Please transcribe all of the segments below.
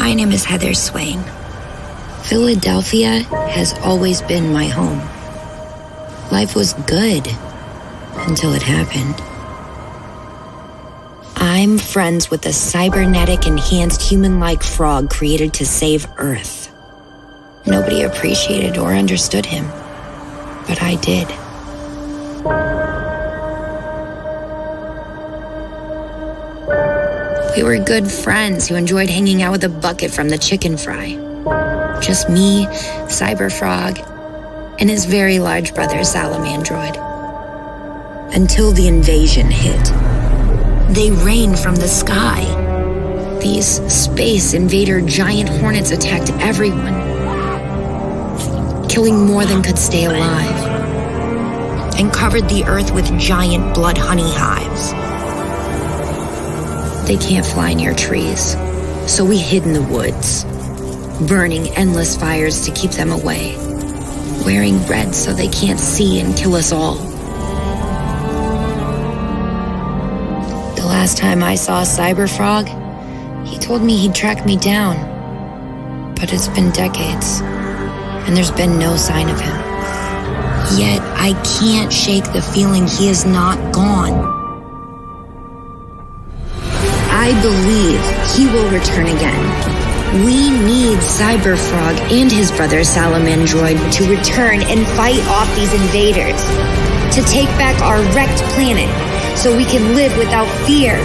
My name is Heather Swain. Philadelphia has always been my home. Life was good until it happened. I'm friends with a cybernetic enhanced human-like frog created to save Earth. Nobody appreciated or understood him, but I did. We were good friends who enjoyed hanging out with a bucket from the chicken fry. Just me, Cyber Frog, and his very large brother, Salamandroid. Until the invasion hit. They rained from the sky. These space invader giant hornets attacked everyone, killing more than could stay alive, and covered the earth with giant blood honey hives. They can't fly near trees, so we hid in the woods, burning endless fires to keep them away, wearing red so they can't see and kill us all. The last time I saw Cyberfrog, he told me he'd track me down, but it's been decades, and there's been no sign of him. Yet I can't shake the feeling he is not gone. I believe he will return again. We need Cyberfrog and his brother Salamandroid to return and fight off these invaders, to take back our wrecked planet so we can live without fear.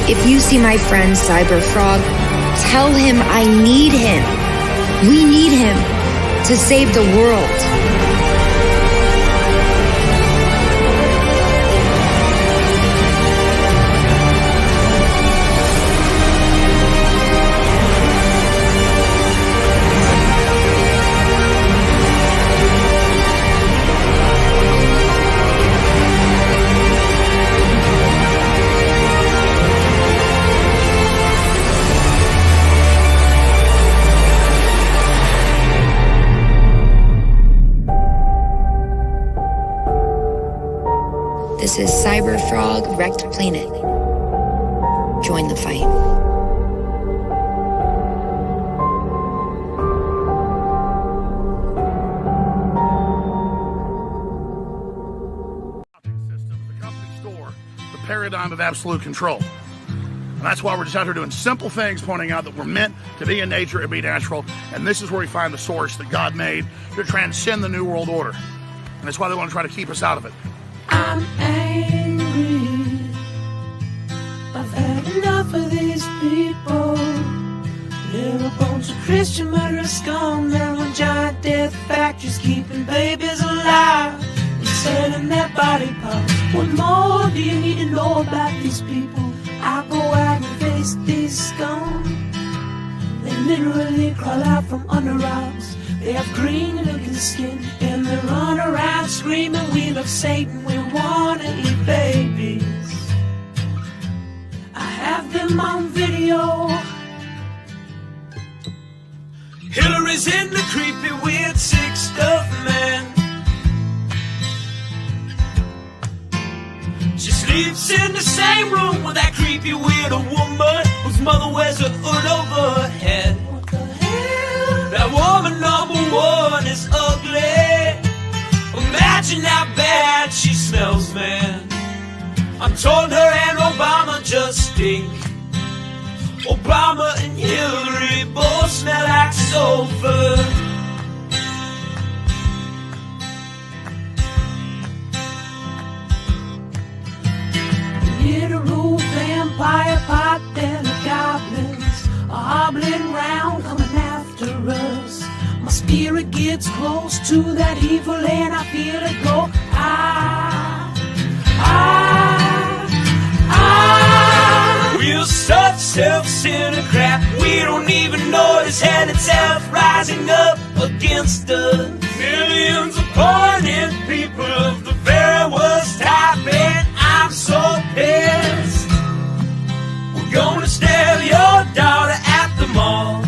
If you see my friend Cyberfrog, tell him I need him. We need him to save the world. This is Cyberfrog Wrecked Planet. Join the fight. The company store, the paradigm of absolute control. And that's why we're just out here doing simple things, pointing out that we're meant to be in nature and be natural. And this is where we find the source that God made to transcend the New World Order. And that's why they want to try to keep us out of it. I'm angry. I've had enough of these people. They're a bunch of Christian murderers, scum. They're on giant death factories, keeping babies alive and selling their body parts. What more do you need to know about these people? I go out and face these scum. They literally crawl out from under rocks. They have green-looking skin, and they run around screaming, "We love Satan, we wanna eat babies." I have them on video. Hillary's in the creepy, weird, sick stuff, man. She sleeps in the same room with that creepy, weirdo woman whose mother wears a hood over her head. That woman number one is ugly. Imagine how bad she smells, man. I'm told her and Obama just stink. Obama and Hillary both smell like sulfur. Literal vampire pot and the goblins are hobbling round coming after us. My spirit gets close to that evil and I feel it go. We're such self-centered crap. We don't even notice hell itself rising up against us. Millions of pointed people of the very worst type, and I'm so pissed. We're gonna stab your daughter at the mall.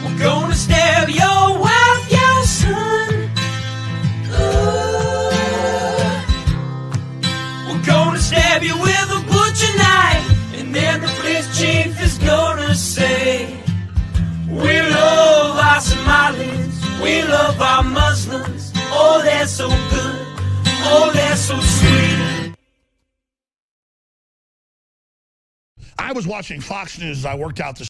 We're gonna stab your wife, your son. We're gonna stab you with a love our Muslims. Oh, they're so good. Oh, they're so sweet. I was watching Fox News as I worked out this.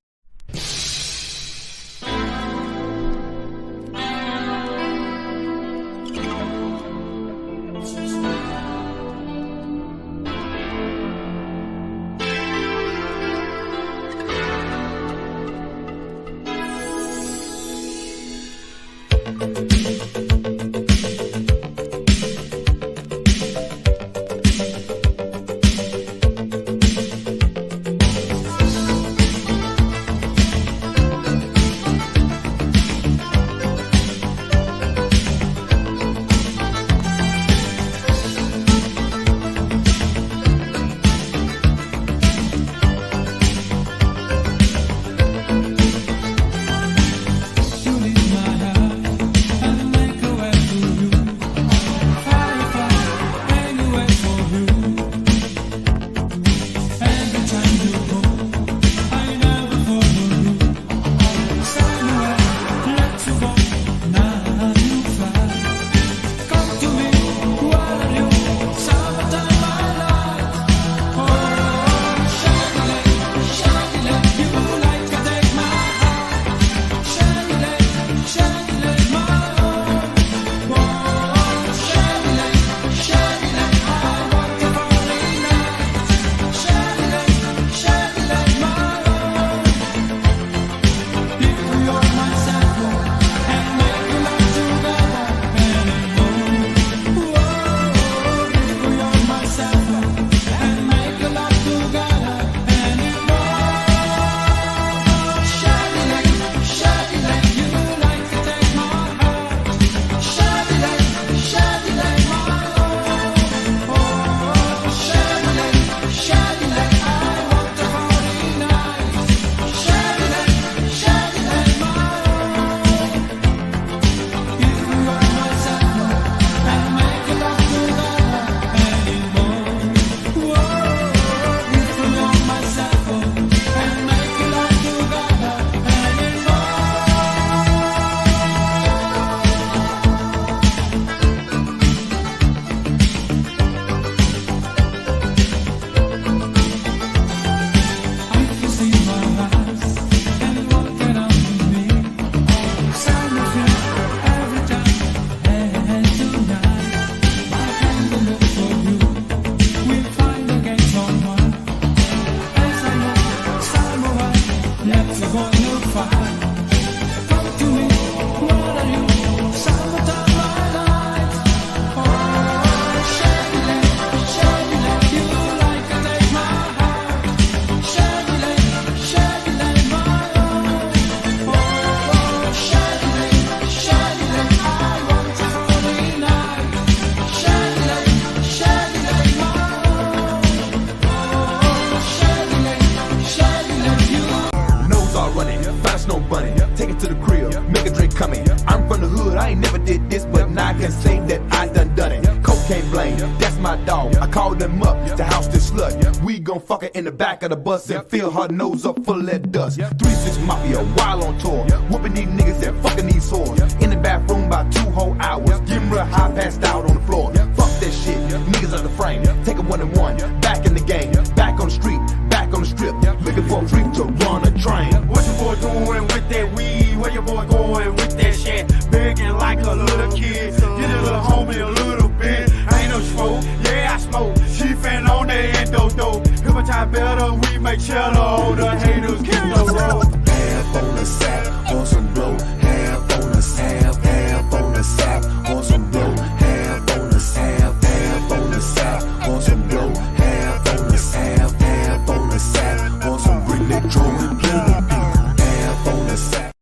Fuck her in the back of the bus and fill her nose up full of that dust. 3-6 Mafia, while on tour, whooping these niggas and fucking these whores. In the bathroom by 2 whole hours, getting real high, passed out on the floor. Fuck that shit, niggas on the frame, take a 1-and-1, back in the game, back on the street, back on the strip, looking for a freak to run a train. What your boy doing with that weed? Where your boy going with that shit? Begging like a little kid, get a little homie a little bit. I ain't no smoke, yeah I smoke. She fan on that endo-dope. Hypnotize better, we make cheddar. All the haters get no roll. Half on the sack, on some blow. Half on the sack, half on the sack, on some blow. Half on the sack, half on the sack, on some blow. Half on the sack, half on the sack, on some bring that drum and play the beat. Half on the sack.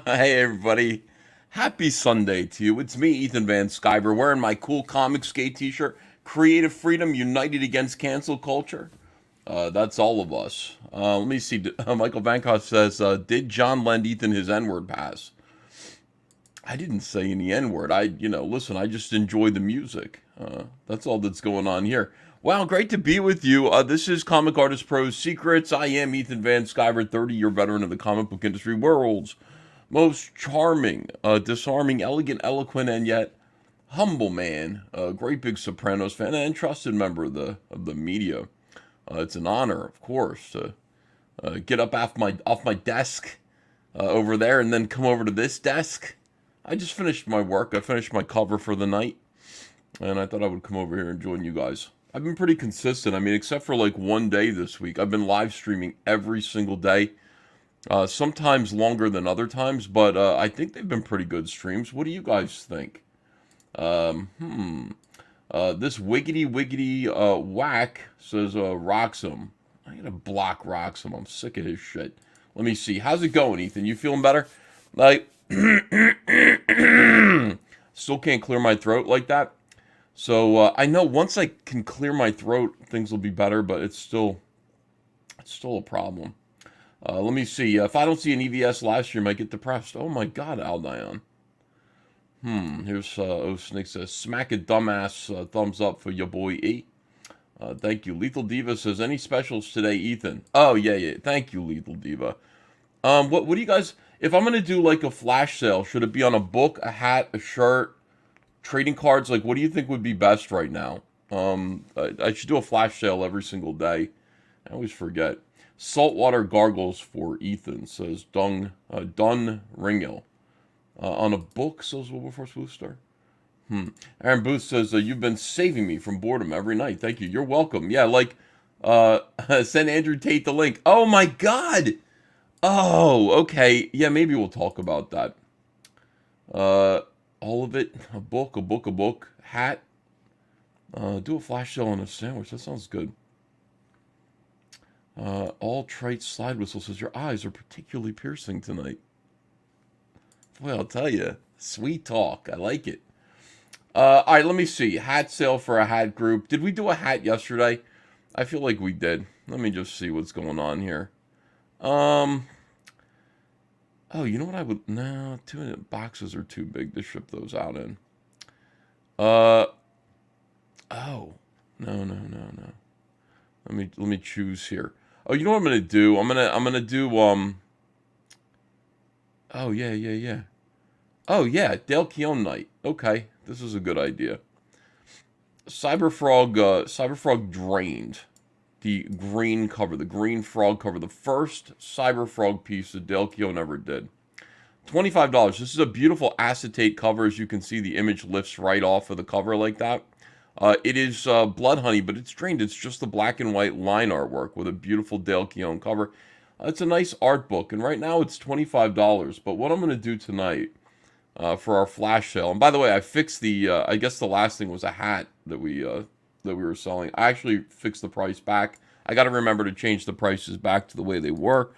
Hey everybody, happy Sunday to you. It's me, Ethan Van Sciver, wearing my cool Comic Skate t-shirt. Creative freedom united against cancel culture. That's all of us. Let me see. Michael Bancroft says, did John lend Ethan his N-word pass? I didn't say any N-word. Listen, I just enjoy the music. That's all that's going on here. Wow, great to be with you. This is Comic Artist Pro's Secrets. I am Ethan Van Sciver, 30-year veteran of the comic book industry world's most charming, disarming, elegant, eloquent, and yet humble man, a great big Sopranos fan, and trusted member of the media. It's an honor, of course, to get up off my desk over there and then come over to this desk. I just finished my work. I finished my cover for the night, and I thought I would come over here and join you guys. I've been pretty consistent. I mean, except for like one day this week, I've been live streaming every single day. Sometimes longer than other times, but I think they've been pretty good streams. What do you guys think? This wiggity whack says Roxham. I gotta block Roxham. I'm sick of his shit. Let me see. How's it going, Ethan? You feeling better? Like, still can't clear my throat like that. So I know once I can clear my throat, things will be better, but it's still a problem. Let me see. If I don't see an EVS live stream, I get depressed. Oh my God, Aldion. Here's Snake says, smack a dumbass thumbs up for your boy E. Thank you. Lethal Diva says, any specials today, Ethan? Oh, yeah. Thank you, Lethal Diva. What do you guys, if I'm going to do like a flash sale, should it be on a book, a hat, a shirt, trading cards? Like, what do you think would be best right now? I should do a flash sale every single day. I always forget. Saltwater gargles for Ethan, says Dun Ringel. On a book, says Wilberforce Booster. Aaron Booth says, you've been saving me from boredom every night. Thank you. You're welcome. Yeah, like, send Andrew Tate the link. Oh, my God. Oh, okay. Yeah, maybe we'll talk about that. All of it. A book. Hat. Do a flash sale on a sandwich. That sounds good. All trite slide whistle says, your eyes are particularly piercing tonight. Well, I'll tell you. Sweet talk. I like it. All right, let me see. Hat sale for a hat group. Did we do a hat yesterday? I feel like we did. Let me just see what's going on here. Oh, you know what I would... No, 2 boxes are too big to ship those out in. Oh. No. Let me choose here. Oh, you know what I'm gonna do? I'm gonna do Oh yeah. Oh yeah, Dale Keown Nite. Okay, this is a good idea. Cyberfrog Drained. The green cover, the green frog cover, the first Cyberfrog piece that Dale Keown ever did. $25. This is a beautiful acetate cover. As you can see, the image lifts right off of the cover like that. It is Blood Honey, but it's drained. It's just the black and white line artwork with a beautiful Dale Keown cover. It's a nice art book, and right now it's $25. But what I'm going to do tonight for our flash sale, and by the way, I fixed the, I guess the last thing was a hat that we were selling. I actually fixed the price back. I got to remember to change the prices back to the way they were.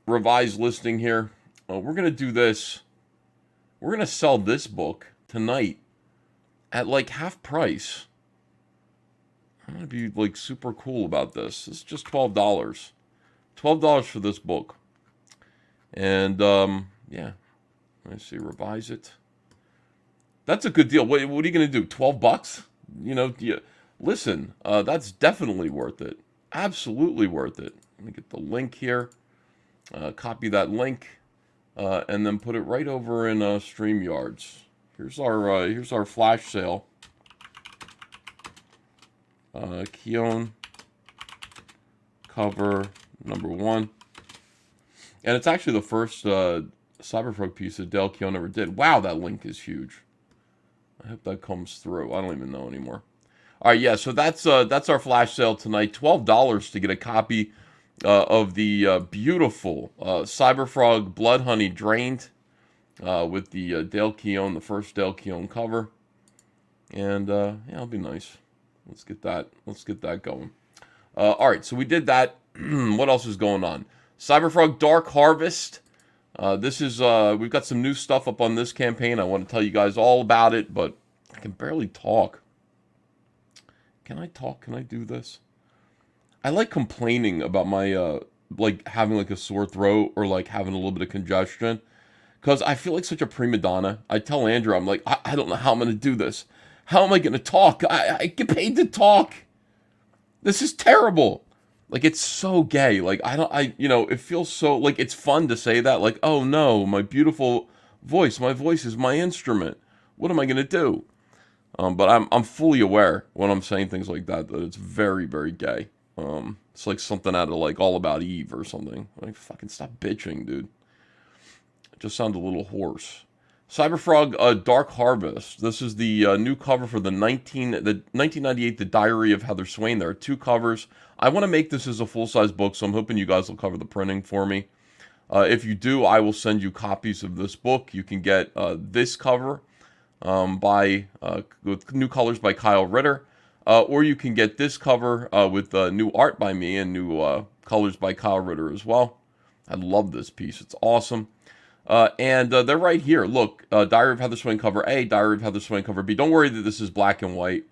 Revised listing here. We're going to do this. We're going to sell this book tonight at like half price. I'm going to be like super cool about this. It's just $12. $12 for this book. And yeah. Let me see, revise it. That's a good deal. What are you going to do? $12? You know, listen, that's definitely worth it. Absolutely worth it. Let me get the link here. Copy that link, and then put it right over in StreamYards. Here's our flash sale. Keown cover #1, and it's actually the first Cyberfrog piece that Dale Keown ever did. Wow, that link is huge. I hope that comes through. I don't even know anymore. All right, yeah. So that's our flash sale tonight. $12 to get a copy of the beautiful Cyberfrog Blood Honey Drained with the Dale Keown, the first Dale Keown cover, and yeah, it'll be nice. Let's get that going. All right, so we did that. What else is going on? Cyberfrog Dark Harvest. This is we've got some new stuff up on this campaign. I want to tell you guys all about it, but I can barely talk. Can I talk? Can I do this? I like complaining about my like having like a sore throat or like having a little bit of congestion, because I feel like such a prima donna. I tell Andrew, I'm like, I don't know how I'm going to do this. How am I going to talk? I get paid to talk. This is terrible. Like, it's so gay. Like, it feels so, like, it's fun to say that. Like, oh no, my beautiful voice. My voice is my instrument. What am I going to do? But I'm fully aware when I'm saying things like that it's very, very gay. It's like something out of, like, All About Eve or something. Like, fucking stop bitching, dude. It just sounds a little hoarse. Cyberfrog Dark Harvest. This is the new cover for the 1998 The Diary of Heather Swain. There are 2 covers. I want to make this as a full-size book, so I'm hoping you guys will cover the printing for me. If you do, I will send you copies of this book. You can get this cover with new colors by Kyle Ritter, or you can get this cover with new art by me and new colors by Kyle Ritter as well. I love this piece. It's awesome. And they're right here. Look, Diary of Heather Swain cover A, Diary of Heather Swain cover B. Don't worry that this is black and white.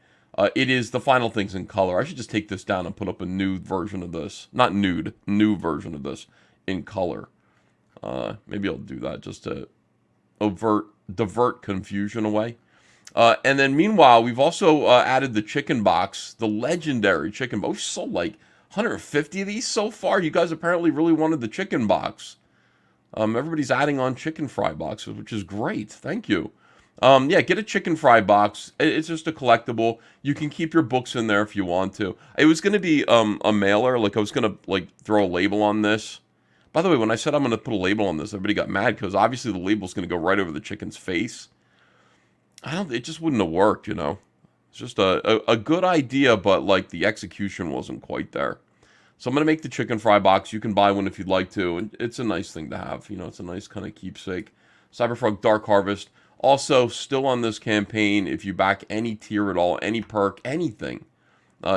It is the final things in color. I should just take this down and put up a new version of this. Not nude, new version of this in color. Maybe I'll do that just to divert confusion away. And then meanwhile, we've also added the chicken box, the legendary chicken box. We've sold like 150 of these so far. You guys apparently really wanted the chicken box. Everybody's adding on chicken fry boxes, which is great. Thank you. Yeah, get a chicken fry box. It's just a collectible. You can keep your books in there if you want to. It was going to be a mailer. Like, I was going to, like, throw a label on this. By the way, when I said I'm going to put a label on this, everybody got mad because obviously the label's going to go right over the chicken's face. It just wouldn't have worked, you know. It's just a good idea, but, like, the execution wasn't quite there. So I'm going to make the chicken fry box. You can buy one if you'd like to. And it's a nice thing to have. You know, it's a nice kind of keepsake. Cyberfrog Dark Harvest. Also, still on this campaign, if you back any tier at all, any perk, anything,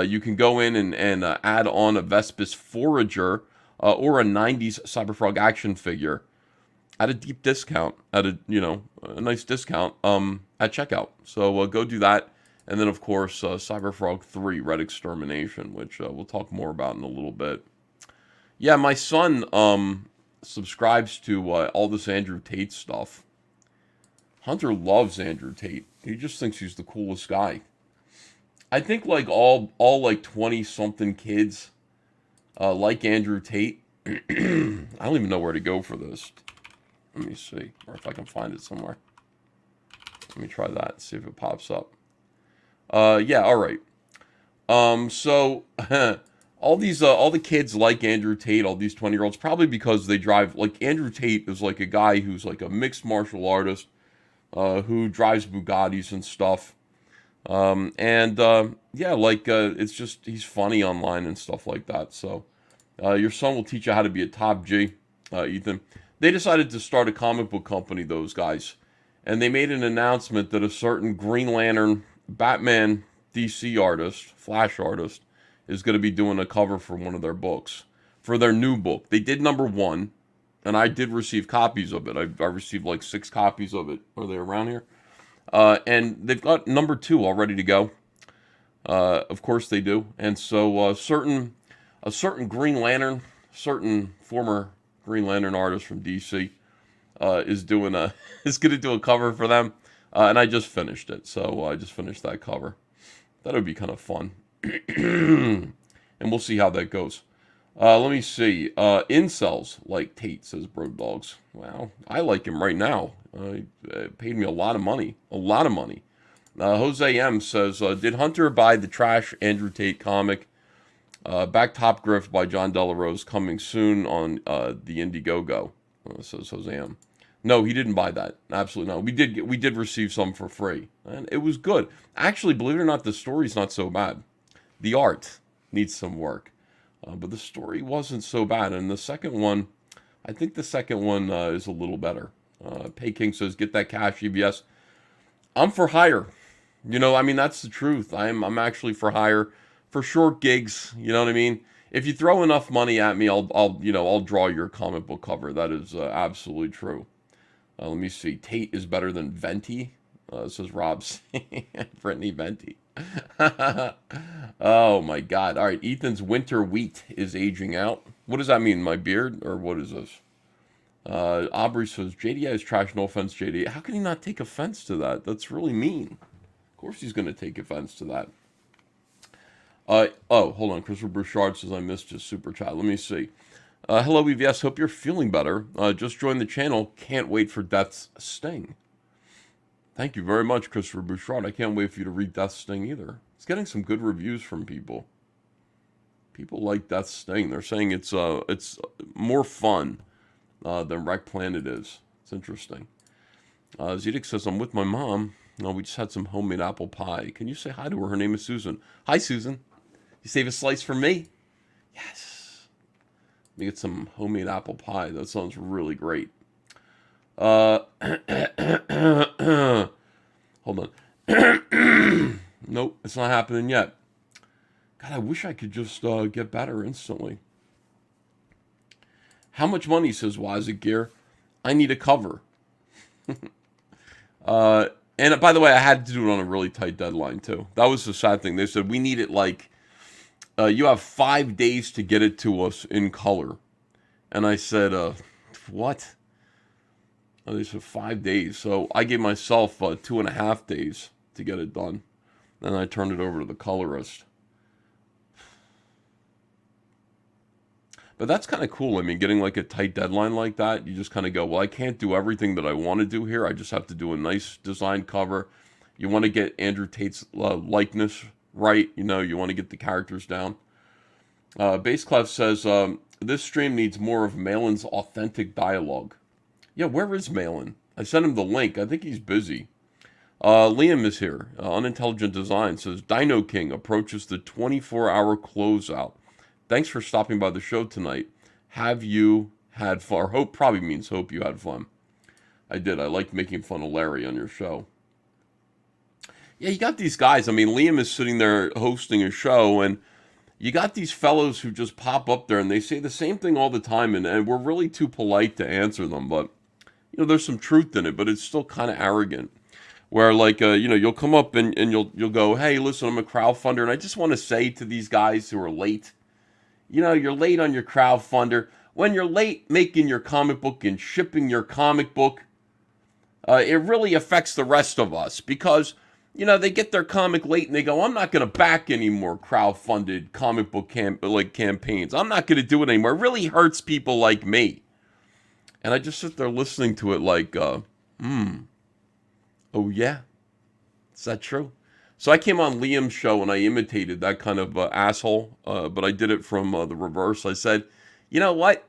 you can go in and add on a Vespis Forager or a 90s Cyberfrog action figure at a deep discount, at a nice discount at checkout. So go do that. And then, of course, Cyberfrog 3, Red Extermination, which we'll talk more about in a little bit. Yeah, my son subscribes to all this Andrew Tate stuff. Hunter loves Andrew Tate. He just thinks he's the coolest guy. I think, like, all like, 20-something kids like Andrew Tate. I don't even know where to go for this. Let me see, or if I can find it somewhere. Let me try that, see if it pops up. Yeah, all right. So all the kids like Andrew Tate, all these 20-year-olds, probably because they drive, like, Andrew Tate is like a guy who's like a mixed martial artist, who drives Bugattis and stuff. Yeah, like, it's just, he's funny online and stuff like that. So, your son will teach you how to be a top G, Ethan. They decided to start a comic book company, those guys. And they made an announcement that a certain Green Lantern, Batman, DC artist, Flash artist, is going to be doing a cover for one of their books. For their new book. They did number 1. And I did receive copies of it. I received like 6 copies of it. Are they around here? And they've got number 2 all ready to go. Of course they do. And so a certain Green Lantern, certain former Green Lantern artist from DC, is going to do a cover for them. And I just finished it. So I just finished that cover. That would be kind of fun. And we'll see how that goes. Let me see. Incels like Tate, says Bro Dogs. Wow, I like him right now. He paid me a lot of money. A lot of money. Jose M says, did Hunter buy the trash Andrew Tate comic? Back Top Grift by John Delarose coming soon on the Indiegogo, says Jose M. No, he didn't buy that. Absolutely not. We did receive some for free. And it was good. Actually, believe it or not, the story's not so bad. The art needs some work. But the story wasn't so bad. And the second one, I think the second one is a little better. Pay King says, get that cash, EBS. I'm for hire. You know, I mean, that's the truth. I'm actually for hire for short gigs. You know what I mean? If you throw enough money at me, I'll draw your comic book cover. That is absolutely true. Let me see. Tate is better than Venti. Says Rob. Brittany Venti. Oh my God. All right. Ethan's winter wheat is aging out. What does that mean? My beard? Or what is this? Aubrey says, JDI is trash. No offense, JDI. How can he not take offense to that? That's really mean. Of course he's going to take offense to that. Oh, hold on. Christopher Bouchard says I missed his super chat. Let me see. Hello, EVS. Hope you're feeling better. Just joined the channel. Can't wait for Death's Sting. Thank you very much, Christopher Bouchard. I can't wait for you to read Death's Sting either. It's getting some good reviews from people. People like Death's Sting. They're saying it's more fun than Wreck Planet is. It's interesting. Zedek says, I'm with my mom. We just had some homemade apple pie. Can you say hi to her? Her name is Susan. Hi, Susan. You save a slice for me? Yes. Let me get some homemade apple pie. That sounds really great. Hold on. Nope, it's not happening yet. God, I wish I could just get better instantly. How much money, says Wazik Gear? I need a cover. And by the way, I had to do it on a really tight deadline, too. That was the sad thing. They said, we need it like, you have 5 days to get it to us in color. And I said, what? They said 5 days. So I gave myself 2.5 days to get it done. Then I turned it over to the colorist. But that's kind of cool. I mean, getting like a tight deadline like that, you just kind of go, well, I can't do everything that I want to do here. I just have to do a nice design cover. You want to get Andrew Tate's likeness right. You know, you want to get the characters down. Baseclef says, this stream needs more of Malin's authentic dialogue. Yeah, where is Malin? I sent him the link. I think he's busy. Liam is here. Unintelligent Design says, Dino King approaches the 24-hour closeout. Thanks for stopping by the show tonight. Have you had fun? Or hope probably means hope you had fun. I did. I liked making fun of Larry on your show. Yeah, you got these guys. I mean, Liam is sitting there hosting a show, and you got these fellows who just pop up there, and they say the same thing all the time, and we're really too polite to answer them. But, you know, there's some truth in it, but it's still kind of arrogant. Where, like, you know, you'll come up and you'll go, hey, listen, I'm a crowdfunder, and I just want to say to these guys who are late, you know, you're late on your crowdfunder. When you're late making your comic book and shipping your comic book, it really affects the rest of us because, you know, they get their comic late and they go, I'm not going to back any more crowdfunded comic book campaigns. I'm not going to do it anymore. It really hurts people like me. And I just sit there listening to it like, oh, yeah, is that true? So I came on Liam's show and I imitated that kind of asshole, but I did it from the reverse. I said, you know what?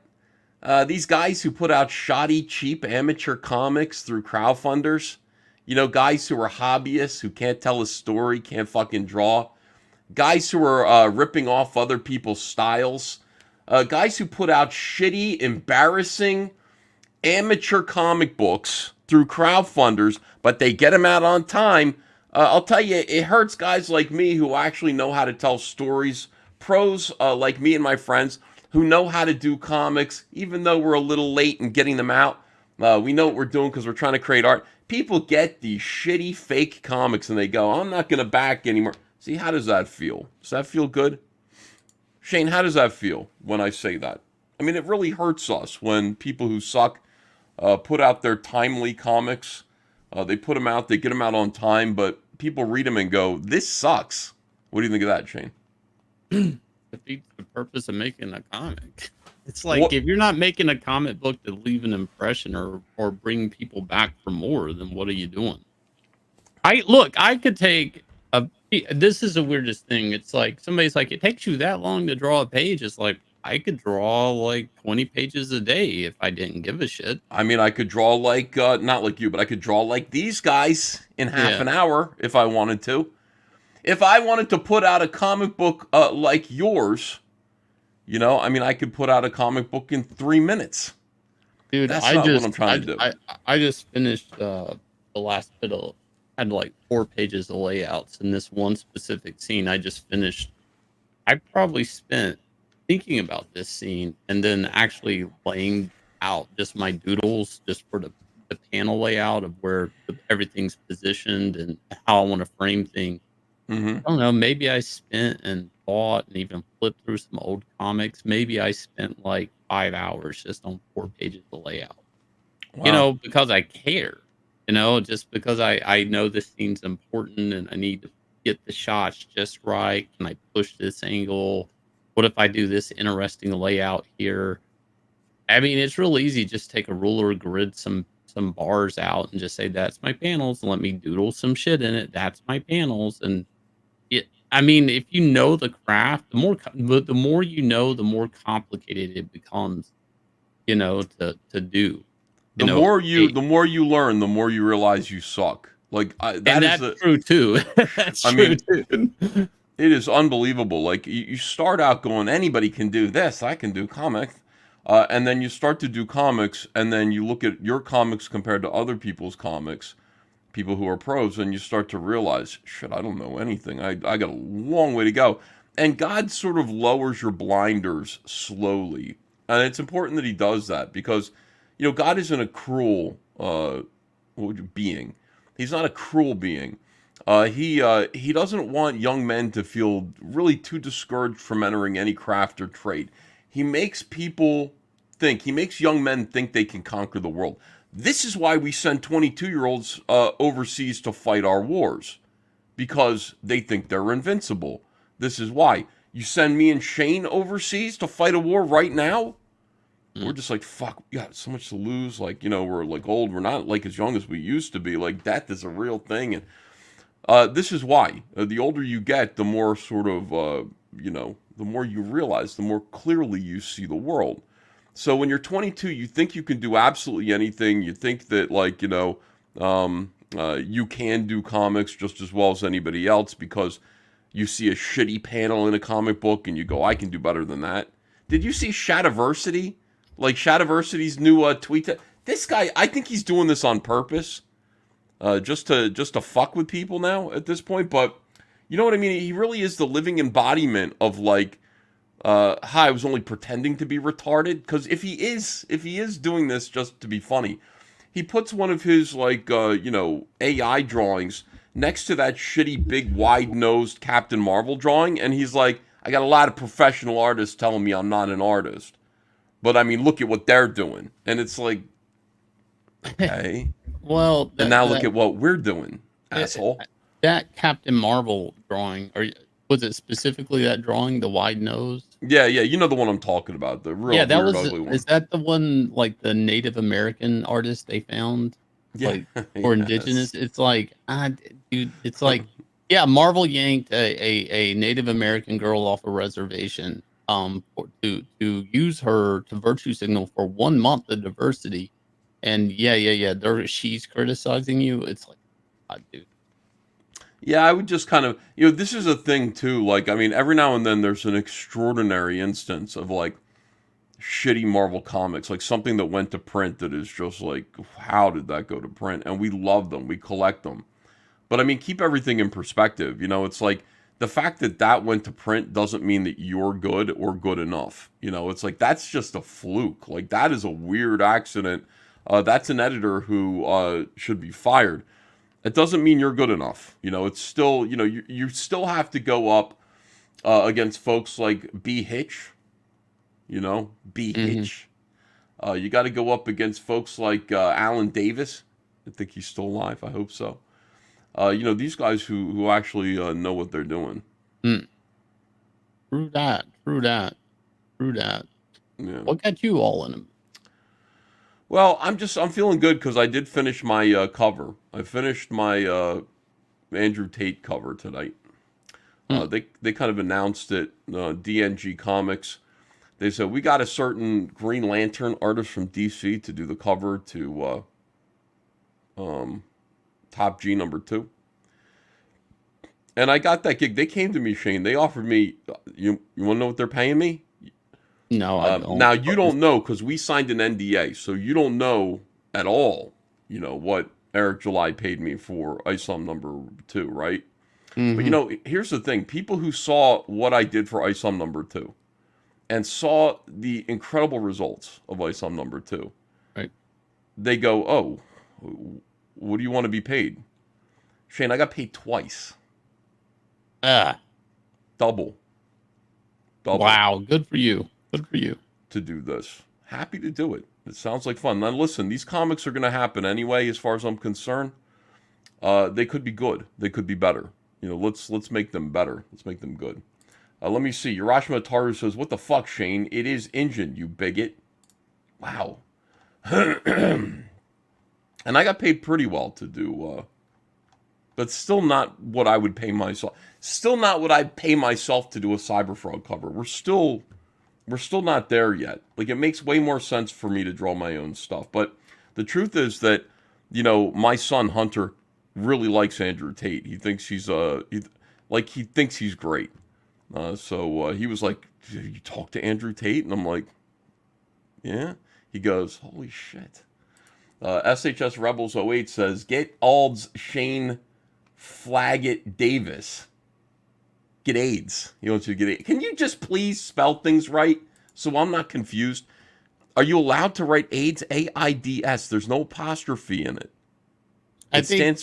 These guys who put out shoddy, cheap, amateur comics through crowdfunders, you know, guys who are hobbyists, who can't tell a story, can't fucking draw, guys who are ripping off other people's styles, guys who put out shitty, embarrassing, amateur comic books through crowdfunders, but they get them out on time. I'll tell you, it hurts guys like me who actually know how to tell stories, pros like me and my friends who know how to do comics, even though we're a little late in getting them out. We know what we're doing because we're trying to create art. People get these shitty fake comics and they go, I'm not going to back anymore. See, how does that feel? Does that feel good? Shane, how does that feel when I say that? I mean, it really hurts us when people who suck put out their timely comics. They put them out, they get them out on time, but people read them and go, this sucks. What do you think of that, Shane? Defeats the purpose of making a comic. It's like, if you're not making a comic book to leave an impression or bring people back for more, then what are you doing? I could take this is the weirdest thing. It's like, somebody's like, it takes you that long to draw a page. It's like, I could draw like 20 pages a day if I didn't give a shit. I mean, I could draw like, not like you, but I could draw like these guys in half an hour if I wanted to. If I wanted to put out a comic book like yours, you know, I mean, I could put out a comic book in 3 minutes. Dude, that's not what I'm trying to do. I just finished the last bit of, I had like 4 pages of layouts in this one specific scene. I just finished. I probably spent thinking about this scene and then actually laying out just my doodles just for the panel layout of where everything's positioned and how I want to frame things. Mm-hmm. I don't know. Maybe I spent and bought and even flipped through some old comics. Maybe I spent like 5 hours just on 4 pages of layout. Wow. You know, because I care. You know, just because I know this scene's important and I need to get the shots just right? Can I push this angle? What if I do this interesting layout here? I mean, it's real easy. Just take a ruler, grid some bars out, and just say that's my panels, and let me doodle some shit in it. That's my panels, and I mean, if you know the craft, the more you know, the more complicated it becomes. To do. The more you learn, the more you realize you suck. Like that's true too. That's true too. It is unbelievable. Like you start out going, anybody can do this. I can do comics. And then you start to do comics, and then you look at your comics compared to other people's comics, people who are pros, and you start to realize, shit, I don't know anything. I got a long way to go. And God sort of lowers your blinders slowly. And it's important that he does that because, God isn't a cruel being. He's not a cruel being. He doesn't want young men to feel really too discouraged from entering any craft or trade. He makes young men think they can conquer the world. This is why we send 22-year-olds overseas to fight our wars, because they think they're invincible. This is why. You send me and Shane overseas to fight a war right now? We're just like, fuck, we got so much to lose. Like, we're like old. We're not like as young as we used to be. Like, death is a real thing. And this is why. The older you get, the more sort of, the more you realize, the more clearly you see the world. So when you're 22, you think you can do absolutely anything. You think that, like, you can do comics just as well as anybody else because you see a shitty panel in a comic book and you go, I can do better than that. Did you see Shadiversity? Like Shadiversity's new tweet? This guy, I think he's doing this on purpose, just to fuck with people now at this point. But you know what I mean? He really is the living embodiment of like, hi, I was only pretending to be retarded. Because if he is doing this just to be funny, he puts one of his like AI drawings next to that shitty big wide-nosed Captain Marvel drawing, and he's like, I got a lot of professional artists telling me I'm not an artist. But I mean, look at what they're doing. And it's like, okay. Well, and now look at what we're doing, asshole. That Captain Marvel drawing, was it specifically that drawing, the wide nose? Yeah, you know the one I'm talking about, the real weird, ugly one. Is that the one, like the Native American artist they found? Like, or indigenous? It's like, dude, it's like, yeah, Marvel yanked a Native American girl off a reservation to use her to virtue signal for 1 month of diversity. And she's criticizing you. It's like, God, dude. Yeah, I would just kind of, this is a thing too. Like, I mean, every now and then there's an extraordinary instance of like shitty Marvel comics, like something that went to print that is just like, how did that go to print? And we love them, we collect them. But I mean, keep everything in perspective. It's like the fact that went to print doesn't mean that you're good or good enough. It's like, that's just a fluke. Like, that is a weird accident. That's an editor who should be fired. It doesn't mean you're good enough. It's still, you still have to go up against folks like B. Hitch. B. Hitch. You got to go up against folks like Alan Davis. I think he's still alive. I hope so. These guys who actually know what they're doing. True that. Yeah. What got you all in them? Well, I'm feeling good because I did finish my cover. I finished my Andrew Tate cover tonight. They kind of announced it, DNG Comics. They said, we got a certain Green Lantern artist from DC to do the cover to Top G #2. And I got that gig. They came to me, Shane. They offered me, you want to know what they're paying me? No, I don't. Now, you don't know because we signed an NDA, so you don't know at all, what Eric July paid me for Isam #2, right? Mm-hmm. But, here's the thing. People who saw what I did for Isam #2 and saw the incredible results of Isam #2, right? They go, oh, what do you want to be paid? Shane, I got paid twice. Double. Wow, good for you. Good for you. To do this. Happy to do it. It sounds like fun. Now listen, these comics are going to happen anyway as far as I'm concerned. They could be good. They could be better. let's make them better. Let's make them good. Let me see. Urashima Taru says, "What the fuck, Shane? It is Injun, you bigot." Wow. And I got paid pretty well to do, but still not what I would pay myself. Still not what I'd pay myself to do a Cyberfrog cover. We're still not there yet. Like, it makes way more sense for me to draw my own stuff. But the truth is that, my son Hunter really likes Andrew Tate. He thinks he thinks he's great. So he was like, "You talk to Andrew Tate?" And I'm like, "Yeah." He goes, "Holy shit." SHS Rebels 08 says, "Get Ald's Shane Flaggett Davis. Get AIDS." He wants you to get AIDS. Can you just please spell things right so I'm not confused? Are you allowed to write AIDS? AIDS. There's no apostrophe in it. I think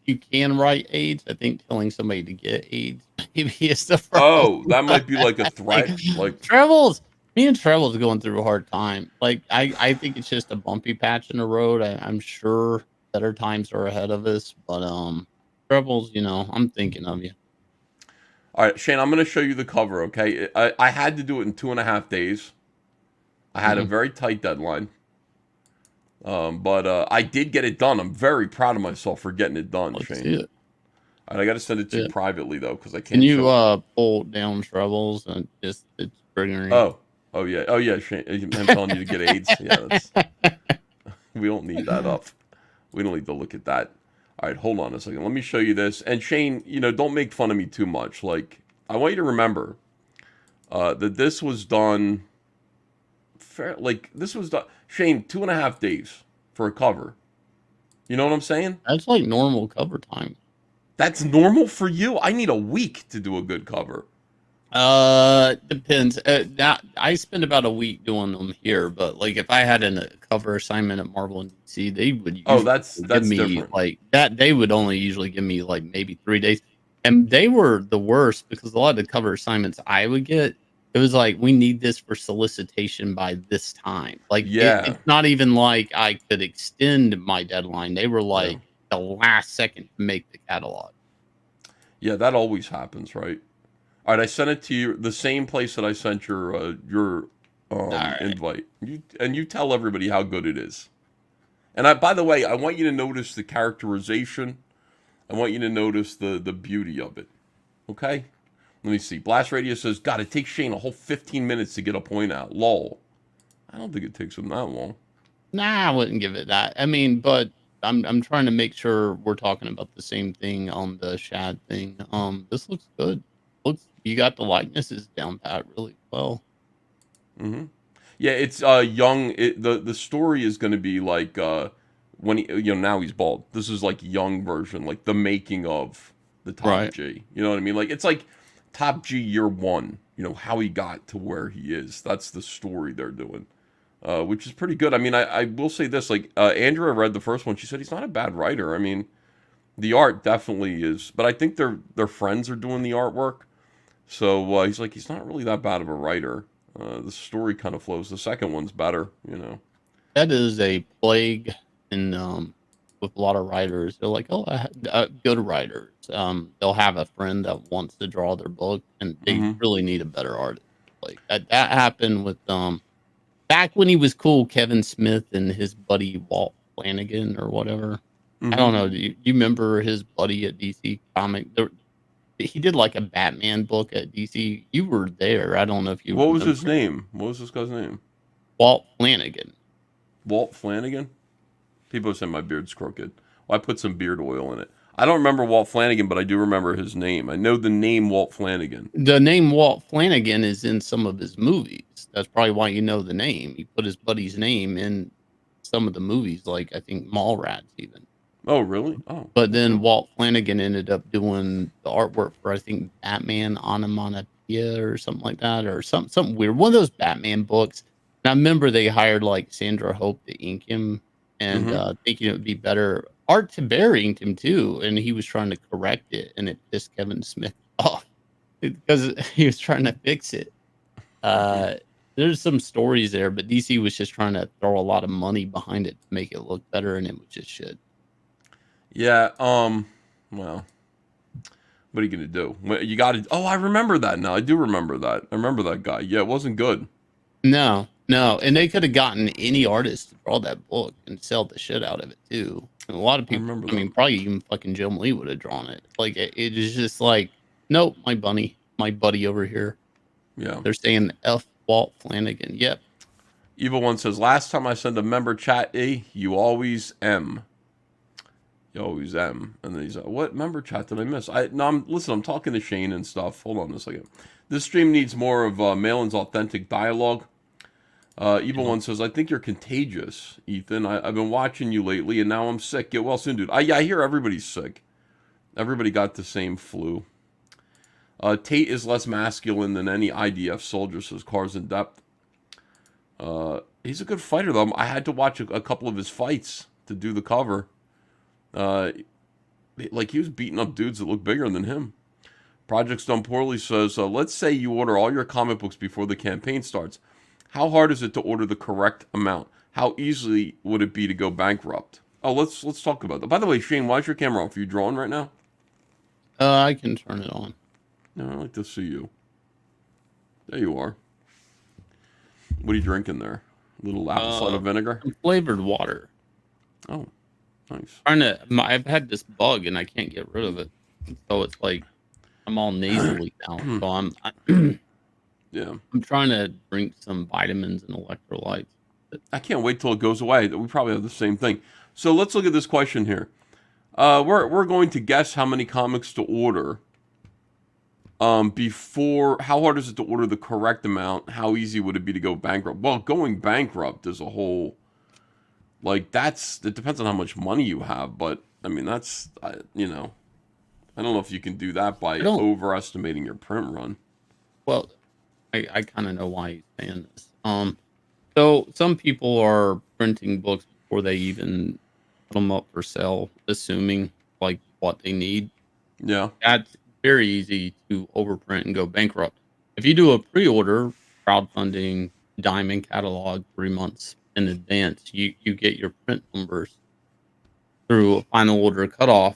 you can write AIDS. I think telling somebody to get AIDS maybe is the problem. Oh, that might be like a threat. Like Trebles. Me and Trebles going through a hard time. Like I think it's just a bumpy patch in the road. I'm sure better times are ahead of us, but Trebles, I'm thinking of you. All right, Shane, I'm going to show you the cover, okay? I had to do it in 2.5 days. I had a very tight deadline. But I did get it done. I'm very proud of myself for getting it done, Let's Shane. see it. All right, I got to send it to you privately, though, because I can't. Can you pull down Trebles and it's triggering? Oh yeah, Shane. I'm telling you to get AIDS. Yeah, we don't need that up. We don't need to look at that. All right, hold on a second. Let me show you this. And Shane, don't make fun of me too much. Like, I want you to remember that this was done. This was done. Shane, 2.5 days for a cover. You know what I'm saying? That's like normal cover time. That's normal for you? I need a week to do a good cover. Depends. I spend about a week doing them here, but like if I had a cover assignment at Marvel and DC, they would that's give me different. Like that. They would only usually give me like maybe 3 days, and they were the worst because a lot of the cover assignments I would get, it was like, we need this for solicitation by this time. Like, it's not even like I could extend my deadline. They were like the last second to make the catalog. Yeah, that always happens, right? All right, I sent it to you, the same place that I sent your invite. You tell everybody how good it is. And by the way, I want you to notice the characterization. I want you to notice the beauty of it. Okay? Let me see. Blast Radio says, "God, it takes Shane a whole 15 minutes to get a point out." Lol. I don't think it takes him that long. Nah, I wouldn't give it that. I mean, but I'm trying to make sure we're talking about the same thing on the Shad thing. This looks good. You got the likenesses down pat really well. Mm-hmm. Yeah, it's young. The story is going to be like when he, now he's bald. This is like young version, like the making of the Top G. You know what I mean? Like, it's like Top G year one. How he got to where he is. That's the story they're doing, which is pretty good. I mean, I will say this: like Andrea read the first one. She said he's not a bad writer. I mean, the art definitely is, but I think their friends are doing the artwork. So he's like, he's not really that bad of a writer. The story kind of flows. The second one's better, That is a plague in with a lot of writers. They're like, good writers. They'll have a friend that wants to draw their book, and they really need a better artist. Like that happened with back when he was cool, Kevin Smith and his buddy Walt Flanagan or whatever. I don't know. Do you remember his buddy at DC Comic? He did like a Batman book at DC. You were there. I don't know if you. What was his name? What was this guy's name? Walt Flanagan. Walt Flanagan? People say my beard's crooked. Well, I put some beard oil in it. I don't remember Walt Flanagan, but I do remember his name. I know the name Walt Flanagan. The name Walt Flanagan is in some of his movies. That's probably why you know the name. He put his buddy's name in some of the movies, like I think Mallrats even. Oh, really? Oh. But then Walt Flanagan ended up doing the artwork for, I think, Batman Onomatopoeia or something like that, or something weird. One of those Batman books. And I remember they hired like Sandra Hope to ink him, and thinking it would be better. Art Taber inked him too, and he was trying to correct it, and it pissed Kevin Smith off because he was trying to fix it. There's some stories there, but DC was just trying to throw a lot of money behind it to make it look better, and it was just shit. Yeah, well, What are you gonna do? You got to. Oh, I remember that now. I do remember that. I remember that guy. Yeah, it wasn't good. No, no, and they could have gotten any artist to draw that book and sell the shit out of it too. And a lot of people, remember I mean, that. probably even fucking Jim Lee would have drawn it. Like it is just like, nope, my buddy over here. Yeah. They're saying F Walt Flanagan. Yep. Evil One says, last time I sent a member chat, you always M. You always M. And then he's like, what member chat did I miss? Listen, I'm talking to Shane and stuff. Hold on a second. This stream needs more of Malin's authentic dialogue. Evil One says, I think you're contagious, Ethan. I've been watching you lately, and now I'm sick. Get well soon, dude. I hear everybody's sick. Everybody got the same flu. Tate is less masculine than any IDF soldier, says Cars in Depth. He's a good fighter, though. I had to watch a couple of his fights to do the cover. Like, he was beating up dudes that look bigger than him. Project's Done Poorly says, let's say you order all your comic books before the campaign starts. How hard is it to order the correct amount? How easily would it be to go bankrupt? Oh, let's talk about that. By the way, Shane, why is your camera off? Are you drawing right now? I can turn it on. No, I'd like to see you. There you are. What are you drinking there? A little apple cider vinegar? Flavored water. Oh, nice. I've had this bug and I can't get rid of it. So it's like I'm all nasally now. So Yeah. I'm trying to drink some vitamins and electrolytes. I can't wait till it goes away. We probably have the same thing. So let's look at this question here. We're going to guess how many comics to order. Before, how hard is it to order the correct amount? How easy would it be to go bankrupt? Well, going bankrupt is a whole, like, it depends on how much money you have, but I mean, I don't know if you can do that by overestimating your print run. Well, I kind of know why he's saying this. So some people are printing books before they even put them up for sale, assuming like what they need. Yeah. That's very easy to overprint and go bankrupt. If you do a pre-order, crowdfunding, diamond catalog 3 months in advance, you get your print numbers through a final order cutoff,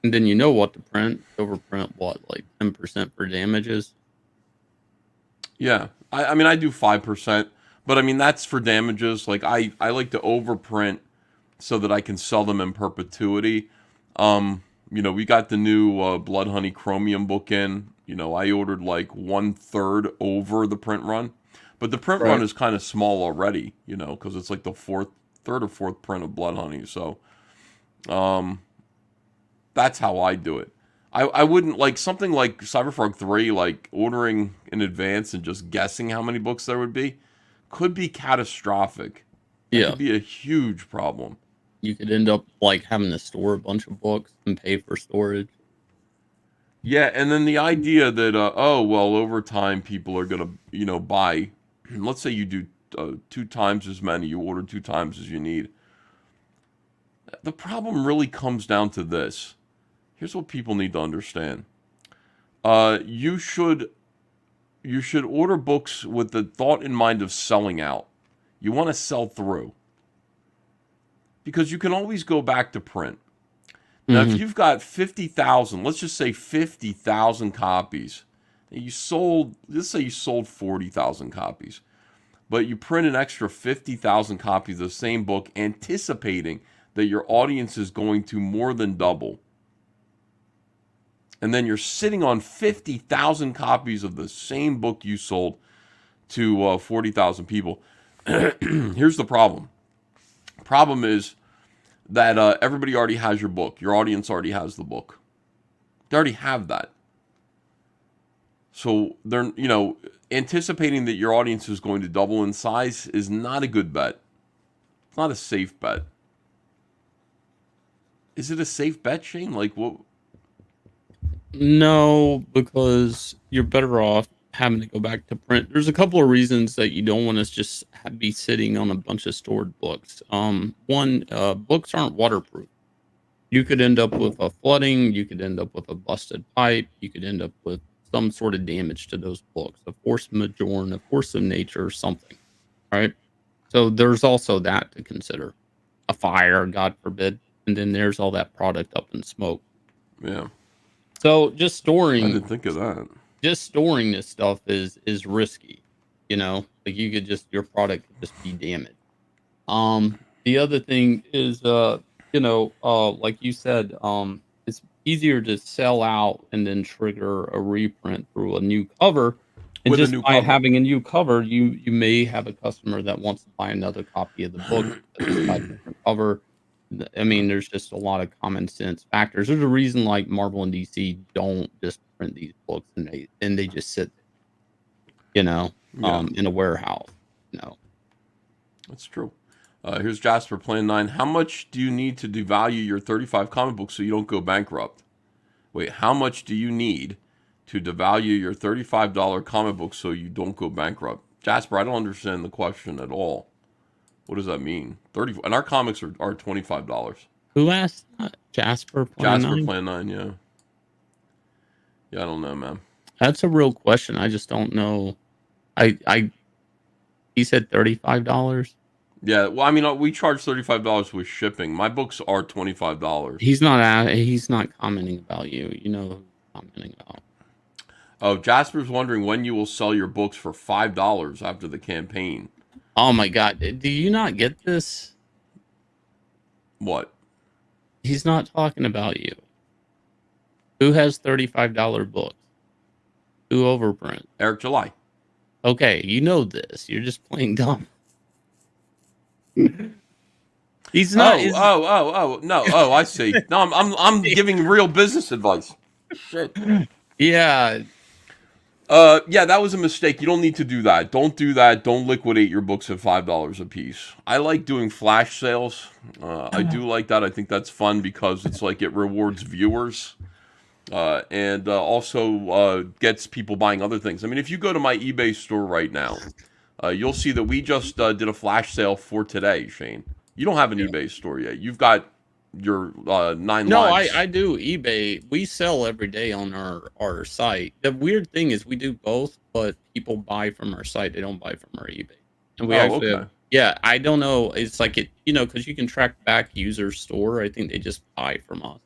and then you know what to print. Overprint what, like 10% for damages? Yeah. I mean, I do 5%, but I mean, that's for damages. Like, I like to overprint so that I can sell them in perpetuity. We got the new Blood Honey Chromium book in. I ordered like 1/3 over the print run. But the print run is kind of small already, because it's like the third or fourth print of Blood Honey. So that's how I do it. I wouldn't, like, something like Cyberfrog 3, like, ordering in advance and just guessing how many books there would be, could be catastrophic. It could be a huge problem. You could end up, like, having to store a bunch of books and pay for storage. Yeah, and then the idea that, over time, people are going to, buy, let's say you do 2 times as many, you order 2 times as you need. The problem really comes down to this. Here's what people need to understand. You should order books with the thought in mind of selling out. You want to sell through. Because you can always go back to print. Now, if you've got 50,000, let's just say 50,000 copies, and let's say you sold 40,000 copies, but you print an extra 50,000 copies of the same book, anticipating that your audience is going to more than double. And then you're sitting on 50,000 copies of the same book you sold to 40,000 people. Here's the problem. Problem is that everybody already has your book. Your audience already has the book. They already have that. So they're, anticipating that your audience is going to double in size is not a good bet. It's not a safe bet. Is it a safe bet, Shane? Like, what? No, because you're better off having to go back to print. There's a couple of reasons that you don't want to just be sitting on a bunch of stored books. One, books aren't waterproof. You could end up with a flooding. You could end up with a busted pipe. You could end up with some sort of damage to those books, a force majeure, a force of nature, or something, right? So there's also that to consider. A fire, God forbid, and then there's all that product up in smoke. Yeah. So just I didn't think of that. storing this stuff is risky. You know, like your product could just be damaged. The other thing is, like you said, it's easier to sell out and then trigger a reprint through a new cover. And With a just new by cover. having a new cover, you may have a customer that wants to buy another copy of the book because it's got a different cover. I mean, there's just a lot of common sense factors. There's a reason like Marvel and DC don't just print these books and they just sit, in a warehouse. That's true. Here's Jasper playing 9. How much do you need to devalue your 35 comic books so you don't go bankrupt? Wait, how much do you need to devalue your $35 comic book so you don't go bankrupt? Jasper, I don't understand the question at all. What does that mean? 30, and our comics are $25. Who asked that? Jasper playing Jasper 9? playing 9, yeah. Yeah, I don't know, man. That's a real question. I just don't know. He said $35. Yeah, well, I mean, we charge $35 with shipping. My books are $25. He's not commenting about you. You know who he's commenting about. Oh, Jasper's wondering when you will sell your books for $5 after the campaign. Oh my God. Do you not get this? What? He's not talking about you. Who has $35 books? Who overprint? Eric July. Okay, you know this. You're just playing dumb. He's not. No. Oh, I see. No, I'm giving real business advice. Shit. Yeah. Yeah, that was a mistake. You don't need to do that. Don't do that. Don't liquidate your books at $5 a piece. I like doing flash sales. I do like that. I think that's fun because it's like it rewards viewers. And also gets people buying other things. I mean, if you go to my eBay store right now, you'll see that we just did a flash sale for today, Shane. You don't have an eBay store yet. You've got your 9 No, lives. I do eBay. We sell every day on our site. The weird thing is we do both, but people buy from our site. They don't buy from our eBay. And we actually have, yeah, I don't know. It's like because you can track back user store. I think they just buy from us.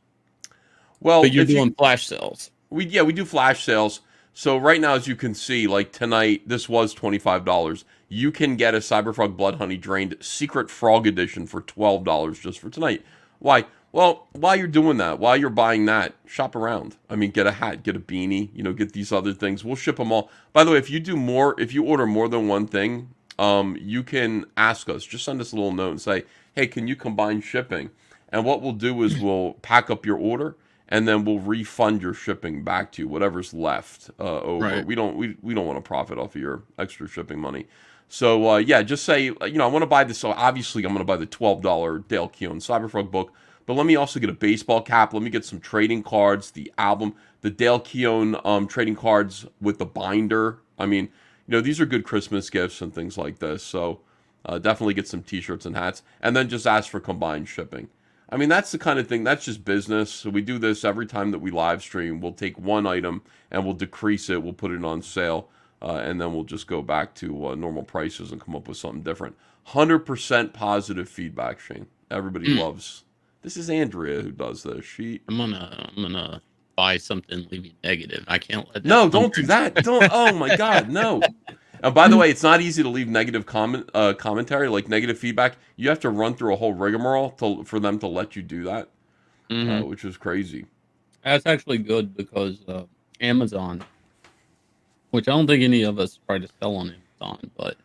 Well, but you're doing flash sales. We do flash sales. So right now, as you can see, like tonight, this was $25. You can get a Cyberfrog Blood Honey Drained Secret Frog Edition for $12 just for tonight. Why? Well, while you're doing that, while you're buying that, shop around. I mean, get a hat, get a beanie, get these other things. We'll ship them all. By the way, if you order more than one thing, you can ask us. Just send us a little note and say, hey, can you combine shipping? And what we'll do is we'll pack up your order, and then we'll refund your shipping back to you, whatever's left over. Right. We don't want to profit off of your extra shipping money. So just say, I want to buy this. So obviously, I'm going to buy the $12 Dale Keown Cyberfrog book, but let me also get a baseball cap. Let me get some trading cards, the album, the Dale Keown trading cards with the binder. I mean, these are good Christmas gifts and things like this. So definitely get some T-shirts and hats, and then just ask for combined shipping. I mean, that's the kind of thing, that's just business. So we do this every time that we live stream. We'll take one item and we'll decrease it. We'll put it on sale. And then we'll just go back to normal prices and come up with something different. 100% positive feedback, Shane. Everybody loves. This is Andrea who does this. I'm gonna buy something, leave you negative. I can't let that. No, don't do that. Don't. Oh my God, no. And by the way, it's not easy to leave negative commentary, like negative feedback. You have to run through a whole rigmarole for them to let you do that, which is crazy. That's actually good because Amazon, which I don't think any of us try to sell on Amazon, but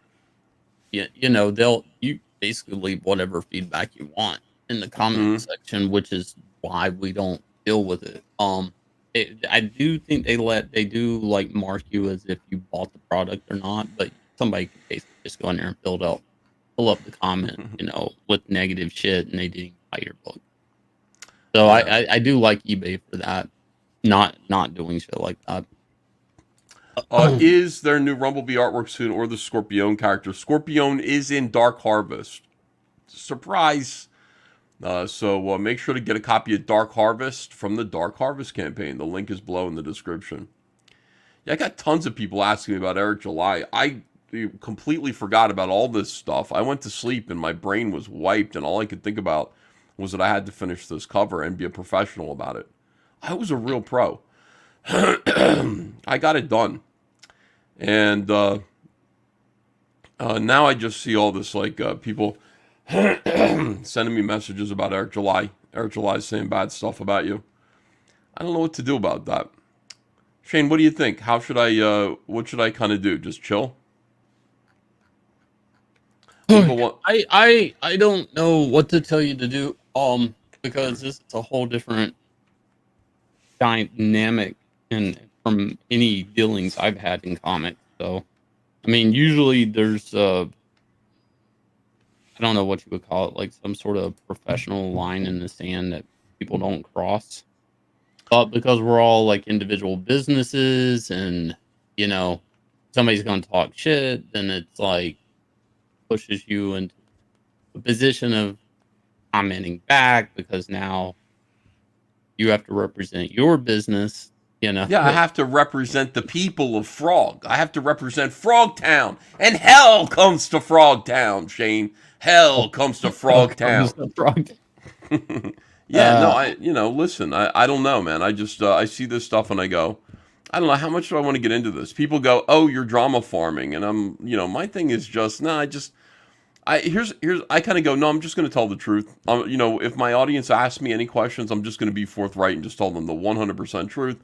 you basically leave whatever feedback you want in the comment section, which is why we don't deal with it. I do think they do like mark you as if you bought the product or not, but somebody can basically just go in there and fill up the comment, with negative shit, and they didn't buy your book. So yeah. I do like eBay for that, not doing shit like that. Is there new Rumblebee artwork soon, or the Scorpion character? Scorpion is in Dark Harvest. Surprise! So make sure to get a copy of Dark Harvest from the Dark Harvest campaign. The link is below in the description. Yeah, I got tons of people asking me about Eric July. I completely forgot about all this stuff. I went to sleep and my brain was wiped, and all I could think about was that I had to finish this cover and be a professional about it. I was a real pro. I got it done. And now I just see all this, like, people sending me messages about Eric July. Eric July saying bad stuff about you. I don't know what to do about that. Shane, what do you think? How should what should I kind of do? Just chill? I don't know what to tell you to do. Because this is a whole different dynamic and from any dealings I've had in comics. So, I mean, usually there's I don't know what you would call it, like some sort of professional line in the sand that people don't cross. But because we're all like individual businesses and, somebody's going to talk shit, then it's like pushes you into a position of commenting back because now you have to represent your business, Yeah, I have to represent the people of Frog. I have to represent Frogtown. And hell comes to Frogtown, Shane. Hell comes to Frogtown. Yeah, no, listen, I don't know, man. I just, I see this stuff and I go, I don't know, how much do I want to get into this? People go, oh, you're drama farming. And I'm, my thing is just, no, I kind of go, no, I'm just going to tell the truth. If my audience asks me any questions, I'm just going to be forthright and just tell them the 100% truth.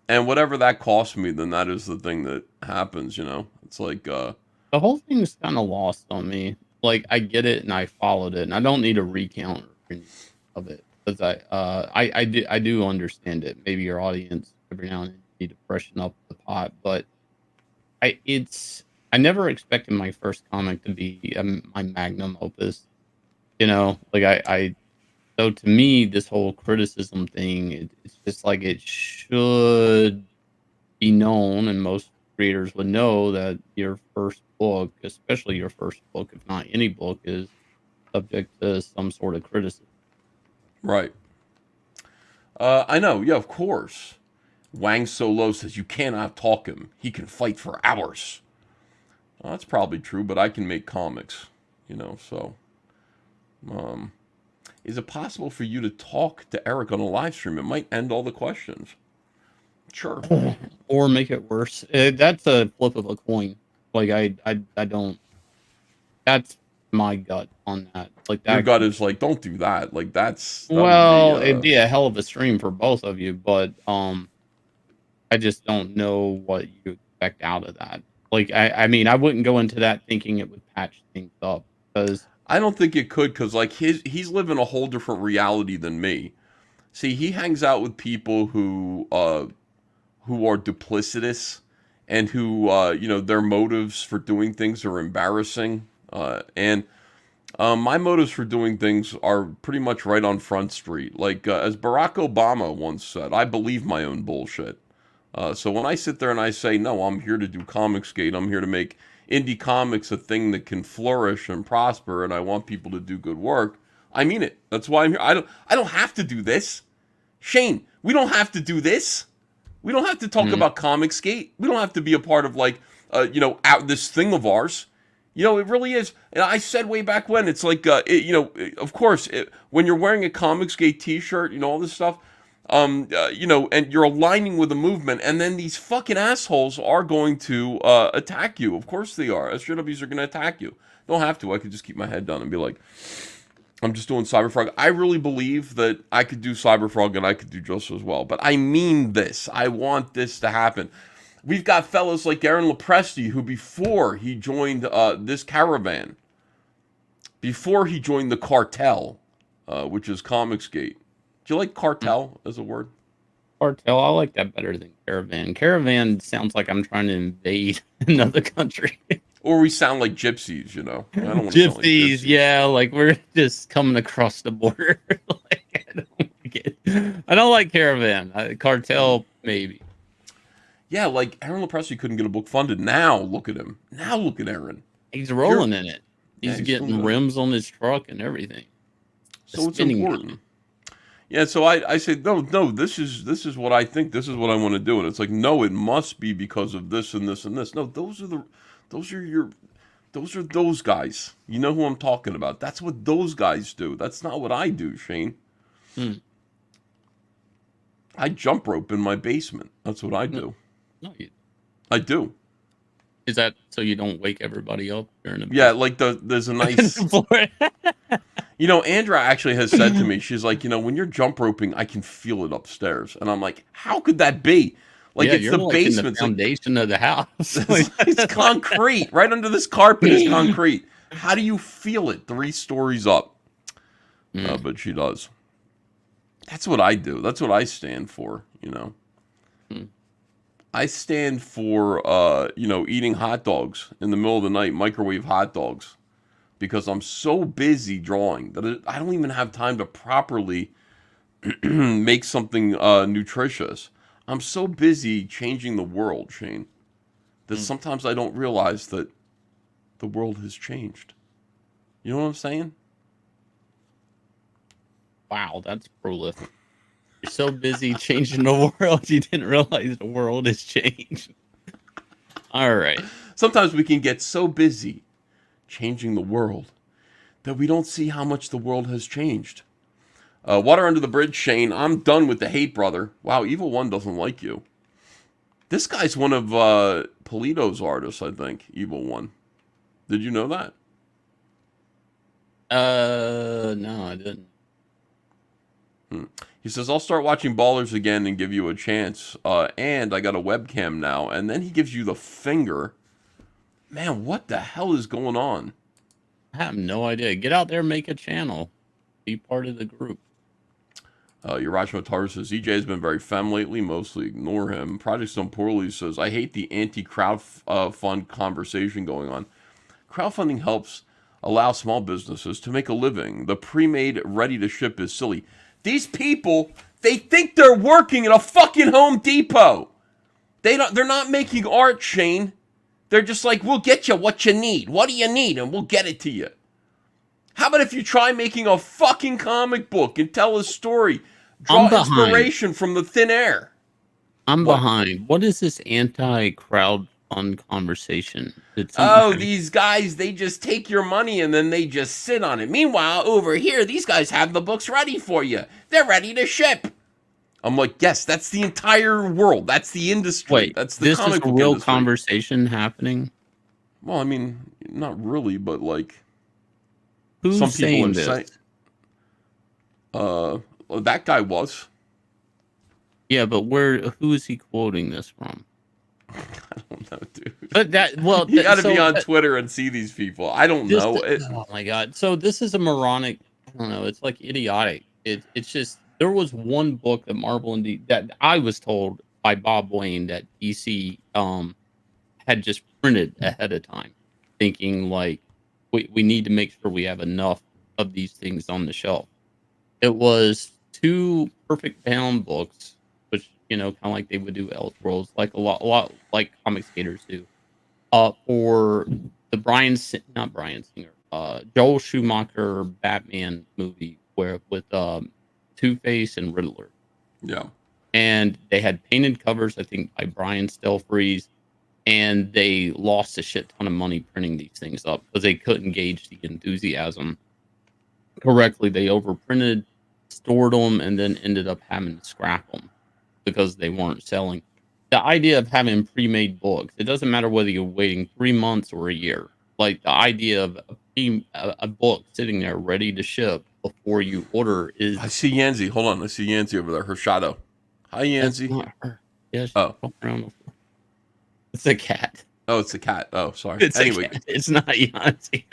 And whatever that costs me, then that is the thing that happens, It's like, the whole thing's kind of lost on me. Like, I get it and I followed it and I don't need a recount of it. Because I do understand it. Maybe your audience every now and then need to freshen up the pot, but I never expected my first comic to be my magnum opus. So to me, this whole criticism thing, it's just like it should be known, and most readers would know that your first book, especially your first book, if not any book, is subject to some sort of criticism. Right. I know. Yeah, of course. Wang Solo says you cannot talk him. He can fight for hours. Well, that's probably true, but I can make comics, so. Is it possible for you to talk to Eric on a live stream? It might end all the questions. Sure. Or make it worse. That's a flip of a coin. Like, I don't. That's my gut on that. Like, that. Your gut is like, don't do that. Like, it'd be a hell of a stream for both of you, but I just don't know what you expect out of that. Like, I mean, I wouldn't go into that thinking it would patch things up, because I don't think it could, because like he's living a whole different reality than me. See, he hangs out with people who are duplicitous and who their motives for doing things are embarrassing. And my motives for doing things are pretty much right on Front Street. Like, as Barack Obama once said, I believe my own bullshit. So when I sit there and I say, no, I'm here to do Comicsgate, I'm here to make indie comics a thing that can flourish and prosper, and I want people to do good work, I mean it. That's why I'm here. I don't have to do this. Shane, we don't have to do this. We don't have to talk about Comicsgate. We don't have to be a part of, like, out this thing of ours. It really is. And I said way back when, it's like, of course, when you're wearing a Comicsgate t-shirt, all this stuff, and you're aligning with the movement, and then these fucking assholes are going to attack you. Of course they are. SJWs are going to attack you. Don't have to. I could just keep my head down and be like, I'm just doing Cyberfrog. I really believe that I could do Cyberfrog and I could do just as well. But I mean this. I want this to happen. We've got fellas like Aaron Lopresti, who before he joined this caravan, before he joined the cartel, which is Comicsgate. Do you like cartel as a word? Cartel, I like that better than caravan. Caravan sounds like I'm trying to invade another country. Or we sound like gypsies, I don't want Gypsies, to sound like gypsies. Yeah, like we're just coming across the border. Like, I don't like it. I don't like caravan. Cartel, maybe. Yeah, like Aaron Lopresti couldn't get a book funded. Now look at him. Now look at Aaron. He's rolling in it. He's getting rims on his truck and everything. So it's important. Yeah, so I say no. This is what I think. This is what I want to do, and it's like, no, it must be because of this and this and this. No, those are those guys. You know who I'm talking about. That's what those guys do. That's not what I do, Shane. I jump rope in my basement. That's what I do. No, I do. is that so you don't wake everybody up during the Yeah, like there's a nice. You know, Andra actually has said to me, she's like, you know, when you're jump roping, I can feel it upstairs, and I'm like, how could that be? Like, yeah, it's you're the like basement. in the foundation of the house. It's concrete. Right under this carpet is concrete. How do you feel it 3 stories up? But she does. That's what I do. That's what I stand for, you know. I stand for, you know, eating hot dogs in the middle of the night, microwave hot dogs, because I'm so busy drawing that I don't even have time to properly make something nutritious. I'm so busy changing the world, Shane, that sometimes I don't realize that the world has changed. You know what I'm saying? Wow, that's prolific. You're so busy changing the world, you didn't realize the world has changed. All right. Sometimes we can get so busy changing the world that we don't see how much the world has changed. Water under the bridge, Shane. I'm done with the hate, brother. Wow, Evil One doesn't like you. This guy's one of Polito's artists, I think. Evil One. Did you know that? No, I didn't. He says, I'll start watching Ballers again and give you a chance. And I got a webcam now. And then he gives you the finger. Man, what the hell is going on? I have no idea. Get out there, make a channel. Be part of the group. Uraj Matar says, EJ has been very femme lately, mostly ignore him. Project Done Poorly says, I hate the anti-crowd fund conversation going on. Crowdfunding helps allow small businesses to make a living. The pre-made, ready-to-ship is silly. These people, they think they're working at a fucking Home Depot. They're not making art, Shane. They're just like, we'll get you what you need. What do you need? And we'll get it to you. How about if you try making a fucking comic book and tell a story? Draw inspiration from the thin air. I'm behind. What is this anti-crowd fund conversation? These guys, they just take your money and then they just sit on it. Meanwhile, over here, these guys have the books ready for you. They're ready to ship. I'm like, yes, that's the entire world. That's the industry. Wait, that's the this comic is a book real industry. conversation happening? Well, I mean, not really, but like... Who's some people saying are this? Well, that guy was. Yeah, but who is he quoting this from? I don't know, dude. But You got to be on Twitter and see these people. I don't know. Oh my god! So this is a moronic. I don't know. It's like idiotic. It's just there was one book that Marvel and that I was told by Bob Wayne that DC had just printed ahead of time, thinking like we need to make sure we have enough of these things on the shelf. It was 2 perfect bound books, which kind of like they would do Elseworlds, like a lot like comic skaters do. For the not Bryan Singer, Joel Schumacher Batman movie with Two-Face and Riddler. Yeah. And they had painted covers, I think, by Brian Stelfreeze, and they lost a shit ton of money printing these things up because they couldn't gauge the enthusiasm correctly. They overprinted, stored them, and then ended up having to scrap them because they weren't selling. The idea of having pre-made books, it doesn't matter whether you're waiting 3 months or a year. Like the idea of a book sitting there ready to ship before you order is... I see Yanzi. Hold on. I see Yanzi over there. Her shadow. Hi, Yanzi. Not her. Yeah, oh. Around the floor. It's a cat. Oh, it's a cat. Oh, sorry. It's anyway. A cat. It's not Yanzi.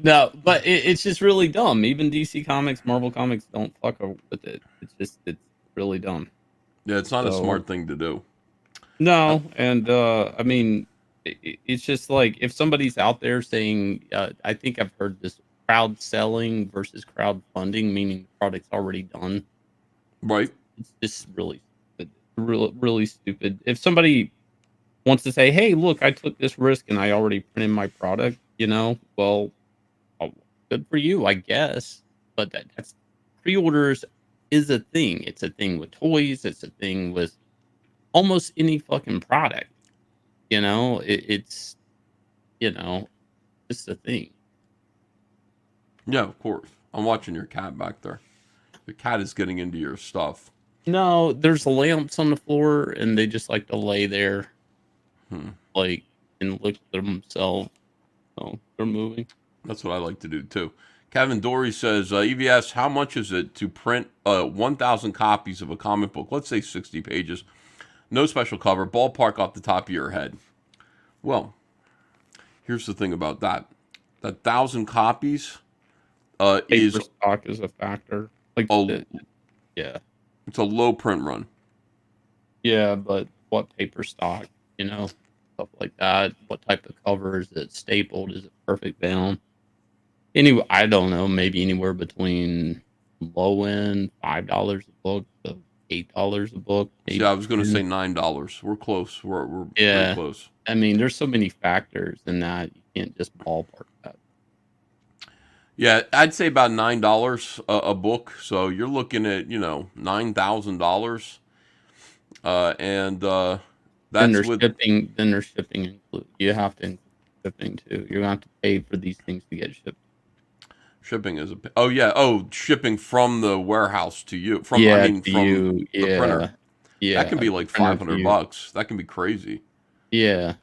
No, but it's just really dumb. Even DC Comics, Marvel Comics don't fuck with it. It's really dumb. Yeah, it's not a smart thing to do. No, and I mean, it's just like if somebody's out there saying, I think I've heard this crowd selling versus crowdfunding, meaning the product's already done. Right. It's just really stupid. Really stupid. If somebody wants to say, hey, look, I took this risk and I already printed my product, well, good for you, I guess. But that's pre-orders is a thing. It's a thing with toys. It's a thing with almost any fucking product. It's just a thing. Yeah, of course. I'm watching your cat back there. The cat is getting into your stuff. No, there's lamps on the floor, and they just like to lay there, like, and look at themselves. So they're moving. That's what I like to do too. Kevin Dory says, EVS, how much is it to print 1,000 copies of a comic book? Let's say 60 pages. No special cover. Ballpark off the top of your head. Well, here's the thing about that. That 1,000 copies is stock is a factor. Like, yeah. It's a low print run. Yeah, but what paper stock, stuff like that. What type of cover is it? Stapled? Is it perfect bound? Anyway, I don't know. Maybe anywhere between low end $5 a book to $8 a book. Yeah, I was going to say $9. We're close. We're pretty close. I mean, there's so many factors in that you can't just ballpark that. Yeah, I'd say about $9 a book. So you're looking at $9,000, and that's with shipping. Then there's shipping included. You have to include shipping too. You're gonna have to pay for these things to get shipped. Shipping is shipping from the warehouse to you. From the printer. Yeah, that can be like $500. That can be crazy. Yeah.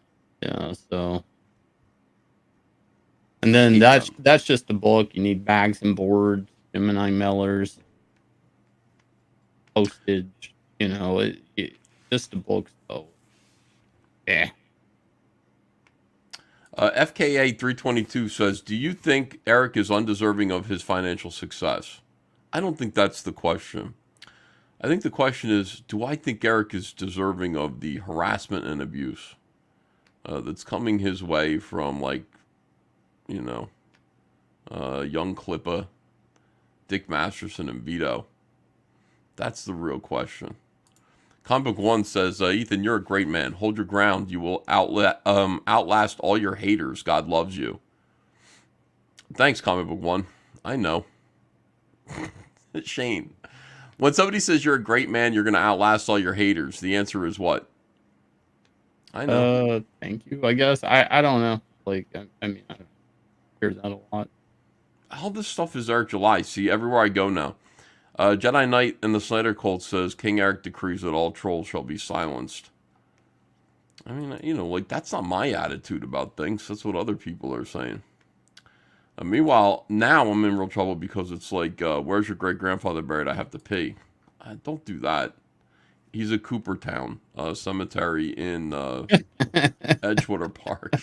So, and then that's just the book. You need bags and boards, Gemini mailers, postage. Just the books though. Yeah. FKA 322 says, do you think Eric is undeserving of his financial success? I don't think that's the question. I think the question is, do I think Eric is deserving of the harassment and abuse that's coming his way from, Young Clippa, Dick Masterson, and Vito? That's the real question. Comic Book One says, Ethan, you're a great man. Hold your ground. You will outlast all your haters. God loves you. Thanks, Comic Book One. I know. Shane. When somebody says you're a great man, you're going to outlast all your haters. The answer is what? I know. Thank you, I guess. I don't know. I mean, I hear that a lot. All this stuff is Eric July. See, everywhere I go now. Jedi Knight in the Snyder Cult says, King Eric decrees that all trolls shall be silenced. I mean, that's not my attitude about things. That's what other people are saying. Meanwhile, now I'm in real trouble because it's where's your great-grandfather buried? I have to pee. Don't do that. He's a Coopertown cemetery in Edgewater Park.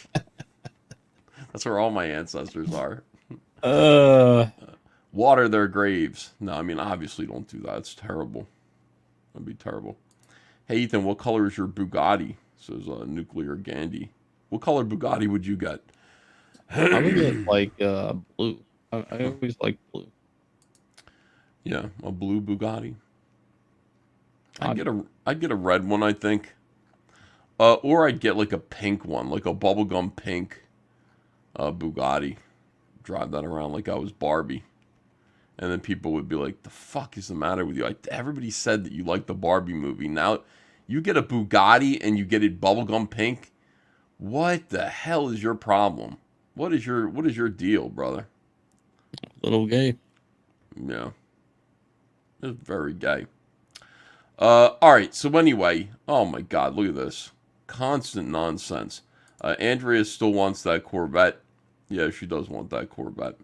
That's where all my ancestors are. Water their graves. No, I mean, obviously don't do that. It's terrible. That'd be terrible. Hey, Ethan, what color is your Bugatti? Says Nuclear Gandhi. What color Bugatti would you get? I would get blue. I always like blue. Yeah, a blue Bugatti. I'd get a red one, I think. Or I'd get a pink one, like a bubblegum pink Bugatti. Drive that around like I was Barbie. And then people would be like, the fuck is the matter with you? Everybody said that you liked the Barbie movie. Now you get a Bugatti and you get it bubblegum pink. What the hell is your problem? What is your deal, brother? A little gay. Yeah. It's very gay. All right. So anyway, oh my God, look at this. Constant nonsense. Andrea still wants that Corvette. Yeah, she does want that Corvette.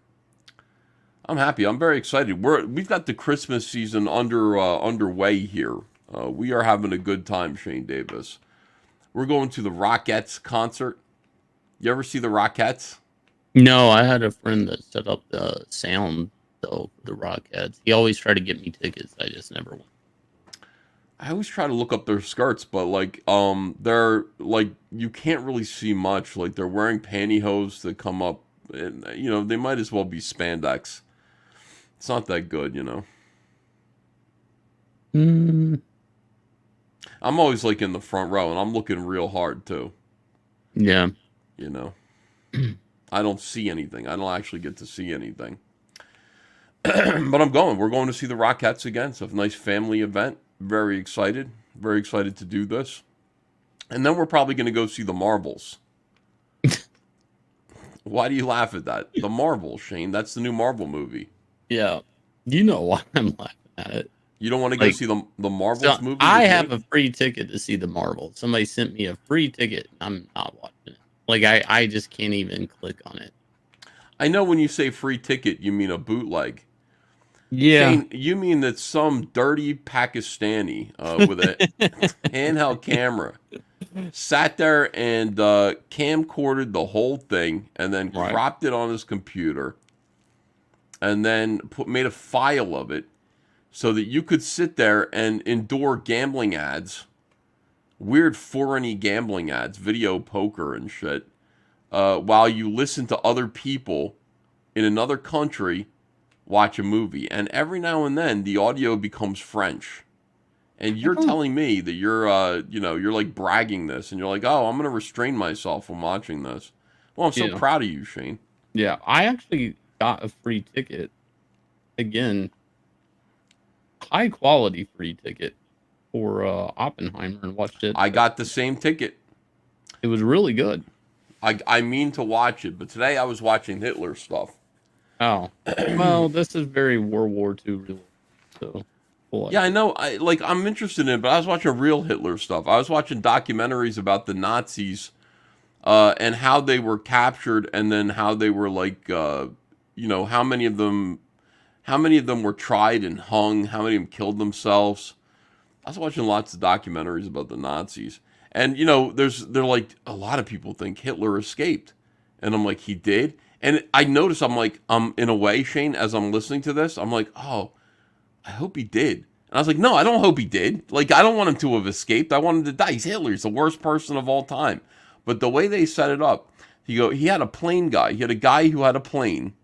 I'm happy. I'm very excited. We've got the Christmas season underway here. We are having a good time, Shane Davis. We're going to the Rockettes concert. You ever see the Rockettes? No, I had a friend that set up the sound though for the Rockettes. He always tried to get me tickets. I just never went. I always try to look up their skirts, but they're you can't really see much. They're wearing pantyhose that come up, and they might as well be spandex. It's not that good, I'm always in the front row, and I'm looking real hard too. Yeah. I don't see anything. I don't actually get to see anything. But I'm going. We're going to see the Rockettes again. It's a nice family event. Very excited. Very excited to do this. And then we're probably going to go see the Marvels. Why do you laugh at that? The Marvels, Shane. That's the new Marvel movie. Yeah. You know why I'm laughing. at it. You don't want to go Like, see the Marvels so movie? I with have me? a free ticket to see the Marvel. Somebody sent me a free ticket. I'm not watching it. Like I just can't even click on it. I know when you say free ticket, you mean a bootleg. Yeah. Shane, you mean that some dirty Pakistani with a handheld camera sat there and camcorded the whole thing and then Right. cropped it on his computer and then made a file of it so that you could sit there and endure gambling ads, weird foreign-y gambling ads, video poker and shit, while you listen to other people in another country watch a movie. And every now and then the audio becomes French. And you're telling me that you're you're like bragging this and you're like, "Oh, I'm going to restrain myself from watching this." Well, I'm so Yeah. proud of you, Shane. Yeah, I actually got a free ticket. Again, high quality free ticket for Oppenheimer and watched it. I got the same ticket. It was really good. I mean to watch it, but today I was watching Hitler stuff. Oh, well, this is very World War II related. So, cool. Yeah, I know. I'm interested in it, but I was watching real Hitler stuff. I was watching documentaries about the Nazis and how they were captured, and then how they were how many of them were tried and hung, how many of them killed themselves. I was watching lots of documentaries about the Nazis, and they're like, a lot of people think Hitler escaped, and I'm like, he did. And I notice, I'm like, in a way, Shane, as I'm listening to this, I'm like, oh, I hope he did. And I was like, no, I don't hope he did. Like, I don't want him to have escaped. I want him to die. He's Hitler. He's the worst person of all time. But the way they set it up, he had a plane guy. He had a guy who had a plane.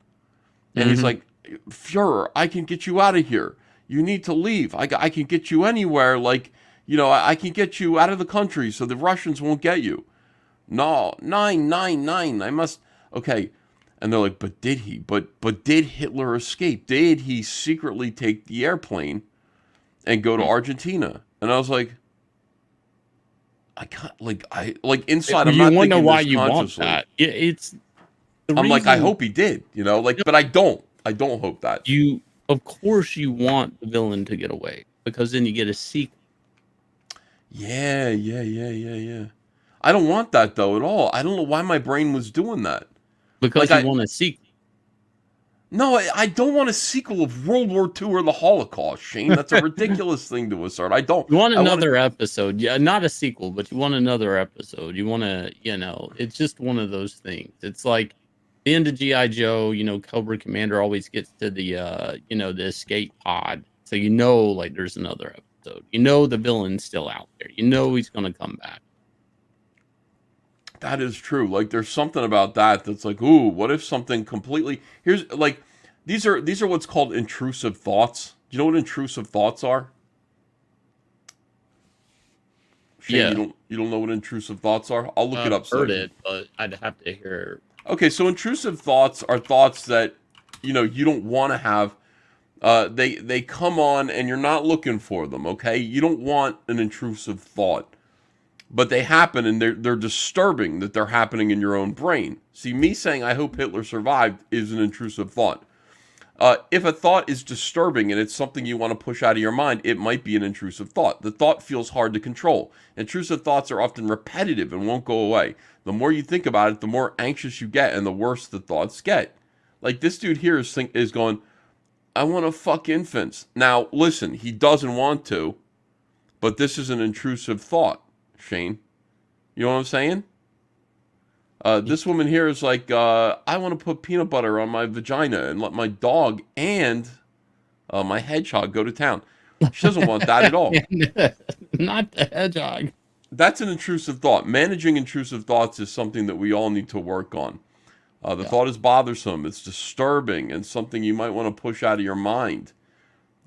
And he's like, Fuhrer, I can get you out of here. You need to leave. I can get you anywhere. Like, I can get you out of the country so the Russians won't get you. No, 999. I must. Okay. And they're like, but did he? But did Hitler escape? Did he secretly take the airplane and go to Argentina? And I was like, I can't, inside. I'm you not wonder thinking why this you want consciously. that. It's. I'm like, I hope he did. But I don't. I don't hope that. Of course, you want the villain to get away because then you get a sequel. Yeah. I don't want that though at all. I don't know why my brain was doing that. Because you want a sequel. No, I don't want a sequel of World War II or the Holocaust, Shane. That's a ridiculous thing to assert. I don't. You want another episode. Yeah, not a sequel, but you want another episode. You want to, it's just one of those things. It's like the end of G.I. Joe, Cobra Commander always gets to the, the escape pod. So there's another episode. The villain's still out there. He's going to come back. That is true. Like, there's something about that that's like, ooh, what if something completely... Here's, like, these are what's called intrusive thoughts. Do you know what intrusive thoughts are? Shane, Yeah. You don't know what intrusive thoughts are? I'll look it up. I've heard it, but I'd have to hear... Okay, so intrusive thoughts are thoughts that, you don't want to have. They come on and you're not looking for them, okay? You don't want an intrusive thought. But they happen, and they're disturbing that they're happening in your own brain. See, me saying I hope Hitler survived is an intrusive thought. If a thought is disturbing and it's something you want to push out of your mind, it might be an intrusive thought. The thought feels hard to control. Intrusive thoughts are often repetitive and won't go away. The more you think about it, the more anxious you get, and the worse the thoughts get. Like, this dude here is going, I want to fuck infants. Now, listen, he doesn't want to, but this is an intrusive thought. Shane, you know what I'm saying? This woman here is like, I want to put peanut butter on my vagina and let my dog and my hedgehog go to town. She doesn't want that at all. Not the hedgehog. That's an intrusive thought. Managing intrusive thoughts is something that we all need to work on. The thought is bothersome. It's disturbing and something you might want to push out of your mind.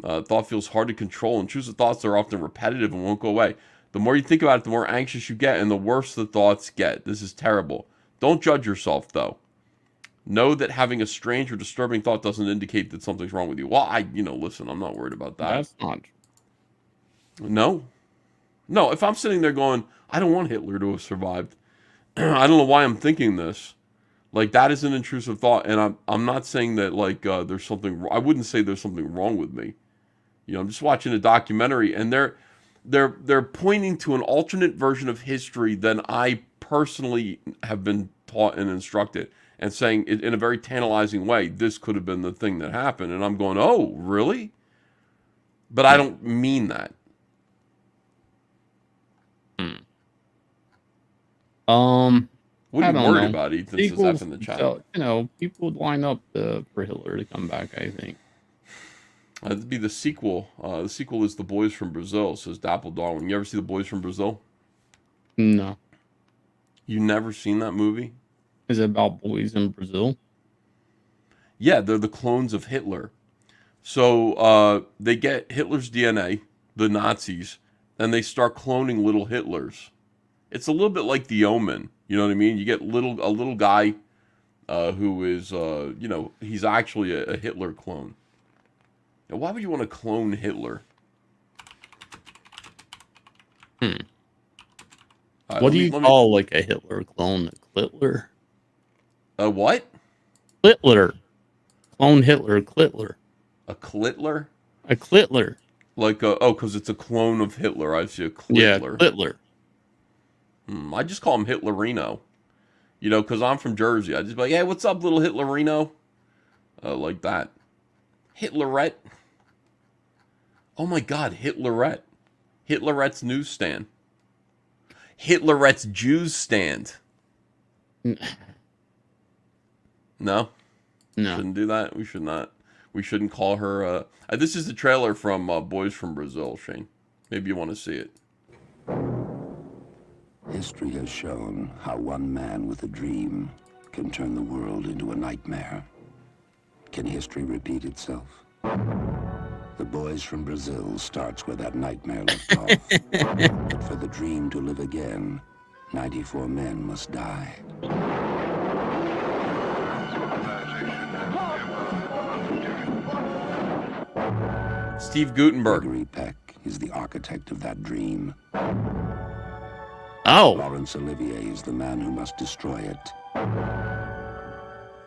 Thought feels hard to control. Intrusive thoughts are often repetitive and won't go away. The more you think about it, the more anxious you get, and the worse the thoughts get. This is terrible. Don't judge yourself, though. Know that having a strange or disturbing thought doesn't indicate that something's wrong with you. Well, listen, I'm not worried about that. That's not true. No, if I'm sitting there going, I don't want Hitler to have survived. I don't know why I'm thinking this. Like, that is an intrusive thought, and I'm not saying that, there's something... I wouldn't say there's something wrong with me. You know, I'm just watching a documentary, and they're pointing to an alternate version of history than I personally have been taught and instructed, and saying it in a very tantalizing way, this could have been the thing that happened. And I'm going, oh, really? But I don't mean that. What are you worried about, Ethan? Says F in the chat. So, you know, people would line up for Hitler to come back, I think. It'd be the sequel. The sequel is The Boys from Brazil, says Dapple Darwin. You ever see The Boys from Brazil? No. You never seen that movie? Is it about boys in Brazil? Yeah, they're the clones of Hitler. So they get Hitler's DNA, the Nazis, and they start cloning little Hitlers. It's a little bit like The Omen. You know what I mean? You get a little guy who is, you know, he's actually a Hitler clone. Now, why would you want to clone Hitler? What do you call like a Hitler clone? A Clitler? A what? Clitler. Clone Hitler, Clitler. A Clitler? A Clitler. Like because it's a clone of Hitler. I see a Clitler. Yeah, Clitler. I just call him Hitlerino. You know, because I'm from Jersey. I just be like, hey, what's up, little Hitlerino? Like that. Hitlerette. Oh my God, Hitlerette. Hitlerette's newsstand. Hitlerette's Jews stand. No? No. Shouldn't do that. We should not. We shouldn't call her. This is the trailer from Boys from Brazil, Shane. Maybe you want to see it. History has shown how one man with a dream can turn the world into a nightmare. Can history repeat itself? The Boys from Brazil starts where that nightmare left off. But for the dream to live again, 94 men must die. Steve Gutenberg. Gregory Peck is the architect of that dream. Oh. Laurence Olivier is the man who must destroy it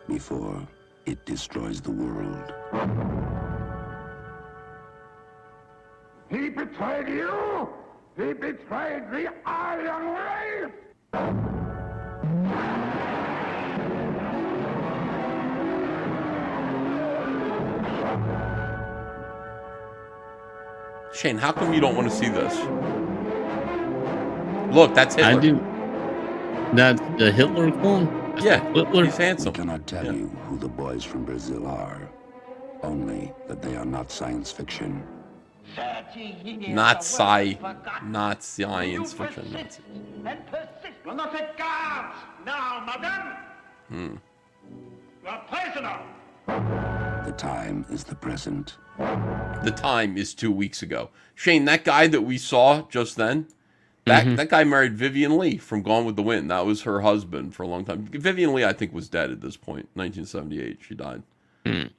before it destroys the world. He betrayed you! He betrayed the Aryan race! Shane, how come you don't want to see this? Look, that's Hitler. I do. That's the Hitler clone? That's Yeah, Hitler? he's handsome. I cannot tell you who the Boys from Brazil are, only that they are not science fiction. Not science fiction. Now, madame! You are prisoner! The time is the present. The time is 2 weeks ago. Shane, that guy that we saw just then, that guy married Vivian Leigh from Gone with the Wind. That was her husband for a long time. Vivian Leigh, I think, was dead at this point. 1978, she died.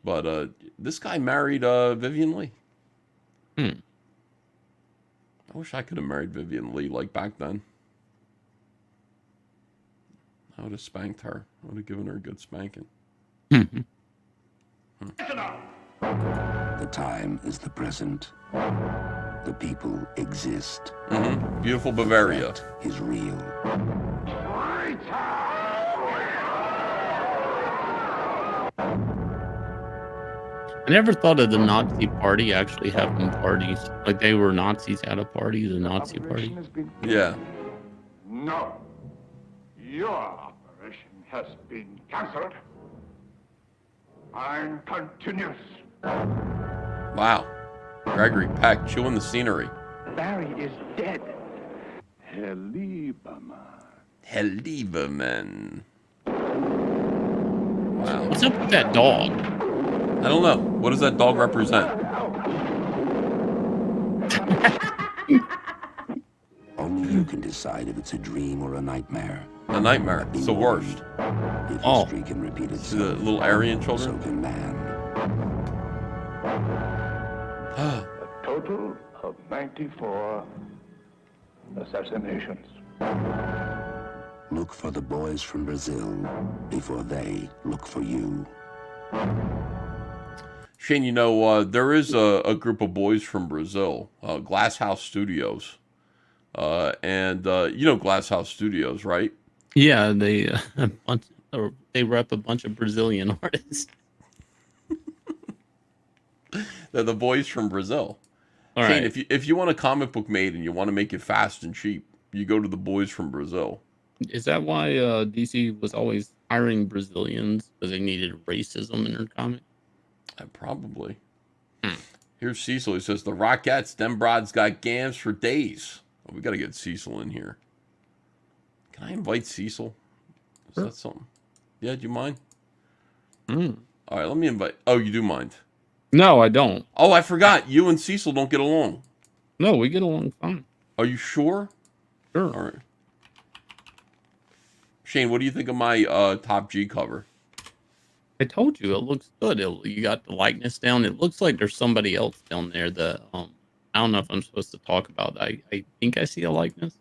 But this guy married Vivian Leigh. I wish I could have married Vivian Leigh like back then. I would have spanked her. I would have given her a good spanking. The time is the present. The people exist. Beautiful Bavaria. The threat is real. I never thought of the Nazi party actually having parties. Like they were Nazis at a party, the Nazi party. Yeah. No. Your operation has been cancelled. Mine continues. Wow. Gregory Peck chewing the scenery. Barry is dead. Herr Lieberman. Herr Lieberman. Wow. What's up with that dog? I don't know. What does that dog represent? Only you can decide if it's a dream or a nightmare. A nightmare. It's the worst. If Oh. history can repeat See the itself, little Aryan so children? can man. A total of 94 assassinations. Look for the Boys from Brazil before they look for you. Shane, there is a group of boys from Brazil, Glass House Studios. And Glass House Studios, right? Yeah, they rep a bunch of Brazilian artists. They're the boys from Brazil. All Shane, right. if you want a comic book made and you want to make it fast and cheap, you go to the boys from Brazil. Is that why DC was always hiring Brazilians because they needed racism in their comic? Probably. Here's Cecil. He says, the Rockettes, them broads got gams for days. Oh, we got to get Cecil in here. Can I invite Cecil? Is that something? Yeah, do you mind? All right, let me invite. Oh, you do mind? No, I don't. Oh, I forgot. You and Cecil don't get along. No, we get along fine. Are you sure? Sure. All right. Shane, what do you think of my Top G cover? I told you it looks good. You got the likeness down. It looks like there's somebody else down there that I don't know if I'm supposed to talk about that. I think I see a likeness.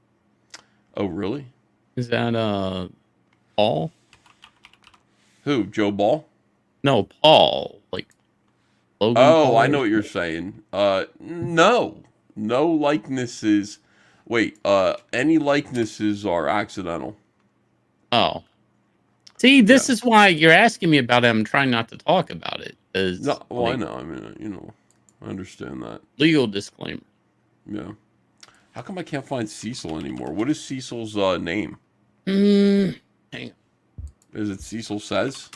Oh, really? Is that Paul? Who? Joe Ball? No, Paul. Like Logan. Oh, Paul I know what you're saying. No likenesses. Wait, any likenesses are accidental. Oh. See, this is why you're asking me about it. I'm trying not to talk about it. No, well, I know. I mean, I understand that. Legal disclaimer. Yeah. How come I can't find Cecil anymore? What is Cecil's name? Hang on. Is it Cecil Says?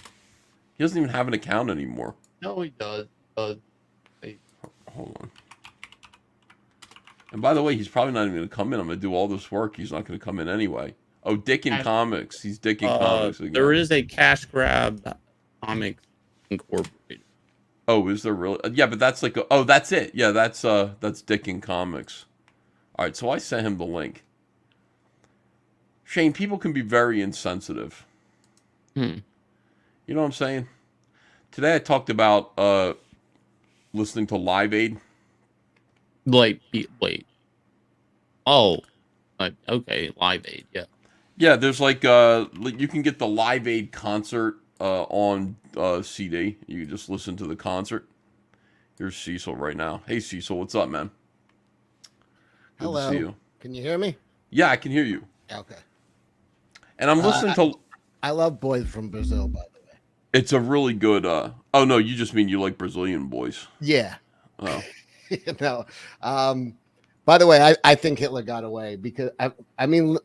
He doesn't even have an account anymore. No, he does. Hold on. And by the way, he's probably not even going to come in. I'm going to do all this work. He's not going to come in anyway. Oh, Dick in Comics. He's Dick in Comics again. There is a Cash Grab Comics Incorporated. Oh, is there really? Yeah, but that's like that's it. Yeah, that's Dick in Comics. All right, so I sent him the link. Shane, people can be very insensitive. You know what I'm saying? Today I talked about listening to Live Aid. Wait. Oh, okay, Live Aid, yeah. Yeah, there's you can get the Live Aid concert on CD. You can just listen to the concert. Here's Cecil right now. Hey, Cecil, what's up, man? Good Hello. to see you. Can you hear me? Yeah, I can hear you. Okay. And I'm listening to... I love Boys from Brazil, by the way. It's a really good... Oh, no, you just mean you like Brazilian boys. Yeah. Oh. No. By the way, I think Hitler got away because, I mean,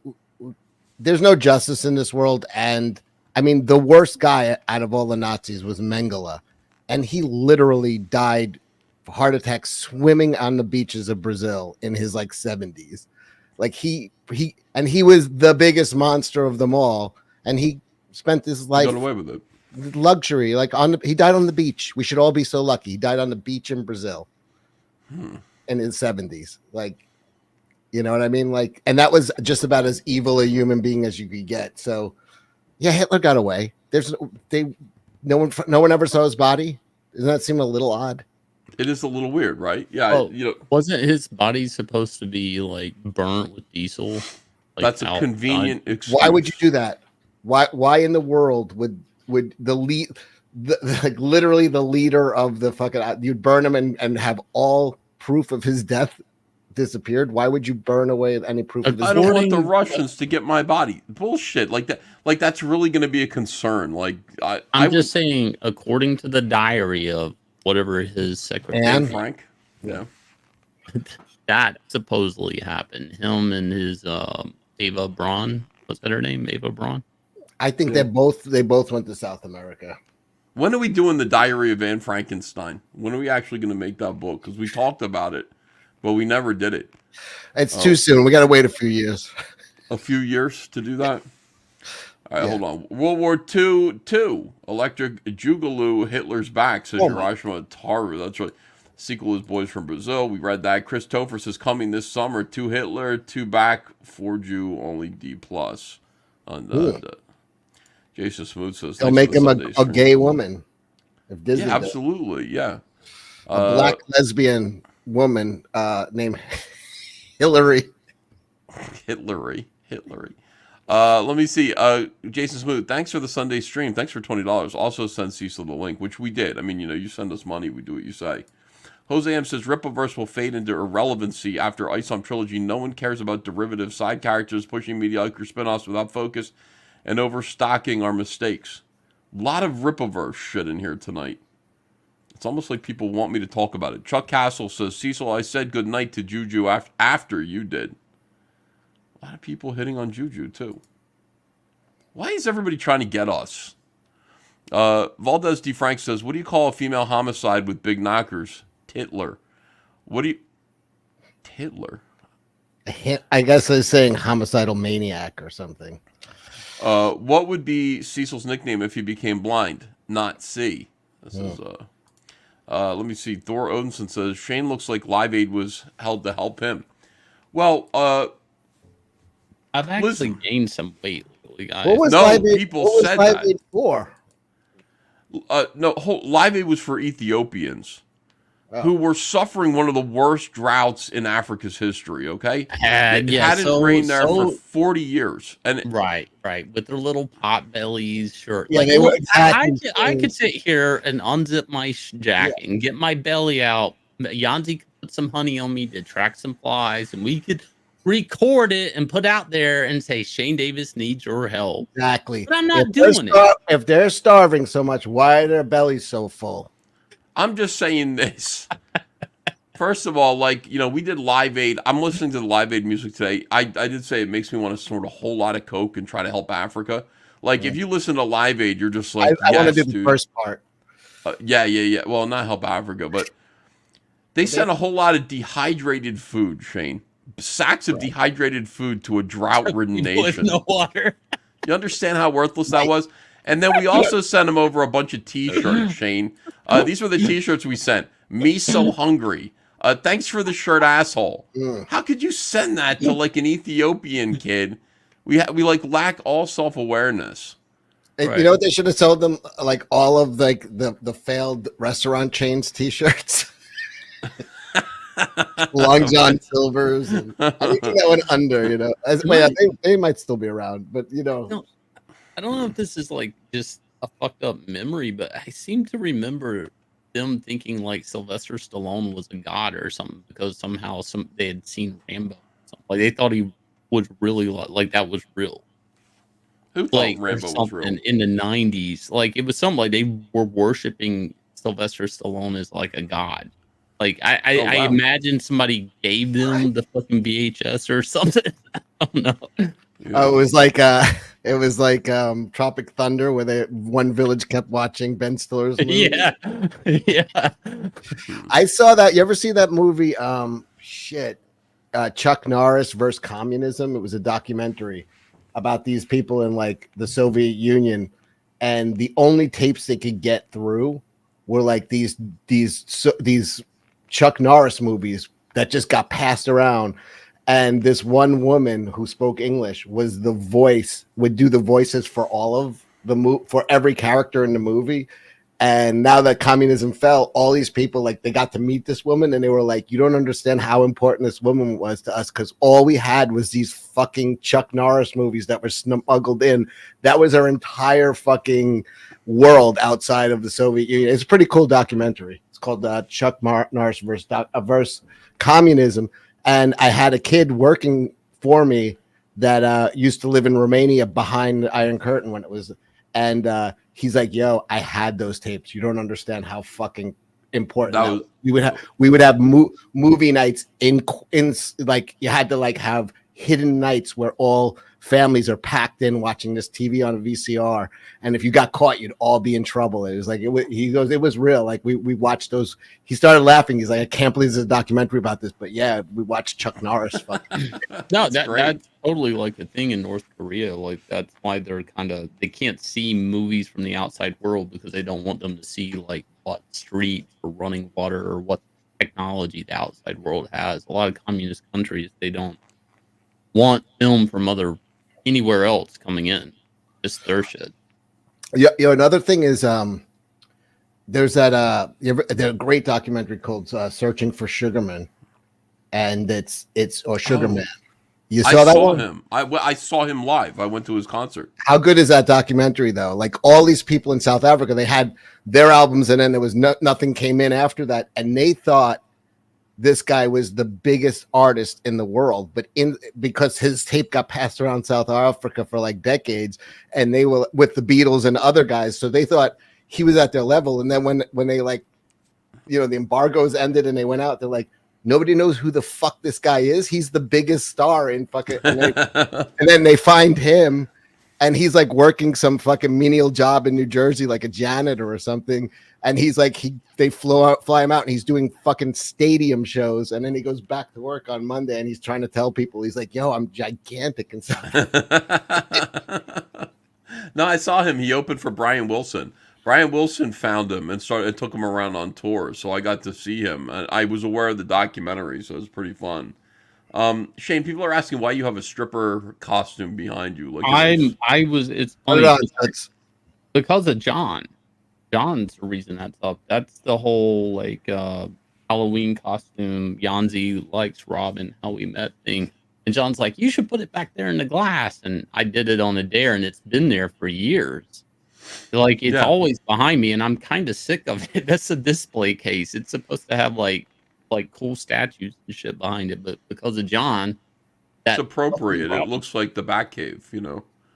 there's no justice in this world. And, I mean, the worst guy out of all the Nazis was Mengele. And he literally died of heart attack swimming on the beaches of Brazil in his, 70s. Like, he was the biggest monster of them all. And he spent his life... Got away with it. Luxury, he died on the beach. We should all be so lucky. He died on the beach in Brazil in his 70s. You know what I mean? And that was just about as evil a human being as you could get. So, yeah, Hitler got away. No one ever saw his body. Doesn't that seem a little odd? It is a little weird, right? Yeah, wasn't his body supposed to be burnt with diesel? That's a convenient excuse. Why would you do that? Why in the world would the lead, literally the leader of the fucking, you'd burn him and have all proof of his death disappeared? Why would you burn away any proof of his death? I don't want the Russians to get my body. Bullshit. That's really going to be a concern. I'm just saying, according to the diary of whatever his secretary, and Frank, yeah, that supposedly happened. Him and his Ava Braun. What's that her name? Ava Braun. I think they both went to South America. When are we doing the Diary of Anne Frankenstein? When are we actually going to make that book? Because we talked about it, but we never did it. It's too soon. We got to wait a few years. A few years to do that? All right, hold on. World War II, Electric Jugaloo, Hitler's Back, says Hiroshima Taru. That's right. Sequel is Boys from Brazil. We read that. Chris Topher says, coming this summer, 2 Hitler, 2 Back, 4 Jew, only D+. Jason Smoot says, they'll make him a gay woman. If Disney yeah, absolutely, yeah. A black lesbian woman named Hillary. Hillary. Let me see. Jason Smoot, thanks for the Sunday stream. Thanks for $20. Also send Cecil the link, which we did. I mean, you send us money, we do what you say. Jose M says Rippaverse will fade into irrelevancy after Isam trilogy. No one cares about derivative side characters pushing mediocre spinoffs without focus, and overstocking our mistakes. A lot of Rippaverse shit in here tonight. It's almost like people want me to talk about it. Chuck Castle says, Cecil, I said goodnight to Juju after you did. A lot of people hitting on Juju, too. Why is everybody trying to get us? Valdez D. Frank says, what do you call a female homicide with big knockers? Titler. What do you... Titler? I guess they're saying homicidal maniac or something. What would be Cecil's nickname if he became blind? Not C. This is... let me see. Thor Odinson says, Shane looks like Live Aid was held to help him. Well, I've actually gained some weight lately, guys. What was Live Aid for? No, Live Aid was for Ethiopians who were suffering one of the worst droughts in Africa's history. Okay, it hadn't rained there for 40 years, and right, with their little pot bellies. Sure, yeah, they were. I could sit here and unzip my jacket and get my belly out. Yanzi could put some honey on me to attract some flies, and we could record it and put out there and say Shane Davis needs your help. Exactly. But I'm not doing it. If they're starving so much, why are their bellies so full? I'm just saying this. First of all, we did Live Aid. I'm listening to the Live Aid music today. I did say it makes me want to snort a whole lot of coke and try to help Africa. If you listen to Live Aid, you're just like, I want to do the first part. Yeah. Well, not help Africa, but they sent a whole lot of dehydrated food, Shane. Sacks of dehydrated food to a drought-ridden nation. With no water. You understand how worthless that was? And then we also sent them over a bunch of T-shirts, Shane. These were the T-shirts we sent. Me so hungry. Thanks for the shirt, asshole. How could you send that to an Ethiopian kid? We lack all self-awareness. Right. You know what they should have told them? All of the failed restaurant chains T-shirts. Long John Silver's. And I think that went under, they might still be around, but No, I don't know if this is just a fucked up memory, but I seem to remember them thinking Sylvester Stallone was a god or something because somehow they had seen Rambo. They thought he was really that was real. Who thought Rambo was real? In the 90s, it was something they were worshiping Sylvester Stallone as a god. I imagine somebody gave them the fucking VHS or something. I don't know. Oh, it was like Tropic Thunder, where one village kept watching Ben Stiller's movie. Yeah. I saw that. You ever see that movie? Chuck Norris versus Communism. It was a documentary about these people in the Soviet Union, and the only tapes they could get through were these Chuck Norris movies that just got passed around. And this one woman who spoke English would do the voices for all of for every character in the movie. And now that communism fell, all these people, they got to meet this woman, and they were like, you don't understand how important this woman was to us, because all we had was these fucking Chuck Norris movies that were smuggled in. That was our entire fucking world outside of the Soviet Union. It's a pretty cool documentary. It's called Chuck Norris versus Communism. And I had a kid working for me that used to live in Romania behind the Iron Curtain when it was, and he's like, "Yo, I had those tapes. You don't understand how fucking important we would have movie nights in you had to have hidden nights where all families are packed in watching this TV on a VCR, and if you got caught, you'd all be in trouble." It was he goes, it was real. We watched those. He started laughing. He's like, I can't believe there's a documentary about this, but yeah, we watched Chuck Norris. No, that's totally a thing in North Korea. That's why they can't see movies from the outside world, because they don't want them to see what streets or running water or what technology the outside world has. A lot of communist countries, they don't want film from anywhere else coming in. Just their shit. Yeah, another thing is there's that there's a great documentary called Searching for Sugarman, and it's Sugarman, You I saw that saw one? him. I saw him live. I went to his concert. How good is that documentary though? Like all these people in South Africa, they had their albums, and then there was nothing came in after that, and they thought this guy was the biggest artist in the world, but because his tape got passed around South Africa for like decades, and they were with the Beatles and other guys, so they thought he was at their level. And then when they like, the embargoes ended and they went out, they're like, nobody knows who the fuck this guy is. He's the biggest star in fucking. And then they find him, and he's like working some fucking menial job in New Jersey, like a janitor or something. And he's like, they fly him out, and he's doing fucking stadium shows. And then he goes back to work on Monday, and he's trying to tell people, he's like, yo, I'm gigantic and stuff. No, I saw him. He opened for Brian Wilson. Brian Wilson found him and took him around on tour. So I got to see him. I was aware of the documentary, so it was pretty fun. Shane, people are asking why you have a stripper costume behind you. Like it's funny because of John. John's the reason that's up. That's the whole like Halloween costume. Yanzi likes Robin, how we met thing. And John's like, you should put it back there in the glass. And I did it on a dare, and it's been there for years. Like it's always behind me, and I'm kind of sick of it. That's a display case. It's supposed to have like cool statues and shit behind it, but because of John, it's appropriate. It looks like the Batcave,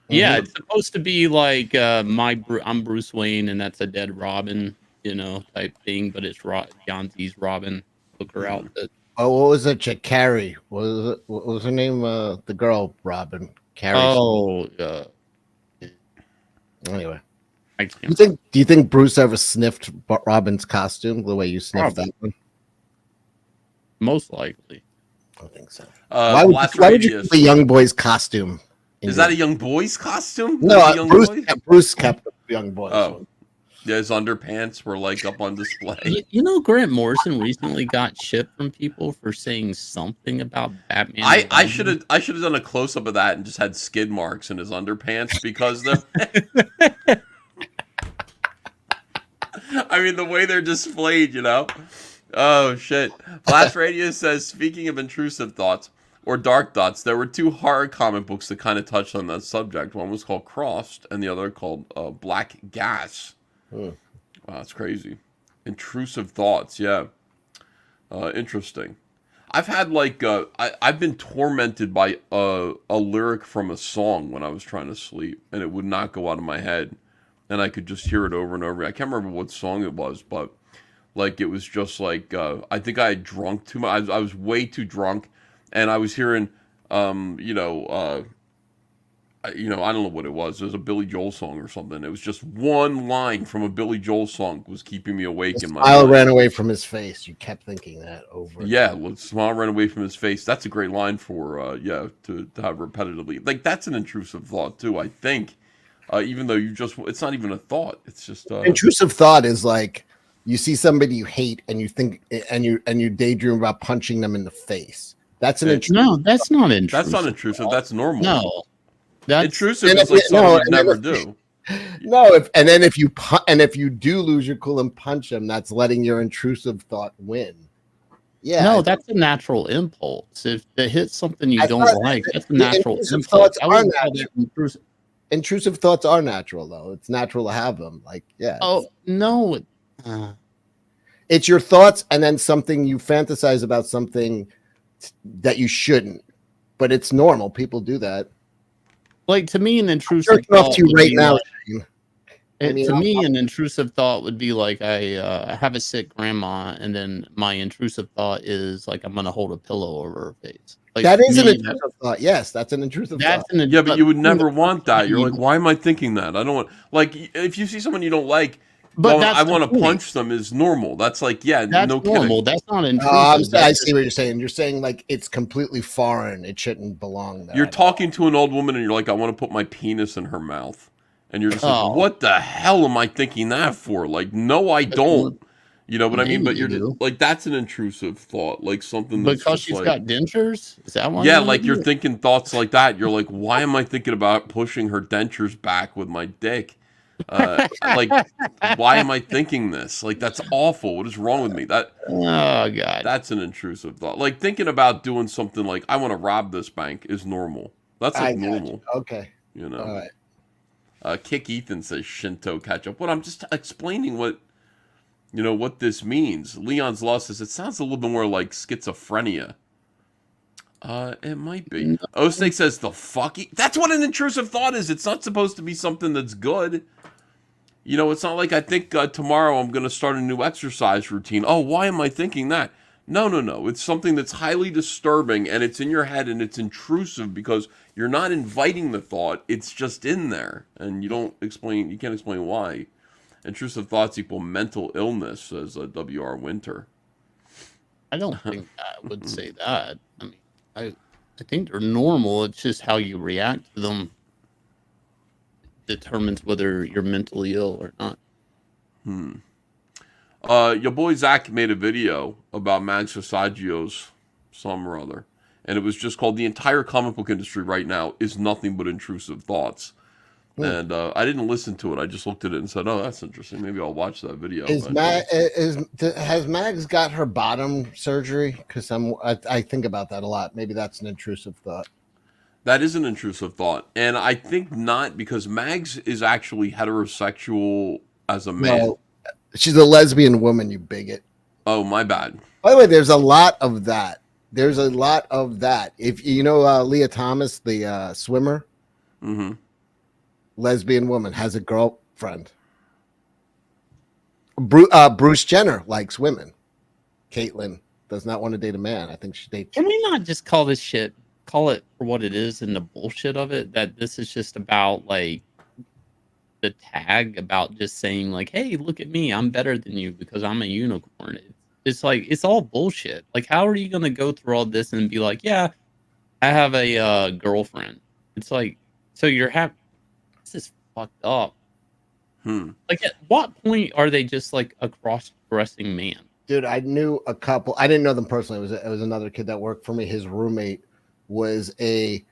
Yeah, it's supposed to be like I'm Bruce Wayne, and that's a dead Robin, type thing. But it's Yanzi's Robin hooker outfit. Oh, what was it? Carrie. What was her name? The girl Robin. Carrie. Oh, anyway. Do you think Bruce ever sniffed Robin's costume the way you sniffed that one? Most likely. I don't think so. Why would you keep a young boy's costume? Is that a young boy's costume? No, Bruce kept a young boy's. Oh. Yeah, his underpants were like up on display. Grant Morrison recently got shit from people for saying something about Batman. I should have done a close up of that and just had skid marks in his underpants because they're I mean the way they're displayed, Oh shit. Blast Radio says, speaking of intrusive thoughts or dark thoughts, there were two horror comic books that kind of touched on that subject. One was called Crossed and the other called Black Gas. Wow, that's crazy. Intrusive thoughts, yeah. Interesting. I've had I've been tormented by a lyric from a song when I was trying to sleep, and it would not go out of my head, and I could just hear it over and over. I can't remember what song it was, but it was just I think I had drunk too much. I was way too drunk, and I was hearing I don't know what it was. It was a Billy Joel song or something. It was just one line from a Billy Joel song was keeping me awake in my smile ran away from his face. You kept thinking that over. Yeah, smile ran away from his face. That's a great line for to have repetitively. That's an intrusive thought too, I think. Even though it's not even a thought. It's just intrusive thought is like you see somebody you hate and you think and you daydream about punching them in the face. That's an intrusive. No, that's not intrusive. That's not intrusive. That's normal. No. That's intrusive is like something you'd never do. No, if you do lose your cool and punch them, that's letting your intrusive thought win. Yeah. No, that's a natural impulse. If it hits something you don't like, that's a natural impulse. Thoughts are natural. Intrusive thoughts are natural, though. It's natural to have them. Oh no, it's your thoughts, and then something you fantasize about something that you shouldn't, but it's normal. People do that. To me, an intrusive thought to you right now. To me, an intrusive thought would be I have a sick grandma, and then my intrusive thought is I'm gonna hold a pillow over her face. That is an intrusive thought. Yes, that's an intrusive thought. Yeah, but you would never want that. You're like, why am I thinking that? I don't want. If you see someone you don't like, but I want to punch them is normal. That's that's no normal. kidding. That's not intrusive. I see what you're saying. You're saying it's completely foreign. It shouldn't belong there. You're talking to an old woman and you're like, I want to put my penis in her mouth. And you're just like, what the hell am I thinking that for? No, I don't. You know what I mean? But you're just, that's an intrusive thought. Something that's because she's got dentures? Is that one? Yeah, you're thinking thoughts like that. You're like, why am I thinking about pushing her dentures back with my dick? Like, why am I thinking this? Like, that's awful. What is wrong with me? Oh God. That's an intrusive thought. Like thinking about doing something like I want to rob this bank is normal. That's like normal. Okay. You know. All right. Kick Ethan says Shinto ketchup. What I'm just explaining what what this means. Leon's Law says it sounds a little bit more like schizophrenia. It might be. Osnake says the fucky. That's what an intrusive thought is. It's not supposed to be something that's good. It's not like I think tomorrow I'm going to start a new exercise routine. Oh, why am I thinking that? No. It's something that's highly disturbing and it's in your head and it's intrusive because you're not inviting the thought. It's just in there and you can't explain why. Intrusive thoughts equal mental illness, says W.R. Winter. I don't think I would say that. I mean, I think they're normal. It's just how you react to them determines whether you're mentally ill or not. Your boy Zach made a video about Max Fasaggio's some or other, and it was just called "The Entire Comic Book Industry Right Now Is Nothing But Intrusive Thoughts." And I didn't listen to it. I just looked at it and said, "Oh, that's interesting. Maybe I'll watch that video." Has Mags got her bottom surgery? Because I think about that a lot. Maybe that's an intrusive thought. That is an intrusive thought, and I think not because Mags is actually heterosexual as a man. No, she's a lesbian woman, you bigot. Oh, my bad. By the way, there's a lot of that. If you know Leah Thomas, the swimmer, lesbian woman, has a girlfriend. Bruce Jenner likes women. Caitlyn does not want to date a man. I think she dates. Can we not just call this shit? Call it for what it is and the bullshit of it. That this is just about like the tag about just saying like, "Hey, look at me, I'm better than you because I'm a unicorn." It's like it's all bullshit. Like, how are you gonna go through all this and be like, "Yeah, I have a girlfriend"? It's like, so you're happy. This is fucked up. Like, at what point are they just like a cross-dressing man? Dude, I knew a couple. I didn't know them personally. It was another kid that worked for me. His roommate was a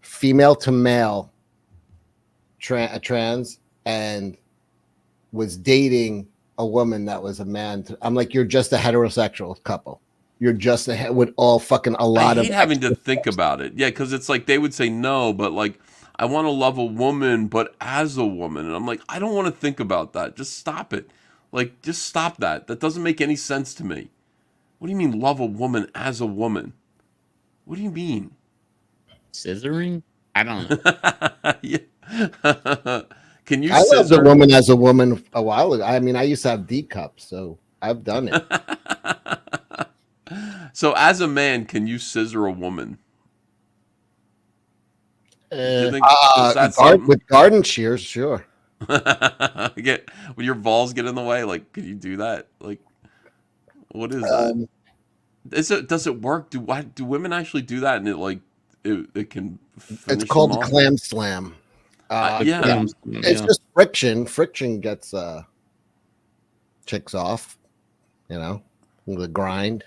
female to male trans and was dating a woman that was a man. I'm like, you're just a heterosexual couple. You're just with all fucking a lot I of hate having to think about it. Yeah, because it's like they would say no, but like I want to love a woman, but as a woman, and I'm like, I don't want to think about that. Just stop it. Like, just stop that. That doesn't make any sense to me. What do you mean, love a woman as a woman? What do you mean? Scissoring? I don't know. Yeah. Can you? I loved a woman as a woman a while ago. I mean, I used to have D cups, so I've done it. So, as a man, can you scissor a woman? With garden shears, sure. When your balls get in the way, like, can you do that? Like, what is that? Does it work? Do women actually do that? And it can. It's called clam slam. It's just friction. Friction gets chicks off. The grind.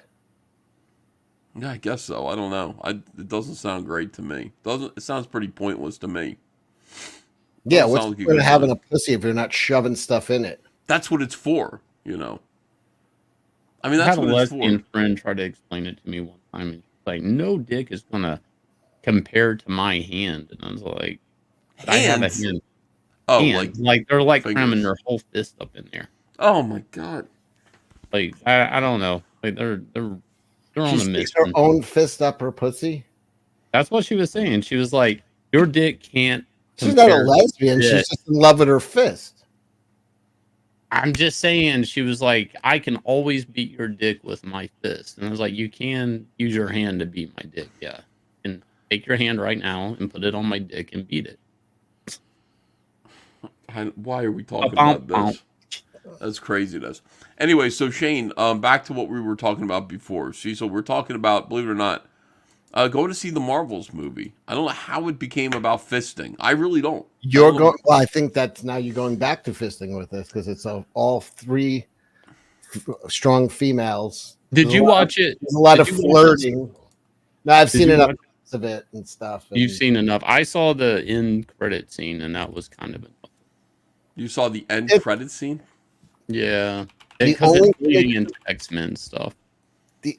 Yeah, I guess so. I don't know. It doesn't sound great to me. It sounds pretty pointless to me. Yeah, what's the point of having a pussy if you're not shoving stuff in it? That's what it's for, I mean, that's what it's for. I had a lesbian friend try to explain it to me one time, and she's like, "No dick is gonna compare to my hand," and I was like, "I have a hand." Oh, like they're like cramming their whole fist up in there. Oh my god! Like I don't know. Like they're on a mission. Her own fist up her pussy. That's what she was saying. She was like, "Your dick can't." She's not a lesbian. She's just in love with her fist. I'm just saying. She was like, "I can always beat your dick with my fist," and I was like, "You can use your hand to beat my dick, yeah. And take your hand right now and put it on my dick and beat it." Why are we talking about this? That's craziness. Anyway, so Shane, back to what we were talking about before. See, so we're talking about, believe it or not, go to see the Marvels movie. I don't know how it became about fisting. I really don't. Well, I think that's now you're going back to fisting with this because it's all three strong females. Did you watch it? There's a lot of flirting. No, I've seen enough of it and stuff. You've seen enough. I saw the end credit scene, and that was kind of enough. You saw the end credit scene? Yeah. The Because only it's thing leading into X-Men stuff.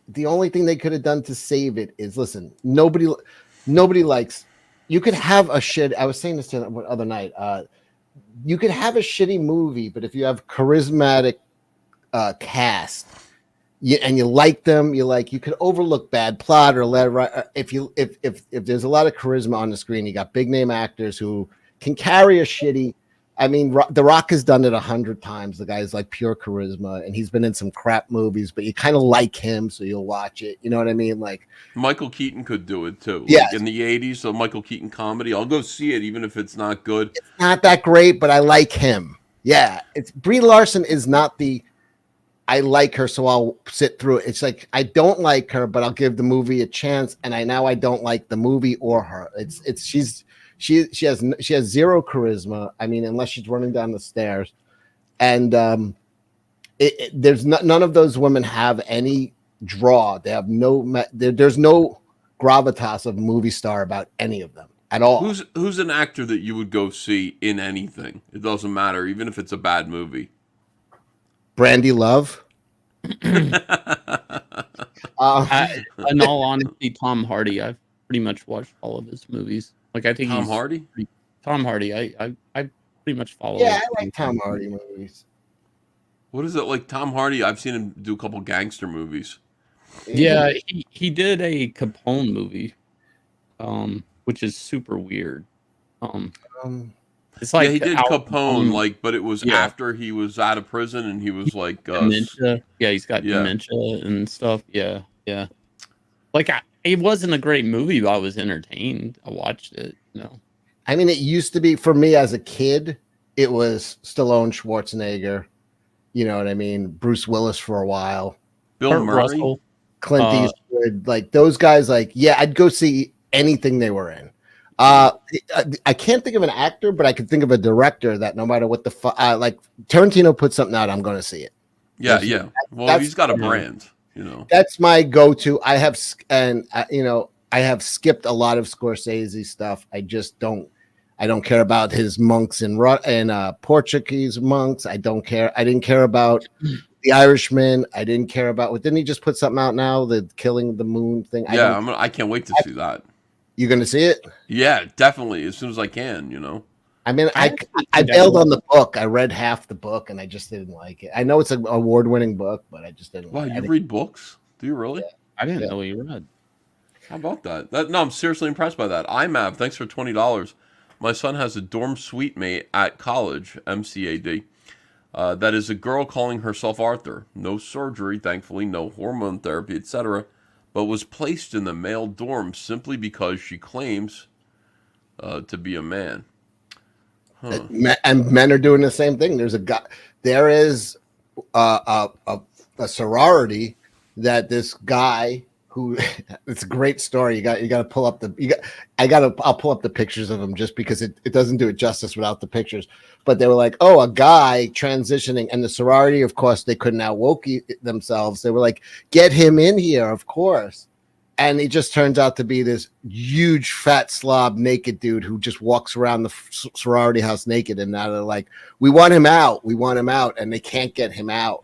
the only thing they could have done to save it is listen. Nobody likes. You could have a shit. I was saying this the other night. You could have a shitty movie, but if you have charismatic cast, and you like them, you could overlook bad plot or if there's a lot of charisma on the screen, you got big name actors who can carry a shitty. I mean, The Rock has done it 100 times. The guy's like pure charisma, and he's been in some crap movies, but you kind of like him, so you'll watch it. You know what I mean? Like Michael Keaton could do it too. Yeah. Like in the 80s, so Michael Keaton comedy. I'll go see it even if it's not good. It's not that great, but I like him. Yeah, it's Brie Larson is not the. I like her, so I'll sit through it. It's like I don't like her, but I'll give the movie a chance. And I don't like the movie or her. She has zero charisma. I mean, unless she's running down the stairs, and there's none of those women have any draw. They have there's no gravitas of movie star about any of them at all. Who's an actor that you would go see in anything? It doesn't matter, even if it's a bad movie. Brandy Love. In all honesty, Tom Hardy. I've pretty much watched all of his movies. Like I think Tom Hardy. Tom Hardy. I pretty much follow. Yeah, I like Tom Hardy movies. What is it like Tom Hardy? I've seen him do a couple gangster movies. Yeah, he did a Capone movie, which is super weird. It's like he did Capone, but it was Yeah. after he was out of prison and he was like dementia. Yeah, he's got dementia and stuff. Yeah. Like it wasn't a great movie, but I was entertained. I watched it. I mean, it used to be for me as a kid. It was Stallone, Schwarzenegger. You know what I mean? Bruce Willis for a while. Bill Kurt Murray, Russell. Clint Eastwood. Like those guys. Like I'd go see anything they were in. I can't think of an actor, but I could think of a director that no matter what the like Tarantino puts something out, I'm going to see it. Yeah. Well, he's got a brand, That's my go-to. I have skipped a lot of Scorsese stuff. I don't care about his monks and Portuguese monks. I don't care. I didn't care about The Irishman. I didn't care about didn't he just put something out now? The Killing the Moon thing. Yeah, I can't wait to see that. You going to see it? Yeah, definitely. As soon as I can, I mean, I bailed on the book. I read half the book and I just didn't like it. I know it's an award-winning book, but I just didn't. Wow, you read books? Do you really? Yeah. I didn't know you read. How about that? No, I'm seriously impressed by that. IMAV, thanks for $20. My son has a dorm suite mate at college, MCAD. That is a girl calling herself Arthur. No surgery, thankfully, no hormone therapy, etc., but was placed in the male dorm simply because she claims to be a man. Huh. And men are doing the same thing. There is a sorority that this guy who it's a great story. You got to pull up I'll pull up the pictures of him just because it doesn't do it justice without the pictures. But they were like, oh, a guy transitioning, and the sorority, of course, they couldn't outwoke themselves. They were like, get him in here, of course. And he just turns out to be this huge, fat slob, naked dude who just walks around the sorority house naked. And now they're like, we want him out, and they can't get him out.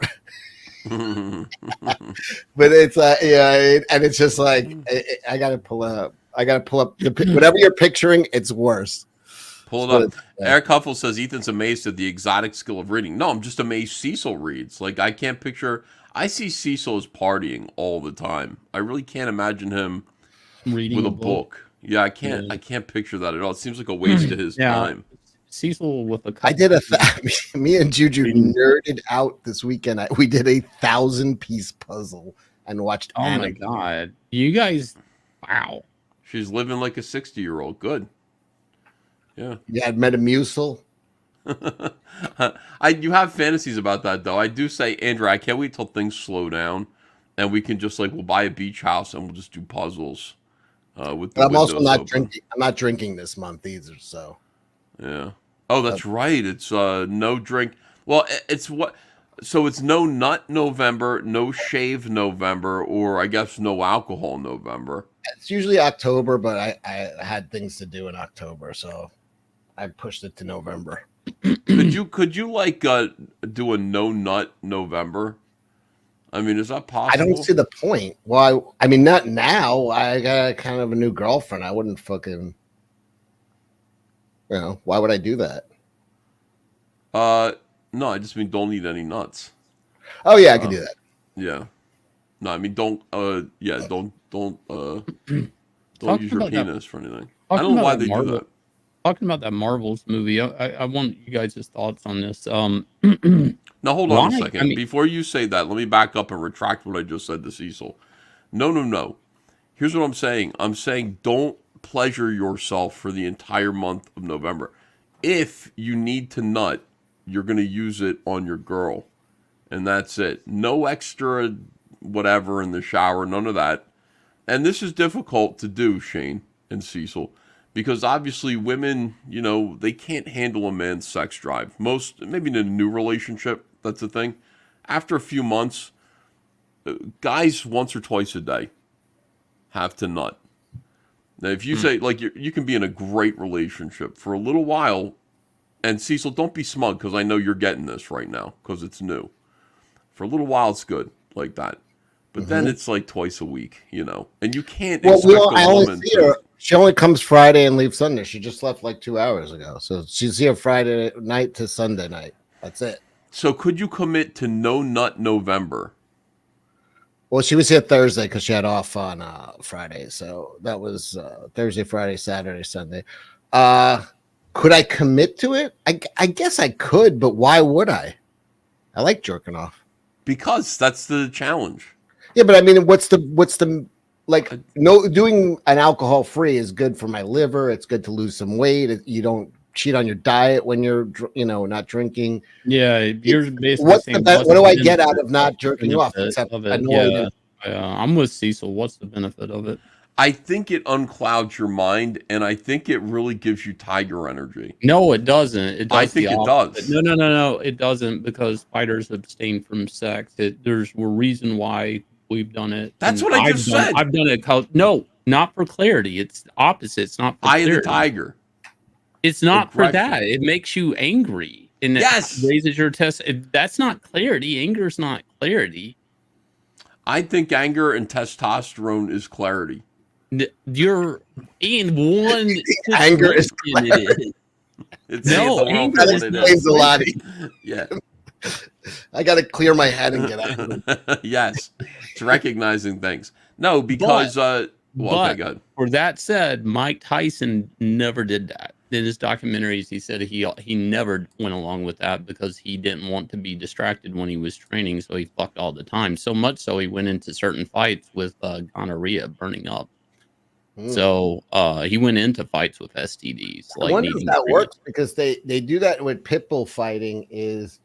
But it's and it's just like I gotta pull up whatever you're picturing. It's worse. Pull it up. Eric Huffle says Ethan's amazed at the exotic skill of reading. No, I'm just amazed Cecil reads. Like I can't picture. I see Cecil as partying all the time. I really can't imagine him reading with a book. Yeah, I can't. Yeah. I can't picture that at all. It seems like a waste of his time. Cecil with a. I did me and Juju nerded out this weekend. We did a 1,000-piece puzzle and watched. Oh my god, you guys! Wow, she's living like a 60-year-old. Good. Yeah. You had Metamucil. You have fantasies about that though. I do say, Andrew, I can't wait till things slow down, and we can just we'll buy a beach house and we'll just do puzzles. With the I'm also not open. drinking. I'm not drinking this month either. So. Yeah. Oh, that's right. It's no drink. Well, it's what. So it's no nut November, no shave November, or I guess no alcohol November. It's usually October, but I had things to do in October, so I pushed it to November. Could you like do a no nut November? I mean, is that I don't possible? see the point. Well, I mean, not now. I got kind of a new girlfriend. I wouldn't fucking, why would I do that? No, I just mean don't eat any nuts. Oh yeah, I could do that. Yeah. No, I mean don't. Yeah, don't Talking use your about that- penis for anything. talking I don't know about why that they do Marvel- that. Talking about that Marvels movie, I want you guys' thoughts on this. Now hold on a Why? second. I mean- Before you say that, let me back up and retract what I just said to Cecil. No. Here's what I'm saying. I'm saying don't pleasure yourself for the entire month of November. If you need to nut, you're going to use it on your girl. And that's it. No extra whatever in the shower, none of that. And this is difficult to do, Shane and Cecil, because obviously women, they can't handle a man's sex drive. Maybe in a new relationship, that's the thing. After a few months, guys once or twice a day have to nut. Now, if you say, like, you can be in a great relationship for a little while, and Cecil, don't be smug, because I know you're getting this right now, because it's new. For a little while, it's good, like that. But then it's like twice a week, and you can't expect I a only woman see her. She only comes Friday and leaves Sunday. She just left like 2 hours ago, so she's here Friday night to Sunday night. That's it. So could you commit to no nut November? Well, she was here Thursday because she had off on Friday, so that was Thursday, Friday, Saturday, Sunday. Could I commit to it? I guess I could, but why would I? I like jerking off. Because that's the challenge. Yeah, but I mean, what's the like? No, doing an alcohol free is good for my liver. It's good to lose some weight. You don't cheat on your diet when you're not drinking. Yeah, you're basically What's saying, the what do I get out benefit of not jerking off benefit except of it? annoyed? I'm with Cecil. What's the benefit of it? I think it unclouds your mind, and I think it really gives you tiger energy. No, it doesn't. It does I think it does. No, it doesn't, because fighters abstain from sex. There's a reason why we've done it. That's and what I just said. I've done it. No, not for clarity. It's the opposite. It's not for Eye of clarity. the tiger. It's not for Aggression. that. It makes you angry. And Yes. it raises your test. That's not clarity. Anger is not clarity. I think anger and testosterone is clarity. You're in one. Anger is situation, It's No, saying the world anger for That what it explains is. a lot. Yeah. I got to clear my head and get out. Yes. It's recognizing things. No, because okay, go ahead. For that said, Mike Tyson never did that. In his documentaries, he said he never went along with that because he didn't want to be distracted when he was training, so he fucked all the time. So much so he went into certain fights with gonorrhea burning up. So he went into fights with STDs. I wonder if that works, because they do that with pit bull fighting. Is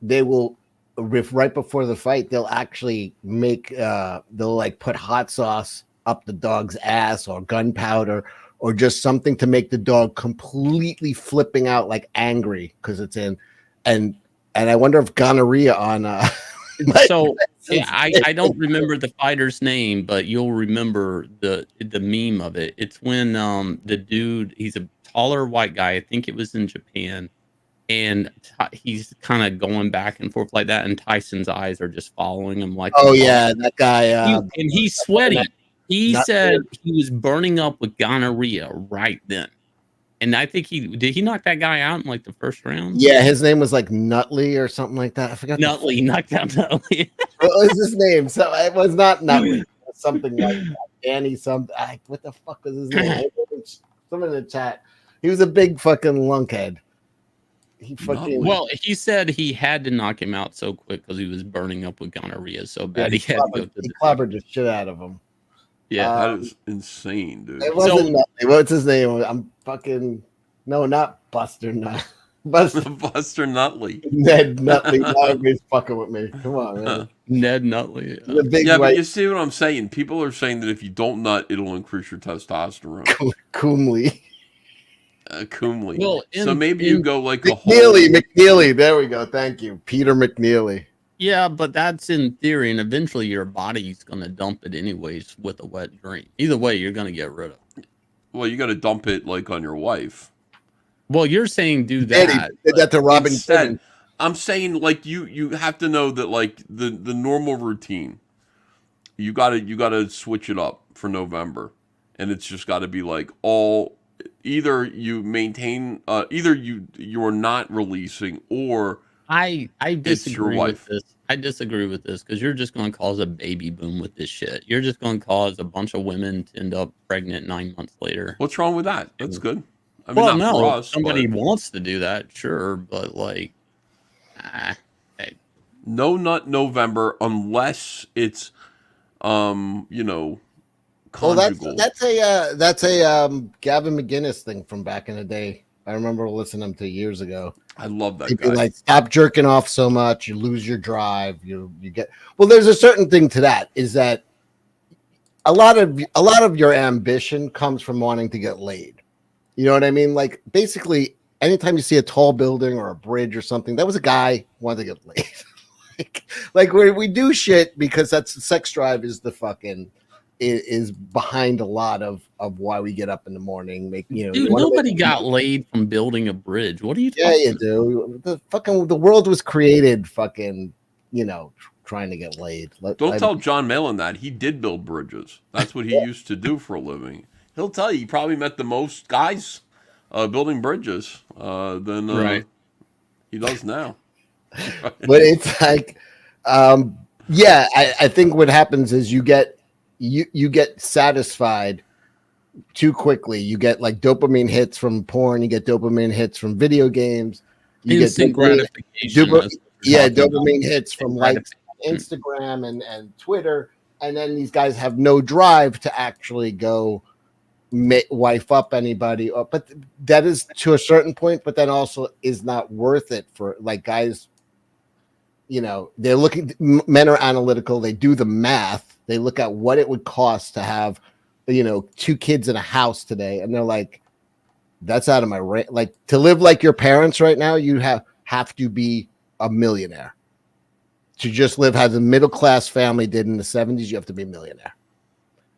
they will, right before the fight, they'll actually make they'll like put hot sauce up the dog's ass or gunpowder or just something to make the dog completely flipping out, like angry because it's in. And I wonder if gonorrhea on so yeah, I don't remember the fighter's name, but you'll remember the meme of it. It's when the dude, he's a taller white guy, I think it was in Japan, and he's kind of going back and forth like that, and Tyson's eyes are just following him like, oh yeah, that guy, and he's sweating. He said he was burning up with gonorrhea right then. And I think did he knock that guy out in like the first round? Yeah, his name was like Nutley or something like that. I forgot. Nutley, knocked out Nutley. What was his name? So it was not Nutley. Something like that. Danny something. What the fuck was his name? Someone in the chat. He was a big fucking lunkhead. He fucking. Well, he said he had to knock him out so quick because he was burning up with gonorrhea so bad. He had to go to he clobbered the shit out of him. Yeah, that is insane, dude. It wasn't Nutley. What's his name? I'm fucking not Buster Nut. Buster Nutley. Ned Nutley. Now he's fucking with me. Come on, man. Ned Nutley. The big yeah, white... but you see what I'm saying? People are saying that if you don't nut, it'll increase your testosterone. Coomley. Coomley. Well, so maybe you go like McNeely. There we go. Thank you, Peter McNeely. Yeah, but that's in theory, and eventually your body's going to dump it anyways with a wet dream. Either way, you're going to get rid of it. Well, you got to dump it like on your wife. Well, you're saying do Eddie that. did that to Robin Instead, Hood. I'm saying like you have to know that like the normal routine, you gotta switch it up for November, and it's just got to be like all either you maintain either you're not releasing or I it's your disagree with wife. this. I disagree with this because you're just going to cause a baby boom with this shit. You're just going to cause a bunch of women to end up pregnant 9 months later. What's wrong with that? That's good. I mean, Well, not for no, if us, somebody but wants to do that, sure, but like, hey, no nut November unless it's you know, Well, conjugal. that's a Gavin McGinnis thing from back in the day. I remember listening to years ago. I love that He'd guy. be like, "Stop jerking off so much. You lose your drive. You get." Well, there's a certain thing to that. Is that a lot of your ambition comes from wanting to get laid. You know what I mean? Like basically, anytime you see a tall building or a bridge or something, that was a guy who wanted to get laid. like we do shit because that's the sex drive is the fucking is behind a lot of why we get up in the morning. Make dude, nobody got laid from building a bridge. What are you talking Yeah, you about? do. The world was created fucking, trying to get laid. Don't tell John Malin that. He did build bridges. That's what he used to do for a living. He'll tell you he probably met the most guys building bridges than Right. he does now. But it's like, yeah, I think what happens is you get satisfied too quickly. You get like dopamine hits from porn. You get dopamine hits from video games. You Instant get dopamine, gratification. dopamine hits from likes on Instagram and Twitter. And then these guys have no drive to actually go wife up anybody. But that is to a certain point, but then also is not worth it for like guys. They're looking, men are analytical. They do the math. They look at what it would cost to have, 2 kids in a house today. And they're like, that's out of my range. Like to live like your parents right now, you have to be a millionaire. To just live as a middle-class family did in the 70s, you have to be a millionaire.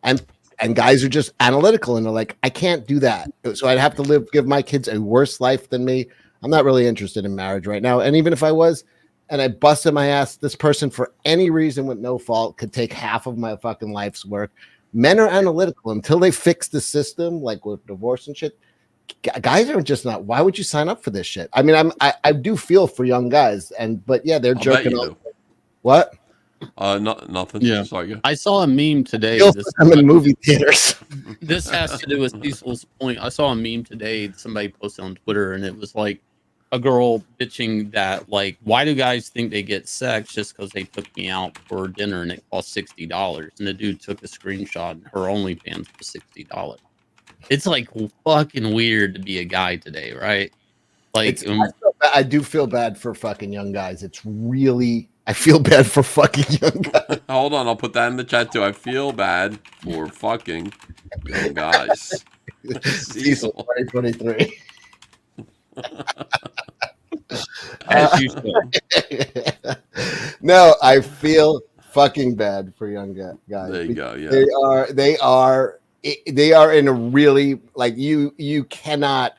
And guys are just analytical and they're like, I can't do that. So I'd have to give my kids a worse life than me. I'm not really interested in marriage right now. And even if I was, and I busted my ass, this person for any reason with no fault could take half of my fucking life's work. Men are analytical until they fix the system, like with divorce and shit. Guys are just not. Why would you sign up for this shit? I mean, I do feel for young guys, but yeah, they're jerking off. What? Nothing. Yeah. Sorry. I saw a meme today. I'm in movie theaters. This has to do with Cecil's point. I saw a meme today. Somebody posted on Twitter, and it was like a girl bitching that, like, why do guys think they get sex just because they took me out for dinner and it cost $60? And the dude took a screenshot, and her OnlyFans was $60. It's like fucking weird to be a guy today, right? Like, I do feel bad for fucking young guys. It's really, I feel bad for fucking young guys. Hold on, I'll put that in the chat too. I feel bad for fucking young guys. Cecil 2023. as you said. No, I feel fucking bad for young guys. There you go. Yeah, they are in a really, like, you cannot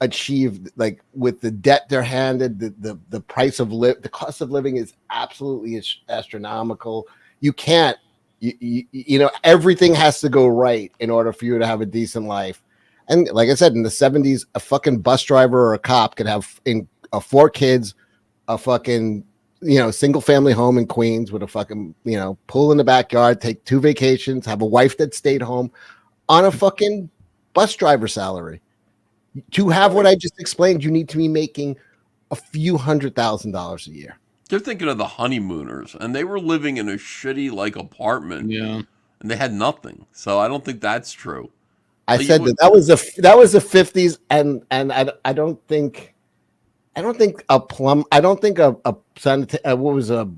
achieve, like, with the debt they're handed, the price of the cost of living is absolutely astronomical. You can't, everything has to go right in order for you to have a decent life. And like I said, in the 70s, a fucking bus driver or a cop could have 4 kids, a fucking, single family home in Queens with a fucking, pool in the backyard, take 2 vacations, have a wife that stayed home on a fucking bus driver salary. To have what I just explained, you need to be making a few $100,000 a year. They're thinking of the honeymooners, and they were living in a shitty apartment. Yeah, and they had nothing. So I don't think that's true. I said that was the 50s, and I don't think a plumber, I don't think a what was a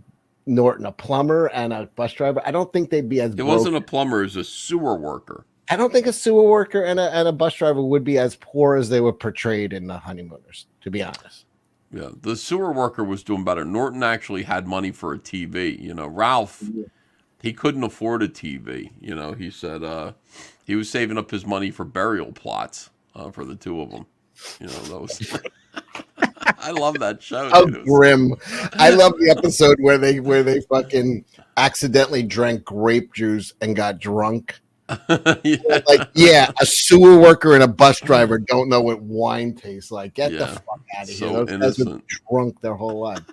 Norton, a plumber and a bus driver, I don't think they'd be as It wasn't a plumber, it was a sewer worker. I don't think a sewer worker and a bus driver would be as poor as they were portrayed in the Honeymooners, to be honest. Yeah, the sewer worker was doing better. Norton actually had money for a TV. Ralph, he couldn't afford a TV. He said he was saving up his money for burial plots for the 2 of them. You know, that was. I love that show. How Dude. grim! I love the episode where they fucking accidentally drank grape juice and got drunk. Yeah. Like, yeah, a sewer worker and a bus driver don't know what wine tastes like. Get the fuck out of So here. Those guys innocent. were drunk their whole life.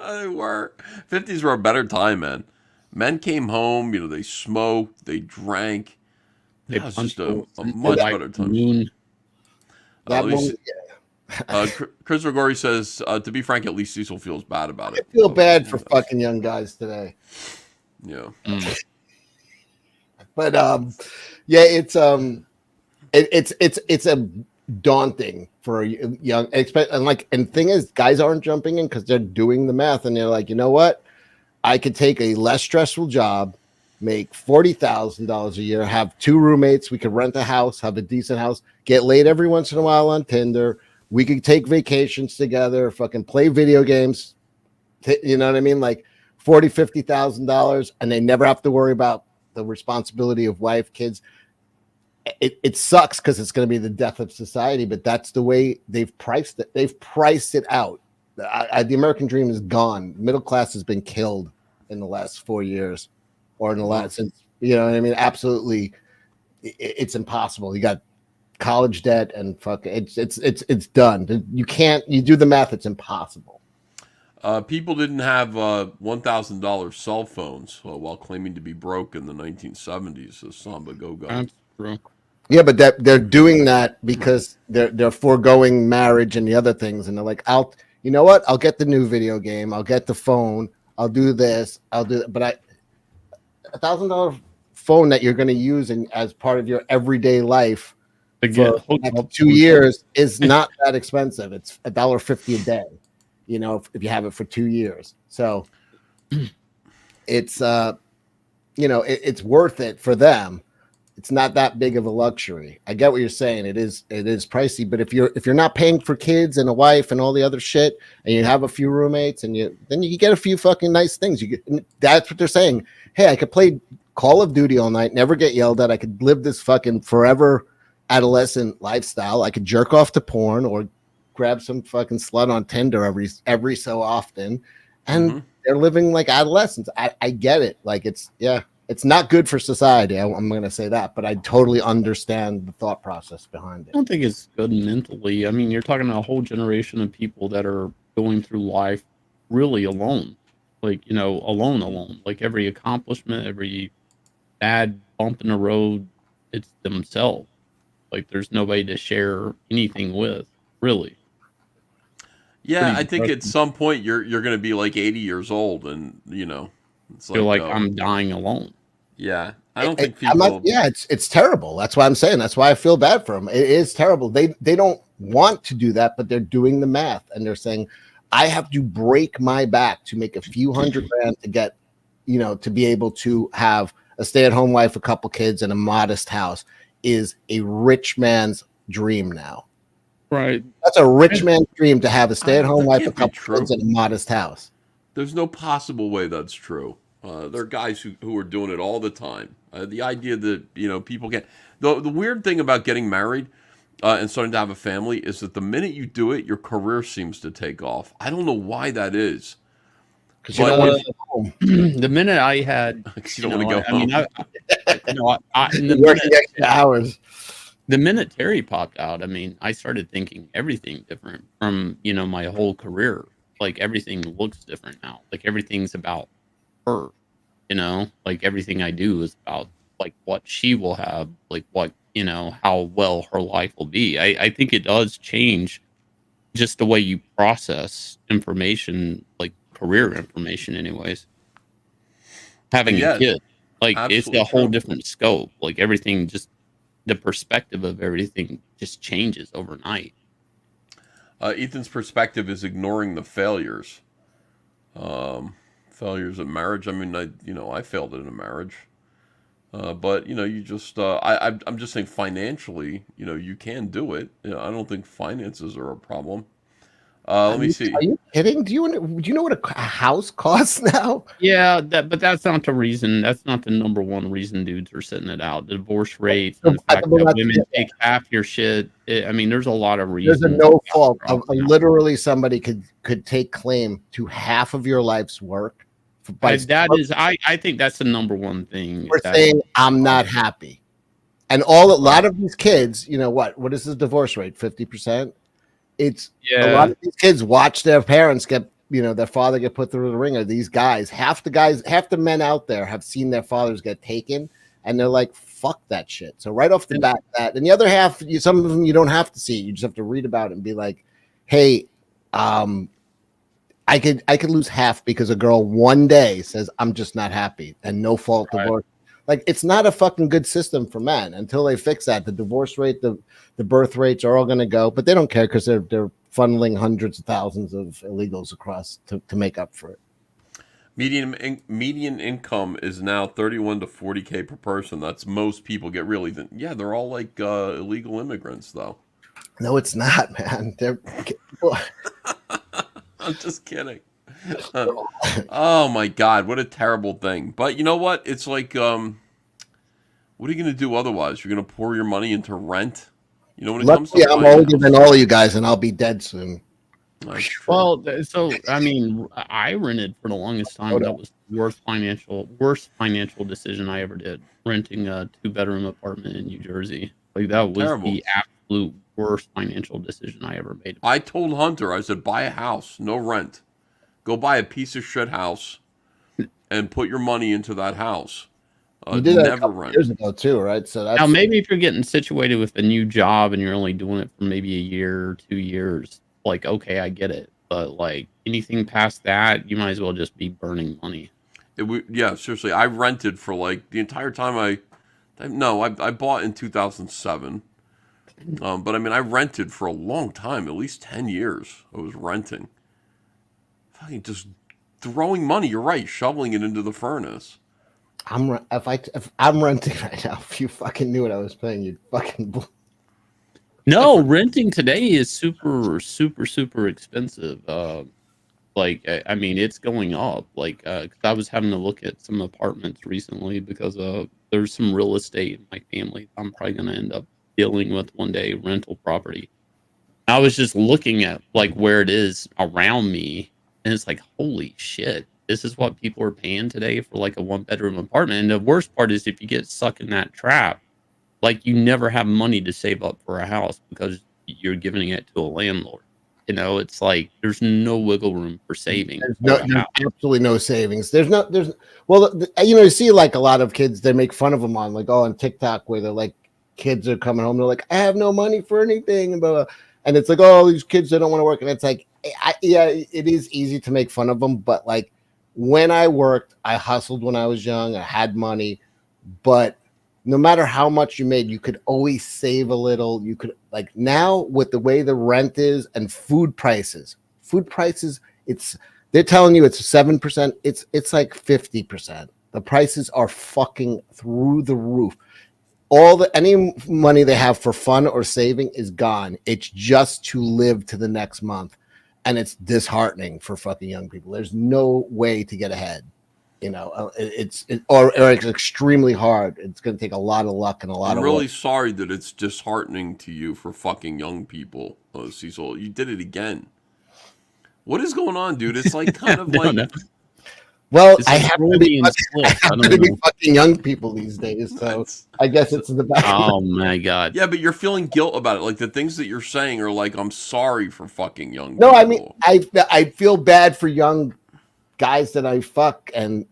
They were. 50s were a better time, man. Men came home, you know, they smoked, they drank. They That was punched just a holes in much the better time. moon. That At least- one, Chris Rigori says, to be frank, at least Cecil feels bad about I it. feel bad for fucking young guys today. Yeah. But yeah, it's a daunting for a young and thing is, guys aren't jumping in because they're doing the math and they're like, you know what, I could take a less stressful job, make $40,000 a year, have 2 roommates, we could rent a house, have a decent house, get laid every once in a while on Tinder, we could take vacations together, fucking play video games, you know what I mean, like $40,000-$50,000, and they never have to worry about the responsibility of wife, kids. It sucks because it's going to be the death of society, but that's the way they've priced it. They've priced it out. The American dream is gone. Middle class has been killed in the last 4 years, or in the last, since, you know what I mean? Absolutely, it's impossible. You got college debt and fuck. It's done. You do the math. It's impossible. People didn't have $1,000 cell phones while claiming to be broke in the 1970s. The Samba Go-Go. That's true. Yeah, but they're doing that because they're foregoing marriage and the other things, and they're like, you know what? I'll get the new video game. I'll get the phone. I'll do this. I'll do that. But $1,000 phone that you're going to use as part of your everyday life for the next 2 years is not that expensive. It's $1.50 a day. You know, if you have it for 2 years. So it's, it's worth it for them. It's not that big of a luxury. I get what you're saying. It is pricey, but if you're not paying for kids and a wife and all the other shit, and you have a few roommates, and then you get a few fucking nice things. That's what they're saying. Hey, I could play Call of Duty all night, never get yelled at. I could live this fucking forever adolescent lifestyle. I could jerk off to porn or grab some fucking slut on Tinder every so often, and they're living like adolescents. I get it. Like it's not good for society. I'm going to say that, but I totally understand the thought process behind it. I don't think it's good mentally. I mean, you're talking about a whole generation of people that are going through life really alone, like, you know, alone. Like every accomplishment, every bad bump in the road, it's themselves. Like there's nobody to share anything with, really. Yeah, I think at some point you're going to be like 80 years old, and you know, it's feel like I'm dying alone. Yeah, I don't think people. It's terrible. That's why I'm saying. That's why I feel bad for them. It is terrible. They don't want to do that, but they're doing the math, and they're saying, I have to break my back to make a few $100,000 to get, you know, to be able to have a stay-at-home wife, a couple kids, and a modest house. Is a rich man's dream now. Right. That's a rich man's dream to have a stay-at-home wife, a couple kids, and a modest house. There's no possible way that's true. There are guys who are doing it all the time. The idea that, you know, people get the weird thing about getting married and starting to have a family is that the minute you do it, your career seems to take off. I don't know why that is. Because you don't want to go home. The minute I had, you don't want to go home. In the working extra hours. The minute Terry popped out, I mean, I started thinking everything different from, you know, my whole career. Like everything looks different now. Like everything's about her, you know, like everything I do is about like what she will have, like what, you know, how well her life will be. I think it does change just the way you process information, like career information anyways. Having a kid, like it's a whole different scope. Like everything, just the perspective of everything just changes overnight. Ethan's perspective is ignoring the failures. Failures in marriage. I mean, I failed in a marriage. But, you know, you just, I'm just saying financially, you know, you can do it. You know, I don't think finances are a problem. Let me see. Are you kidding? Do you know what a house costs now? Yeah, but that's not the reason. That's not the number one reason dudes are sitting it out. The divorce rates and the fact that women take half your shit. I mean, there's a lot of reasons. There's a no fault. Literally, somebody could take claim to half of your life's work. I think that's the number one thing. We're saying I'm not happy, and a lot of these kids, you know what is the divorce rate? 50%. It's a lot of these kids watch their parents get, their father get put through the ringer. These guys, half the men out there have seen their fathers get taken, and they're like, fuck that shit. So right off the bat, and the other half, some of them you don't have to see it. You just have to read about it and be like, hey, I could lose half because a girl one day says I'm just not happy, and no fault divorce. Like, it's not a fucking good system for men. Until they fix that, the divorce rate, the birth rates are all going to go, but they don't care because they're funneling hundreds of thousands of illegals across to make up for it. Median income is now 31 to 40K per person. That's most people get really. They're all like illegal immigrants, though. No, it's not, man. I'm just kidding. Oh my God, what a terrible thing. But you know what? It's like, what are you going to do otherwise? You're going to pour your money into rent? You know, when it comes to I'm older than all you guys, and I'll be dead soon. Well, so I mean, I rented for the longest time. That was the worst financial decision I ever did. Renting a 2-bedroom apartment in New Jersey, like that was terrible. The absolute worst financial decision I ever made. I told Hunter, I said, buy a house, no rent. Go buy a piece of shit house and put your money into that house. You did that a couple years ago too, right? So that's... Now, maybe if you're getting situated with a new job and you're only doing it for maybe a year or 2 years, like, okay, I get it. But like anything past that, you might as well just be burning money. Seriously. I rented for like the entire time I bought in 2007. But I mean, I rented for a long time, at least 10 years. I was renting. Fucking just throwing money. You're right, shoveling it into the furnace. If I'm renting right now, if you fucking knew what I was paying, you'd fucking. No, renting today is super, super, super expensive. I mean, it's going up. Like, 'cause I was having to look at some apartments recently because there's some real estate in my family I'm probably going to end up dealing with one day, rental property. I was just looking at like where it is around me, and it's like, holy shit, this is what people are paying today for like a 1-bedroom apartment. And the worst part is if you get stuck in that trap, like you never have money to save up for a house because you're giving it to a landlord. It's like there's no wiggle room for saving. There's absolutely no savings. You see like a lot of kids, they make fun of them on TikTok where they're like, kids are coming home, they're like, I have no money for anything, and blah, blah. And it's like, oh, these kids, they don't want to work. And it's like, it is easy to make fun of them, but like when I worked, I hustled when I was young, I had money, but no matter how much you made, you could always save a little. You could, like, now with the way the rent is and food prices, they're telling you it's 7%, it's like 50%. The prices are fucking through the roof. Any money they have for fun or saving is gone. It's just to live to the next month. And it's disheartening for fucking young people. There's no way to get ahead. It's extremely hard. It's going to take a lot of luck and a lot of I'm really work. sorry that it's disheartening to you for fucking young people, Cecil. You did it again. What is going on, dude? It's like kind of like... No. Well, I have to be fucking young people these days, so I guess it's in the back. Oh my God! Yeah, but you're feeling guilt about it. Like the things that you're saying are like, I'm sorry for fucking young. No, people. I mean, I feel bad for young guys that I fuck and.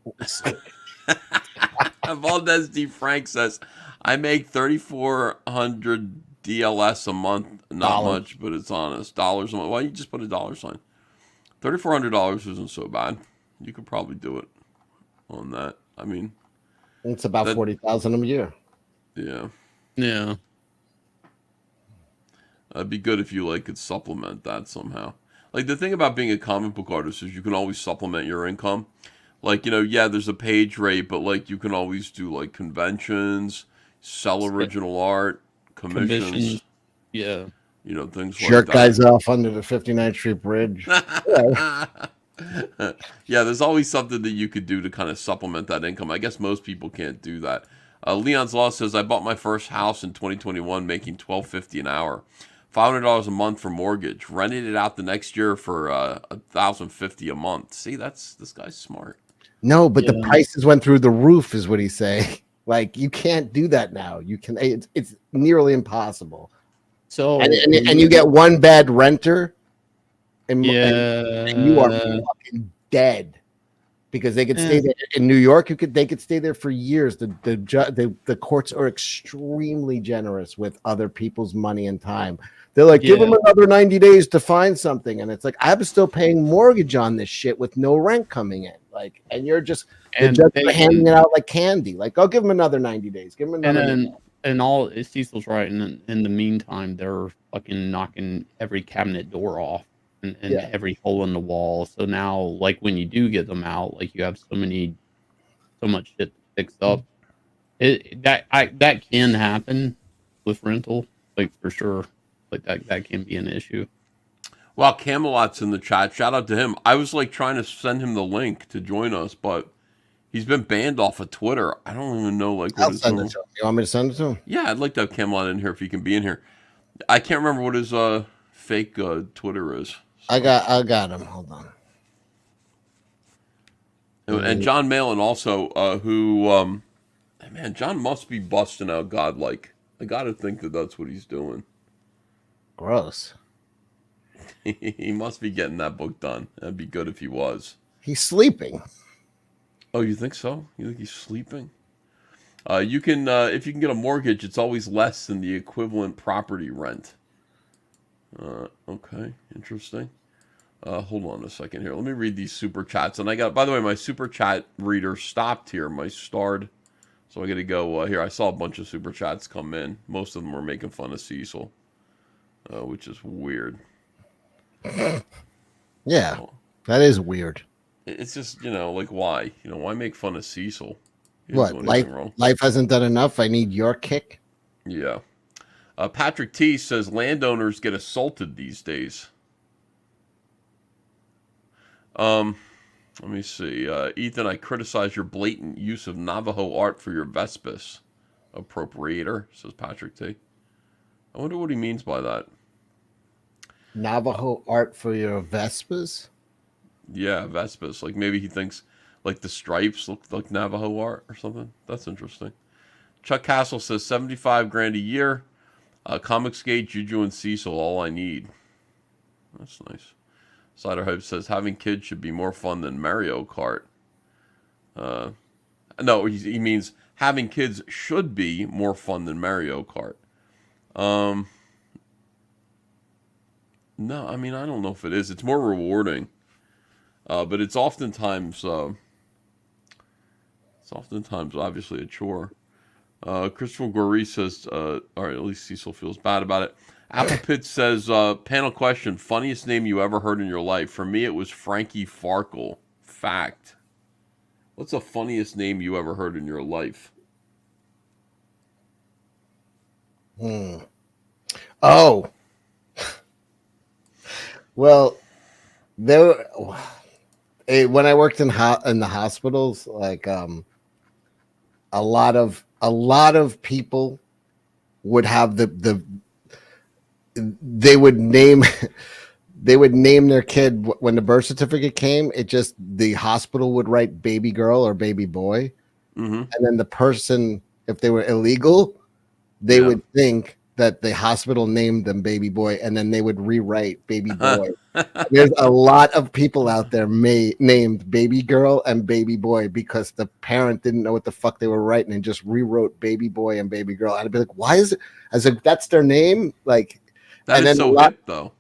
Valdez D. Frank says, I make 3,400 DLS a month. Not much, but it's honest. Dollars a month. Why don't you just put a $sign? $3,400 isn't so bad. You could probably do it on that. I mean, it's about 40,000 a year. Yeah. Yeah. That'd be good if you could supplement that somehow. Like the thing about being a comic book artist is you can always supplement your income. Like, there's a page rate, but you can always do conventions, sell original art, commissions. Yeah. things Jerk like guys that. off under the 59th Street Bridge. Yeah, there's always something that you could do to kind of supplement that income. I guess most people can't do that. Leon's Law says, I bought my first house in 2021 making $12.50 an hour. $500 a month for mortgage. Rented it out the next year for $1,050 a month. See, this guy's smart. No, but the Yeah. prices went through the roof, is what he's saying. Like, you can't do that now. You can. It's nearly impossible. So And you get one bad renter, and you are yeah, fucking dead, because they could Eh. stay there in New York. They could stay there for years. The courts are extremely generous with other people's money and time. They're like, give them another 90 days to find something, and it's like, I'm still paying mortgage on this shit with no rent coming in. Like, and you're just the judge are handing it out like candy. Like, I'll give them another 90 days. Give them another. And all Cecil's right. And in the meantime, they're fucking knocking every cabinet door off and every hole in the wall. So now, like, when you do get them out, like, you have so much shit to fix up. That can happen with rental, like, for sure. Like, that can be an issue. Well, Camelot's in the chat. Shout out to him. I was like trying to send him the link to join us, but he's been banned off of Twitter. I don't even know what I'll his send it to him. You want me to send it to him? Yeah, I'd like to have Camelot in here if he can be in here. I can't remember what his fake Twitter is. So. I got him. Hold on. And John Malin also, who, man, John must be busting out godlike. I got to think that that's what he's doing. Gross. He must be getting that book done. That'd be good if he was. He's sleeping. Oh, you think so? You think he's sleeping? You can, if you can get a mortgage, it's always less than the equivalent property rent. Okay, interesting. Hold on a second here. Let me read these super chats. And I got, by the way, my super chat reader stopped here. My starred. So I got to go here. I saw a bunch of super chats come in. Most of them were making fun of Cecil, which is weird. Yeah, that is weird. It's just, like, why? Why make fun of Cecil? What, life hasn't done enough? I need your kick? Yeah. Patrick T says landowners get assaulted these days. Let me see. Ethan, I criticize your blatant use of Navajo art for your Vespis. Appropriator, says Patrick T. I wonder what he means by that. Navajo art for your Vespas? Yeah, Vespis. Like, maybe he thinks, like, the stripes look like Navajo art or something. That's interesting. Chuck Castle says $75,000 a year. Comicsgate, Juju, and Cecil, all I need. That's nice. Cider Hype says having kids should be more fun than Mario Kart. No, he means having kids should be more fun than Mario Kart. No, I mean, I don't know if it is. It's more rewarding, but it's oftentimes obviously a chore. Christopher Gorey says, all right, at least Cecil feels bad about it. Apple Pit says, panel question, funniest name you ever heard in your life? For me, it was Frankie Farkle. Fact. What's the funniest name you ever heard in your life? Oh. Well, when I worked in the hospitals, like a lot of people would have they would name their kid when the birth certificate came. It just, the hospital would write baby girl or baby boy, and then the person, if they were illegal, they would think that the hospital named them baby boy, and then they would rewrite baby boy. There's a lot of people out there named baby girl and baby boy because the parent didn't know what the fuck they were writing and just rewrote baby boy and baby girl. I'd be like, why is it? I was like, that's their name? Like, that is so hip, though.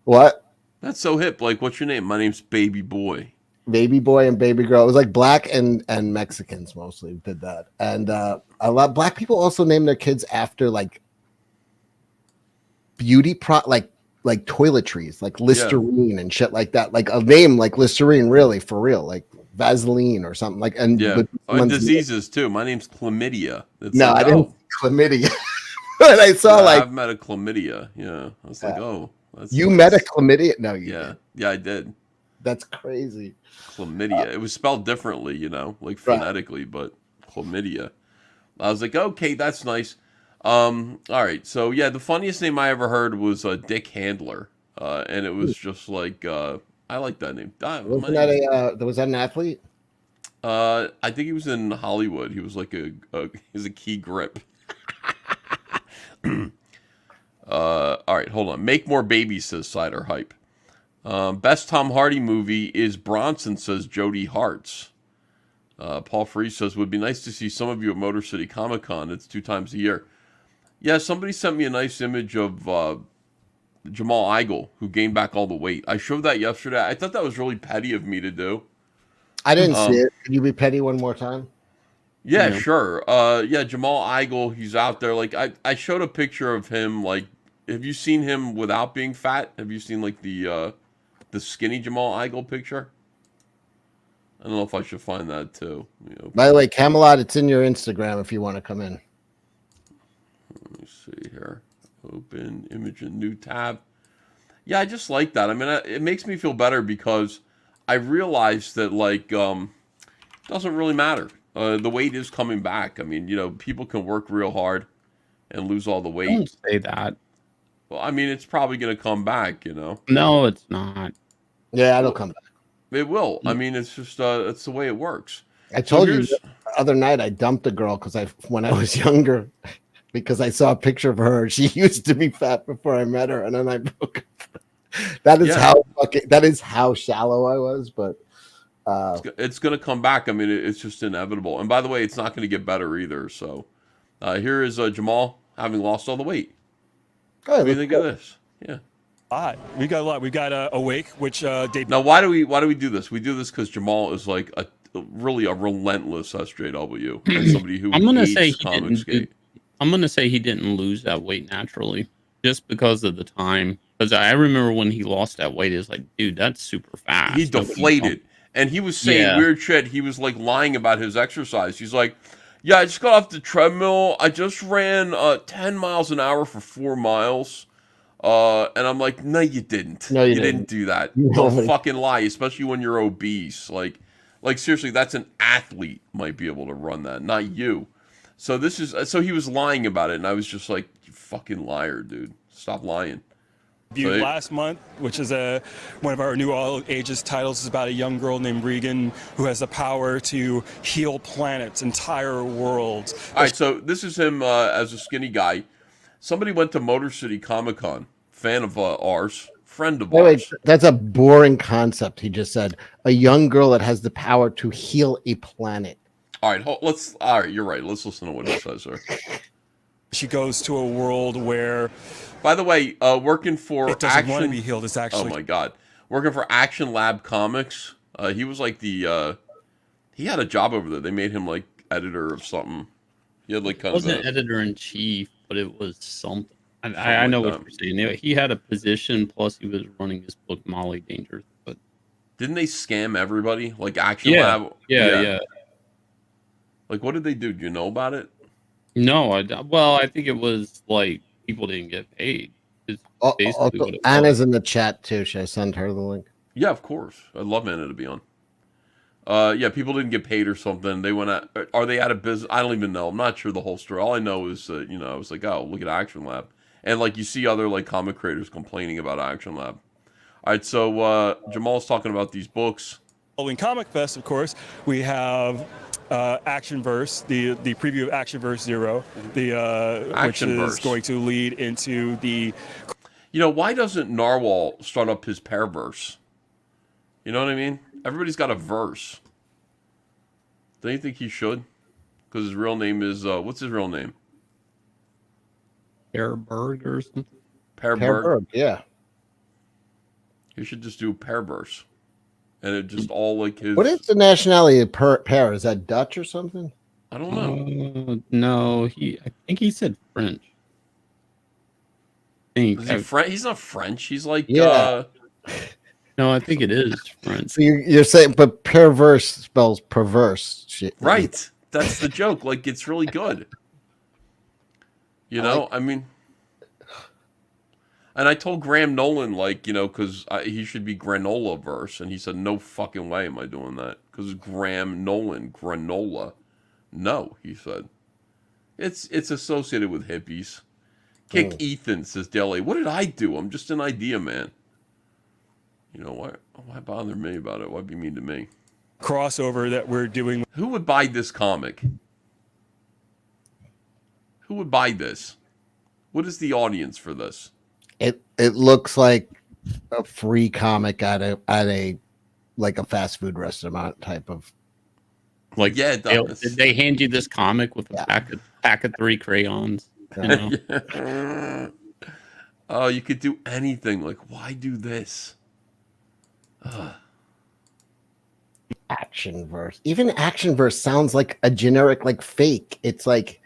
What? That's so hip. Like, what's your name? My name's Baby Boy. Baby boy and baby girl. It was like black and Mexicans mostly did that. And a lot of black people also named their kids after like beauty like toiletries, like Listerine and shit like that. Like a name like Listerine, really, for real, like Vaseline or something like. And and diseases too. My name's Chlamydia. I didn't chlamydia. And I saw I've met a chlamydia. Yeah, I was like, oh, that's you nice. met a chlamydia? No, you Yeah, did. yeah, I did. That's crazy. Chlamydia. It was spelled differently, like phonetically, but chlamydia. I was like, okay, that's nice. All right. So yeah, the funniest name I ever heard was Dick Handler, and it was just like I like that name. Wasn't that was that an athlete? I think he was in Hollywood. He was like he's a key grip. All right, hold on. Make more babies, says Cider Hype. Best Tom Hardy movie is Bronson, says Jody Hartz. Paul Freese says, would be nice to see some of you at Motor City Comic Con. It's 2 times a year. Yeah, somebody sent me a nice image of Jamal Igle, who gained back all the weight. I showed that yesterday. I thought that was really petty of me to do. I didn't see it. Could you be petty one more time? Yeah, sure. Yeah, Jamal Igle, he's out there. Like, I showed a picture of him. Like, have you seen him without being fat? Have you seen, like, the skinny Jamal Igle picture? I don't know if I should find that, too. By the way, Camelot, it's in your Instagram if you want to come in. Let me see here. Open image in new tab. Yeah, I just like that. I mean, it makes me feel better because I realized that, like, it doesn't really matter. The weight is coming back. I mean, people can work real hard and lose all the weight. Don't say that. Well, I mean, it's probably going to come back, No, it's not. Yeah, it'll come back. It will. I mean, it's just it's the way it works. I told you the other night I dumped a girl when I was younger because I saw a picture of her. She used to be fat before I met her, and then I broke up. That is how shallow I was. But it's going to come back. I mean, it's just inevitable. And by the way, it's not going to get better either. So here is Jamal having lost all the weight. What do you think of this? Yeah. We got a lot. We got Awake, which debuted. Now, why do we do this? We do this because Jamal is like really a relentless SJW and somebody who I'm gonna hates say Comicsgate. I'm gonna say he didn't lose that weight naturally, just because of the time. Because I remember when he lost that weight, it's like, dude, that's super fast. He deflated, and he was saying weird shit. He was like lying about his exercise. He's like, "Yeah, I just got off the treadmill. I just ran 10 miles an hour for 4 miles." And I'm like, no, you didn't. No, you didn't do that. Don't fucking lie, especially when you're obese. Like seriously, that's an athlete might be able to run that, not you. So he was lying about it, and I was just like, you fucking liar, dude. Stop lying. Last month, which is one of our new all ages titles, is about a young girl named Regan who has the power to heal planets, entire worlds. All right, so this is him as a skinny guy. Somebody went to Motor City Comic Con, fan of ours, friend of ours. Wait, that's a boring concept. He just said a young girl that has the power to heal a planet. All right, all right, you're right. Let's listen to what it says there. She goes to a world where, by the way, working for it doesn't want to be healed. It's actually, oh my god, working for Action Lab Comics. He was like he had a job over there. They made him like editor of something. He had like kind of wasn't editor in chief, but it was something. I know what you're saying. He had a position, plus he was running his book Molly Danger. But didn't they scam everybody? Like Action Lab? Yeah. Like, what did they do? Do you know about it? No, I think it was like people didn't get paid. It's basically what it Anna's was. in the chat too. Should I send her the link? Yeah, of course. I'd love Anna to be on. Yeah, people didn't get paid or something. They went out. Are they out of business? I don't even know. I'm not sure the whole story. All I know is that, I was like, oh, look at Action Lab. And like you see other like comic creators complaining about Action Lab. All right, so Jamal's talking about these books. Following Comic Fest, of course, we have Actionverse, the preview of Actionverse 0, which is going to lead into the... why doesn't Narwhal start up his Pearverse? You know what I mean? Everybody's got a verse. Don't you think he should? Because his real name is, what's his real name? Pearberg or something? Pearberg, yeah. He should just do Pearverse. And it just all like his... What is the nationality of Pear? Is that Dutch or something? I don't know. No, I think he said French. Is he French? He's not French. He's like... No, I think it is French. So you're saying, but perverse spells perverse. Shit. Right. That's the joke. Like, it's really good. You know, I mean, and I told Graham Nolan, like, you know, because he should be granola verse, and he said, no fucking way am I doing that, because Graham Nolan, granola. No, he said. It's associated with hippies. Kick Ethan, says Dele. What did I do? I'm just an idea man. You know, why bother me about it? Why be mean to me? Crossover that we're doing. Who would buy this comic? Who would buy this? What is the audience for this? It looks like a free comic at a like a fast food restaurant type of. Like, yeah, it does. Did they hand you this comic with a pack of 3 crayons? You know? Oh, you could do anything. Like, why do this? Action verse. Even action verse sounds like a generic, like fake. It's like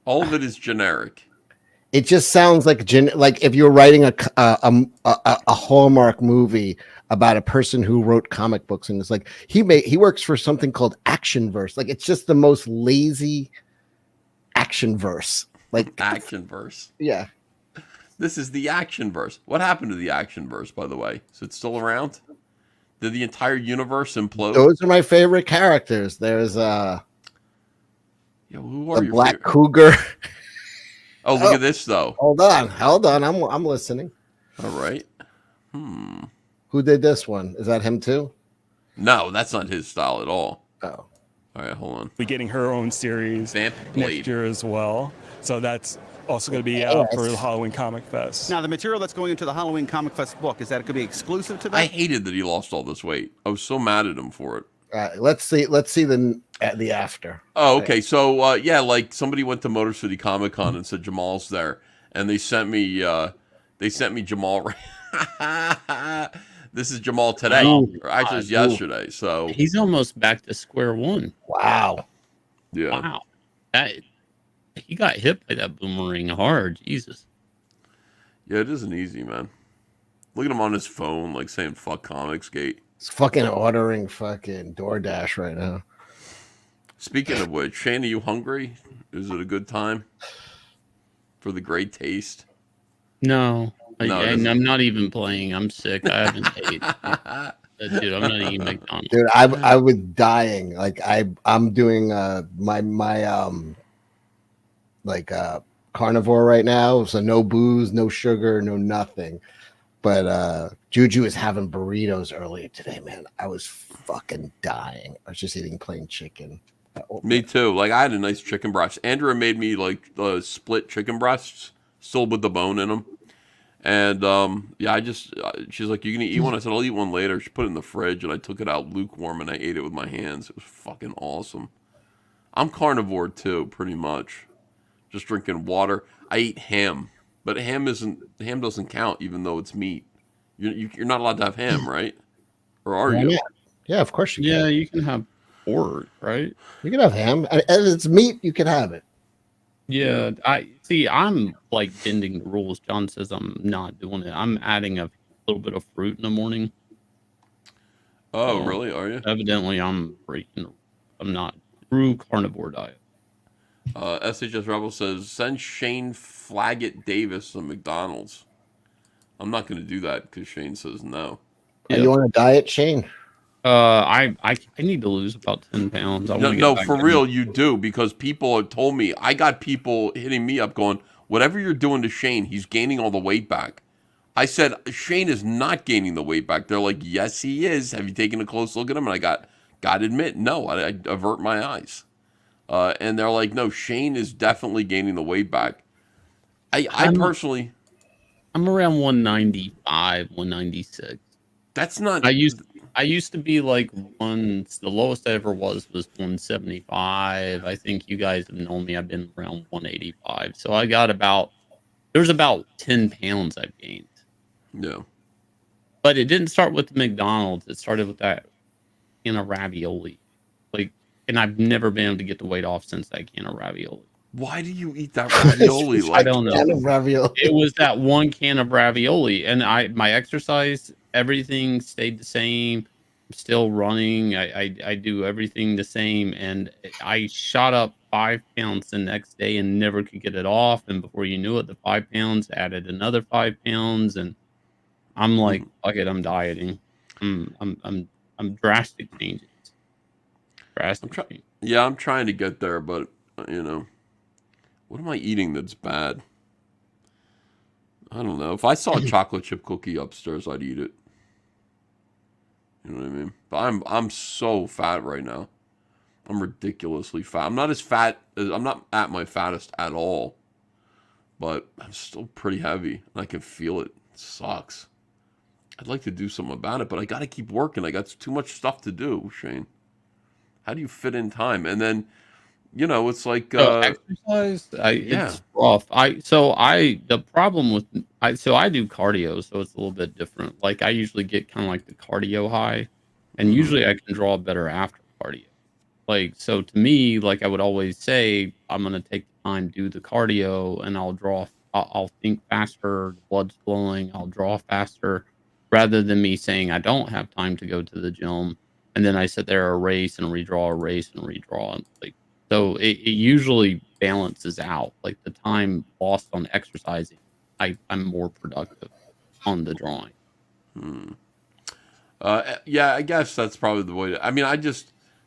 all of it is generic. It just sounds like like if you're writing a Hallmark movie about a person who wrote comic books, and it's like he works for something called Action Verse. Like it's just the most lazy action verse. Like action verse. Yeah. This is the action verse. What happened to the action verse, by the way? Is it still around? Did the entire universe implode? Those are my favorite characters. There's who are the your Black favorite? Cougar. Oh, look at this though. Hold on. I'm listening. All right. Who did this one? Is that him too? No, that's not his style at all. Oh. All right, hold on. We're getting her own series next year as well. So that's also going to be out for the Halloween Comic Fest. Now, the material that's going into the Halloween Comic Fest book, is that going to be exclusive to that? I hated that he lost all this weight. I was so mad at him for it. Let's see the after. Oh, okay. So like somebody went to Motor City Comic Con and said Jamal's there, and they sent me Jamal. This is Jamal today, or actually it was yesterday. So he's almost back to square one. Wow. Yeah. Wow. He got hit by that boomerang hard. Jesus. Yeah, it isn't easy, man. Look at him on his phone, like saying "fuck Comicsgate." He's fucking ordering fucking DoorDash right now. Speaking of which, Shane, are you hungry? Is it a good time for the great taste? No, I'm not even playing. I'm sick. I haven't ate. Dude, I'm not eating McDonald's. Dude, I was dying. Like I'm doing my carnivore right now, so no booze, no sugar, no nothing. But Juju is having burritos earlier today, man. I was fucking dying. I was just eating plain chicken. Me too. Like I had a nice chicken breast. Andrea made me like split chicken breasts, still with the bone in them. And she's like, "You gonna eat one?" I said, "I'll eat one later." She put it in the fridge, and I took it out lukewarm, and I ate it with my hands. It was fucking awesome. I'm carnivore too, pretty much. Just drinking water. I eat ham, but ham doesn't count, even though it's meat. You're not allowed to have ham, right? Or are you? Yeah, of course you can. Yeah, you can have pork, right? You can have ham, and it's meat. You can have it. Yeah, I'm like bending the rules. John says I'm not doing it. I'm adding a little bit of fruit in the morning. Oh, really? Are you? Evidently, I'm not true carnivore diet. SHS Rebel says, send Shane Flaggett Davis to McDonald's. I'm not going to do that because Shane says no. Are you on a diet, Shane? I need to lose about 10 pounds. No, for real, you do, because people have told me, I got people hitting me up going, whatever you're doing to Shane, he's gaining all the weight back. I said, Shane is not gaining the weight back. They're like, yes, he is. Have you taken a close look at him? And I got to admit, no, I avert my eyes. And they're like, no, Shane is definitely gaining the weight back. I personally, I'm around 195, 196. That's not. I used to be like the lowest I ever was 175. I think you guys have known me. I've been around 185. So I got there's about 10 pounds I've gained. Yeah. But it didn't start with McDonald's. It started with that can of ravioli. And I've never been able to get the weight off since that can of ravioli. Why do you eat that ravioli? I don't know. Can of ravioli. It was that one can of ravioli, and my exercise, everything stayed the same. I'm still running. I do everything the same, and I shot up 5 pounds the next day and never could get it off. And before you knew it, the 5 pounds added another 5 pounds. And I'm like, fuck it, I'm dieting. I'm drastic changes. Change. Yeah, I'm trying to get there, but what am I eating that's bad? I don't know. If I saw a chocolate chip cookie upstairs, I'd eat it. You know what I mean? But I'm so fat right now. I'm ridiculously fat. I'm not at my fattest at all, but I'm still pretty heavy. And I can feel it. It sucks. I'd like to do something about it, but I got to keep working. I got too much stuff to do, Shane. How do you fit in time? And then, it's like exercise. It's rough. The problem with I do cardio, so it's a little bit different. Like I usually get kind of like the cardio high, and usually I can draw better after cardio. Like so, to me, like I would always say, I'm gonna take the time, do the cardio, and I'll draw. I'll think faster. The blood's flowing. I'll draw faster, rather than me saying I don't have time to go to the gym. And then I sit there a race and redraw, and like so it usually balances out. Like the time lost on exercising, I'm more productive on the drawing. Yeah, I guess that's probably the way.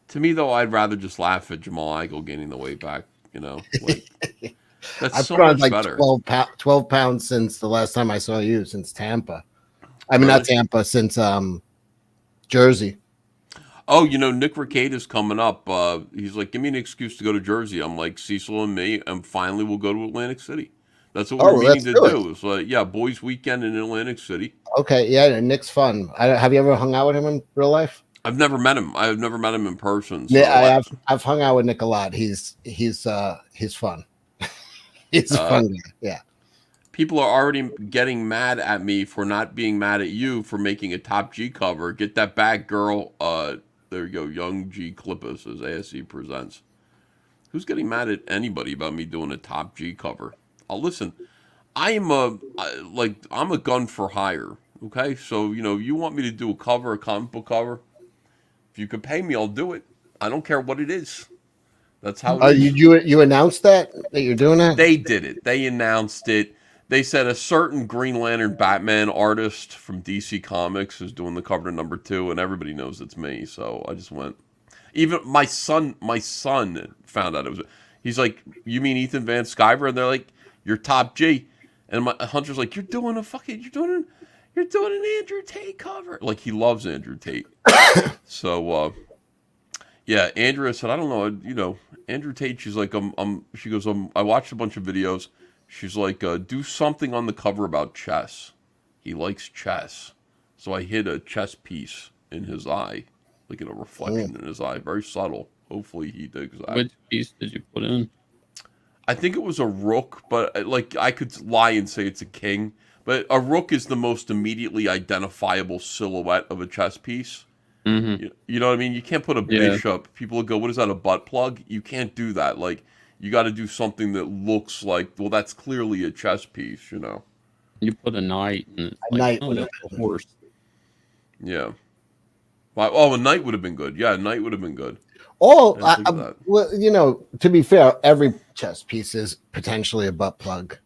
To me though, I'd rather just laugh at Jamal Eichel gaining the weight back. Like that's I've so put on much like better. 12 pounds since the last time I saw you, since Tampa. I mean, not Tampa, since Jersey. Oh, Nick Ricade is coming up. He's like, give me an excuse to go to Jersey. I'm like, Cecil and me, and finally we'll go to Atlantic City. That's what we're meaning to do. It's like, boys' weekend in Atlantic City. Okay, yeah, Nick's fun. Have you ever hung out with him in real life? I've never met him. I've never met him in person. So Yeah, I've hung out with Nick a lot. He's fun. He's a fun guy. Yeah. People are already getting mad at me for not being mad at you for making a Top G cover. Get that back, girl. There you go. Young G Clippus as ASE presents. Who's getting mad at anybody about me doing a Top G cover? Listen, I'm a gun for hire. Okay, so you want me to do a cover, a comic book cover? If you could pay me, I'll do it. I don't care what it is. That's how. You announced that you're doing that? They did it. They announced it. They said a certain Green Lantern Batman artist from DC Comics is doing the cover to number 2, and everybody knows it's me. So I just went. Even my son found out it was. He's like, "You mean Ethan Van Sciver?" And they're like, "You're Top G." And my Hunter's like, "You're doing an Andrew Tate cover." Like he loves Andrew Tate. So Andrea said, "I don't know, Andrew Tate." She's like, she goes, I watched a bunch of videos. She's like, do something on the cover about chess. He likes chess. So I hid a chess piece in his eye, like in a reflection in his eye, very subtle. Hopefully he digs that. Which piece did you put in? I think it was a rook, but like I could lie and say it's a king. But a rook is the most immediately identifiable silhouette of a chess piece. Mm-hmm. You know what I mean? You can't put a bishop. People will go, "What is that, a butt plug?" You can't do that. Like, you got to do something that looks like, well, that's clearly a chess piece, You put a knight, and it's a knight would have been horse. Yeah. A knight would have been good. Yeah, a knight would have been good. Well, to be fair, every chess piece is potentially a butt plug.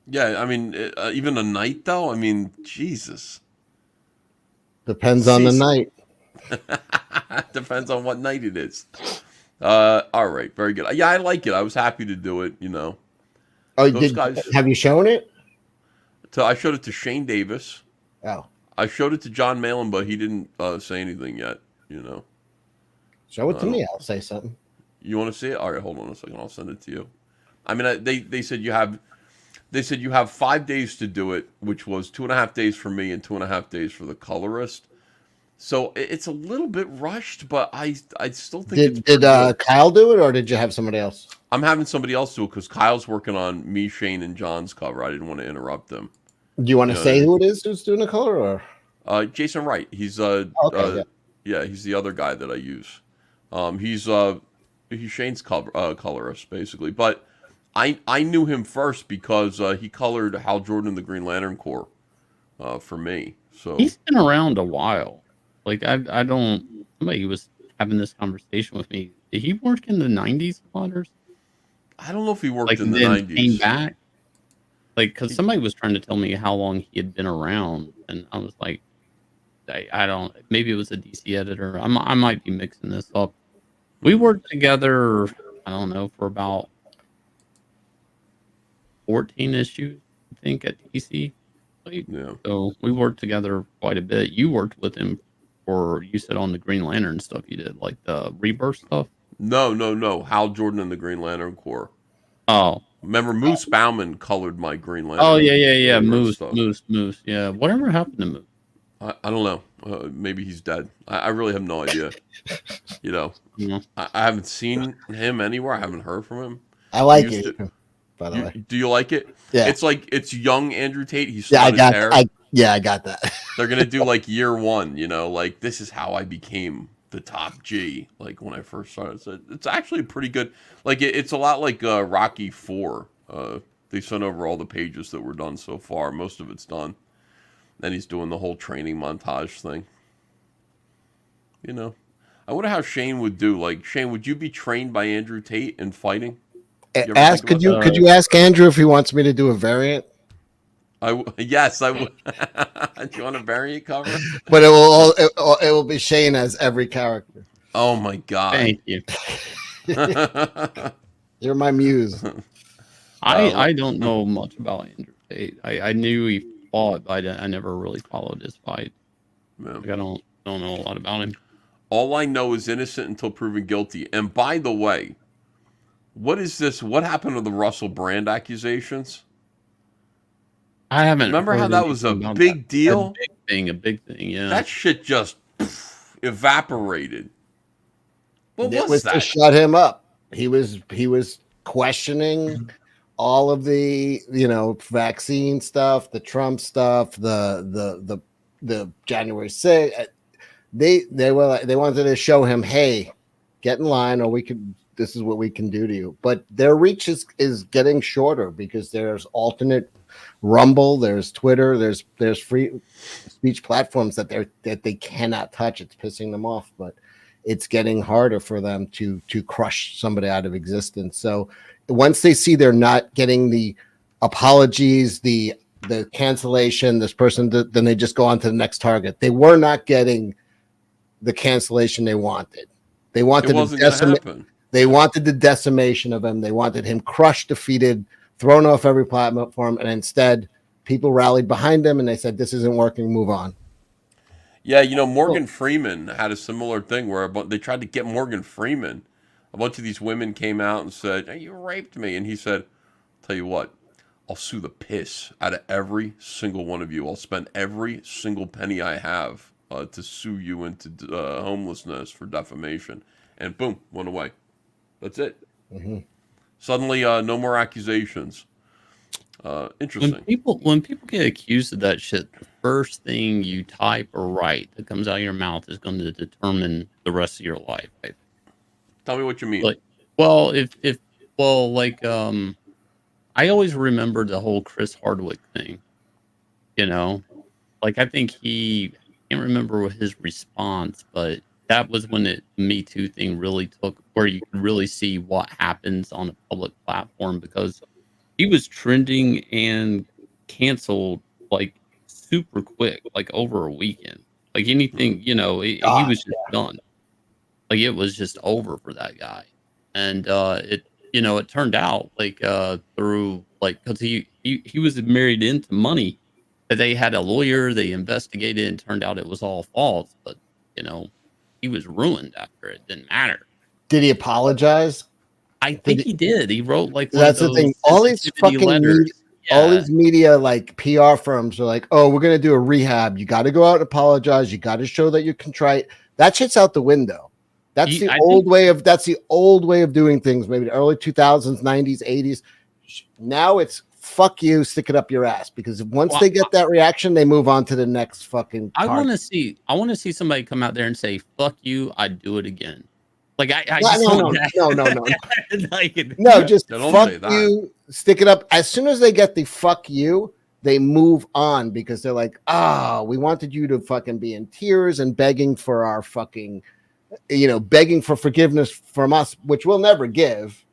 Yeah, I mean, even a knight, though. I mean, Jesus. Depends on the night. Depends on what night it is. All right, very good. Yeah, I like it. I was happy to do it. Oh, have you shown it? I showed it to Shane Davis. Oh, I showed it to John Malin, but he didn't say anything yet. Show it to me. I'll say something. You want to see it? All right, hold on a second. I'll send it to you. I mean, they said you have. They said you have 5 days to do it, which was 2.5 days for me and 2.5 days for the colorist. So it's a little bit rushed, but I still think. Did Kyle do it, or did you have somebody else? I'm having somebody else do it because Kyle's working on me, Shane, and John's cover. I didn't want to interrupt them. Do you want to say who it is who's doing the color, or? Jason Wright. He's he's the other guy that I use. He's Shane's colorist basically, but I knew him first because he colored Hal Jordan in the Green Lantern Corps for me. So he's been around a while. Like I don't. Somebody was having this conversation with me Did he work in the 90s a lot or I don't know if he worked like in the then came 90s. back? Like, because somebody was trying to tell me how long he had been around, and I was like, I don't. Maybe it was a DC editor. I might be mixing this up. We worked together. I don't know, for about 14 issues, I think, at DC. Yeah. So we worked together quite a bit. You worked with him for, you said, on the Green Lantern stuff you did, like the Rebirth stuff. No. Hal Jordan and the Green Lantern Corps. Oh. Remember, Moose Bauman colored my Green Lantern. Oh yeah. Rebirth stuff. Moose. Yeah. Whatever happened to Moose? I don't know. Maybe he's dead. I really have no idea. You know, Yeah. I haven't seen him anywhere. I haven't heard from him. I like it. By the way, do you like it? Yeah. It's like it's young Andrew Tate. He's still his hair. I got that. They're gonna do like year one. You know, like this is how I became the top G. Like when I first started, so it's actually pretty good. Like it's a lot like Rocky 4. They sent over all the pages that were done so far. Most of it's done. Then he's doing the whole training montage thing. You know, I wonder how Shane would do. Like Shane, would you be trained by Andrew Tate in fighting? Could you ask Andrew if he wants me to do a variant? Yes, I would. Do you want a variant cover? But it will be Shane as every character. Oh my god! Thank you. You're my muse. I don't know much about Andrew Tate. I knew he fought, but I never really followed his fight. Yeah. Like, I don't know a lot about him. All I know is innocent until proven guilty. And by the way, what is this? What happened to the Russell Brand accusations? I haven't. Remember how that was a big deal? A big thing. Yeah. That shit just evaporated. What was that? To shut him up. He was questioning all of the vaccine stuff, the Trump stuff, the January 6th. They wanted to show him, hey, get in line, or this is what we can do to you. But their reach is getting shorter because there's alternate Rumble, there's Twitter, there's free speech platforms that they cannot touch. It's pissing them off, but it's getting harder for them to crush somebody out of existence. So once they see they're not getting the apologies, the cancellation, this person, then they just go on to the next target. They were not getting the cancellation they wanted. They wanted They wanted the decimation of him. They wanted him crushed, defeated, thrown off every platform, and instead people rallied behind him and they said, this isn't working, move on. Yeah, Morgan Freeman had a similar thing where they tried to get Morgan Freeman. A bunch of these women came out and said, hey, you raped me. And he said, tell you what, I'll sue the piss out of every single one of you. I'll spend every single penny I have to sue you into homelessness for defamation. And boom, went away. That's it. Mm-hmm. Suddenly, no more accusations. Interesting. When people get accused of that shit, the first thing you type or write that comes out of your mouth is going to determine the rest of your life. Right? Tell me what you mean. I always remember the whole Chris Hardwick thing. I think I can't remember his response, but that was when the Me Too thing really took, where you could really see what happens on a public platform, because he was trending and canceled super quick, over a weekend. Anything, he was just done. It was just over for that guy. And it turned out through because he was married into money, that they had a lawyer, they investigated, and turned out it was all false. But he was ruined after it. Didn't matter. Did he apologize? I think he did. He wrote that's the thing. All these fucking all these media PR firms are like, oh, we're gonna do a rehab. You got to go out and apologize. You got to show that you're contrite. That shit's out the window. That's the old way of doing things. Maybe the early 2000s, 90s, 80s. Now it's fuck you, stick it up your ass. Because once they get that reaction, they move on to the next fucking. I want to see somebody come out there and say, "Fuck you, I'd do it again." No, just fuck you, stick it up. As soon as they get the fuck you, they move on, because they're like, we wanted you to fucking be in tears and begging for our fucking begging for forgiveness from us, which we'll never give,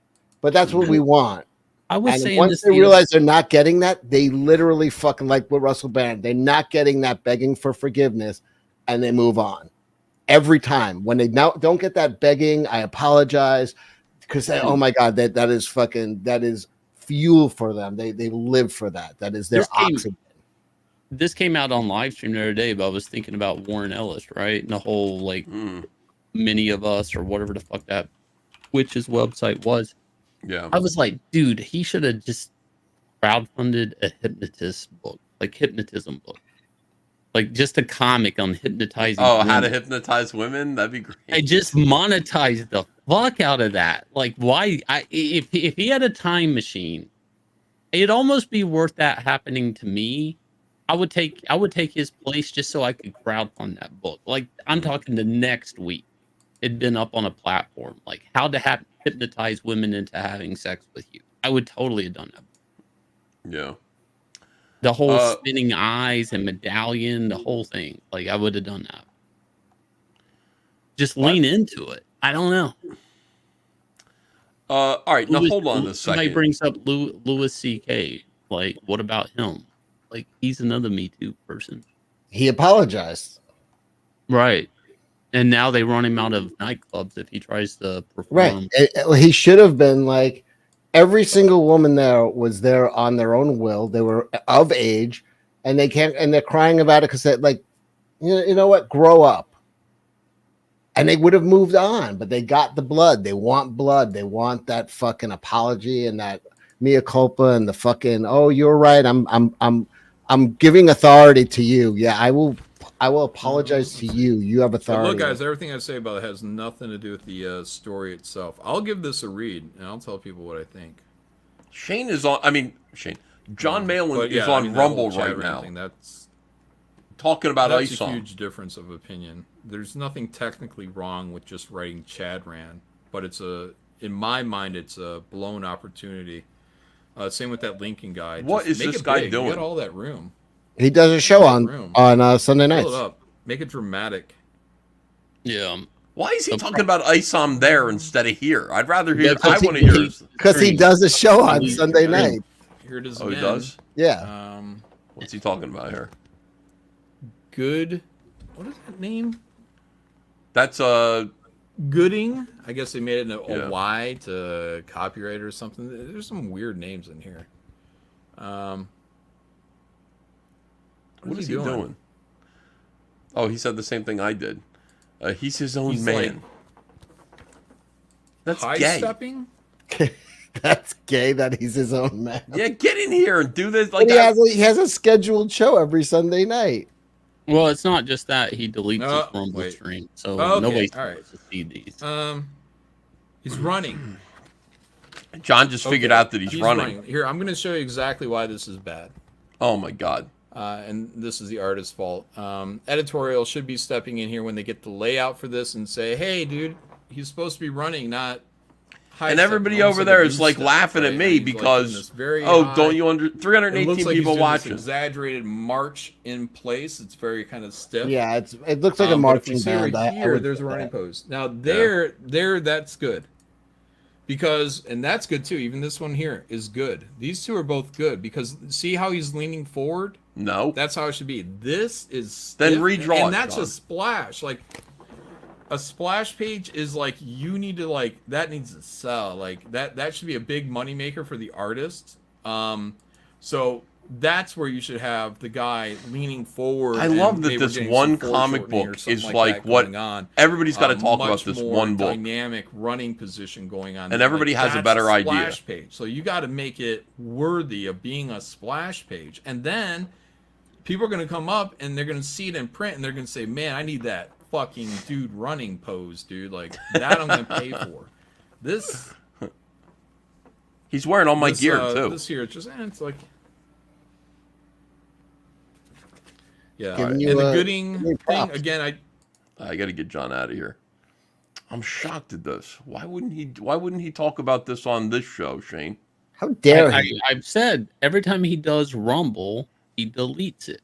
but that's what we want. I was And saying once this they realize they're not getting that, they literally fucking, like with Russell Brand, they're not getting that begging for forgiveness, and they move on every time. When they now don't get that begging, I apologize, because oh my god, that is fuel for them. They live for that. That is their oxygen. This came out on live stream the other day, but I was thinking about Warren Ellis, right? And the whole like Many of Us or whatever the fuck that witch's website was. Yeah. I was like, dude, he should have just crowdfunded a hypnotist book, like hypnotism book. Like just a comic on hypnotizing women. How to hypnotize women? That'd be great. I just monetize the fuck out of that. Like why if he had a time machine, it'd almost be worth that happening to me. I would take his place just so I could crowdfund that book. Like I'm talking the next week. It'd been up on a platform, like how to hypnotize women into having sex with you. I would totally have done that. Yeah. The whole spinning eyes and medallion, the whole thing. Like I would have done that. Just lean into it. I don't know. All right, now hold on a second. Somebody brings up Louis C.K. Like, what about him? Like, he's another Me Too person. He apologized. Right. And now they run him out of nightclubs if he tries to perform. Right. He should have been like, every single woman there was there on their own will. They were of age, and they're crying about it because they're like, you know what? Grow up. And they would have moved on, but they got the blood. They want blood. They want that fucking apology and that mea culpa and the fucking, oh, you're right. I'm giving authority to you. Yeah, I will apologize to you. You have authority. But look, guys, everything I say about it has nothing to do with the story itself. I'll give this a read, and I'll tell people what I think. John Malin is on Rumble right now. That's talking about That's Isam. a huge difference of opinion. There's nothing technically wrong with just writing Chad Ran, but in my mind, it's a blown opportunity. Same with that Lincoln guy. What is this guy doing? You got all that room. He does a show on Sunday nights. Fill it up. Make it dramatic. Yeah. Why is he talking about Isam there instead of here? I'd rather hear. I want to hear because he does a show on Sunday night. Here it is. Oh, again. he does. Yeah. What's he talking about here? Good. What is that name? That's Gooding. I guess they made it a Y to copyright or something. There's some weird names in here. What is he doing? Oh, he said the same thing I did. He's his own man. Like, that's high gay. Stepping? That's gay that he's his own man. Yeah, get in here and do this. Like he has a scheduled show every Sunday night. Well, it's not just that. He deletes his Rumble stream, so nobody's supposed to see these. He's running. John just figured out that he's running. Here, I'm going to show you exactly why this is bad. Oh my God. And this is the artist's fault. Editorial should be stepping in here when they get the layout for this and say, hey, dude, he's supposed to be running, not high. And everybody over there is like laughing at me because, don't you under 318 people watching. Exaggerated march in place. It's very kind of stiff. Yeah, it looks like a marching band. Right here, there's a running pose. Now there, that's good. Because, and that's good too, even this one here is good. These two are both good because see how he's leaning forward? No. That's how it should be. This is stiff, then redraw and it, that's John. a splash. Like, a splash page is like, you need to like, that needs to sell. Like, that should be a big money maker for the artist. So that's where you should have the guy leaning forward. I love that this one comic book is like what everybody's got to talk about. This one book, dynamic running position going on, and everybody has a better idea. Splash page, so you got to make it worthy of being a splash page, and then people are going to come up and they're going to see it in print, and they're going to say, "Man, I need that fucking dude running pose, dude. Like that, I'm going to pay for." This, he's wearing all my gear too. This here, it's like. Yeah, And the Gooding thing again. I got to get John out of here. I'm shocked at this. Why wouldn't he talk about this on this show, Shane? How dare he? I've said every time he does Rumble, he deletes it.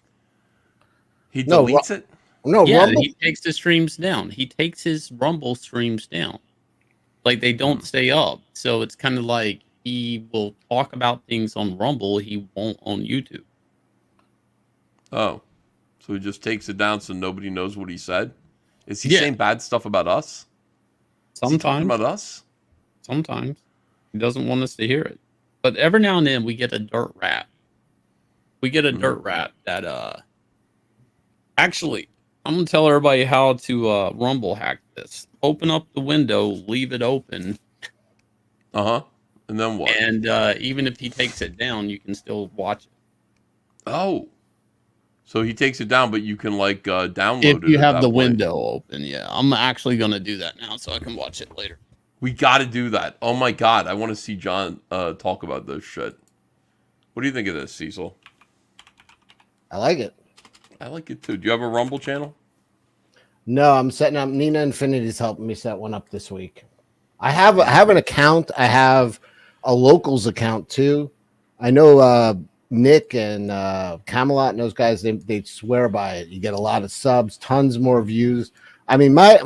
He deletes it? No, Yeah, Rumble. he takes the streams down. He takes his Rumble streams down. Like they don't stay up. So it's kind of like he will talk about things on Rumble he won't on YouTube. Oh, so he just takes it down so nobody knows what he said? Is he Yeah. saying bad stuff about us? Is he talking Sometimes. about us? Sometimes. He doesn't want us to hear it. But every now and then we get a dirt rap. We get a dirt rap that actually I'm gonna tell everybody how to Rumble hack this. Open up the window, leave it open. Uh-huh. And then what? And even if he takes it down, you can still watch it. Oh. So he takes it down, but you can like download If it. you at have that the point. window open, yeah. I'm actually gonna do that now so I can watch it later. We got to do that. Oh my God, I want to see John talk about this shit. What do you think of this, Cecil? I like it. I like it too. Do you have a Rumble channel? No, I'm setting up. Nina Infinity's helping me set one up this week. I have an account. I have a locals account too. I know Nick and Camelot and those guys. They swear by it. You get a lot of subs, tons more views. I mean, my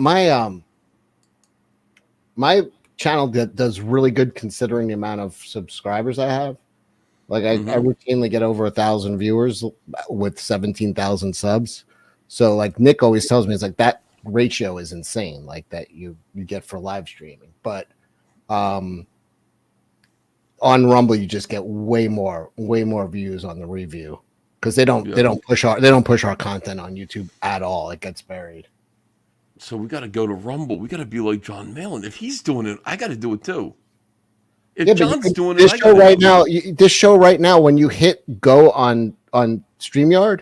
channel does really good considering the amount of subscribers I have. Like I routinely get over 1,000 viewers with 17,000 subs. So like Nick always tells me, it's like that ratio is insane, like that you get for live streaming. But on Rumble you just get way more views on the review because they don't push our content on YouTube at all. It gets buried. So we got to go to Rumble. We got to be like John Malin. If he's doing it, I got to do it too. If John's doing this it, show right now, this show right now, when you hit go on StreamYard,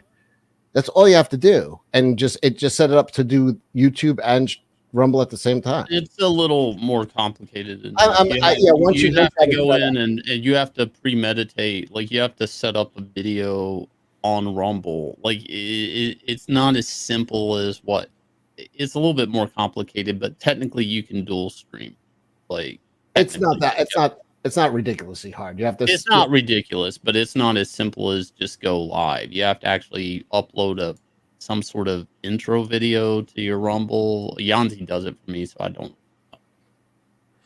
that's all you have to do, and it just set it up to do YouTube and Rumble at the same time. It's a little more complicated than once you have have to go in and you have to premeditate. Like you have to set up a video on Rumble. Like it's not as simple as what. It's a little bit more complicated, but technically you can dual stream. Like it's not that. It's not ridiculously hard. You have to. It's not ridiculous, but it's not as simple as just go live. You have to actually upload some sort of intro video to your Rumble. Yanzi does it for me, so I don't.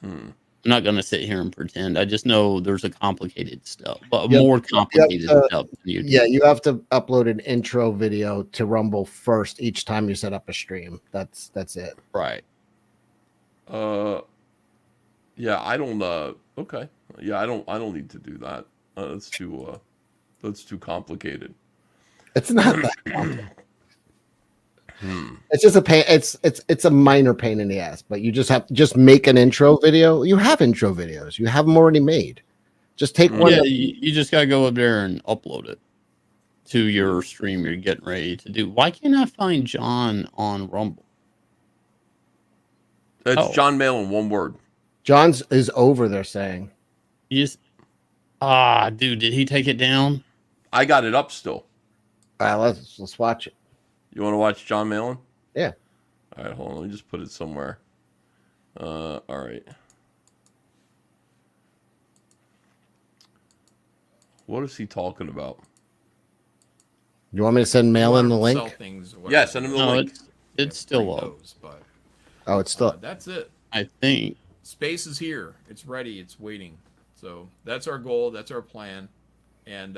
I'm not gonna sit here and pretend. I just know there's a complicated stuff, but more complicated stuff. Yeah, you have to upload an intro video to Rumble first each time you set up a stream. That's it. Right. Yeah, I don't. Okay. Yeah, I don't need to do that. That's too complicated. It's not that complicated. It's just a pain. It's a minor pain in the ass, but you just have to just make an intro video. You have intro videos. You have them already made. Just take one. Yeah, you just gotta go up there and upload it to your stream you're getting ready to do. Why can't I find John on Rumble? It's John Malin, one word. John's is over, they're saying. Dude, did he take it down? I got it up still. All right, let's watch it. You want to watch John Malin? Yeah. All right, hold on. Let me just put it somewhere. All right. What is he talking about? You want me to send Malin the link? Yeah, send him the link. It's still up. Oh, it's still. That's it. I think Space is here. It's ready. It's waiting. So that's our goal. That's our plan. And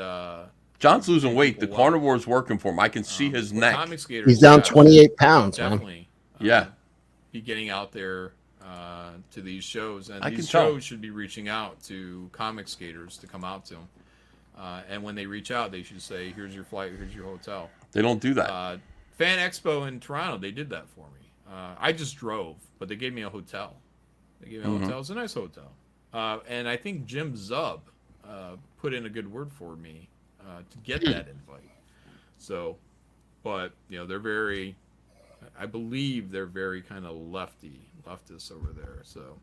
John's losing weight. The carnivore's working for him. I can see his neck. He's down 28 pounds, definitely, man. Yeah. Be getting out there to these shows. And I these can tell. shows should be reaching out to comic skaters to come out to them. And when they reach out, they should say, here's your flight, here's your hotel. They don't do that. Fan Expo in Toronto, they did that for me. I just drove, but they gave me a hotel. They gave me a hotel. It's a nice hotel. And I think Jim Zub put in a good word for me to get that invite. So, but, they're very, I believe they're very kind of leftist over there. So,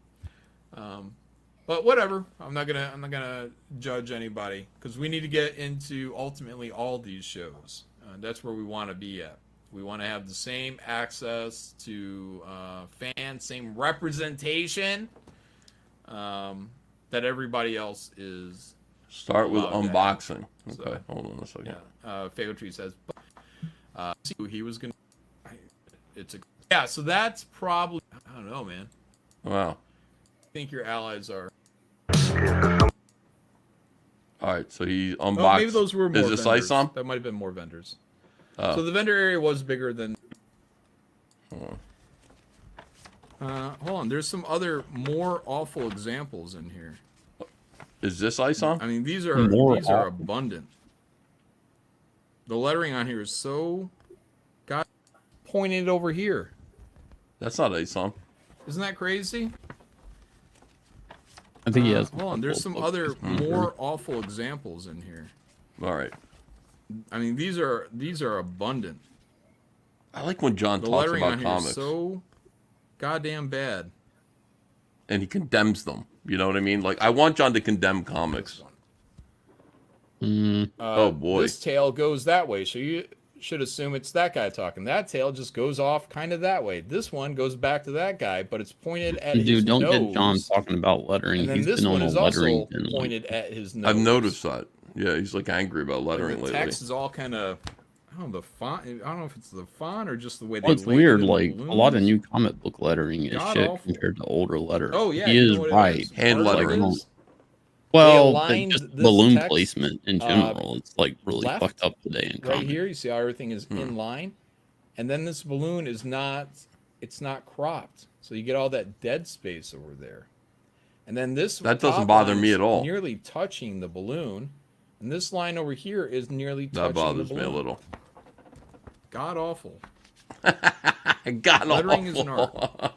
but whatever. I'm not gonna judge anybody because we need to get into ultimately all these shows. That's where we want to be at. We want to have the same access to fans, same representation that everybody else is. Start with unboxing. Okay, So, hold on a second. Yeah. Fago Tree says he was gonna. yeah. So that's probably, I don't know, man. Wow. I think your allies are. All right, so he unboxed. Oh, maybe those were more Is this vendors. Isam? That might have been more vendors. Oh. So the vendor area was bigger than. Hold on, there's some other more awful examples in here. Is this Isam? I mean, these are abundant. The lettering on here is so. God, pointed over here. That's not Isam. Isn't that crazy? I think he has. Hold on, there's some other more awful examples in here. All right. I mean, these are abundant. I like when John The talks lettering about on here comics. is so goddamn bad. And he condemns them. You know what I mean? Like, I want John to condemn comics. Oh, boy. This tail goes that way, so you should assume it's that guy talking. That tail just goes off kind of that way. This one goes back to that guy, but it's pointed at his Dude, don't nose. get John talking about lettering. And then He's this been one on a is lettering also bin, pointed at his nose. I've noticed that. Yeah, he's like angry about lettering The lately. text is all kind of, I don't know, the font. I don't know if it's the font or just the way they. Well, it's label weird. the Like a lot of balloons. new comic book lettering is God shit awful. compared to older lettering. Oh yeah, he you is know what it right. is? Hand Part of it lettering. is Well, aligned just this balloon text, placement in general, it's like really left, fucked up today in right comics. here. You see how everything is in line, and then this balloon is not. It's not cropped, so you get all that dead space over there. And then this That doesn't top bother line me is at all. Nearly touching the balloon, and this line over here is nearly touching That bothers the me a balloon. little. God awful. God Lettering is an awful.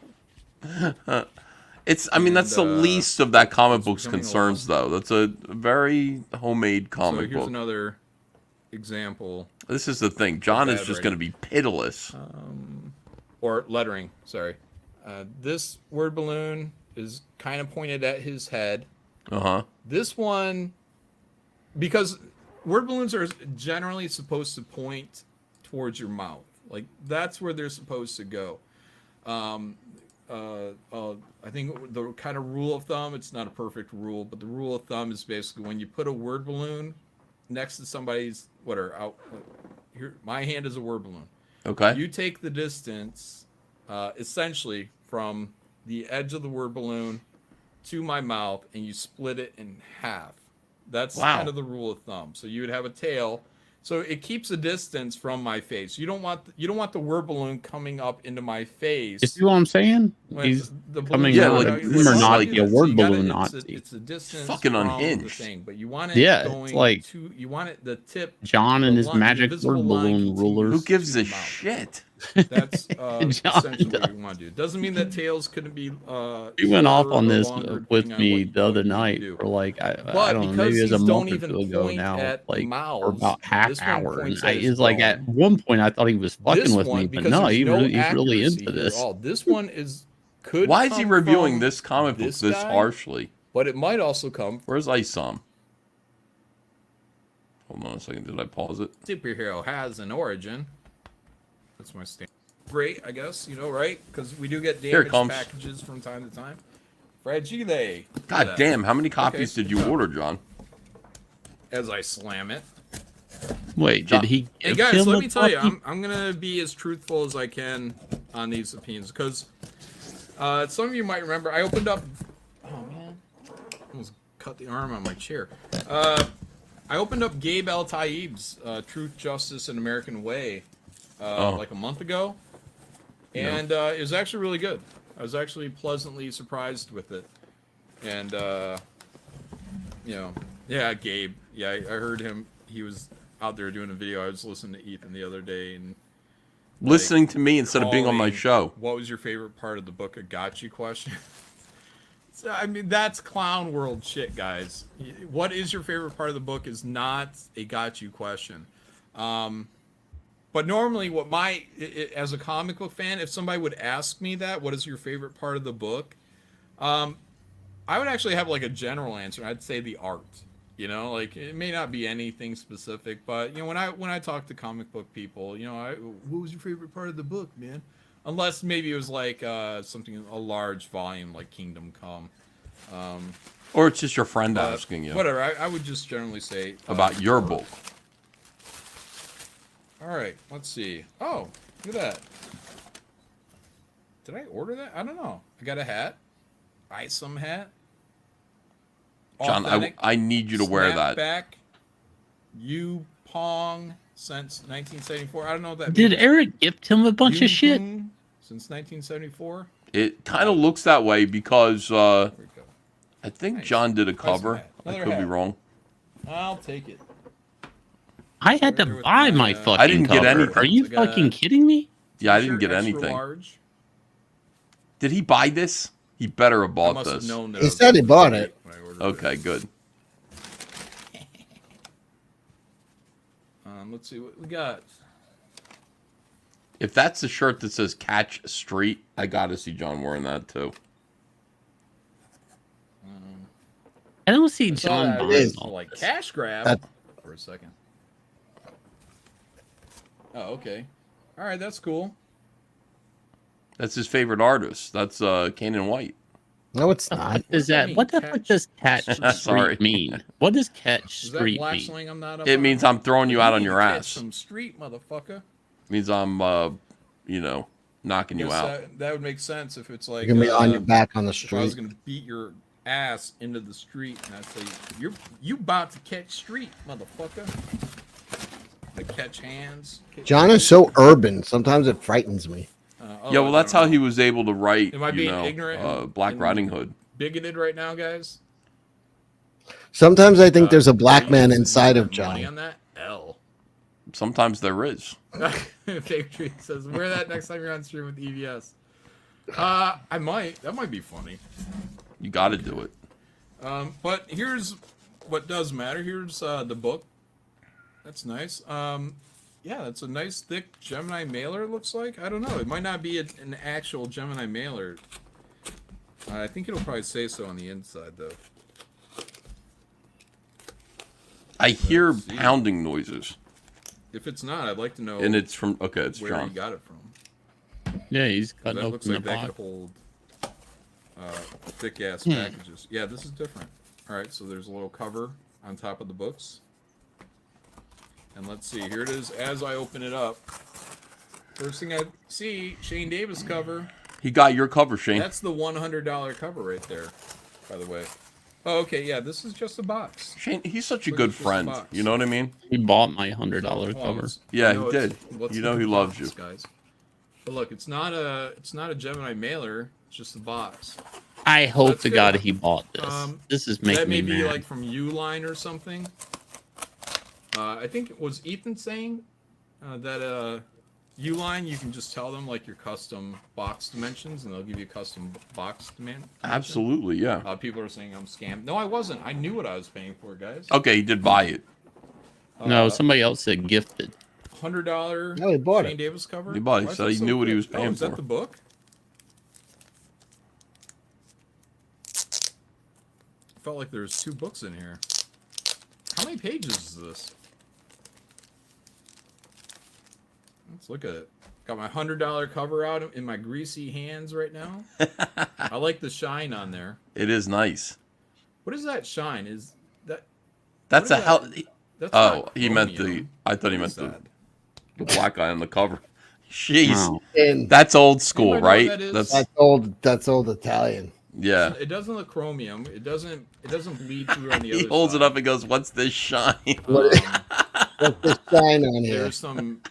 It's. I mean, that's the least of that comic book's becoming a concerns, though. That's a very homemade So comic here's book. another example. This is the thing. John is bad just going to be pitiless. Or lettering, sorry. This word balloon is kind of pointed at his head. Uh-huh. This one, because word balloons are generally supposed to point towards your mouth. Like, that's where they're supposed to go. I think the kind of rule of thumb, it's not a perfect rule, but the rule of thumb is basically when you put a word balloon next to somebody's, here, my hand is a word balloon. Okay. You take the distance, essentially, from the edge of the word balloon to my mouth, and you split it in half. That's kind of the rule of thumb. So you would have a tail. So it keeps a distance from my face. You don't want the word balloon coming up into my face. You see what I'm saying? When He's the coming yeah, out like, like this a is Nazi, like- a word you gotta- balloon it's Nazi. it's a distance Fucking from unhinged. the thing, but you want it Yeah, it's going like to, you want it the tip. John and the his line- the magic visible word line balloon continues rulers. Who gives to a the mouth. shit? That's John essentially does. what we want to do. Doesn't mean that tails couldn't be. He went off shorter on or this longer, with depending on me what the other you need to night do. for like I But don't know, because maybe it was a these don't month or even two ago point now, at like for mouths, about half this one hour. And points at his he's like at bone. one point I thought he was fucking This with one, me, but because no, there's he's no really accuracy into here at this. all. This one could. Why is he come reviewing from this comic book this this guy, harshly? But it might also come. Where's Isam? Hold on a second. Did I pause it? Superhero has an origin. That's my stand. Great, I guess, right? Because we do get Here it damaged comes. packages from time to time. Fragile. God damn! How many copies did you order, John? As I slam it. Wait, John- did he? Hey give guys, him let a me tell you, copy? I'm gonna be as truthful as I can on these opinions because some of you might remember I opened up. Oh man, almost cut the arm on my chair. I opened up Gabe El Taib's Truth, Justice, and American Way like a month ago, and it was actually really good. I was actually pleasantly surprised with it, and yeah, Gabe. Yeah, I heard him. He was out there doing a video. I was listening to Ethan the other day and Listening to me instead of being on my calling, show. What was your favorite part of the book? A gotcha question. So, I mean, that's clown world shit, guys. What is your favorite part of the book is not a got you question. But normally what as a comic book fan, if somebody would ask me that, what is your favorite part of the book? I would actually have like a general answer. I'd say the art, like it may not be anything specific, but when I talk to comic book people, what was your favorite part of the book, man? Unless maybe it was like a large volume like Kingdom Come. Or it's just your friend asking you. Whatever. I would just generally say About your book. All right. Let's see. Oh, look at that. Did I order that? I don't know. I got a hat. Isam hat. John, I need you to wear that. Back. You Pong since 1974. I don't know what that Did means. Eric gift him a bunch of shit? Since 1974. It kind of looks that way because I think Nice. John did a cover. hat. I Another could be hat. wrong. I'll take it. I had to Right there with buy my, my fucking I didn't get cover. anything. Are you I got fucking kidding me? Yeah, I didn't T-shirt get extra anything. large. Did he buy this? He better have I bought must have this. known that He I was said he gonna bought be it. when I ordered Okay, good. Let's see what we got. If that's the shirt that says Catch Street, I gotta see John wearing that too. I don't see I saw John that buying as, all like this. cash grab That- for a second. Oh, okay. All right, that's cool. That's his favorite artist. That's Kanan White. No, it's What not. does that? What the fuck does catch Sorry. street mean? What does catch Is that street black mean? slang I'm not up It on? means I'm throwing you out on need your to catch ass. Some street motherfucker. It means I'm, knocking you Guess out. that would make sense if it's like You're gonna be on your back on the if I was street. gonna beat your ass into the street and I'd say you about to catch street, motherfucker. Like catch hands. John is so urban. Sometimes it frightens me. Yeah, well, that's how he was able to write, Am I being ignorant Black and Riding Hood. bigoted right now, guys? Sometimes I think there's a black man Are you inside of using money John. on that? L. Sometimes there is. Fake Tree says, wear that next time you're on stream with EVS. I might. That might be funny. You got to do it. But here's what does matter. Here's the book. That's nice. Yeah, that's a nice thick Gemini mailer. It looks like. I don't know. It might not be an actual Gemini mailer. I think it'll probably say so on the inside, though. I hear pounding noises. If it's not, I'd like to know. And it's from, okay, it's where John. you got it from. Yeah, he's That cutting looks open like the that box. could hold thick ass Hmm. packages. Yeah, this is different. All right, so there's a little cover on top of the books. And let's see, here it is as I open it up. First thing I see, Shane Davis cover. He got your cover, Shane. That's the $100 cover right there, by the way. Oh, okay, yeah, this is just a box. Shane, he's such a Look, good it's just a friend. box. You know what I mean? He bought my $100 Oh, cover. it's- Yeah, you know he it's- did. let's You look know at he the loves box, you. guys. But look, it's not a Gemini mailer. It's just a box. I hope That's to good. God he bought this. This is That making may me be mad. like from Uline or something. I think it was Ethan saying that Uline, you can just tell them like your custom box dimensions, and they'll give you custom box dimensions. Absolutely, yeah. People are saying I'm scammed. No, I wasn't. I knew what I was paying for, guys. Okay, he did buy it. No, somebody else said gifted. $100 No, he bought Shane it. Davis cover. He bought it, Why is so that he knew what he thick? was paying Is that for. the book? I felt like there was 2 books in here. How many pages is this? Let's look at it. Got my $100 cover out in my greasy hands right now. I like the shine on there. It is nice. What is that shine? Is that? That's what a is hell. that? That's Oh, not he meant the. chromium. I thought he What meant is the, that? the black guy on the cover. Jeez, Wow. And that's old school, Anybody know right? what that is? That's that's old Italian. yeah. It doesn't look chromium. It doesn't bleed through on the other He holds side. it up and goes, "What's this shine?" What what's the shine on here? There's some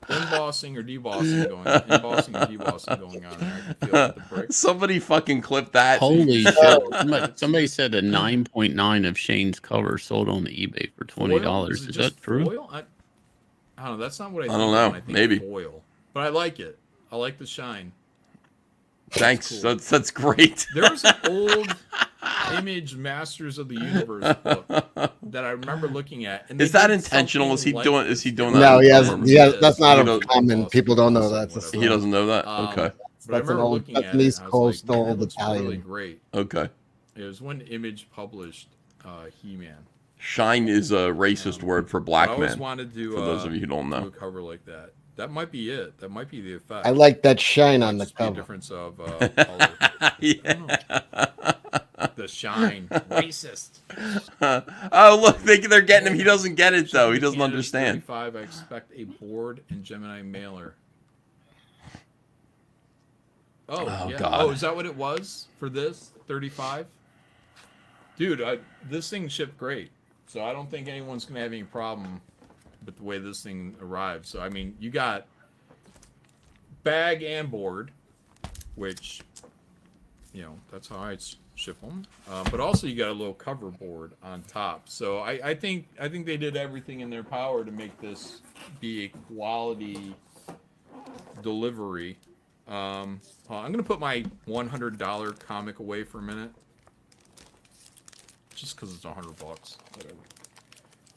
embossing or debossing going on. Embossing or debossing going on there. I can feel it with the brick. Somebody fucking clip that. Holy shit. Somebody said a 9.9 of Shane's cover sold on eBay for $20. Foil? Is it that just true? Foil? I don't know. That's not what I think. don't of know. when I think Maybe. foil. But I like it. I like the shine. Thanks. cool. That's great. There was an old Image Masters of the Universe book that I remember looking at. And Is they that did intentional? Is he something like doing? this. Is he doing It that? No, on he has. purpose? Yeah, that's not He a does- common. People don't know that. That's a He doesn't know that. Um, Okay. But I That's an remember old- looking that's at an it, East and I was Coast like, man, old that looks Italian. really great. Okay. It was when Image published He-Man. Shine is a racist word for I black always man. wanted to, For those of you who don't do a know. cover like that. That might be it. That might be the effect. I like that shine on the Just be a cover. difference of color. Yeah. The shine. Racist. Oh look, they're getting him. He doesn't get it though. He doesn't Candace understand. 35, I expect a board and Gemini mailer. Oh, yeah. God. Oh, is that what it was for this? 35? Dude, this thing shipped great. So I don't think anyone's going to have any problem with the way this thing arrived. So, I mean, you got bag and board, which, you know, that's how I ship them. But also you got a little cover board on top. So I think they did everything in their power to make this be a quality delivery. I'm going to put my $100 comic away for a minute. Just because it's $100. Whatever.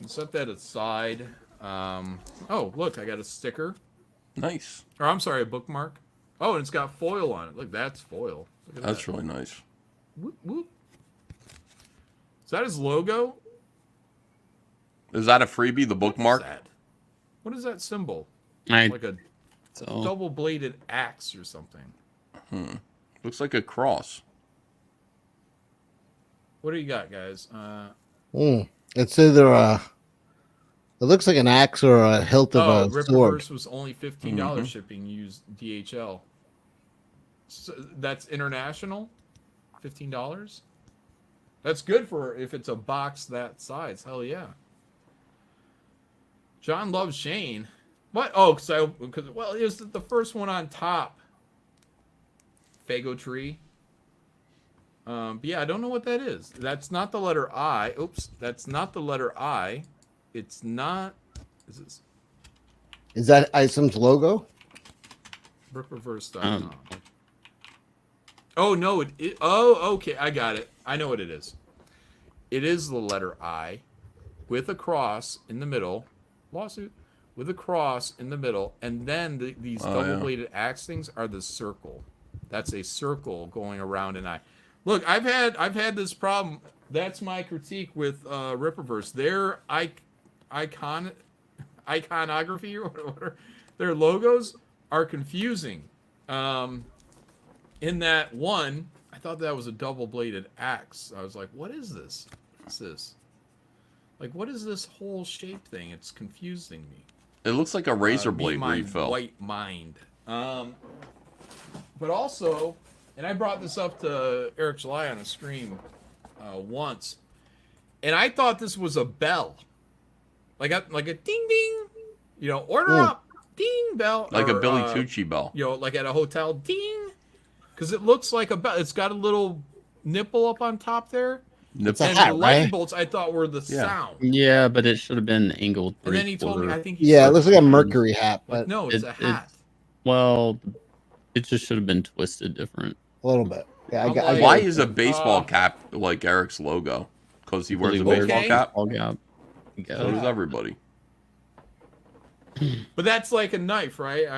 And set that aside. Oh, look, I got a sticker. Nice. Or I'm sorry, a bookmark. Oh, and it's got foil on it. Look, that's foil. Look at That's that. really nice. Whoop, whoop. Is that his logo? Is that a freebie, the bookmark? What is that symbol? I- Like a double-bladed axe or something. Looks like a cross. What do you got, guys? It's either it looks like an axe or a hilt of a sword. Ripperverse was only $15 shipping. Use DHL. So that's international. $15. That's good for if it's a box that size. Hell yeah. John loves Shane. What? Oh, because well, it was the first one on top. Fago tree. But yeah, I don't know what that is. That's not the letter I. Oops, that's not the letter I. It's not. Is that Isam's logo? Ripperverse.com. Oh no! Oh, okay. I got it. I know what it is. It is the letter I, with a cross in the middle. Lawsuit with a cross in the middle, and then these double-bladed axe things are the circle. That's a circle going around an I. Look, I've had this problem. That's my critique with Ripperverse. Their iconography or whatever, their logos are confusing. In that one, I thought that was a double-bladed axe. I was like, what is this? What's this? Like, what is this whole shape thing? It's confusing me. It looks like a razor blade my refill. White mind. But also, and I brought this up to Eric July on a stream once, and I thought this was a bell, like a ding ding, you know, order up, ding bell, Like a or, Billy Tucci bell. you know, like at a hotel, ding, because it looks like a bell. It's got a little nipple up on top there. It's a And hat, the lightning right? bolts I thought were the sound. Yeah, but it should have been angled. And then he told me, I think he Yeah, said it looks like a Mercury hat, but no, it's a hat. Well, it just should have been twisted different. a little bit. Yeah, Why is a baseball cap like Eric's logo? Because he wears a baseball cap? Baseball cap. So does everybody. But that's like a knife, right?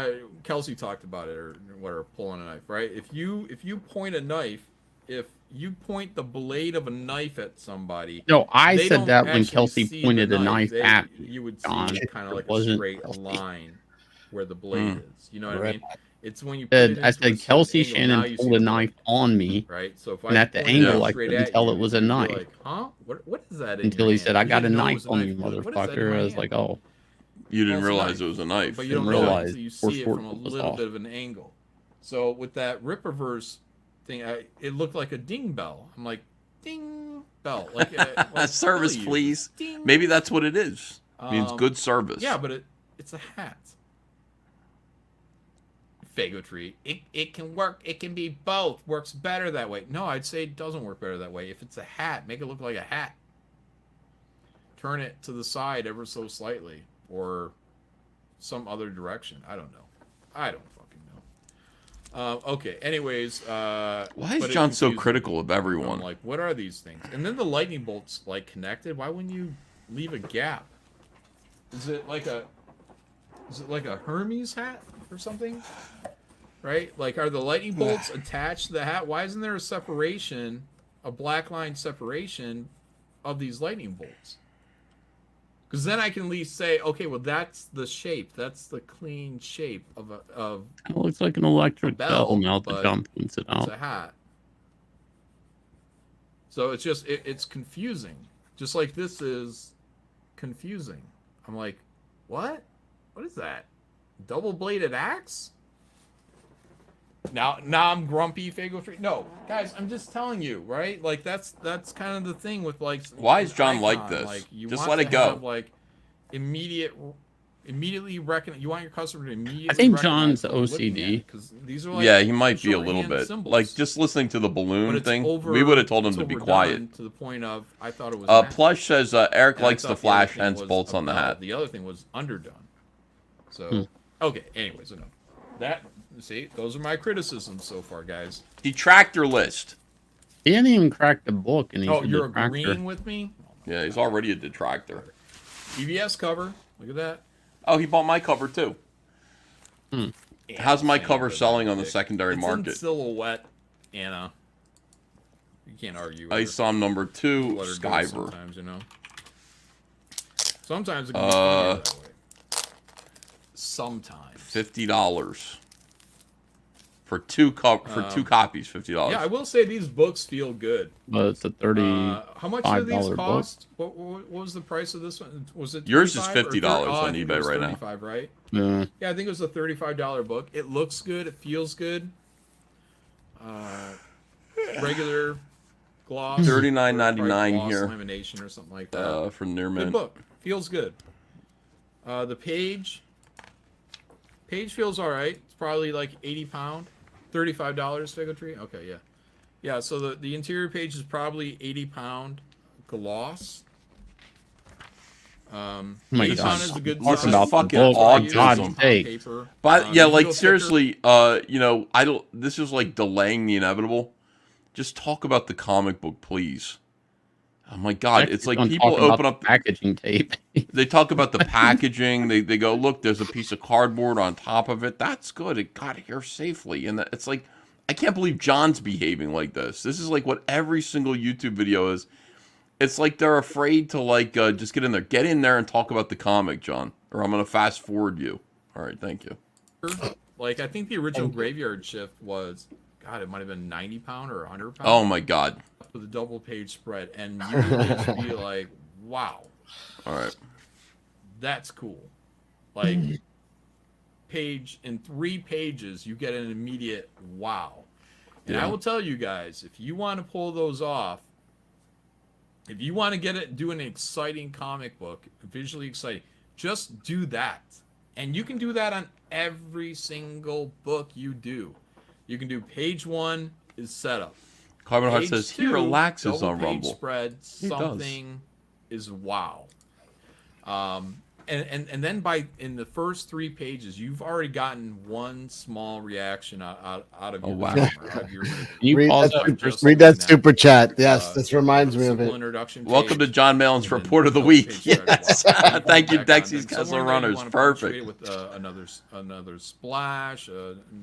Kelsey talked about it, or whatever, pulling a knife, right? If you point a knife, if you point the blade of a knife at somebody, No, I they said don't that when actually Kelsey see pointed the a knife They- at me, you would John. see kind of It like a wasn't straight Kelsey. line where the blade is. You know what I Right. mean? It's when you put it I into a said certain Kelsey angle, now Shannon you pulled see a the knife on me, right? So if and I at the point it angle I straight couldn't at tell you, it was a you'd be knife. like, huh? What is that? in Until your he hand? said, "I You got a didn't know it knife was on you, You're like, what is that in motherfucker." my I was hand? like, "Oh." You didn't Well, it's a realize knife. it was a knife. But you don't Didn't realize realize until you or see it sword from a was little off. bit of an angle. So with that Ripperverse thing, it looked like a ding bell. I'm like, ding bell, like Service, really, please. ding. Maybe that's what it is. It means good service. Yeah, but it's a hat. Fago tree. It can work. It can be both. Works better that way. No, I'd say it doesn't work better that way. If it's a hat, make it look like a hat. Turn it to the side ever so slightly, or some other direction. I don't know. I don't fucking know. Okay. Anyways, Why is John so critical of everyone? I'm like, what are these things? And then the lightning bolts like connected. Why wouldn't you leave a gap? Is it like a Hermes hat or something? Right? Like, are the lightning bolts attached to the hat? Why isn't there a separation, a black line separation of these lightning bolts? Because then I can at least say, okay, well, that's the shape. That's the clean shape of It looks like an electric bell, bell now that but John points it it's out. a hat. So it's just, it's confusing. Just like this is confusing. I'm like, what? What is that? Double-bladed axe? Now I'm grumpy, Fago Tree. No, guys, I'm just telling you, right? Like that's kind of the thing with like. Why is John Icon. like this? Like, you Just want let to it go. Have, like immediately recognize. You want your customer to immediately. I think recognize John's what they're looking OCD. at, 'cause these are like Yeah, he might be a little shorthand bit. symbols. Like just listening to the But balloon it's thing, over- we would have told him it's to be overdone quiet. To the point of, I thought it was. Plush says Eric And I likes thought the other flash, thing hence was bolts on the about- hat. The other thing was underdone. So okay. Anyways, enough. That see, those are my criticisms so far, guys. Detractor list. He hadn't even cracked the book, and he's Oh, a you're detractor. agreeing with me? Yeah, he's already a detractor. EBS cover. Look at that. Oh, he bought my cover too. Hmm. How's my Same, cover but selling on the thick. secondary It's market? in silhouette, Anna. You can't argue. with Isam number 2, Let her go Skyver. Sometimes, you know. Sometimes it can be funnier that way. Sometimes. $50 for two copies. $50. Yeah, I will say these books feel good. But it's a $35 How much do these book. cost? What was the price of this one? Was it Yours is $35 or $50 on I think it eBay was right now. 35, right? Yeah. Yeah, I think it was a $35 book. It looks good. It feels good. Regular gloss. $39.99 gloss here. Lamination or something like that. For near Good mint. book. Feels good. The page feels all right. It's probably like 80 pound, $35. Fago Tree. Okay, yeah, yeah. So the interior page is probably 80 pound gloss. My 80 God. pound is a good Talking size. about fucking It's probably autism. compound God's sake. paper. But You yeah, can like go thicker. seriously, you know, I don't. This is like delaying the inevitable. Just talk about the comic book, please. Oh my God, Actually, it's like don't people talk about open the up. packaging tape. They talk about the packaging. They go, look, there's a piece of cardboard on top of it. That's good. It got here safely. And it's like, I can't believe John's behaving like this. This is like what every single YouTube video is. It's like they're afraid to like just get in there. Get in there and talk about the comic, John. Or I'm going to fast forward you. All right, thank you. Like I think the original Graveyard Shift was, God, it might have been 90 pound or 100 pound. Oh my God. With a double page spread, and you would just be like, wow. All right. That's cool. Like in 3 pages, you get an immediate wow. And I will tell you guys, if you want to pull those off, if you want to do an exciting comic book, visually exciting, just do that. And you can do that on every single book you do. You can do page 1 is setup. Carbon Heart Page says he 2, relaxes double on page Rumble. Spread, He does. something is wow. And then in the first 3 pages, you've already gotten one small reaction out of your customer, out of your reader. You Read pause that, that for read that super chat. Yes, this reminds me of Simple it. introduction Welcome to page, John Malin's and then Report of the double Week. page spread. Yes. Wow. Thank you, Back on. Dexy's Then Castle somewhere in there you Runners. wanna Perfect. punctuate with another splash,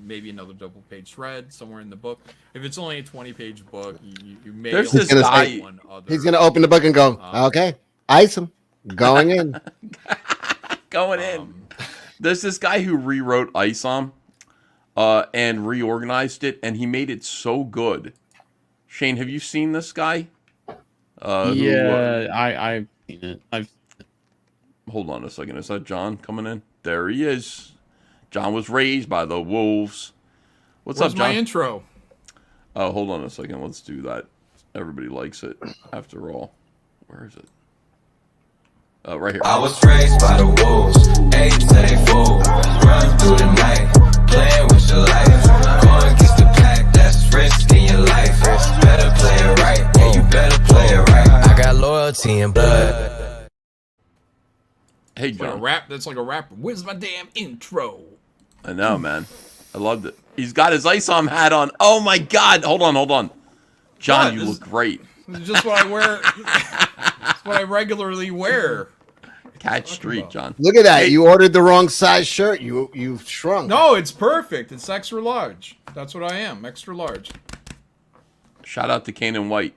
maybe another double page shred somewhere in the book. If it's only a 20-page book, you may There's only this guy- have one other. He's gonna open the book and go, okay, Isam, going in. Going in. There's this guy who rewrote Isam and reorganized it, and he made it so good. Shane, have you seen this guy? Yeah, I've seen it. Hold on a second. Is that John coming in? There he is. John was raised by the wolves. What's Where's up, John? my intro? Oh, hold on a second. Let's do that. Everybody likes it, after all. Where is it? Right here. I was raised by the wolves, 8 to they fool. Run through the night, playing with your life. Going against the pack, that's risking your life. Better play it right, yeah, you better play it right. I got loyalty and blood. Hey, It's like a John. rap. That's like a rapper. Where's my damn intro? I know, man. I loved it. He's got his Isam hat on. Oh, my God. Hold on. John, What? you This- look great. This is just what I wear. It's what I regularly wear. Catch Street, John. Look at that. Hey. You ordered the wrong size shirt. You shrunk. No, it's perfect. It's extra large. That's what I am. Extra large. Shout out to Kanan White.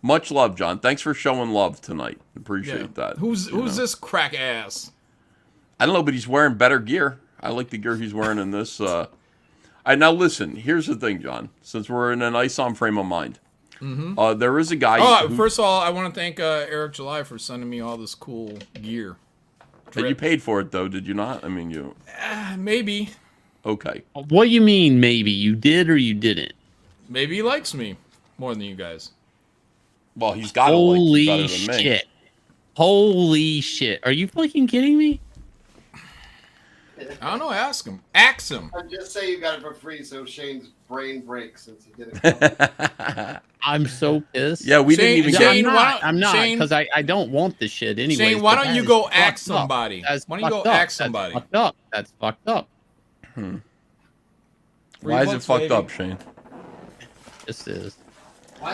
Much love, John. Thanks for showing love tonight. Appreciate that. Who's you know. this crack ass? I don't know, but he's wearing better gear. I like the gear he's wearing in this. Now listen, here's the thing, John. Since we're in an Isam frame of mind, there is a guy. First of all, I want to thank Eric July for sending me all this cool gear. And you paid for it, though, did you not? I mean, you. Maybe. Okay. What you mean? Maybe you did or you didn't? Maybe he likes me more than you guys. Well, he's got to like you better than me. Shit! Holy shit! Are you fucking kidding me? I don't know. Ask him. Ask him. Just say you got it for free, so Shane's brain breaks since he did it. I'm so pissed. Yeah, we didn't even Shane, get. I'm not because I don't want this shit anyway. Shane, why don't you go ask somebody? Why don't you go ask somebody? That's fucked up. Why is it fucked up, Shane? This is.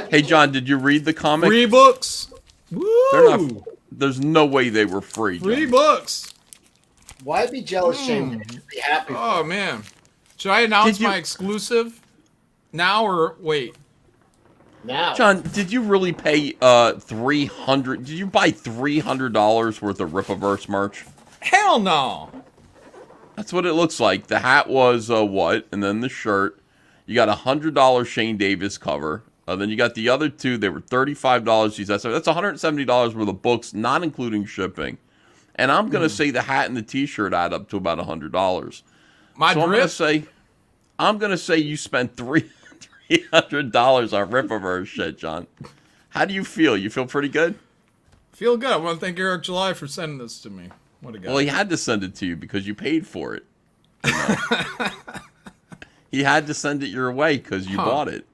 Hey, John, did you read the comic? Free books. Woo! They're not. There's no way they were free. Free John. books. Why be jealous, Shane? Be happy. Oh man, should I announce my exclusive now or wait? Now, John, did you really pay $300? Did you buy $300 worth of Rippaverse merch? Hell no. That's what it looks like. The hat was what, and then the shirt. You got $100 Shane Davis cover. Then you got the other two. They were $35. That's $170 worth of books, not including shipping. And I'm gonna say the hat and the T-shirt add up to about $100. I'm gonna say you spent $300 on Rippaverse shit, John. How do you feel? You feel pretty good? Feel good. I want to thank Eric July for sending this to me. What a guy. Well, he had to send it to you because you paid for it. You know? He had to send it your way because you bought it.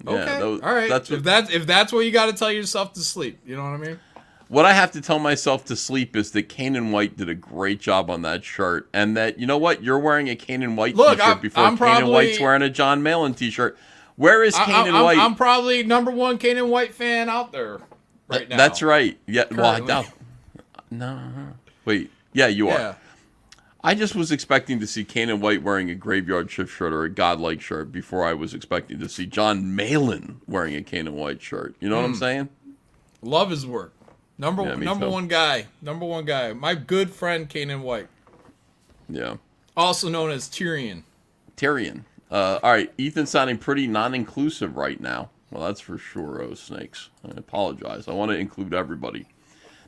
Yeah, okay. All right. If that's what you got to tell yourself to sleep, you know what I mean? What I have to tell myself to sleep is that Kanan White did a great job on that shirt, and that you know what, you're wearing a Kanan White T-shirt before Kanan White's wearing a John Malin T-shirt. Where is Kanan White? I'm probably #1 Kanan White fan out there right now. That's right. Yeah. Currently. Well, I doubt. No. Wait. Yeah, you are. I just was expecting to see Kanan White wearing a Graveyard Shift shirt or a Godlike shirt before I was expecting to see John Malin wearing a Kanan White shirt. You know what I'm saying? Love his work. Number one guy. My good friend Kanan White. Yeah. Also known as Tyrion. All right. Ethan's sounding pretty non-inclusive right now. Well, that's for sure, Snakes. I apologize. I want to include everybody.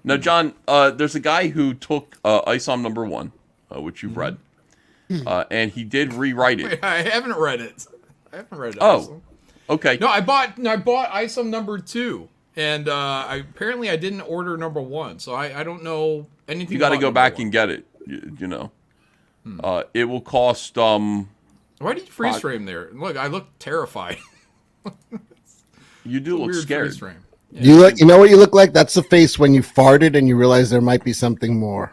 Now, John, there's a guy who took Isam #1, which you've read, and he did rewrite it. Wait, I haven't read it. Oh, Isam. okay. No, I bought Isam #2. And apparently I didn't order #1, so I don't know anything. You got to go back #1. and get it. You know, it will cost. Why did you freeze frame there? Look, I look terrified. You do look scared. Freeze frame. Yeah. You know what you look like? That's the face when you farted and you realize there might be something more.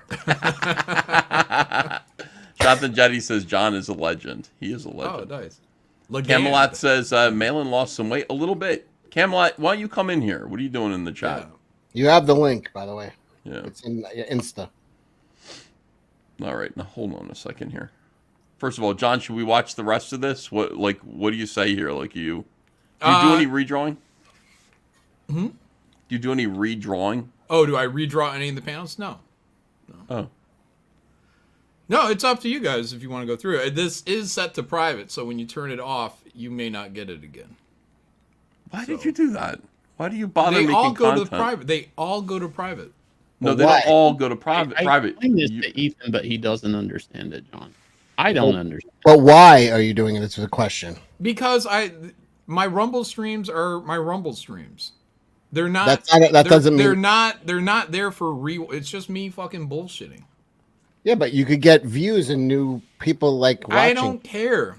Jonathan Jetty says John is a legend. He is a legend. Oh, nice. Camelot says Malin lost some weight a little bit. Camelot, why don't you come in here? What are you doing in the chat? Yeah. You have the link, by the way. Yeah. It's in Insta. All right. Now, hold on a second here. First of all, John, should we watch the rest of this? What do you say here? Do you do any redrawing? Do you do any redrawing? Oh, do I redraw any of the panels? No. Oh. No, it's up to you guys if you want to go through it. This is set to private, so when you turn it off, you may not get it again. Why did you do that? Why do you bother they making all go content? to private. They all go to private. No, they don't all go to private. I explained this to Ethan, but he doesn't understand it, John. I don't understand. But why are you doing it? It's the question. Because my Rumble streams are my Rumble streams. They're not. That doesn't mean they're not there for It's just me fucking bullshitting. Yeah, but you could get views and new people like watching. I don't care.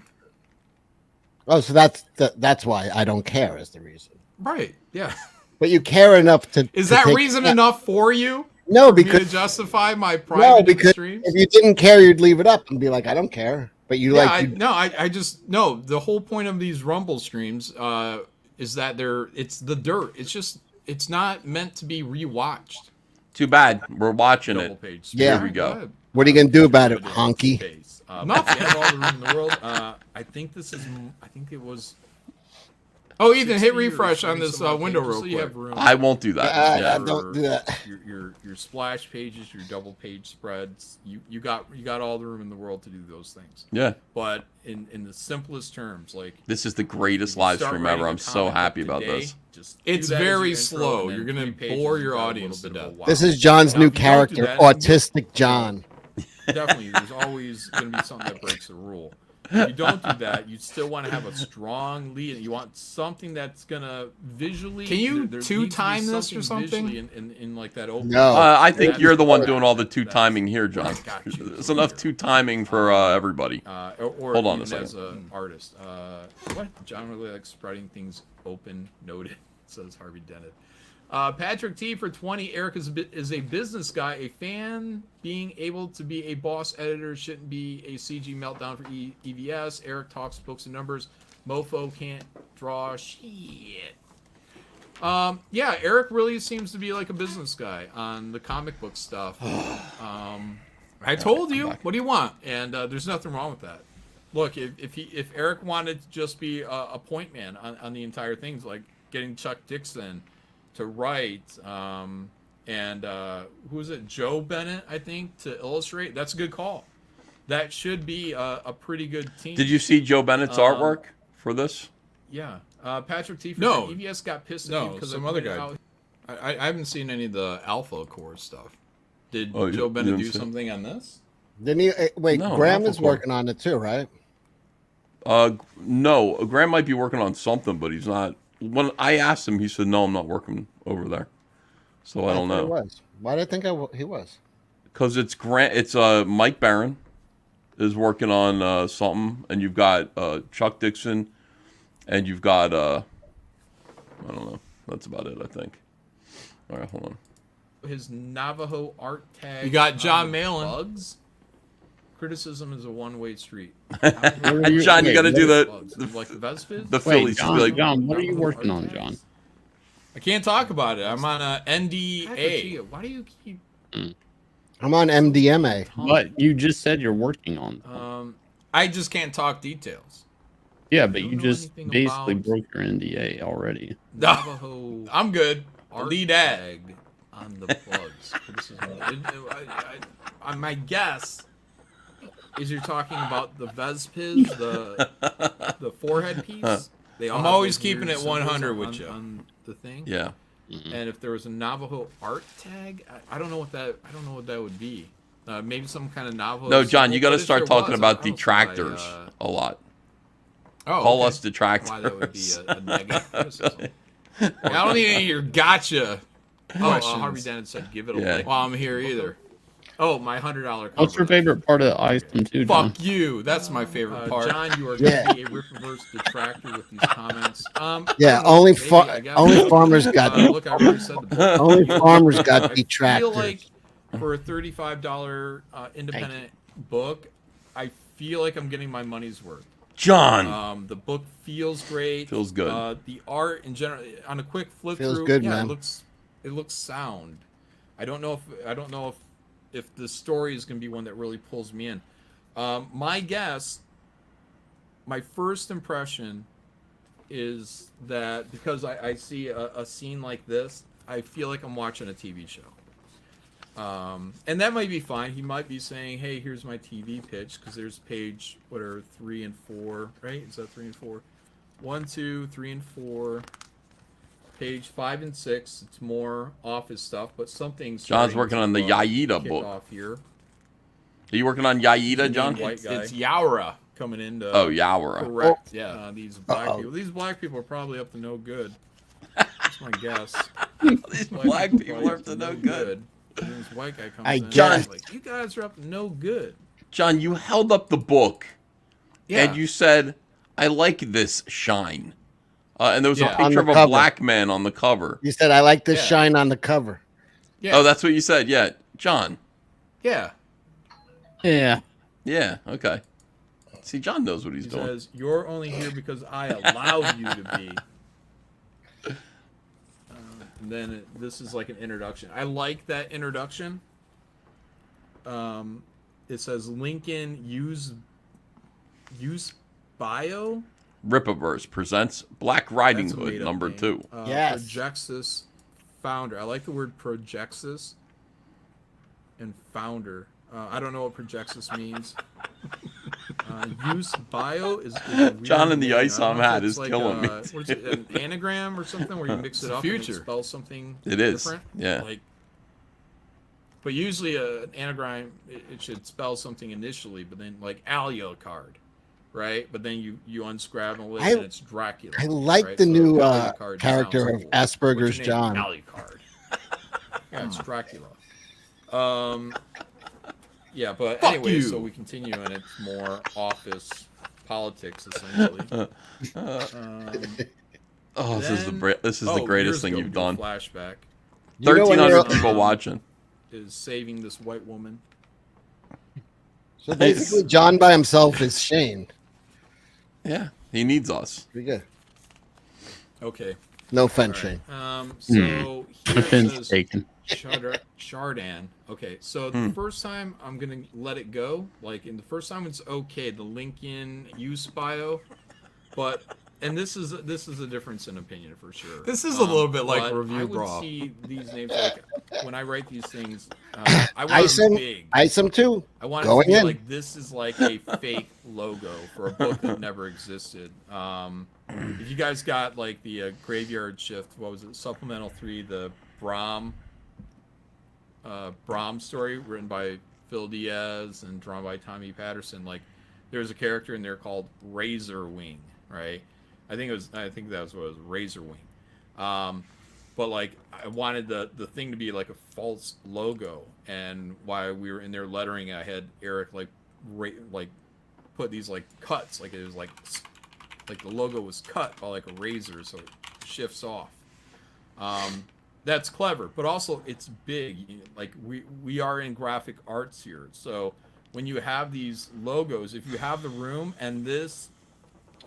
Oh, so that's why I don't care is the reason. Right. Yeah. But you care enough to. Is that reason enough for you? No, for me because to justify my private streams. If you didn't care, you'd leave it up and be like, I don't care. But you I just no. The whole point of these Rumble streams is that it's the dirt. It's not meant to be rewatched. Too bad. We're watching Double it. page. Yeah. Here we go. What are you gonna do about it, honky? Nothing. All the room in the world. I think this is. I think it was. Oh, Ethan, hit refresh on this window real quick. I won't do that. Don't do that. Your splash pages, your double page spreads. You got all the room in the world to do those things. Yeah. But in the simplest terms, like this is the greatest live stream ever. I'm so happy about this. It's very slow. You're gonna bore your audience to death. This is John's new character, Autistic John. Definitely, there's always gonna be something that breaks the rule. If you don't do that, you still want to have a strong lead. You want something that's gonna visually. Can you there two-time needs to be this or something? visually in like that open. No. I think you're the one doing all the two timing here, John. Got you. There's enough two timing for everybody. Or Hold on a even second. as an artist. What? John really likes spreading things open. Noted. Says Harvey Dennett. Patrick T for 20. Eric is a business guy. A fan being able to be a boss editor shouldn't be a CG meltdown for EVS. Eric talks books and numbers. Mofo can't draw shit. Yeah, Eric really seems to be like a business guy on the comic book stuff. I told you. What do you want? And there's nothing wrong with that. Look, if Eric wanted to just be a point man on the entire thing, like getting Chuck Dixon to write, and who is it? Joe Bennett, I think, to illustrate. That's a good call. That should be a pretty good team. Did you see Joe Bennett's artwork for this? Yeah. Patrick T. No. EVS got pissed at me No, because some other guy. I haven't seen any of the Alpha Core stuff. Did Oh, Joe you Bennett didn't do see it? something on this? Didn't he? Wait, No, Graham not is for working on it too, right? No, Graham might be working on something, but he's not. When I asked him, he said, "No, I'm not working over there." So I don't thought he know. was. Why did I think he was? Because it's Grant. It's Mike Barron is working on something, and you've got Chuck Dixon, and you've got I don't know. That's about it, I think. All right, hold on. His Navajo art tag. You got on John the Malin. Bugs. Criticism is a one-way street. John, you got to do Bugs. the Like the Vespers? the Phillies. John, what are you working on, John? I can't talk about it. I'm on a NDA. Why do you keep? I'm on MDMA. But you just said you're working on them. I just can't talk details. Yeah, but you know just anything basically about- broke your NDA already. Navajo. I'm good. Art Lead ad. tag on the Bugs. Criticism. My guess is you're talking about the Vespers, the forehead piece. They all I'm have always those keeping weird it 100 symbols with you. on the thing. Yeah. And if there was a Navajo art tag, I don't know what that. I don't know what that would be. Maybe some kind of Navajo. No, John, symbol, you got but to if start there talking was, about I don't see detractors why, a lot. Oh, Call okay. us detractors. Why that would be a negative criticism. I don't need any of your gotcha questions. Harvey Dennett said, "Give it a Yeah. lick." While I'm here either. Oh, my $100 cover. What's your favorite part of Isam too, John? Fuck you. That's my favorite part. John, you are Yeah. going to be a rip-reverse detractor with these comments. Yeah, I don't know, only maybe, I guess. only farmers got Look, I already said the book. only farmers got I feel detractors. like for a $35 independent book, I feel like I'm getting my money's worth. John. The book feels great. Feels good. The art in general, on a quick flip Feels through, good, yeah, man. it looks sound. I don't know if the story is going to be one that really pulls me in. My guess, my first impression is that because I see a scene like this, I feel like I'm watching a TV show. And that might be fine. He might be saying, "Hey, here's my TV pitch," because there's page 3 and 4, right? Is that 3 and 4? 1, 2, 3, and 4. Page 5 and 6. It's more office stuff, but something's. John's working on the Yaida book. Off here. Are you working on Yaida, John? White guy It's Yaura. coming in to Yaura. correct. Yeah. These black people. These black people are probably up to no good. That's my guess. These black people are up to no good. And this white guy comes I in. guess. And like, you guys are up to no good. John, you held up the book Yeah. and you said, "I like this shine." And there was Yeah. a On picture the of a cover. black man on the cover. You said I like this Yeah. shine on the cover. Yeah. Oh, that's what you said. Yeah, John. Yeah. Yeah. Yeah. Okay. See, John knows what he's He doing. says, "You're only here because I allowed you to be." And then this is like an introduction. I like that introduction. It says Lincoln use bio. Ripaverse presents Black Riding That's a Hood made-up number name. 2. Yes. Projexis founder. I like the word Projexis and founder. I don't know what Projexis means. Use bio is a weird John in the name. I Isam don't know if hat it's is like killing me. What is it, an anagram or something where you mix it up and future. it spells something It is, different? yeah. But usually an anagram, it should spell something initially, but then like Alio card. right? But then you unscramble it, I- and it's Dracula. I like right? the So new Alucard character sounds of cool. Asperger's What's your name? John. Alucard. Yeah, it's Dracula. Yeah, but Fuck anyway, you. so we continue, and it's more office politics essentially. Oh, this is the Then- greatest years thing ago, you've we do a done. Flashback. You know when 1,300 you're- people watching. Is saving this white woman. So basically, John by himself is Shane. Yeah, he needs us. Pretty good. Okay. No offense, Shane. So here it Offense says taken. Chardin. Okay, so the first time I'm gonna let it go. Like in the first time it's okay, the Lincoln use bio, but this is a difference in opinion for sure. This is a little bit like but Review I would Brawl. see these names like when I write these things. I want them big. Isam too. I want it Going to be in. like this is like a fake logo for a book that never existed. If you guys got like the Graveyard Shift, what was it? Supplemental 3, the Brahm story written by Phil Diaz and drawn by Tommy Patterson. Like there's a character in there called Razor Wing, right? I think that was what it was, Razor Wing. But like I wanted the thing to be like a false logo, and while we were in there lettering, I had Eric like put these like cuts, like it was like the logo was cut by like a razor, so it shifts off. That's clever, but also it's big. Like we are in graphic arts here, so when you have these logos, if you have the room, and this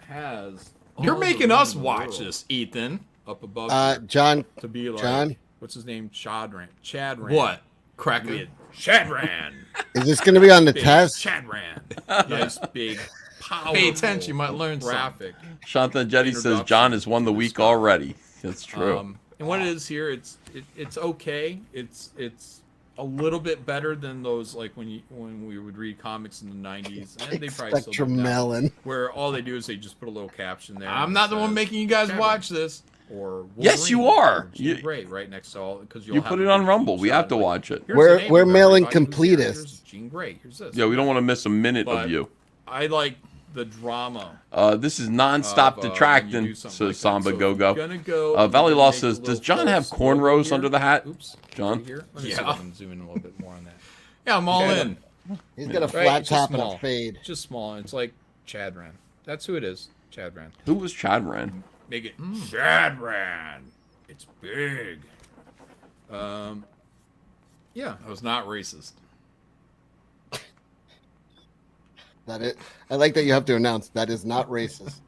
has You're all the making room us in the watch world this, Ethan. up above you John. to be like John? what's his name? Chadran. What? Cracker. Chadran. Is this going to be on the Big test? Chadran. Nice big powerful Pay attention, you might learn something. graphic. Shanta Jetty says Introduction John has won the to week stuff. already. That's true. And what it is here, it's okay. It's a little bit better than those like when we would read comics in the 90s, and they probably still do Spectrum now, Melon. where all they do is they just put a little caption there. I'm and not the it one says making you guys Chadran watch this. Or Yes, you Wolverine are. or Jean Grey right next to all because You put it on Rumble. We have to watch it. We're mailing completists. Here's Jean Grey. Here's this. Yeah, we don't want to miss a minute But of you. I like the drama. This is non-stop when you detracting, do something says like that. Samba So if Go-Go. you're gonna go, Valley you're Law gonna make says, a does little John have false logo cornrows here. under the hat? Oops. John? Here. Let me see if Yeah. I can zoom in a little bit more on that. Yeah, I'm all Okay. in. He's got a Right, flat it's just top and small. a fade. It's just small. It's like Chadran. That's who it is. Chadran. Who was Chadran? Make it Chadran. It's big. Yeah. I was not racist. That it. I like that you have to announce that is not racist.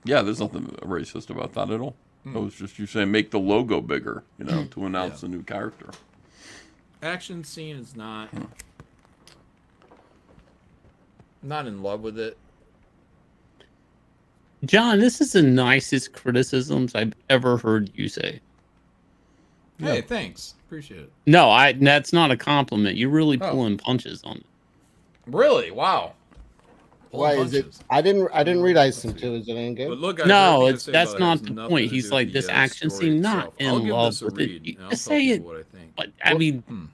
Yeah, there's nothing racist about that at all. It was just you saying make the logo bigger, to announce the new character. Action scene is not. I'm not in love with it. John, this is the nicest criticisms I've ever heard you say. Hey, thanks. Appreciate it. No, that's not a compliment. You're really Oh. pulling punches on it. Really? Wow. Why is it? I didn't read Isam too. Is it any But good? look, guys, No, everything I it's say that's about it not has the nothing point. to He's do like with this the action story scene, not itself. I'll in give love this a with read, it. and I'll Just tell say it. people what I think. But I mean,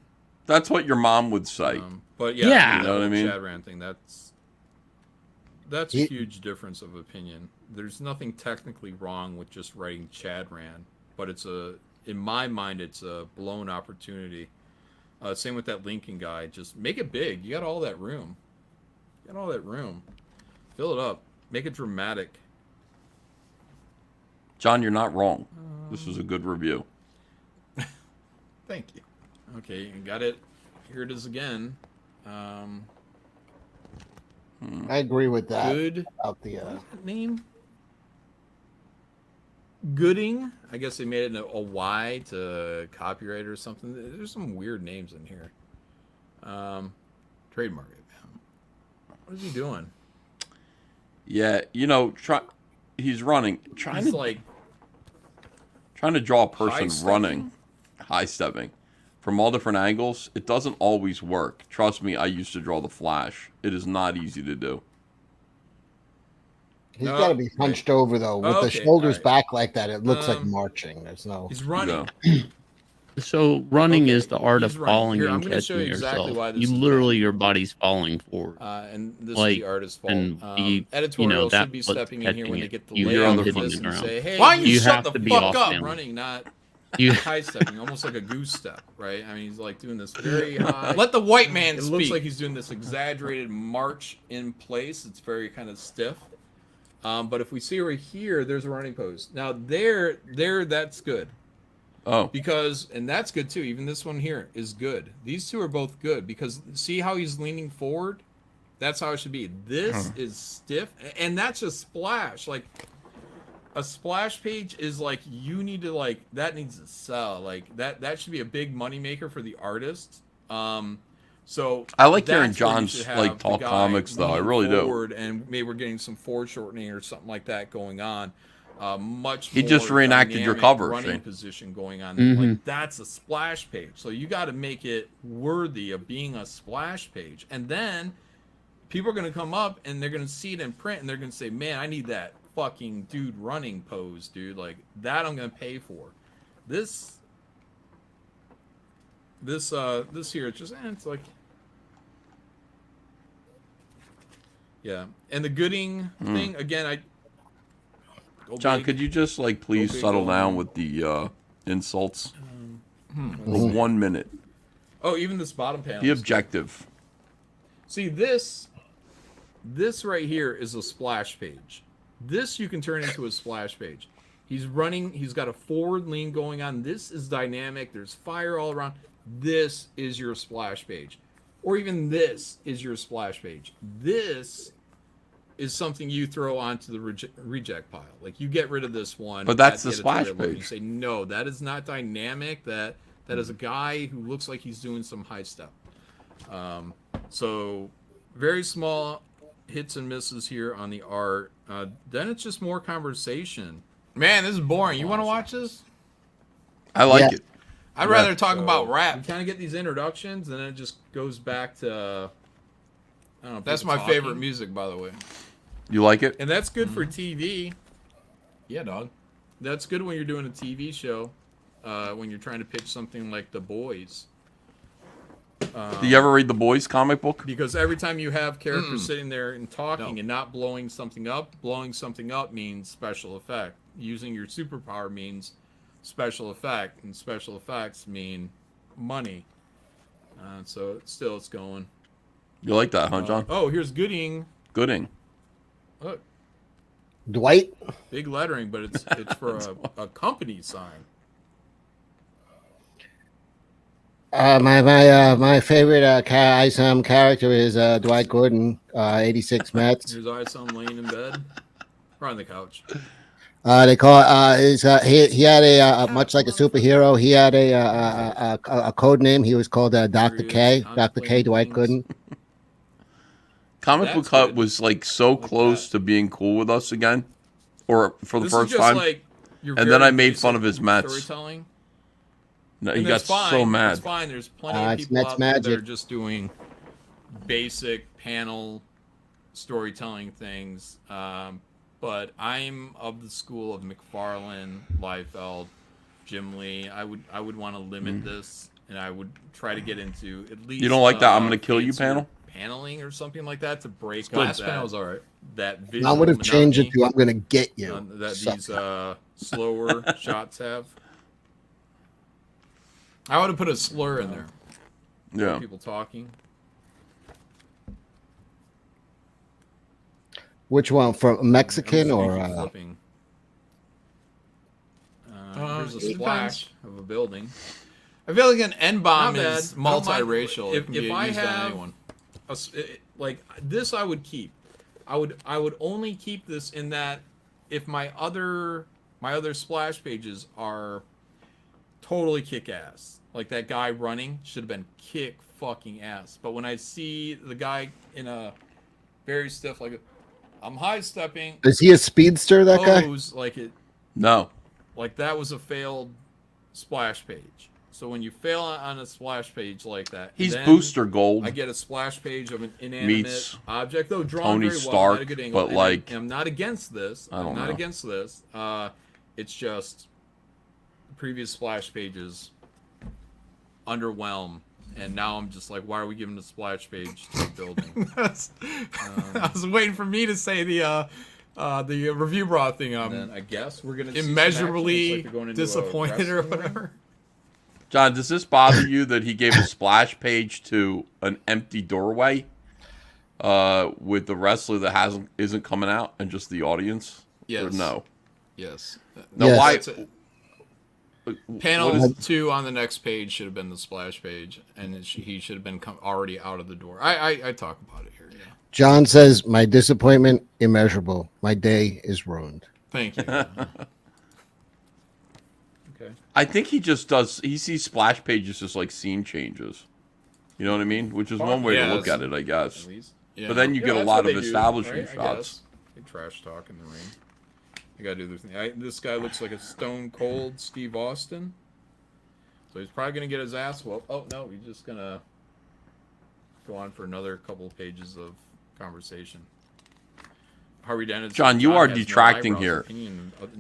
That's what your mom would say. But yeah, Yeah. You know what I mean? Chadran thing. That's a huge difference of opinion. There's nothing technically wrong with just writing Chadran, but in my mind, it's a blown opportunity. Same with that Lincoln guy. Just make it big. You got all that room. Fill it up. Make it dramatic. John, you're not wrong. This was a good review. Thank you. Okay, you got it. Here it is again. I agree with that. Good. About the What's that name? Gooding. I guess they made it a Y to copyright or something. There's some weird names in here. Trademark it. What is he doing? Yeah, he's running. Trying He's to like draw a person high-stepping? running, high-stepping from all different angles. It doesn't always work. Trust me, I used to draw the Flash. It is not easy to do. He's got to be hunched over though, with the shoulders back like that. It looks like marching. There's no. He's running. So running is the art of he's running. falling Here, I'm and gonna show catching you exactly yourself. why this You is literally, your body's falling forward. and this like, is the artist's fault. and editorial that should be what's stepping in here when catching they it. get the You layout are of hitting this the and ground. say, hey, Why don't you shut shut the the fuck fuck up? up? Running, not You high stepping, almost like a goose step, right? I mean, he's like doing this very high. Let the white man It speak. looks like he's doing this exaggerated march in place. It's very kind of stiff. But if we see right here, there's a running pose. Now there, that's good. Oh. Because, and that's good too. Even this one here is good. These two are both good because see how he's leaning forward? That's how it should be. This is stiff, and that's a splash. Like a splash page is like you need to like that needs to sell. Like that should be a big money maker for the artist. So I like hearing that's where you John's should have like the talk guy comics though. I leaning really forward, do. And maybe we're getting some foreshortening or something like that going on. Much He just more reenacted your dynamic cover, running Shane. position going on. Mhm. Like that's a splash page. So you got to make it worthy of being a splash page. And then people are going to come up and they're going to see it in print and they're going to say, "Man, I need that fucking dude running pose, dude. Like that I'm going to pay for." This here it's just it's like yeah. And the Gooding thing again, John, could you just like please settle down with the insults for 1 minute? Oh, even this bottom panel. Be objective. See this right here is a splash page. This you can turn into a splash page. He's running. He's got a forward lean going on. This is dynamic. There's fire all around. This is your splash page, or even this is your splash page. This is something you throw onto the reject pile. Like you get rid of this one. But that's at the splash editorial look. page. You say no, that is not dynamic. That is a guy who looks like he's doing some high step. So very small hits and misses here on the art. Then it's just more conversation. Man, this is boring. You want to watch this? I like it. I'd rather talk about You rap. kind of get these introductions, and then it just goes back to. I don't know. That's people my favorite talking. music, by the way. You like it? And that's good for TV. Yeah, dog. That's good when you're doing a TV show, when you're trying to pitch something like The Boys. Do you ever read the Boys comic book? Because every time you have characters sitting there and talking and not blowing something up means special effect. Using your superpower means special effect, and special effects mean money. So it's going. You like that, huh, John? Oh, here's Gooding. Gooding. Look, Dwight. big lettering, but it's for a company sign. My favorite Isam character is Dwight Gordon, 86 Mets. Here's Isam laying in bed, or on the couch. They call he had a much like a superhero. He had a code name. He was called Dr. K. Dr. K. Dwight Gordon. Comic Book Hut was like so close to being cool with us again, or for the This first is just time. like your And then very I made basic fun of his Mets. storytelling. No, And he got that's fine. so mad. It's fine. There's plenty of It's people Mets out there that are magic. just doing basic panel storytelling things. But I'm of the school of McFarlane, Liefeld, Jim Lee. I would want to limit this, and I would try to get into at least. You don't like that I'm gonna kill you fancier panel? paneling or something like that to break good. up Last that, panel's all right. that visual I would have changed it monotony, to "I'm gonna get you." that So- these slower shots have. I would have put a slur in there. Yeah. People talking. Which one, from Mexican or? Flipping. Here's a it splash of a building. I feel like an N-bomb Not is bad. I don't mind- multiracial. It can be If I used on have anyone. like this, I would keep. I would only keep this in that if my other splash pages are totally kick ass. Like that guy running should have been kick fucking ass. But when I see the guy in a very stiff, like I'm high stepping. Is he a speedster? That guy? Pose, like it. No. Like that was a failed splash page. So when you fail on a splash page like that, He's then Booster Gold. I get a splash page of an inanimate Meets object, though drawn Tony very well, Stark, not a good angle. but And like I'm not against this. I don't I'm not know. against this. It's just previous splash pages underwhelm. And now I'm just like, why are we giving the splash page to the building? I was waiting for me to say the review broth thing. And then I guess we're gonna see some immeasurably action. Looks like they're going into a disappointed or wrestling ring. whatever. John, does this bother you that he gave a splash page to an empty doorway with the wrestler that isn't coming out and just the audience? Yes. Or no? Yes. No, Yes. why? Panel What is- 2 on the next page should have been the splash page, and he should have been already out of the door. I talk about it here. Yeah. John says, "My disappointment immeasurable. My day is ruined." Thank you. Okay. I think he just does. He sees splash pages as like scene changes. You know what I mean? Which is one way to look at it, I guess. At least. Yeah. But then you Yeah, get a that's lot what of they do, establishment right? I shots. guess. They trash talk in the ring. You gotta do their thing. This guy looks like a stone cold Steve Austin. So he's probably gonna get his ass whooped. Oh no, he's just gonna go on for another couple of pages of conversation. Harvey Dent. John, you are detracting here.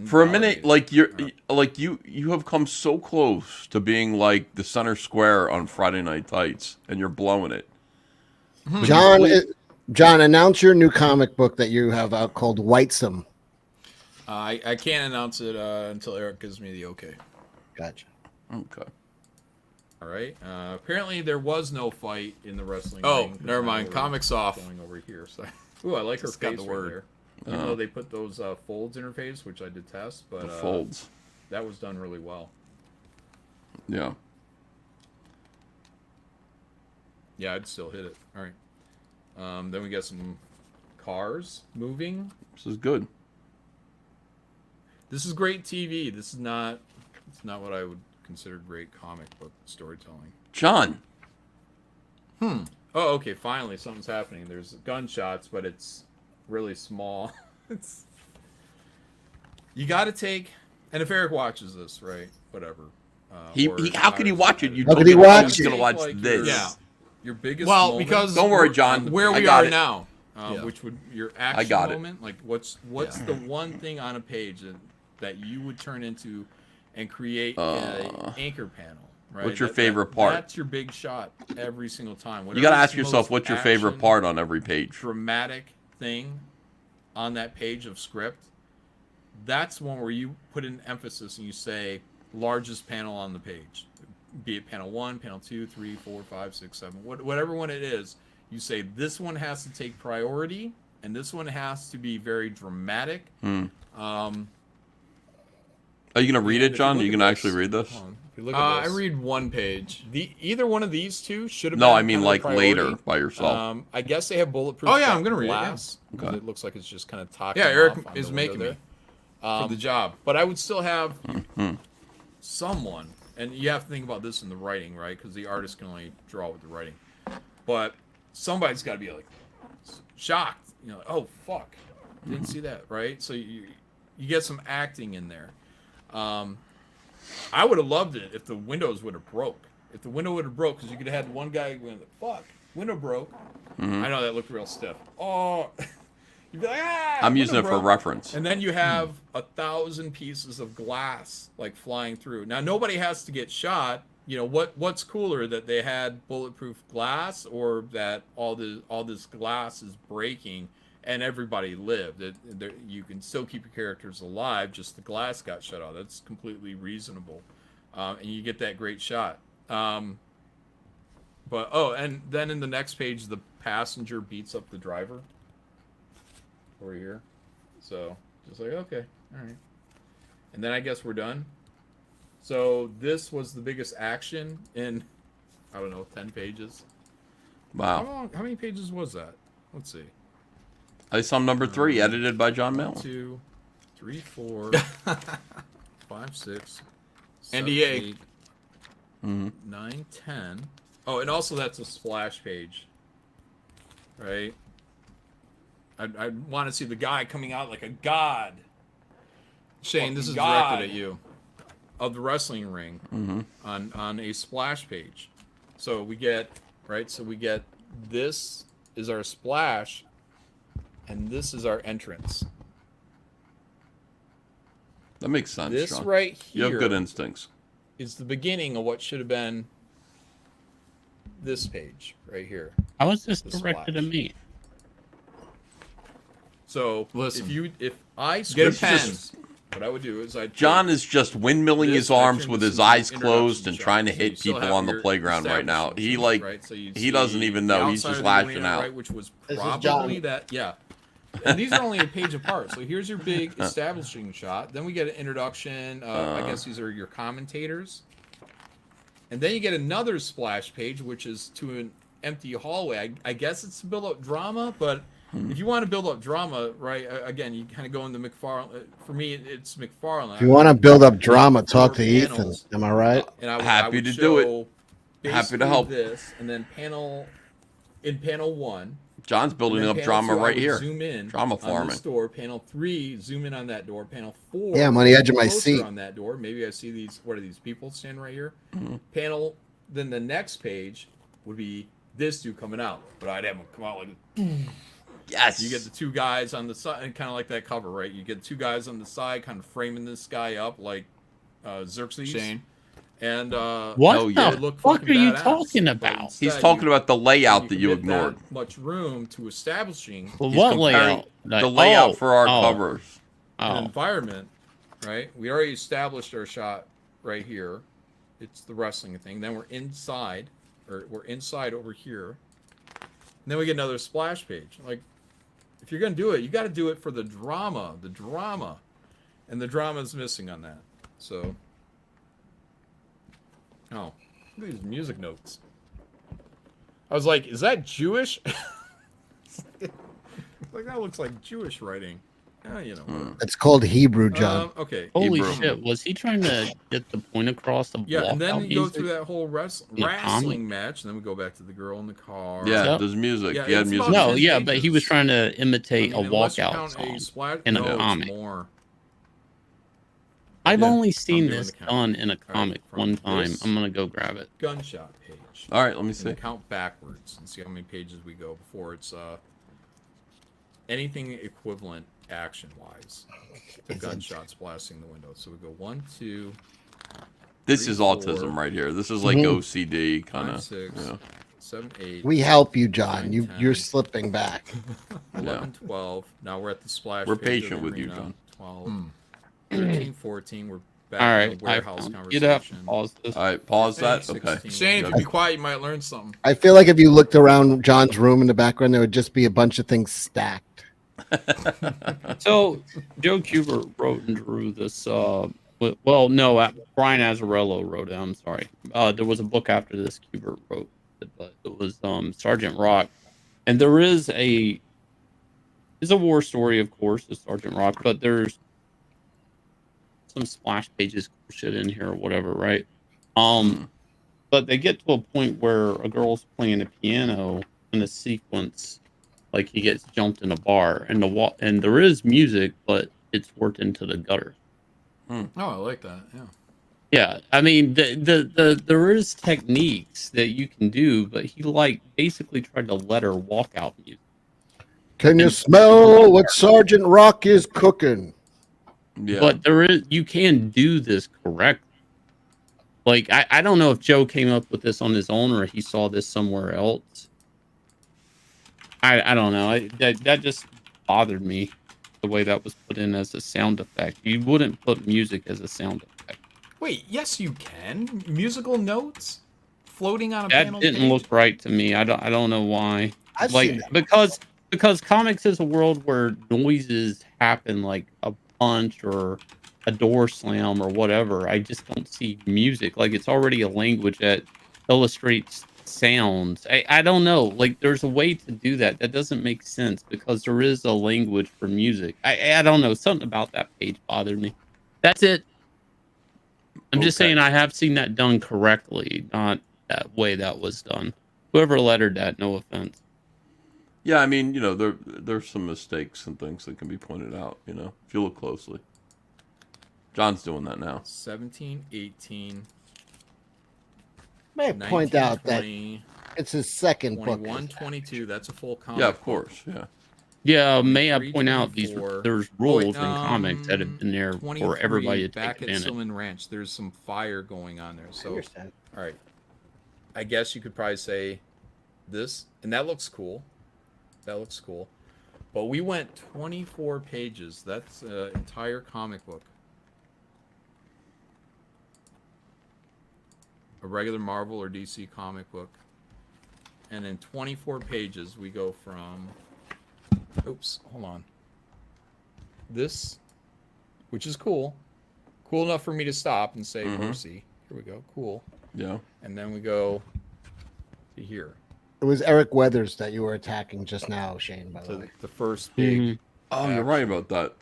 For a minute, like you have come so close to being like the center square on Friday Night Tights, and you're blowing it. John, announce your new comic book that you have out called Whitesome. I can't announce it until Eric gives me the okay. Gotcha. Okay. All right. Apparently there was no fight in the wrestling Oh, ring. never mind. Comics off. Going over here. So, ooh, I like her It's got face the right word. there. Even though they put those folds in her face, which I detest, but The folds. that was done really well. Yeah. Yeah, I'd still hit it. All right. Then we got some cars moving. This is good. This is great TV. This is not. It's not what I would consider great comic book storytelling. John. Oh, okay. Finally, something's happening. There's gunshots, but it's really small. It's. You got to take. And if Eric watches this, right? Whatever. How could he watch it? You How told could he him watch he's gonna it? watch Like this. Yeah. Your biggest. Well, moment, because Don't worry, John. where I we got are it. now. which would your I action got it. moment? Like what's the one thing on a page that you would turn into and create an anchor panel? Right? What's your favorite part? That's your big shot every single time. You got to Whatever's ask the yourself, most what's your favorite action, part on every page? dramatic thing on that page of script. That's one where you put an emphasis and you say largest panel on the page, be it panel 1, panel 2, 3, 4, 5, 6, 7, whatever one it is. You say this one has to take priority, and this one has to be very dramatic. Are you gonna read it, John? Are you look gonna at actually this- read this? hold on. If you look at I this, read one page. either one of these two should have. No, been I mean kind of like the priority. later by yourself. I guess they have bulletproof. Oh, yeah, I'm gonna read it, yeah. glass. Okay. It looks like it's just kind of talking. Yeah, Eric off on is the making window me there. for the job. But I would still have someone, and you have to think about this in the writing, right? Because the artist can only draw with the writing. But somebody's got to be like shocked, like, oh fuck, didn't see that, right? So you get some acting in there. I would have loved it if the windows would have broke. If the window would have broke, because you could have had one guy going, fuck, window broke. I know that looked real stiff. Oh, you'd be like, I'm using it window for broke. reference. And then you have 1,000 pieces of glass like flying through. Now nobody has to get shot. What's cooler, that they had bulletproof glass, or that all this glass is breaking and everybody lived? You can still keep your characters alive, just the glass got shut off. That's completely reasonable, and you get that great shot. And then in the next page, the passenger beats up the driver over here. So just like, okay, all right. And then I guess we're done. So this was the biggest action in, 10 pages. Wow. How many pages was that? Let's see. Isam number 3, edited by John Mellon. 2, 3, 4, 5, 6, 7, NDA. 8, 9, 10. Oh, and also that's a splash page, right? I want to see the guy coming out like a god. Shane, this is God directed at you. of the wrestling ring on a splash page. So we get this is our splash, and this is our entrance. That makes sense, This John. right here You have good instincts. is the beginning of what should have been this page right here. I was just The directed at splash. me. So Listen. if I Get a switch pen. this, what I would do is I'd John take is just windmilling this, his I arms turn with this his into eyes an closed and introduction trying to shot. So you hit still people have on the your playground right now. establishing He shot, like right? So you he doesn't see even the know. He's outside just of the lashing arena, out. right, which was This is probably John. that. Yeah. And these are only a page apart. So here's your big establishing shot. Then we get an introduction. I guess these are your commentators. And then you get another splash page, which is to an empty hallway. I guess it's to build up drama, but if you want to build up drama, right, again, you kind of go into McFarlane. For me, it's McFarlane. If you want to build up drama, Four talk to Ethan. panels. Am I right? And I would, Happy to do it. show Happy to basically help. This, and then panel 1. John's building and then up panel drama 2, I right would here. Zoom in Drama on farming. this door. Panel 3, zoom in on that door. Panel 4. Yeah, I'm on the edge of my closer seat. On that door, maybe I see these. What are these people standing right here? Mm-hmm. Panel. Then the next page would be this dude coming out, but I'd have him come out like. Yes. You get the two guys on the side, and kind of like that cover, right? You get two guys on the side, kind of framing this guy up like Xerxes. Shane. And What Oh, the yeah. it looked fuck fucking are you badass. talking But about? instead He's talking about the layout that you commit ignored. That much room to establishing Well, He's what comparing layout? Like- the layout oh, for our oh, covers. an Oh, environment, right? We already established our shot right here. It's the wrestling thing. Then we're inside over here. And then we get another splash page. Like, if you're gonna do it, you got to do it for the drama, and the drama is missing on that. So, look at these music notes. I was like, is that Jewish? Like, that looks like Jewish writing. Whatever. It's called Hebrew, John. Okay. holy Hebrew. shit! Was he trying to get the point across of Yeah, and then walkout you go music? through that whole the wrestling match, and then we go back to the girl in the car. Yeah, Yep. there's music. Yeah, he had it's music. about- No, 10 yeah, but he was pages. trying to imitate a unless you walkout count song splash, in a no, it's comic. more. I've Yeah, only I'm seen doing this the count. done in a All right, comic from one time. this- I'm gonna go grab it. Gunshot page. All right, let me And see. then count backwards and see how many pages we go before it's anything equivalent action wise to gunshots blasting the window. So we go 1, 2, This 3, is 4, autism right here. This is like Mhm. OCD kind 5, of. 6, Yeah. 7, 8. We help you, John. 9, You're 10, slipping back. 11, 12. Now we're at the splash. We're page of patient the with you, arena. John. 12, 13, 14. We're back All in right, the warehouse you'd have to conversation. pause this. All right, pause that. Okay. 16. Shane, if Yep. you be quiet, you might learn something. I feel like if you looked around John's room in the background, there would just be a bunch of things stacked. So Joe Kubert wrote and drew this. Well, no, Brian Azzarello wrote it. I'm sorry. There was a book after this Kubert wrote, but it was Sergeant Rock, and there is a war story, of course, of Sergeant Rock, but there's some splash pages shit in here or whatever, right? But they get to a point where a girl's playing a piano in a sequence. Like he gets jumped in a bar, and and there is music, but it's worked into the gutter. Oh, I like that. Yeah. Yeah, I mean, there is techniques that you can do, but he basically tried to let her walk out music. Can you smell what Sergeant Rock is cooking? Yeah. But you can do this correctly. Like I don't know if Joe came up with this on his own or he saw this somewhere else. I don't know. That just bothered me, the way that was put in as a sound effect. You wouldn't put music as a sound effect. Wait, yes, you can. Musical notes floating on a That panel. didn't page? look right to me. I don't know why. I've seen Like that. because comics is a world where noises happen, like a punch or a door slam or whatever. I just don't see music. Like it's already a language that illustrates sounds. I don't know. Like there's a way to do that. That doesn't make sense because there is a language for music. I don't know. Something about that page bothered me. That's it. I'm just Okay. saying I have seen that done correctly, not that way that was done. Whoever lettered that, no offense. Yeah, I mean, there's some mistakes and things that can be pointed out, if you look closely. John's doing that now. 17, 18. May I point out that 20, it's his second book. 21, 22. That's a full comic. Yeah, of course. Yeah. Yeah, may I 23, point out 24. there's rules in comics that have been there 23, for everybody to back take at advantage. Silman Ranch. There's some fire going on there. So, all right. I guess you could probably say this, and that looks cool. That looks cool. But we went 24 pages. That's an entire comic book. A regular Marvel or DC comic book. And in 24 pages, we go from... Oops, hold on. This, which is cool. Cool enough for me to stop and say, mercy. Here we go. Cool. Yeah. And then we go to here. It was Eric Weathers that you were attacking just now, Shane, by the way. The first big... Oh, you're right about that.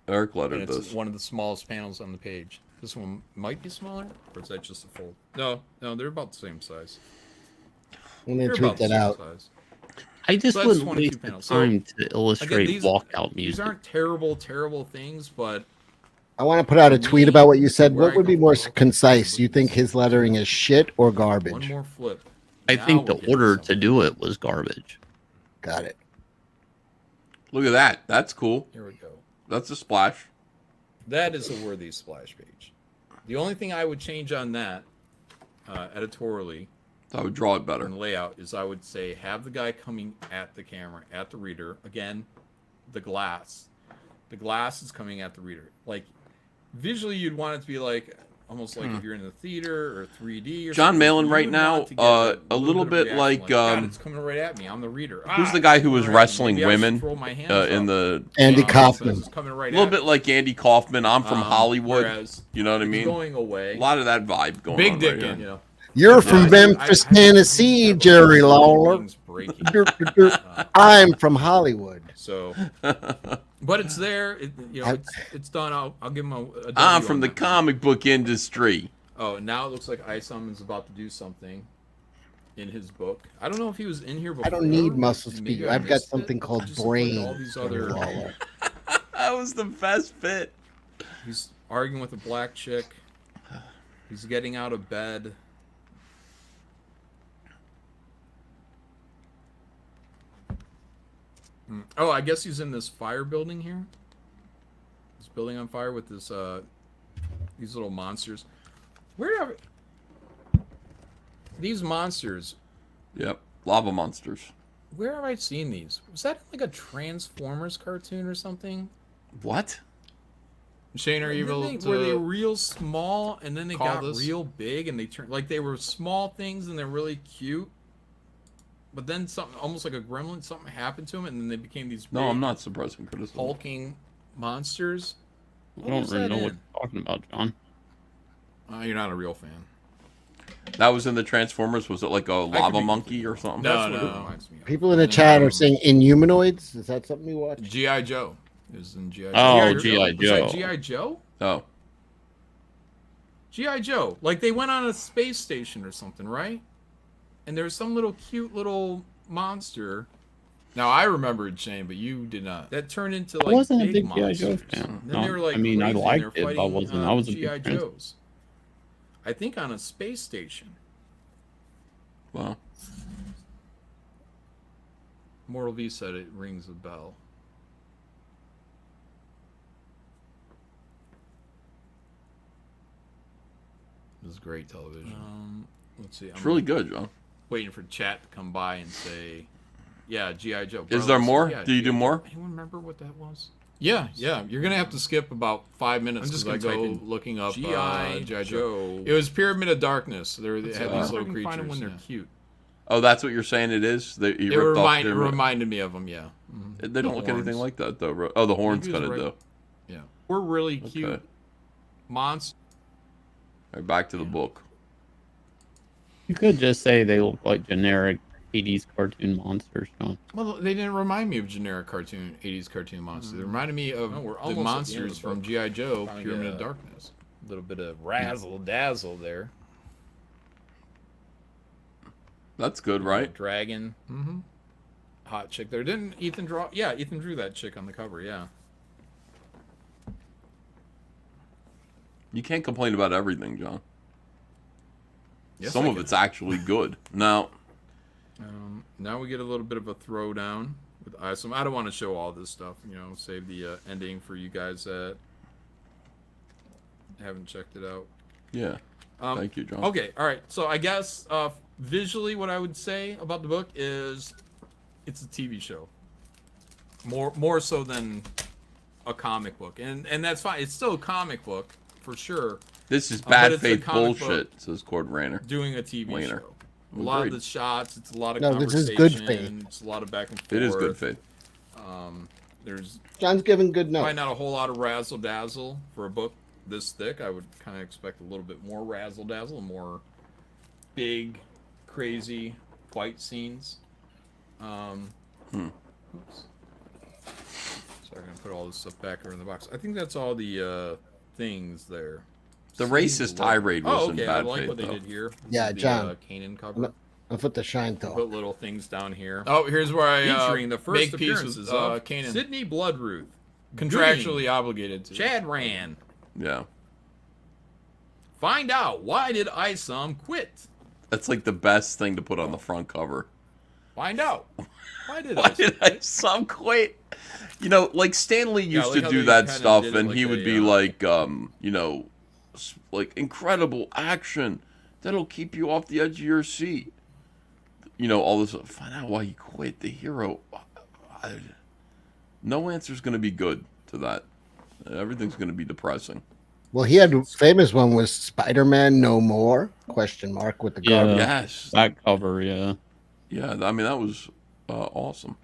Eric And lettered it's this. one of the smallest panels on the page. This one might be smaller, or is that just a fold? No, they're about the same size. I'm gonna They're tweet about the that same out. size. I just So that's wouldn't 22 waste the panels. So, time to illustrate again, walkout These music. aren't terrible things, but I want to put out a tweet about what you said. where What I would be go more from. concise? You think his lettering is shit or one garbage? more flip. I Now think the we're getting order somewhere. to do it was garbage. Got it. Look at that. That's cool. Here we go. That's a splash. That is a worthy splash page. The only thing I would change on that, editorially, I would draw it better. and layout, is I would say have the guy coming at the camera, at the reader. Again, the glass. The glass is coming at the reader. Like, visually, you'd want it to be like, almost like if you're in the theater or 3D or John something. Malin You right would now, want to get a little of bit reaction, like, God, it's coming right at me. I'm the reader. Who's the guy who was all right, wrestling maybe I should women throw my hands in up. the... Andy This Kaufman. is coming right A little at bit me. like Andy Kaufman. I'm from Hollywood. Whereas You know what I it's mean? going away. A lot of that vibe going Big on dick right in, here. you know. You're from Memphis, Tennessee, Jerry Lawler. I'm from Hollywood. So, but it's there. It's done. I'll give him a I'm W from on the that. comic book industry. Oh, now it looks like Isam is about to do something in his book. I don't know if he was in here before. I don't need muscle Maybe speed. I I've got missed something it. called Just look like all brain. these other. That was the best bit. He's arguing with a black chick. He's getting out of bed. Oh, I guess he's in this fire building here. This building on fire with this these little monsters. Where are these monsters? Yep, lava monsters. Where have I seen these? Was that like a Transformers cartoon or something? What? Shane, are you able to? Were they real small and then they call got this? real big and they turned like they were small things and they're really cute. But then something, almost like a gremlin, something happened to them and then they became these. No, big, I'm not suppressing criticism. hulking monsters. I don't really know what you're talking about, John. You're not a real fan. That was in the Transformers. Was it like a lava monkey or something? No, no. People in the chat are saying Inhumanoids. Is that something you watch? G.I. Joe is in G.I. Joe. Oh, G.I. Was Joe. that G.I. Joe? Oh. G.I. Joe. Like they went on a space station or something, right? And there was some little cute little monster. Now I remembered Shane, but you did not. That turned into like I wasn't a big big G.I. monsters. Joe fan. Then they were like I mean, I crazy, and liked they were it, but I fighting, wasn't. I was a big G.I. fan. Joes. I think on a space station. Wow. Mortal V said it rings a bell. This is great television. Let's see. It's really good, John. Waiting for chat to come by and say, "Yeah, GI Joe." Is there more? Do you do more? Anyone remember what that was? Yeah. You're gonna have to skip about 5 minutes. I'm just 'cause gonna I type go in looking up G.I. G.I. Joe. It was Pyramid of Darkness. They had I these don't little know if I can creatures. find them when they're yeah. cute. Oh, that's what you're saying it is? They, you It ripped off their- reminded me of them. Yeah. They The don't look anything horns. like that, though. Oh, the horns Maybe it kind was of right- do. Yeah, we're really cute Okay. monsters. All right, back to the book. You could just say they look like generic 80s cartoon monsters, John. Well, they didn't remind me of generic 80s cartoon monsters. They reminded me of No, we're the almost at the end of monsters the from book. G.I. Joe, Finally Pyramid get of a Darkness. A little bit of razzle dazzle there. That's good, right? Dragon. Mm-hmm. Hot chick there. Didn't Ethan draw? Yeah, Ethan drew that chick on the cover. Yeah. You can't complain about everything, John. Yes, Some I of can. it's actually good. Now, Now we get a little bit of a throwdown with Isam. I don't want to show all this stuff. Save the ending for you guys that haven't checked it out. yeah. Thank you, John. Okay, all right. So I guess visually, what I would say about the book is it's a TV show. More so than a comic book. And that's fine. It's still a comic book, for sure. This is But bad it's a faith comic bullshit, book says Cord Rayner. doing a TV Wayner. show. A lot of Agreed. the shots, it's a lot of No, this conversation. is good faith. It's a lot of back and forth. It is good faith. There's John's giving good notes. probably not a whole lot of razzle dazzle for a book this thick. I would kind of expect a little bit more razzle dazzle, more big, crazy fight scenes. Oops. Sorry, I'm gonna put all this stuff back here in the box. I think that's all the things there. The racist tirade was in I bad like faith, what they though. did here. This Yeah, is the, John. Kanan cover. I'll put the shine talk. Put little things down here. Oh, here's where I Featuring the first make peace appearances with of Kanan. Sydney Bloodruth, Contractually obligated to. Chad Rand. Yeah. Find out, why did Isam quit? That's like the best thing to put on the front cover. Find out, why did Why Isam did quit? Isam quit? You know, like Stanley Yeah, I used like to how do they that kinda stuff, did it and like he a, would be like, you know, like incredible action that'll keep you off the edge of your seat. You know, all this. Find out why he quit. The hero. No answer's going to be good to that. Everything's going to be depressing. Well, he had a famous one was Spider-Man No More? Question mark with the garbage. Yes. Back cover, yeah. Yeah, I mean that was awesome.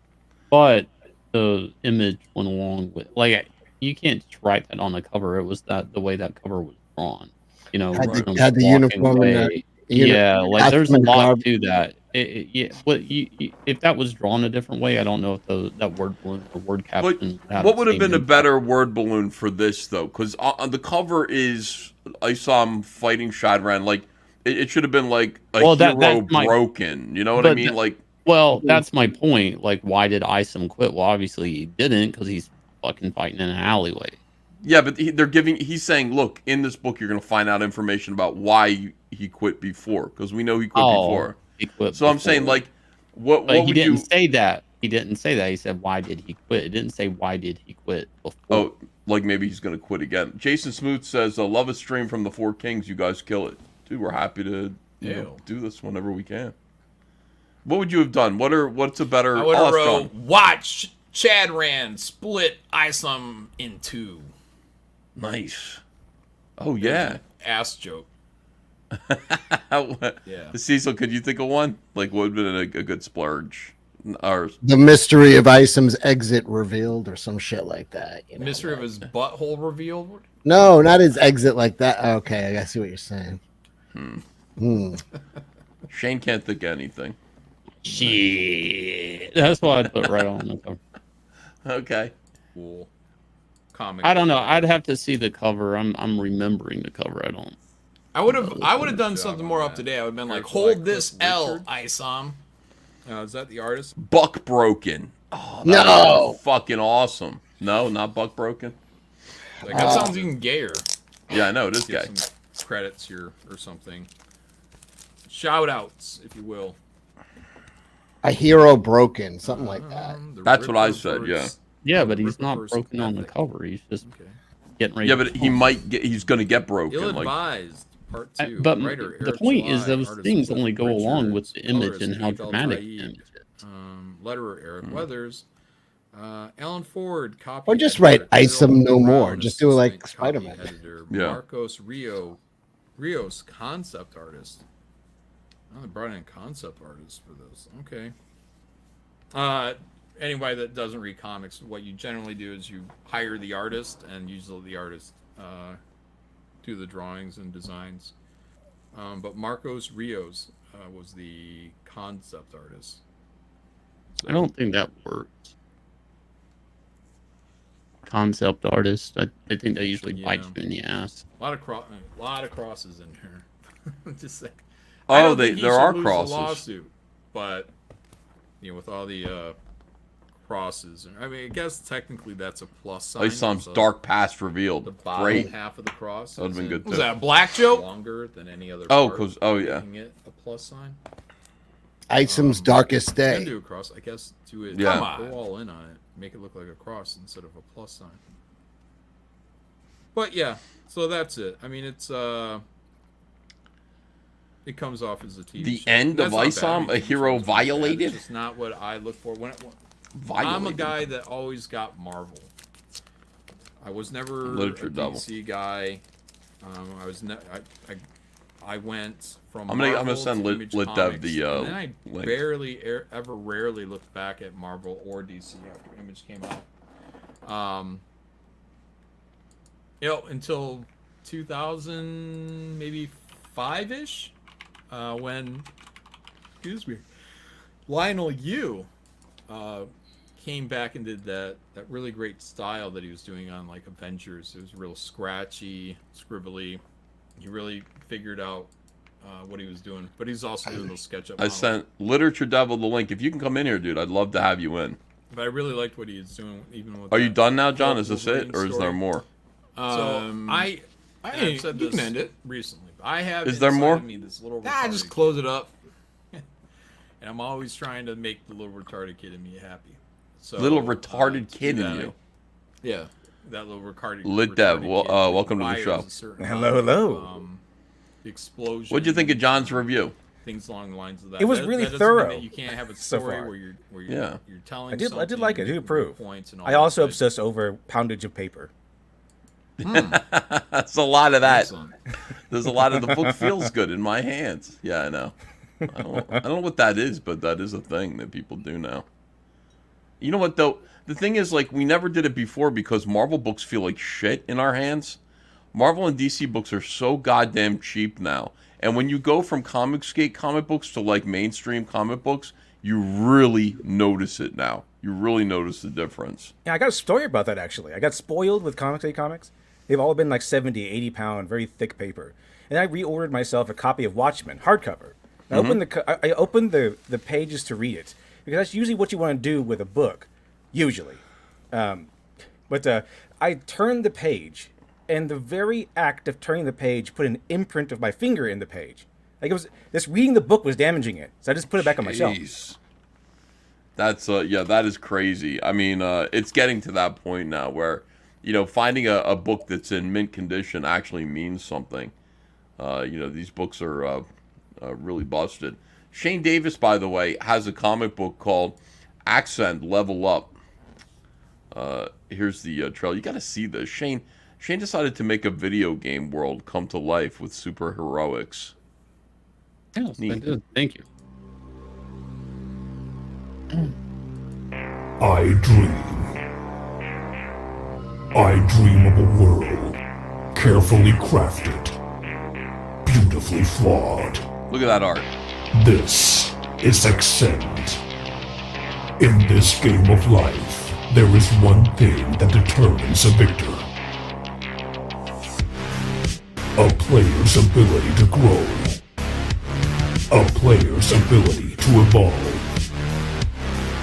But the image went along with, like, you can't just write that on the cover. It was the way that cover was drawn. You know, Had the- him had the walking uniform and away. the Yeah, like there's a costume and lot garbage. to that. Yeah, but if that was drawn a different way, I don't know if that word balloon or word caption. What would have been a better word balloon for this though? Because on the cover is Isam fighting Shadran. Like it should have been like a hero that's broken. You know what I but mean? Like well, that's my point. Like, why did Isam quit? Well, obviously he didn't, because he's fucking fighting in an alleyway. yeah, but he's saying, look, in this book you're going to find out information about why he quit before, because we know he quit before. He quit. So I'm saying, like, what But he would didn't you? say that. He didn't say that. He said, "Why did he quit?" It didn't say why did he quit before. Oh, like maybe he's going to quit again. Jason Smoot says, "Love a stream from the Four Kings. You guys kill it, dude. We're happy to do this whenever we can." What would you have done? What's a better? I would have that's wrote, John. watch Chad Rand split Isam in two. Nice. Oh yeah. Ass joke. Yeah. Cecil, could you think of one? Like, what would have been a good splurge? Or The mystery of Isam's exit revealed or some shit like that. You know? Mystery of his butthole revealed. No, not his exit like that. Okay, I see what you're saying. Shane can't think of anything. Shit. That's what I'd put right on the cover. Okay. Cool. Comic. I don't know. I'd have to see the cover. I'm remembering the cover. I would have done something more up to date. I would have been like, hold this L, Isam. Is that the artist? Buck Broken. Oh, that No. was fucking awesome. No, not Buck Broken. Like, that sounds even gayer. Yeah, I know it is Give gay. some credits here or something. Shout outs, if you will. A hero broken, something like that. That's what I said. Yeah. Yeah, but he's not broken on the cover. He's just getting ready. Yeah, but he's going to get broken. Ill Like, advised. Part 2. But Writer, the Eric point is July, those artist things Seth only go Richards, along with the image colorist and how Steve dramatic Al-Said, the image is. Letterer Eric Weathers, Alan Ford, copy. Or just editor, write Isam No Brown, More. Just do it like assistant copy Spider-Man. editor, Yeah. Marcos Rios, concept artist. Oh, they brought in concept artists for this. Okay. Anybody that doesn't read comics, what you generally do is you hire the artist, and usually the artist do the drawings and designs. But Marcos Rios was the concept artist. So, I don't think that works. Concept artist. I think they usually bite you in the ass. a lot of crosses in here. Just say. Oh, I don't think he there should are lose the crosses. lawsuit, but with all the crosses, I mean, I guess technically that's a plus sign. Isam's so dark past revealed. The bottom Great. half of the cross. That would've been good, Was too. that a black joke? Longer than any other. Oh, part, 'cause- oh, yeah. Making it a plus sign. Isam's darkest You can day. do a cross, I guess. Do it. Yeah. Come Come on. on. Go all in on it. Make it look like a cross instead of a plus sign. But yeah, so that's it. I mean, it's it comes off as a TV The show. end of That's not Isam, bad. a hero It's not bad. violated? It's just not what I look for. I'm a Violated. guy that always got Marvel. I was never Literature a double. DC guy. I went from I'm gonna Marvel send to Lit Image Dev Comics, the and then I link. ever rarely looked back at Marvel or DC after Image came out. Until 2000, maybe 5-ish, when, excuse me, Lionel Yu came back and did that really great style that he was doing on like Avengers. It was real scratchy, scribbly. He really figured out what he was doing, but he's also doing those SketchUp. I sent Literature Devil the link. If you can come in here, dude, I'd love to have you in. But I really liked what he was doing, even with. Are you that done now, John? Is this Wolverine it, or is there story. more? So I've said you this can end it. recently. I have. Is there inside more? of me this little Just retarded close kid. it up. And I'm always trying to make the little retarded kid in me happy. So Little retarded to kid do in that, you. Yeah, that little retarded. Lit Dev, retarded kid welcome to the requires show. a certain Hello, amount of, hello. The explosion. What'd you think of John's review? Things along the lines of that. It was That- really that doesn't mean thorough that you can't have a so story far. where you're Yeah. you're telling. I did like it. I do something, approve. points and all I that, also but- obsess over poundage of paper. That's a lot of that. Excellent. There's a lot of the book feels good in my hands. Yeah, I know. I don't know what that is, but that is a thing that people do now. You know what though? The thing is, like, we never did it before because Marvel books feel like shit in our hands. Marvel and DC books are so goddamn cheap now. And when you go from Comicsgate comic books to like mainstream comic books, you really notice it now. You really notice the difference. Yeah, I got a story about that actually. I got spoiled with Comicsgate comics. They've all been like 70, 80 pound, very thick paper. And I reordered myself a copy of Watchmen, hardcover. I opened the pages to read it because that's usually what you want to do with a book, usually. But I turned the page, and the very act of turning the page put an imprint of my finger in the page. Like it was this reading the book was damaging it, so I just put it back on my shelf. Jeez. That's yeah, that is crazy. I mean, it's getting to that point now where, you know, finding a book that's in mint condition actually means something. You know, these books are really busted. Shane Davis, by the way, has a comic book called Accent Level Up. Here's the trailer. You got to see this. Shane decided to make a video game world come to life with superheroics. Yes, I did. Thank you. I dream of a world carefully crafted, beautifully flawed. Look at that art. This is Accent. In this game of life, there is one thing that determines a victor. A player's ability to grow. A player's ability to evolve.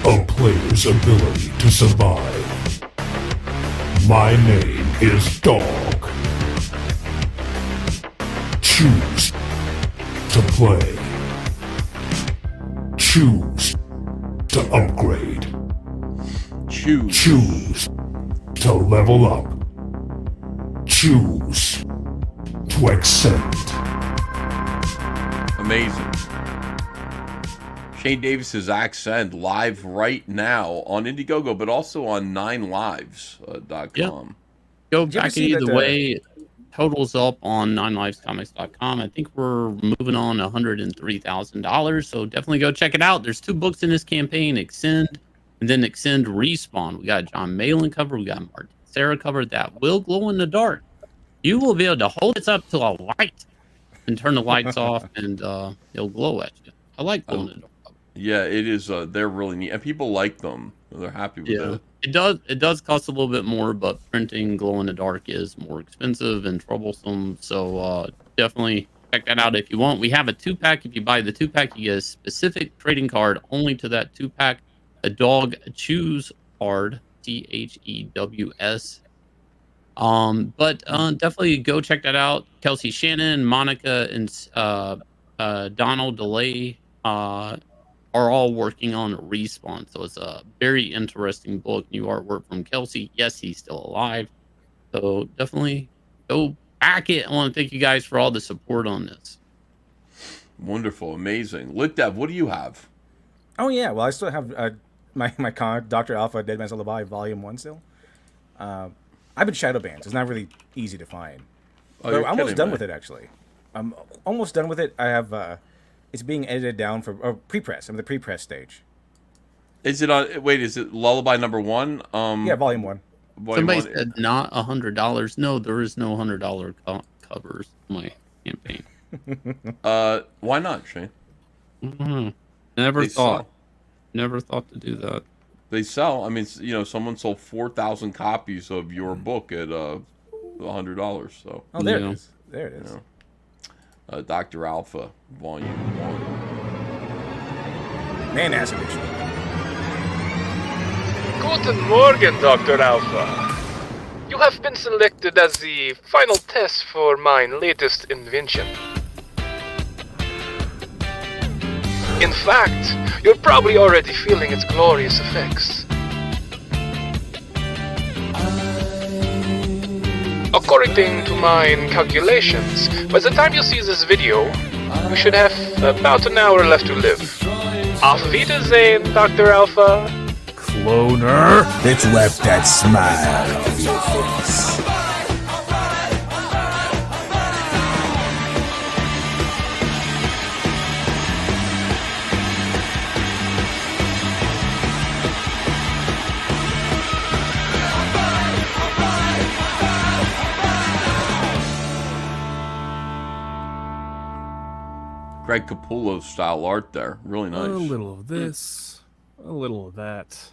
A player's ability to survive. My name is Dog. Choose to play. Choose to upgrade. Choose to level up. Choose to accept. Amazing. Shane Davis's Accent live right now on Indiegogo, but also on 9lives.com. Go back either way. Totals up on 9livescomics.com. I think we're moving on $103,000. So definitely go check it out. There's 2 books in this campaign: Extend and then Extend Respawn. We got John Malin cover. We got Martin Sarah cover that will glow in the dark. You will be able to hold this up to a light and turn the lights off, and it'll glow at you. I like glow in the dark. Yeah, it is. They're really neat, and people like them. They're happy with it. It does cost a little bit more, but printing glow in the dark is more expensive and troublesome. So definitely check that out if you want. We have a 2-pack. If you buy the 2-pack, you get a specific trading card only to that 2-pack. A Dog Choose card, THEWS. But definitely go check that out. Kelsey Shannon, Monica, and Donald DeLay are all working on Respawn. So it's a very interesting book. New artwork from Kelsey. Yes, he's still alive. So definitely go back it. I want to thank you guys for all the support on this. Wonderful, amazing. Lit Dev, what do you have? Oh yeah, well I still have my comic Dr. Alpha Dead Man's Lullaby Volume 1 still. I've been shadow banned. It's not really easy to find. Oh, But you're I'm almost kidding done me. with it actually. I'm almost done with it. I have it's being edited down for pre-press. I'm at the pre-press stage. Is it on? Wait, is it Lullaby #1? Yeah, Volume 1. Volume Somebody 1? said not $100. No, there is no $100 covers in my campaign. Why not, Shane? Never They thought. sell. Never thought to do that. They sell. I mean, someone sold 4,000 copies of your book at $100. So. Oh, there it is. There it is. Dr. Alpha, Volume 1. Man-ass edition. Guten Morgen, Dr. Alpha. You have been selected as the final test for my latest invention. In fact, you're probably already feeling its glorious effects. According to my calculations, by the time you see this video, you should have about an hour left to live. Auf Wiedersehen, Dr. Alpha. Cloner. Let's wipe that smile off your face. Greg Capullo style art there. Really nice. A little of this, a little of that.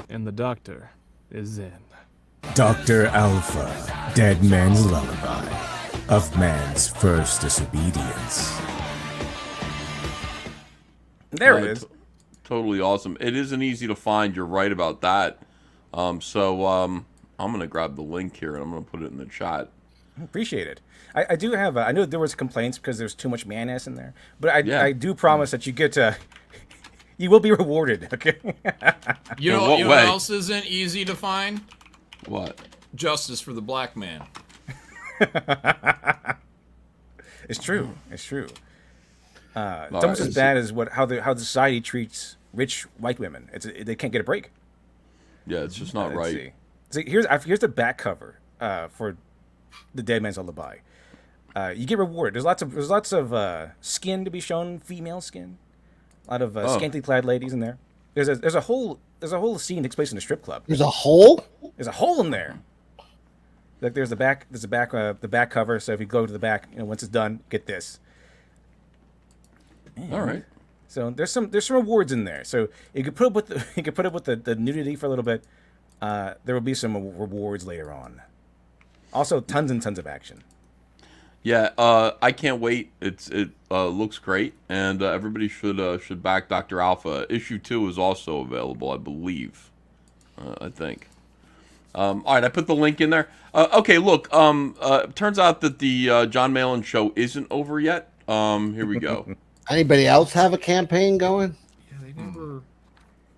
And the doctor is in. Dr. Alpha, Dead Man's Lullaby, of man's first disobedience. There it is. Totally awesome. It isn't easy to find. You're right about that. I'm going to grab the link here and I'm going to put it in the chat. Appreciate it. I do have. I know there was complaints because there's too much man-ass in there, but I do promise that you get to. You will be rewarded. Okay. You know what else isn't easy to find? What? Justice for the black man. It's true. It's true. It's almost as bad as how society treats rich white women. They can't get a break. Yeah, it's just not right. See, here's the back cover for the Dead Man's Lullaby. You get rewarded. There's lots of skin to be shown, female skin. A lot of scantily clad ladies in there. There's a whole scene that takes place in a strip club. There's a hole? There's a hole in there. Like there's the back cover. So if you go to the back, once it's done, get this. All right. So there's some rewards in there. So you could put up with the nudity for a little bit. There will be some rewards later on. Also, tons and tons of action. Yeah, I can't wait. It looks great, and everybody should back Dr. Alpha. Issue 2 is also available, I believe. I think. All right, I put the link in there. Okay, look. Turns out that the John Malin show isn't over yet. Here we go. Anybody else have a campaign going? Yeah, they never.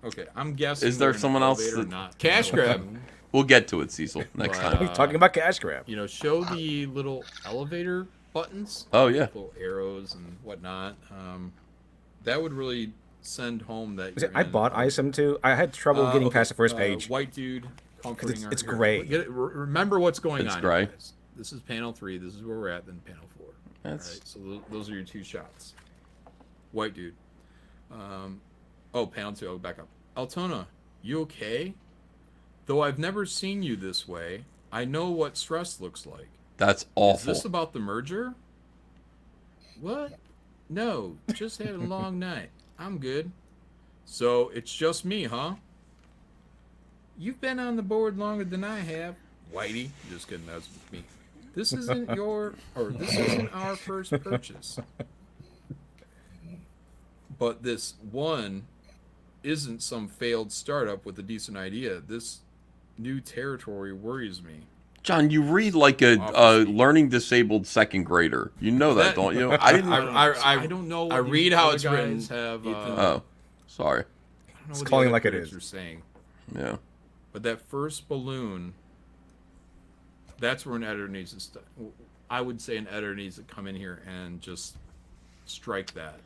Okay, I'm guessing. Is there they're someone else elevator or that not. Cash grab? We'll get to it, Cecil, next time. We're talking about cash grab. Show the little elevator buttons. Oh, yeah. Little arrows and whatnot. That would really send home that. I bought Isam too. I had trouble getting past the first page. White dude comforting it's her. gray. Remember what's going It's on. gray. Guys. This is panel 3. This is where we're at. Then panel 4. That's... All right, so those are your 2 shots. White dude. Panel 2. I'll back up. Altona, you okay? Though I've never seen you this way, I know what stress looks like. That's awful. Is this about the merger? What? No, just had a long night. I'm good. So it's just me, huh? You've been on the board longer than I have. Whitey. Just kidding, that's me. This isn't our first purchase. But this one isn't some failed startup with a decent idea. This new territory worries me. John, you read like a learning disabled second grader. You know that, don't you? I don't know. I read how it's written. Oh, sorry. I don't know It's what calling the like it critics is. are saying. Yeah. But that first balloon That's where an editor needs to. I would say an editor needs to come in here and just strike that.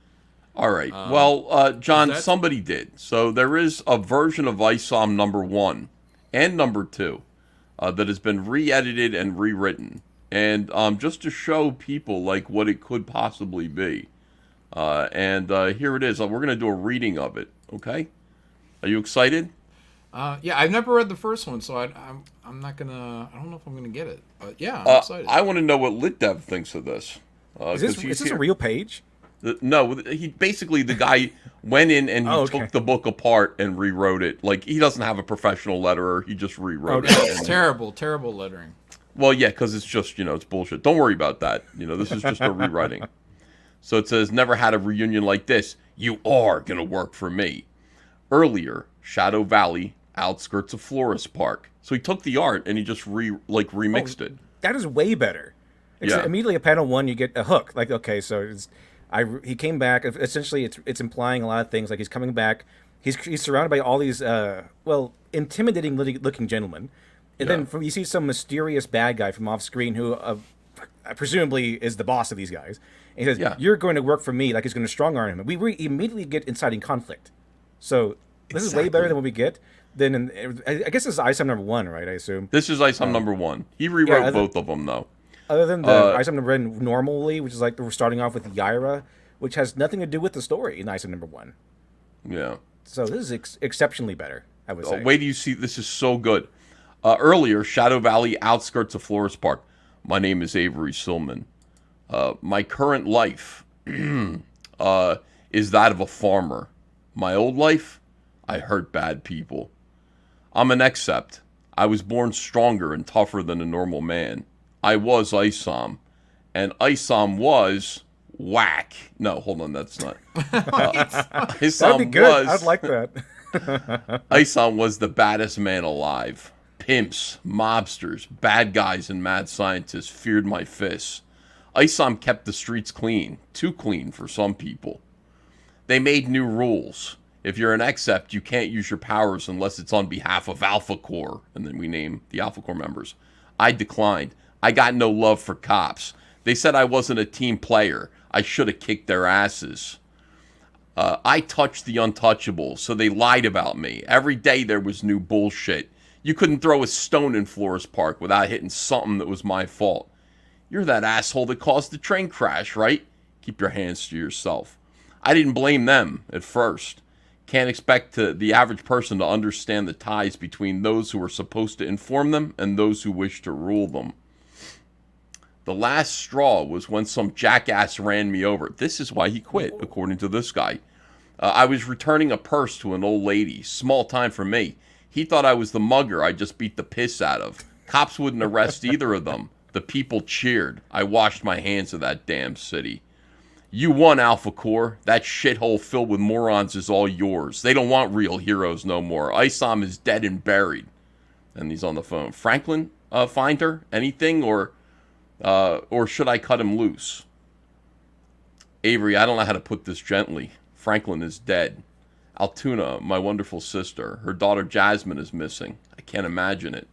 All right. Well, John, somebody did. So there is a version of Isam #1 and #2 that has been re-edited and rewritten, and just to show people like what it could possibly be. And here it is. We're going to do a reading of it. Okay. Are you excited? Yeah, I've never read the first one, so I'm not gonna. I don't know if I'm gonna get it, but yeah, I'm excited. I want to know what LitDev thinks of this. Is this a real page? No, the guy went in and he took the book apart and rewrote it. Like, he doesn't have a professional letterer; he just rewrote it. It's terrible lettering. Well, yeah, because it's just it's bullshit. Don't worry about that. This is just a rewriting. So it says, "Never had a reunion like this. You are gonna work for me." Earlier, Shadow Valley, outskirts of Florist Park. So he took the art and he just remixed it. That is way better. Yeah. Immediately at panel 1, you get a hook. Like, okay, so he came back. Essentially, it's implying a lot of things. Like, he's coming back. He's surrounded by all these intimidating looking gentlemen, and then you see some mysterious bad guy from off screen who presumably is the boss of these guys. And he says, "You're going to work for me." Like, he's going to strong arm him. We immediately get inciting conflict. So this is way better than what we get. Then I guess this is Isam #1, right? I assume this is Isam #1. He rewrote both of them though. Other than the Isam #1 normally, which is like we're starting off with Yaira, which has nothing to do with the story in Isam #1. Yeah. So this is exceptionally better, I would say. Wait till you see. This is so good. Earlier, Shadow Valley, outskirts of Florist Park. My name is Avery Silman. My current life is that of a farmer. My old life, I hurt bad people. I'm an except. I was born stronger and tougher than a normal man. I was Isam, and Isam was whack. No, hold on, that's not. Isam That'd be good. I'd like that. Isam was the baddest man alive. Pimps, mobsters, bad guys, and mad scientists feared my fists. Isam kept the streets clean, too clean for some people. They made new rules. If you're an except, you can't use your powers unless it's on behalf of Alpha Corps. And then we name the Alpha Corps members. I declined. I got no love for cops. They said I wasn't a team player. I should have kicked their asses. I touched the untouchable, so they lied about me. Every day there was new bullshit. You couldn't throw a stone in Florist Park without hitting something that was my fault. You're that asshole that caused the train crash, right? Keep your hands to yourself. I didn't blame them at first. Can't expect the average person to understand the ties between those who are supposed to inform them and those who wish to rule them. The last straw was when some jackass ran me over. This is why he quit, according to this guy. I was returning a purse to an old lady. Small time for me. He thought I was the mugger I just beat the piss out of. Cops wouldn't arrest either of them. The people cheered. I washed my hands of that damn city. You won, Alpha Corps. That shithole filled with morons is all yours. They don't want real heroes no more. Isam is dead and buried. And he's on the phone. Franklin, find her? Anything? Or should I cut him loose? Avery, I don't know how to put this gently. Franklin is dead. Altoona, my wonderful sister. Her daughter Jasmine is missing. I can't imagine it.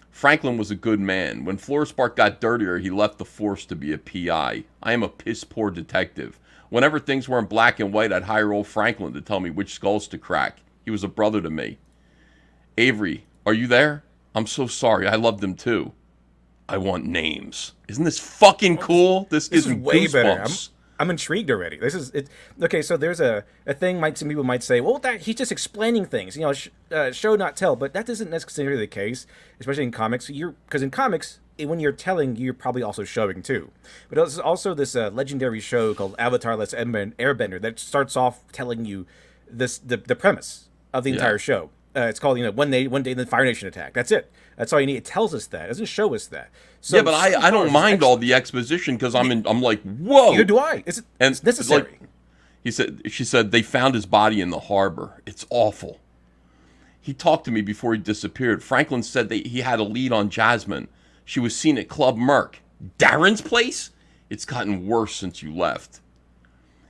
Franklin was a good man. When Florist Park got dirtier, he left the force to be a PI. I am a piss-poor detective. Whenever things were in black and white, I'd hire old Franklin to tell me which skulls to crack. He was a brother to me. Avery, are you there? I'm so sorry. I loved him too. I want names. Isn't this fucking cool? This gives me way goosebumps. better. I'm intrigued already. This is it. Okay, so there's a thing. Some people might say, well, he's just explaining things. Show not tell. But that isn't necessarily the case, especially in comics. Because in comics, when you're telling, you're probably also showing too. But there's also this legendary show called Avatar: Last Airbender that starts off telling you the premise of the entire show. It's called one day the Fire Nation attack. That's it. That's all you need. It tells us that. It doesn't show us that. So, yeah, but I don't mind all the exposition because I'm like, whoa. Neither do I. It's necessary. She said they found his body in the harbor. It's awful. He talked to me before he disappeared. Franklin said that he had a lead on Jasmine. She was seen at Club Merc. Darren's place? It's gotten worse since you left.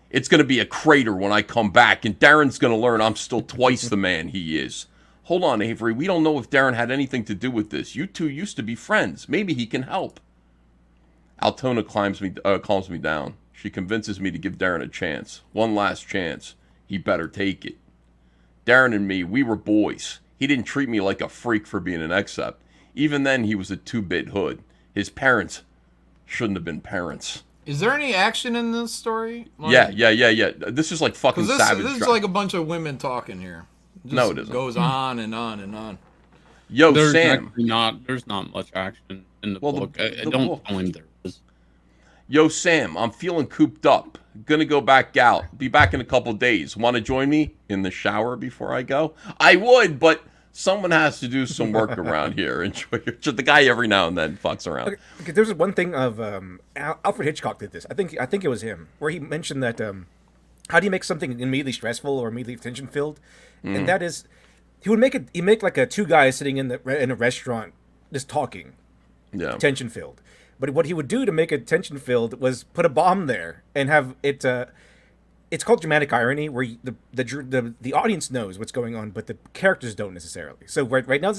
It's going to be a crater when I come back, and Darren's going to learn I'm still twice the man he is. Hold on, Avery. We don't know if Darren had anything to do with this. You two used to be friends. Maybe he can help. Altona calms me down. She convinces me to give Darren a chance. One last chance. He better take it. Darren and me, we were boys. He didn't treat me like a freak for being an except. Even then, he was a 2-bit hood. His parents shouldn't have been parents. Is there any action in this story? Yeah. This is like fucking savage. This is like a bunch of women talking here. No, it isn't. Goes on and on and on. Yo, there's Sam. There's not much action in the book. I don't claim there is. Yo, Sam, I'm feeling cooped up. Gonna go back out. Be back in a couple days. Want to join me in the shower before I go? I would, but someone has to do some work around here. Enjoy just the guy every now and then fucks around. Okay, there's one thing of Alfred Hitchcock did this. I think it was him where he mentioned that how do you make something immediately stressful or immediately tension filled, and that is he make like a two guys sitting in a restaurant just talking, tension filled. But what he would do to make it tension filled was put a bomb there and have it. It's called dramatic irony, where the audience knows what's going on, but the characters don't necessarily. So right now,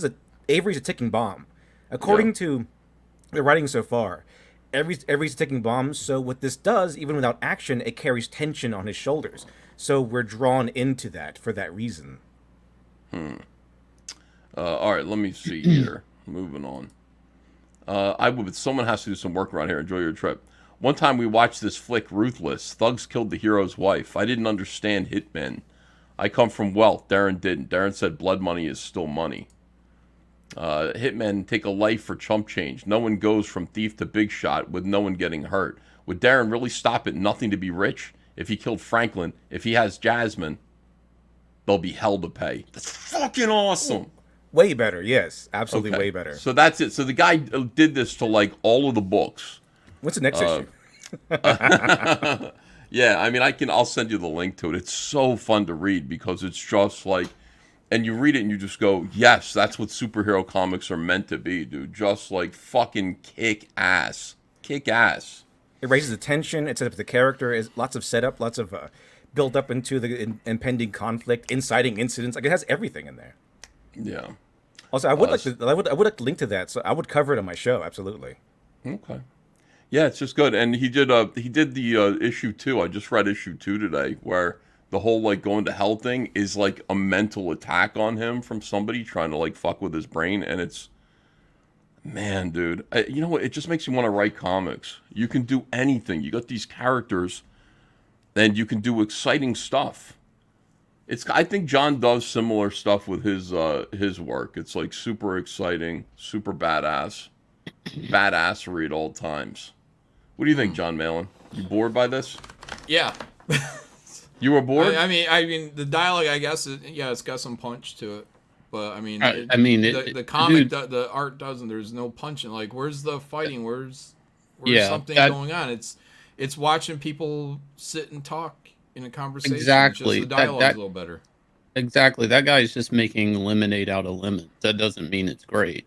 Avery's a ticking bomb, according to the writing so far. Avery's a ticking bomb. So what this does, even without action, it carries tension on his shoulders. So we're drawn into that for that reason. All right, let me see here. Moving on. Someone has to do some work around here. Enjoy your trip. One time we watched this flick, Ruthless. Thugs killed the hero's wife. I didn't understand hitmen. I come from wealth. Darren didn't. Darren said blood money is still money. Hitmen take a life for chump change. No one goes from thief to big shot with no one getting hurt. Would Darren really stop at nothing to be rich? If he killed Franklin, if he has Jasmine, there'll be hell to pay. That's fucking awesome. Way better, yes. Absolutely way better. So that's it. So the guy did this to like all of the books. What's the next issue? Yeah, I mean, I'll send you the link to it. It's so fun to read because it's just like, and you read it and you just go, yes, that's what superhero comics are meant to be, dude. Just like fucking kick ass. Kick ass. It raises the tension. It sets up the character. Is lots of setup, lots of build up into the impending conflict, inciting incidents. Like it has everything in there. Yeah. Also, I would like to link to that, so I would cover it on my show. Absolutely. Okay. Yeah, it's just good, and he did the issue 2. I just read issue 2 today, where the whole like going to hell thing is like a mental attack on him from somebody trying to like fuck with his brain, and it's, man, dude, you know what? It just makes you want to write comics. You can do anything. You got these characters, and you can do exciting stuff. I think John does similar stuff with his work. It's like super exciting, super badassery at all times. What do you think, John Malin? You bored by this? Yeah. You were bored? I mean, the dialogue, I guess, it's got some punch to it. But I mean, the comic, the art doesn't. There's no punching. Like, where's the fighting? Where's something going on? It's watching people sit and talk in a conversation. Exactly. Just the dialogue's a little better. Exactly. That guy's just making lemonade out of lemons. That doesn't mean it's great.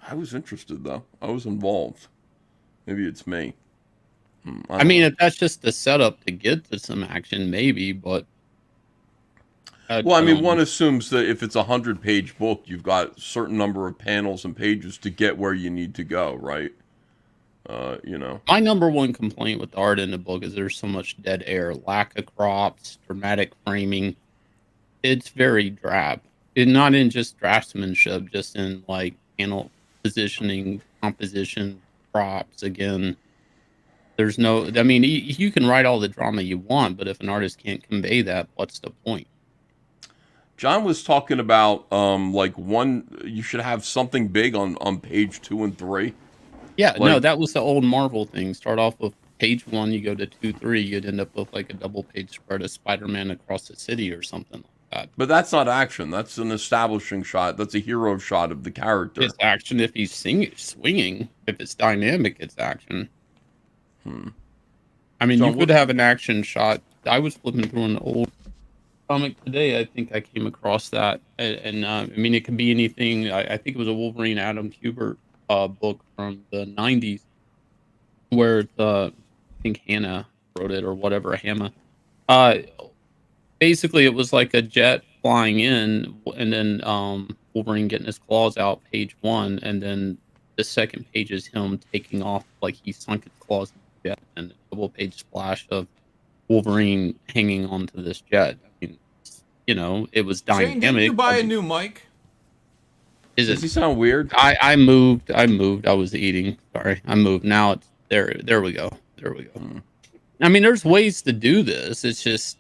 I was interested, though. I was involved. Maybe it's me. I mean, if that's just the setup to get to some action, maybe, but... Well, I mean, one assumes that if it's a 100-page book, you've got a certain number of panels and pages to get where you need to go, right? You know. My number one complaint with the art in the book is there's so much dead air, lack of crops, dramatic framing. It's very drab. Not in just draftsmanship, just in like panel positioning, composition, props. Again, there's no. I mean, you can write all the drama you want, but if an artist can't convey that, what's the point? John was talking about you should have something big on page 2 and 3. Yeah, no, that was the old Marvel thing. Start off with page 1, you go to 2, 3, you'd end up with like a double page spread of Spider-Man across the city or something like that. But that's not action. That's an establishing shot. That's a hero shot of the character. It's action if he's swinging. If it's dynamic, it's action. I mean, you could have an action shot. I was flipping through an old comic today. I think I came across that. And I mean, it could be anything. I think it was a Wolverine Adam Kubert book from the 90s where I think Hannah wrote it or whatever, Hannah. basically it was like a jet flying in, and then Wolverine getting his claws out, page 1, and then the second page is him taking off, like he sunk his claws in the jet, and a double page splash of Wolverine hanging onto this jet. I mean, it was Shane, dynamic. didn't you buy a new mic? Does he sound weird? I moved. I was eating. Sorry, I moved. Now it's there. There we go. There we go. I mean, there's ways to do this. It's just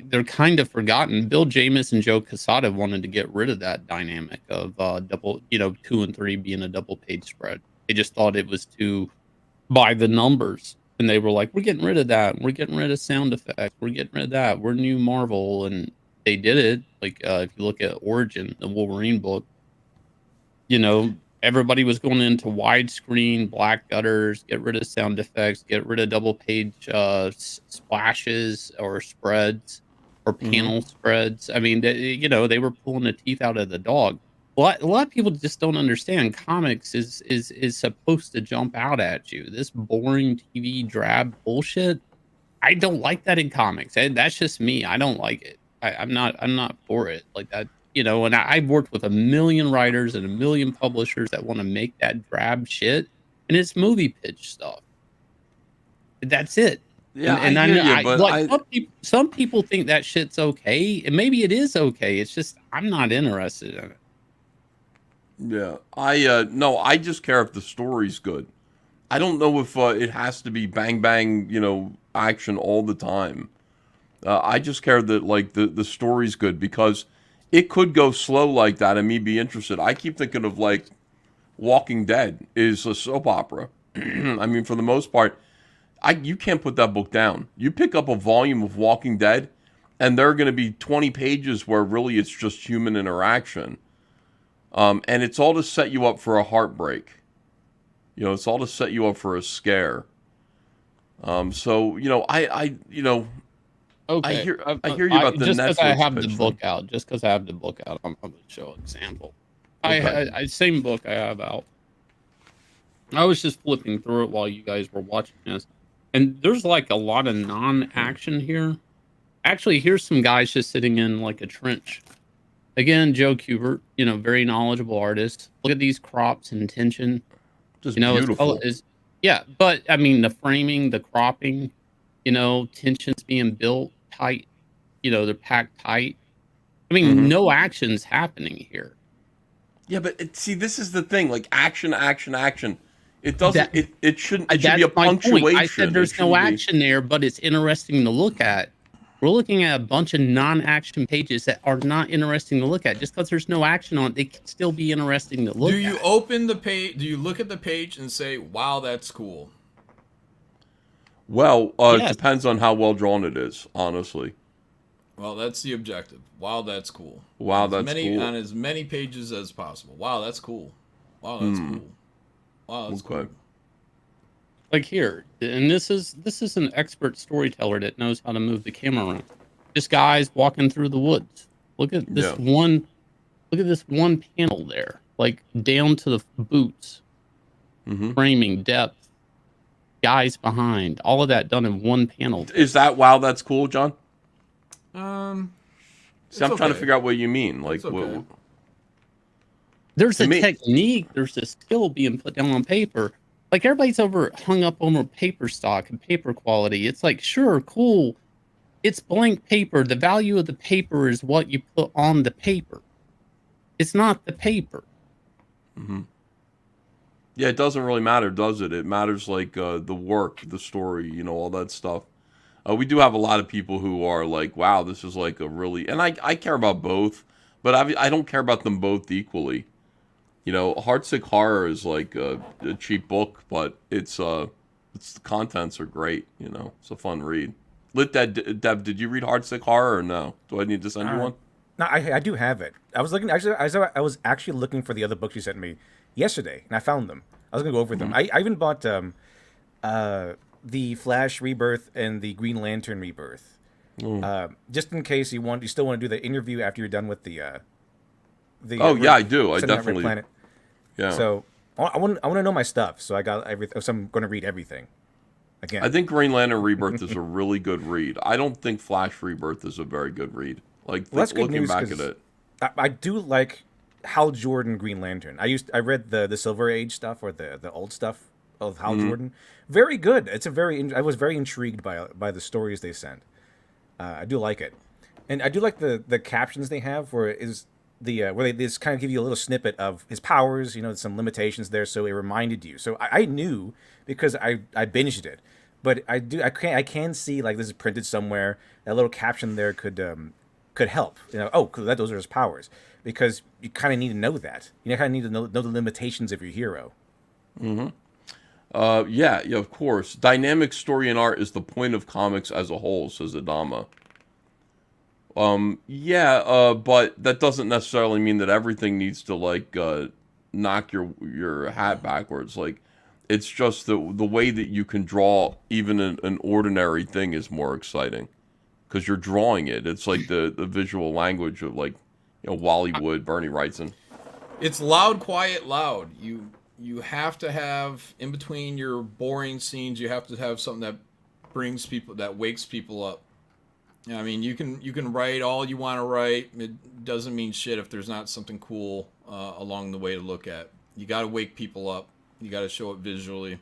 they're kind of forgotten. Bill Jamis and Joe Quesada wanted to get rid of that dynamic of double, 2 and 3 being a double page spread. They just thought it was too by the numbers, and they were like, "We're getting rid of that. We're getting rid of sound effects. We're getting rid of that. We're new Marvel," and they did it. Like if you look at Origin, the Wolverine book, everybody was going into widescreen, black gutters, get rid of sound effects, get rid of double page splashes or spreads or panel spreads. I mean, they were pulling the teeth out of the dog. A lot of people just don't understand comics is supposed to jump out at you. This boring TV drab bullshit, I don't like that in comics. That's just me. I don't like it. I'm not for it like that. And I've worked with a million writers and a million publishers that want to make that drab shit, and it's movie pitch stuff. That's it. Yeah, and I hear you, but some people think that shit's okay, and maybe it is okay. It's just I'm not interested in it. Yeah, I just care if the story's good. I don't know if it has to be bang bang, action all the time. I just care that like the story's good, because it could go slow like that and me be interested. I keep thinking of like Walking Dead is a soap opera. I mean, for the most part, you can't put that book down. You pick up a volume of Walking Dead, and there are going to be 20 pages where really it's just human interaction. And it's all to set you up for a heartbreak. It's all to set you up for a scare. So, Okay. I hear you about the just Netflix because I have pitch the thing. book out. Just because I have the book out, I'm going to show an example. Okay. Same book I have out. I was just flipping through it while you guys were watching this, and there's like a lot of non-action here. Actually, here's some guys just sitting in like a trench. Again, Joe Kubert, very knowledgeable artist. Look at these crops and tension. Just beautiful. Yeah, but I mean the framing, the cropping, tensions being built tight. They're packed tight. I mean, no action's happening here. Yeah, but see, this is the thing. Like action. It doesn't. It shouldn't. It should be a my point. punctuation. I said there's no action there, but it's interesting to look at. We're looking at a bunch of non-action pages that are not interesting to look at. Just because there's no action on it, they can still be interesting to look at. Do you open the page? Do you look at the page and say, "Wow, that's cool"? Well, it depends on how well drawn it is, honestly. Well, that's the objective. Wow, that's cool. Wow, that's cool. On as many pages as possible. Wow, that's cool. Wow, that's cool. Wow, that's cool. Like here, and this is an expert storyteller that knows how to move the camera around. Just guys walking through the woods. Look at this one. Look at this one panel there, like down to the boots, framing, depth, guys behind, all of that done in one panel. Is that wow? That's cool, John. See, I'm trying to figure out what you mean. Like, what, there's a technique, there's a skill being put down on paper. Like everybody's hung up over paper stock and paper quality. It's like, sure, cool. It's blank paper. The value of the paper is what you put on the paper. It's not the paper. Yeah, it doesn't really matter, does it? It matters like the work, the story, all that stuff. We do have a lot of people who are like, wow, this is like a really... And I care about both, but I don't care about them both equally. Heartsick Horror is like a cheap book, but it's the contents are great. It's a fun read. Deb, did you read Heartsick Horror or no? Do I need to send you one? No, I do have it. I was looking. Actually, I was actually looking for the other books you sent me yesterday, and I found them. I was gonna go over them. I even bought the Flash Rebirth and the Green Lantern Rebirth, just in case you still want to do the interview after you're done with the. Yeah, I do. I definitely. Planet. Yeah. So I want to know my stuff. So I got everything. So I'm going to read everything. Again, I think Green Lantern Rebirth is a really good read. I don't think Flash Rebirth is a very good read. Like, well, that's good looking news, back at 'cause it. I do like Hal Jordan Green Lantern. I read the Silver Age stuff, or the old stuff of Hal Jordan. Very good. It's I was very intrigued by the stories they sent. I do like it, and I do like the captions they have where they just kind of give you a little snippet of his powers. Some limitations there, so it reminded you. So I knew because I binged it, but I can see, like, this is printed somewhere. That little caption there could help. Those are his powers, because you kind of need to know that. You kind of need to know the limitations of your hero. Yeah, of course. Dynamic story and art is the point of comics as a whole, says Adama. But that doesn't necessarily mean that everything needs to, like, knock your hat backwards. Like, it's just the way that you can draw even an ordinary thing is more exciting, because you're drawing it. It's like the visual language of, like, Wally Wood, Bernie Wrightson. It's loud, quiet, loud. You have to have, in between your boring scenes, you have to have something that wakes people up. I mean, you can write all you want to write. It doesn't mean shit if there's not something cool along the way to look at. You got to wake people up. You got to show it visually.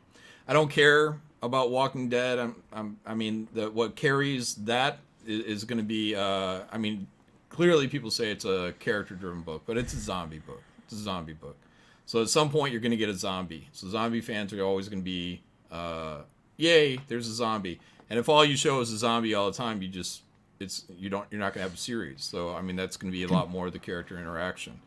I don't care about Walking Dead. What carries that is going to be. Clearly people say it's a character-driven book, but it's a zombie book. It's a zombie book. So at some point you're going to get a zombie. So zombie fans are always going to be, yay, there's a zombie. And if all you show is a zombie all the time, you're not going to have a series. So that's going to be a lot more of the character interaction.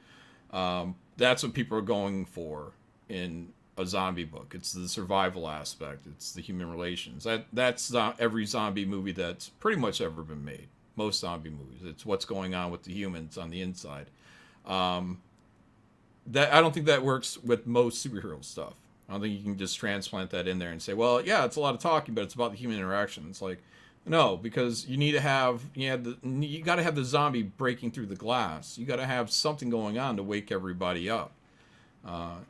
That's what people are going for in a zombie book. It's the survival aspect. It's the human relations. That's every zombie movie that's pretty much ever been made. Most zombie movies. It's what's going on with the humans on the inside. I don't think that works with most superhero stuff. I don't think you can just transplant that in there and say, well, yeah, it's a lot of talking, but it's about the human interaction. It's like, no, because you need to have, you got to have the zombie breaking through the glass. You got to have something going on to wake everybody up.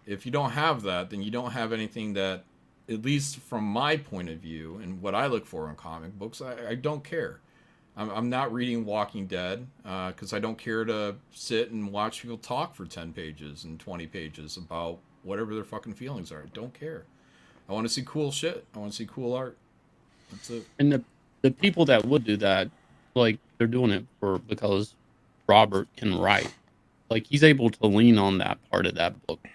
If you don't have that, then you don't have anything that, at least from my point of view and what I look for in comic books, I don't care. I'm not reading Walking Dead because I don't care to sit and watch people talk for 10 pages and 20 pages about whatever their fucking feelings are. I don't care. I want to see cool shit. I want to see cool art. That's it. And the people that would do that, like, they're doing it because Robert can write. Like, he's able to lean on that part of that book,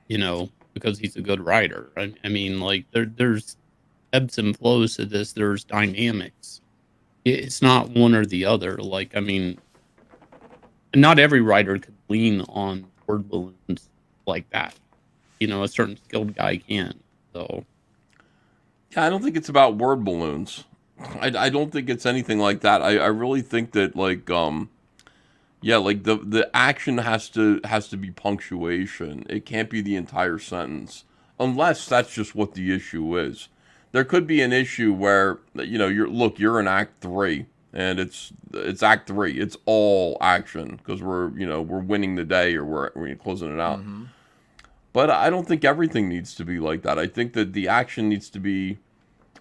because he's a good writer. There's ebbs and flows to this. There's dynamics. It's not one or the other. Not every writer could lean on word balloons like that. A certain skilled guy can. So, yeah, I don't think it's about word balloons. I don't think it's anything like that. I really think that, the action has to be punctuation. It can't be the entire sentence, unless that's just what the issue is. There could be an issue where, you're in Act 3, and it's Act 3. It's all action because we're winning the day, or we're closing it out. Mm-hmm. But I don't think everything needs to be like that. I think that the action needs to be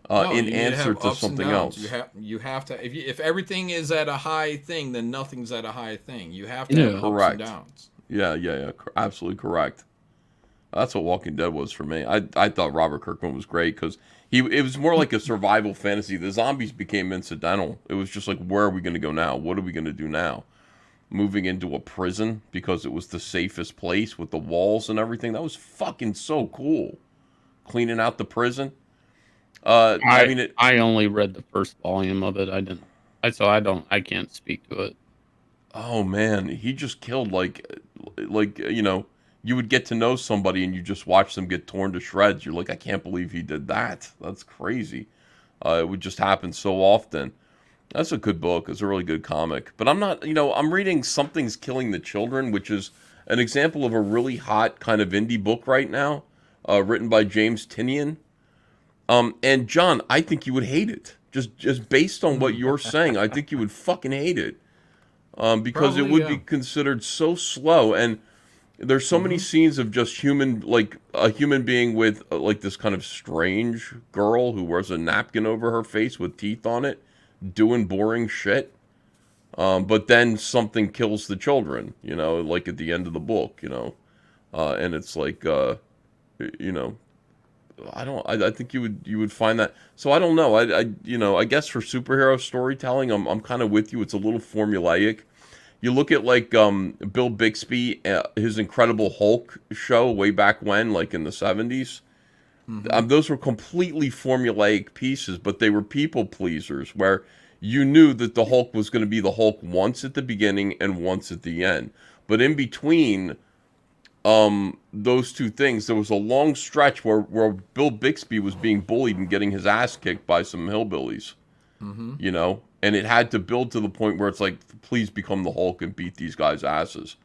in answer to something else. You have to. If everything is at a high thing, then nothing's at a high thing. You have to have ups and downs. Yeah. Absolutely correct. That's what Walking Dead was for me. I thought Robert Kirkman was great because it was more like a survival fantasy. The zombies became incidental. It was just like, where are we going to go now? What are we going to do now? Moving into a prison because it was the safest place with the walls and everything. That was fucking so cool. Cleaning out the prison. I only read the first volume of it. I can't speak to it. Oh man, he just killed you would get to know somebody and you just watch them get torn to shreds. You're like, I can't believe he did that. That's crazy. It would just happen so often. That's a good book. It's a really good comic. But I'm not, I'm reading Something's Killing the Children, which is an example of a really hot kind of indie book right now, written by James Tinian. And John, I think you would hate it. Just based on what you're saying, I think you would fucking hate it. Because it would be considered so slow. And There's so many scenes of just like a human being with like this kind of strange girl who wears a napkin over her face with teeth on it, doing boring shit. But then something kills the children, like at the end of the book, and it's like, you know, I think you would find that. So I don't know. I guess for superhero storytelling, I'm kind of with you. It's a little formulaic. You look at like Bill Bixby, his Incredible Hulk show way back when, like in the 70s. Those were completely formulaic pieces, but they were people pleasers where you knew that the Hulk was going to be the Hulk once at the beginning and once at the end. But in between those two things, there was a long stretch where Bill Bixby was being bullied and getting his ass kicked by some hillbillies. And it had to build to the point where it's like, please become the Hulk and beat these guys' asses.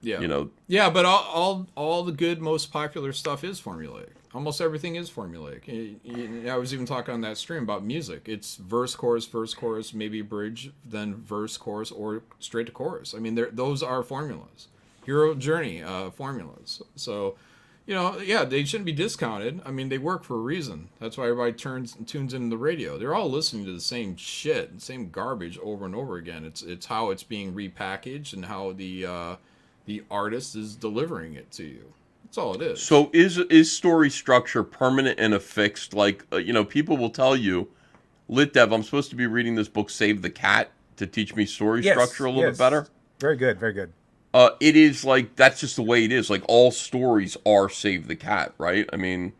Yeah. Yeah, but all the good, most popular stuff is formulaic. Almost everything is formulaic. I was even talking on that stream about music. It's verse, chorus, maybe bridge, then verse, chorus, or straight to chorus. I mean, those are formulas. Hero journey formulas. So, they shouldn't be discounted. I mean, they work for a reason. That's why everybody tunes into the radio. They're all listening to the same shit, same garbage over and over again. It's how it's being repackaged and how the artist is delivering it to you. That's all it is. So is story structure permanent and affixed? Like, people will tell you, Lit Dev, I'm supposed to be reading this book, Save the Cat, to teach me story structure a little bit better. Very good, very good. It is like, that's just the way it is. Like, all stories are Save the Cat, right? I mean,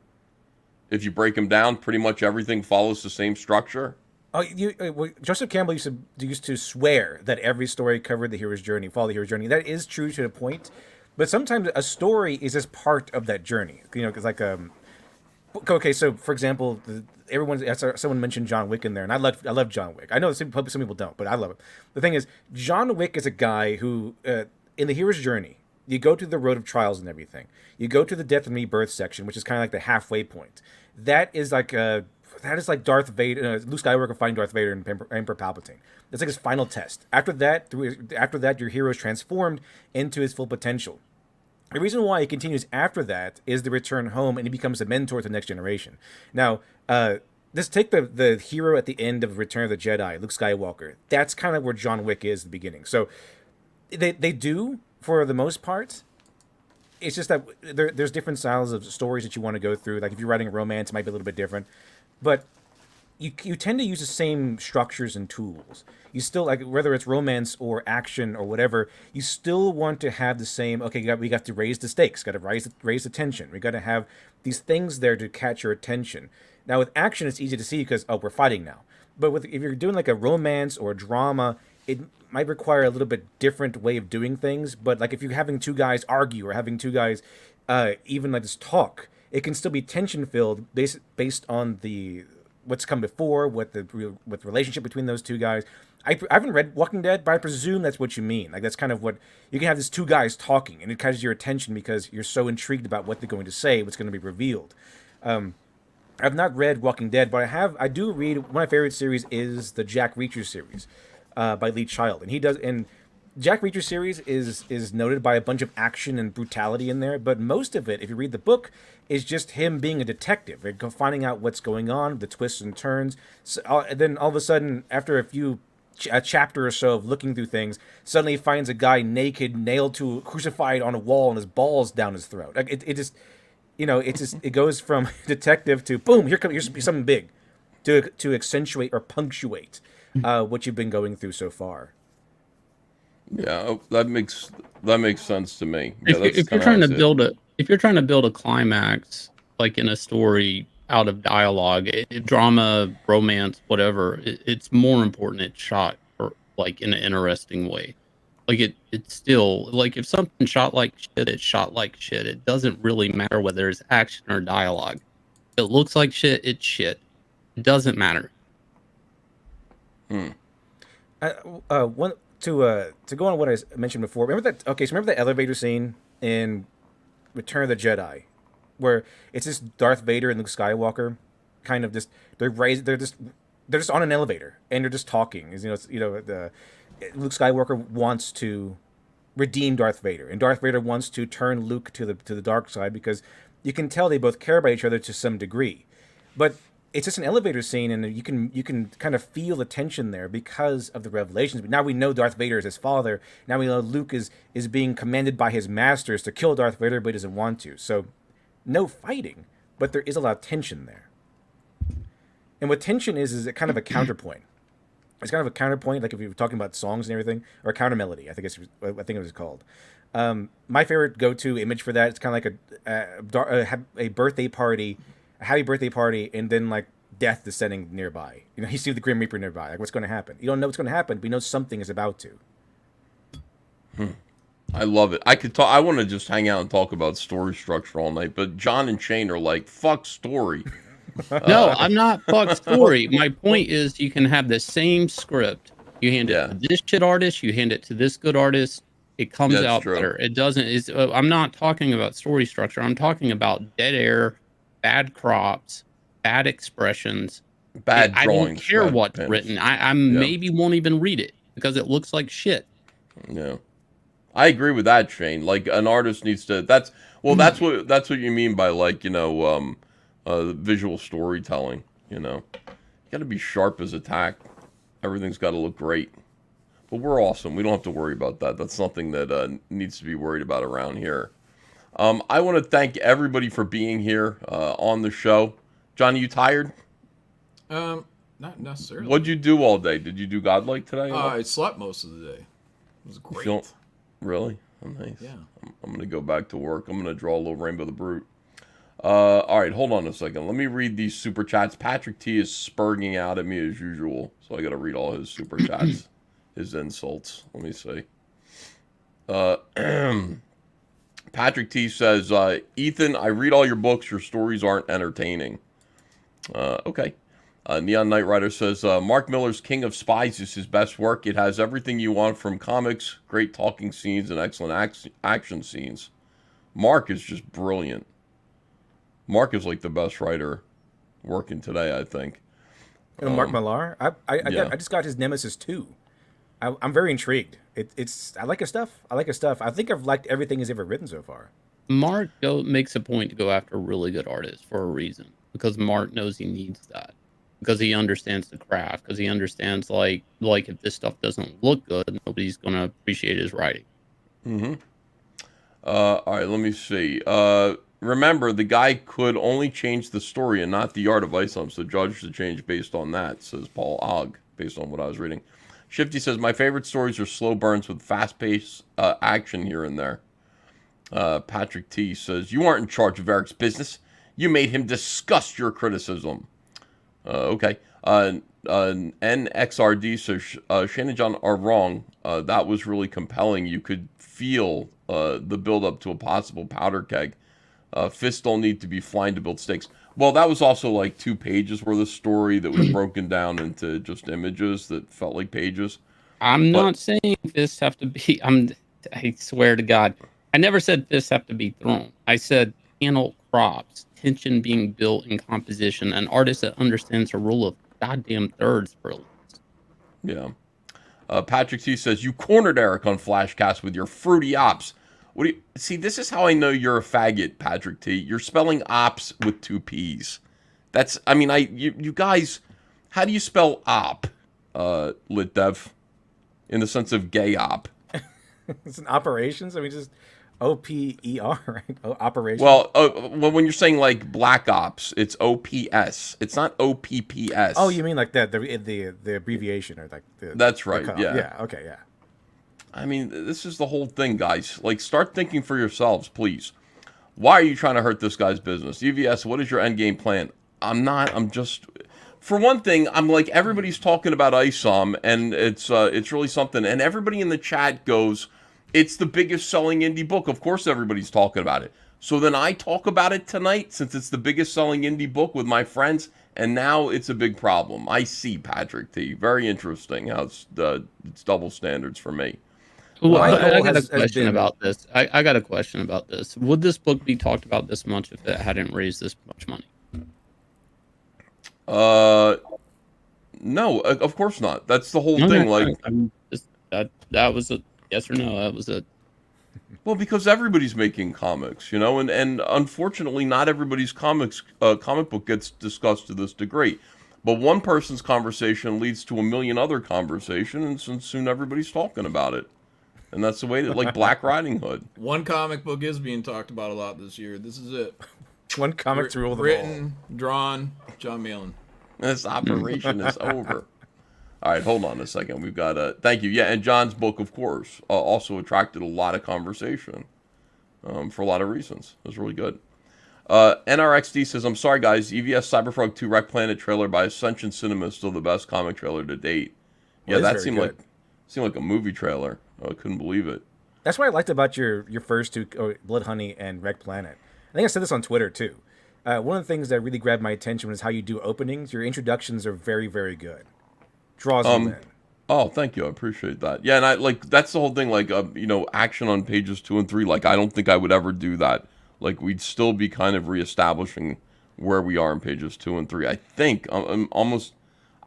if you break them down, pretty much everything follows the same structure. Joseph Campbell used to swear that every story covered the hero's journey, followed the hero's journey. That is true to a point, but sometimes a story is just part of that journey. Because like okay, so for example, someone mentioned John Wick in there, and I love John Wick. I know some people don't, but I love it. The thing is, John Wick is a guy who in the hero's journey, you go to the road of trials and everything. You go to the death and rebirth section, which is kind of like the halfway point. That is like Darth Vader, Luke Skywalker fighting Darth Vader and Emperor Palpatine. That's like his final test. After that, your hero is transformed into his full potential. The reason why he continues after that is the return home, and he becomes a mentor to the next generation. Now, let's take the hero at the end of Return of the Jedi, Luke Skywalker. That's kind of where John Wick is at the beginning. So they do, for the most part. It's just that there's different styles of stories that you want to go through. Like if you're writing a romance, it might be a little bit different. But you tend to use the same structures and tools. You still, like, whether it's romance or action or whatever, you still want to have the same, okay, we got to raise the stakes, got to raise the tension. We got to have these things there to catch your attention. Now, with action, it's easy to see because, we're fighting now. But if you're doing like a romance or a drama, it might require a little bit different way of doing things. But like if you're having two guys argue or having two guys even like just talk, it can still be tension filled based on what's come before, what the relationship between those two guys. I haven't read Walking Dead, but I presume that's what you mean. Like that's kind of what you can have these two guys talking, and it catches your attention because you're so intrigued about what they're going to say, what's going to be revealed. I've not read Walking Dead, but I do read. One of my favorite series is the Jack Reacher series by Lee Child, and Jack Reacher series is noted by a bunch of action and brutality in there, but most of it, if you read the book, is just him being a detective, finding out what's going on, the twists and turns. So, and then all of a sudden, after a chapter or so of looking through things, suddenly he finds a guy naked, crucified on a wall, and his balls down his throat. Like it goes from detective to boom, here's something big, to accentuate or punctuate what you've been going through so far. Yeah, that makes sense to me. If you're trying to build a climax, like in a story out of dialogue, drama, romance, whatever, it's more important it's shot like in an interesting way. Like it's still like if something's shot like shit, it's shot like shit. It doesn't really matter whether it's action or dialogue. It looks like shit, it's shit. It doesn't matter. To go on what I mentioned before, remember that elevator scene in Return of the Jedi, where it's just Darth Vader and Luke Skywalker, kind of just they're just on an elevator and they're just talking. Luke Skywalker wants to redeem Darth Vader, and Darth Vader wants to turn Luke to the dark side because you can tell they both care about each other to some degree, but it's just an elevator scene, and you can kind of feel the tension there because of the revelations. But now we know Darth Vader is his father. Now we know Luke is being commanded by his masters to kill Darth Vader, but he doesn't want to. So no fighting, but there is a lot of tension there. And what tension is it kind of a counterpoint. It's kind of a counterpoint, like if we were talking about songs and everything, or a counter melody. I think it was called. My favorite go-to image for that is kind of like a birthday party. A happy birthday party, and then like death descending nearby. You know, you see the Grim Reaper nearby. Like, what's going to happen? You don't know what's going to happen, but you know something is about to. I love it. I could talk. I want to just hang out and talk about story structure all night, but John and Shane are like, "Fuck story." No, I'm not fuck story. My point is, you can have the same script. You hand it to this shit artist. You hand it to this good artist. It comes out better. It doesn't. I'm not talking about story structure. I'm talking about dead air. Bad crops, bad expressions, bad drawings. I don't care what's written. I maybe won't even read it because it looks like shit. Yeah, I agree with that, Shane. Like an artist needs to. That's what you mean by like visual storytelling. You know, you got to be sharp as a tack. Everything's got to look great. But we're awesome. We don't have to worry about that. That's something that needs to be worried about around here. I want to thank everybody for being here on the show. John, are you tired? Not necessarily. What'd you do all day? Did you do Godlike today? I slept most of the day. It was great. Really? Oh, nice. Yeah. I'm going to go back to work. I'm going to draw a little Rainbow the Brute. All right, hold on a second. Let me read these super chats. Patrick T is spurging out at me as usual, so I got to read all his super chats, his insults. Let me see. Patrick T says, Ethan, I read all your books. Your stories aren't entertaining. Okay. Neon Knight Rider says, Mark Miller's King of Spies is his best work. It has everything you want from comics, great talking scenes, and excellent action scenes. Mark is just brilliant. Mark is like the best writer working today, I think. Mark Millar? I just got his Nemesis 2. I'm very intrigued. I like his stuff. I think I've liked everything he's ever written so far. Mark makes a point to go after really good artists for a reason, because Mark knows he needs that, because he understands the craft, because he understands like if this stuff doesn't look good, nobody's gonna appreciate his writing. All right, let me see. Remember, the guy could only change the story and not the art of Isam, so judge the change based on that, says Paul Ogg, based on what I was reading. Shifty says, my favorite stories are slow burns with fast-paced action here and there. Patrick T says, you aren't in charge of Eric's business. You made him discuss your criticism. Okay. NXRD says, Shane and John are wrong. That was really compelling. You could feel the build-up to a possible powder keg. Fists don't need to be flying to build stakes. Well, that was also like 2 pages worth of story that was broken down into just images that felt like pages. I'm not saying fists have to be. I swear to God, I never said fists have to be thrown. I said panel crops, tension being built in composition, an artist that understands a rule of goddamn thirds for Yeah. Patrick T says, you cornered Eric on Flashcast with your fruity ops. What do you see? This is how I know you're a faggot, Patrick T. You're spelling ops with 2 P's. That's, I mean, you guys, how do you spell op, Lit Dev, in the sense of gay op? It's an operations. I mean, just OPER, right? Operations. Well, when you're saying like black ops, it's OPS. It's not OPPS. Oh, you mean like the abbreviation or like the. That's right. Yeah. Yeah. Okay. Yeah. I mean, this is the whole thing, guys. Like, start thinking for yourselves, please. Why are you trying to hurt this guy's business? EVS, what is your end game plan? I'm just... For one thing, I'm like, everybody's talking about Isam, and it's really something. And everybody in the chat goes, it's the biggest selling indie book. Of course everybody's talking about it. So then I talk about it tonight, since it's the biggest selling indie book with my friends, and now it's a big problem. I see, Patrick T. Very interesting how it's double standards for me. Well, I got a question about this. I got a question about this. Would this book be talked about this much if it hadn't raised this much money? No, of course not. That's the whole thing. Like that was a yes or no. That was a Well, because everybody's making comics, you know, and unfortunately, not everybody's comic book gets discussed to this degree. But one person's conversation leads to a million other conversations, and soon everybody's talking about it. And that's the way that, like Black Riding Hood. One comic book is being talked about a lot this year. This is it. One comic to rule them all. Written, drawn, John Malin. This operation is over. All right, hold on a second. We've got thank you. Yeah, and John's book, of course, also attracted a lot of conversation for a lot of reasons. It was really good. NRXD says, I'm sorry, guys. EVS Cyberfrog 2 Wreck Planet trailer by Ascension Cinema is still the best comic trailer to date. Yeah, that seemed like a movie trailer. I couldn't believe it. That's what I liked about your first two, Blood Honey and Wreck Planet. I think I said this on Twitter, too. One of the things that really grabbed my attention was how you do openings. Your introductions are very, very good. Draws them in. Oh, thank you. I appreciate that. Yeah, and that's the whole thing. Like, you know, action on pages 2 and 3. Like, I don't think I would ever do that. Like, we'd still be kind of reestablishing where we are in pages 2 and 3. I think I'm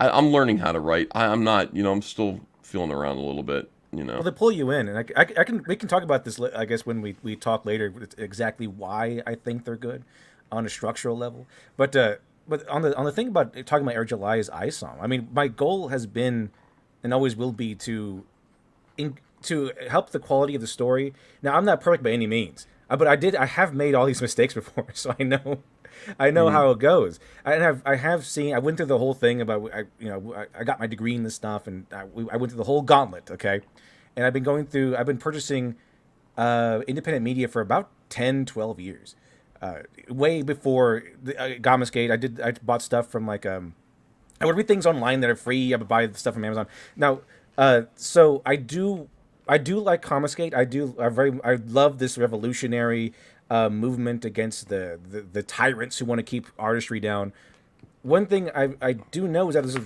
learning how to write. I'm not. You know, I'm still feeling around a little bit. You know. Well, they pull you in, and we can talk about this. I guess when we talk later, exactly why I think they're good on a structural level. But on the thing about talking about Air July is Isam. I mean, my goal has been and always will be to help the quality of the story. Now, I'm not perfect by any means, but I have made all these mistakes before, so I know how it goes. I have seen. I went through the whole thing about I got my degree in this stuff, and I went through the whole gauntlet. Okay, and I've been purchasing independent media for about 10, 12 years. Way before Gamasgate, I bought stuff from I would read things online that are free. I would buy stuff from Amazon. Now, so I do like Gamasgate. I love this revolutionary movement against the tyrants who want to keep artistry down. One thing I do know is that there's a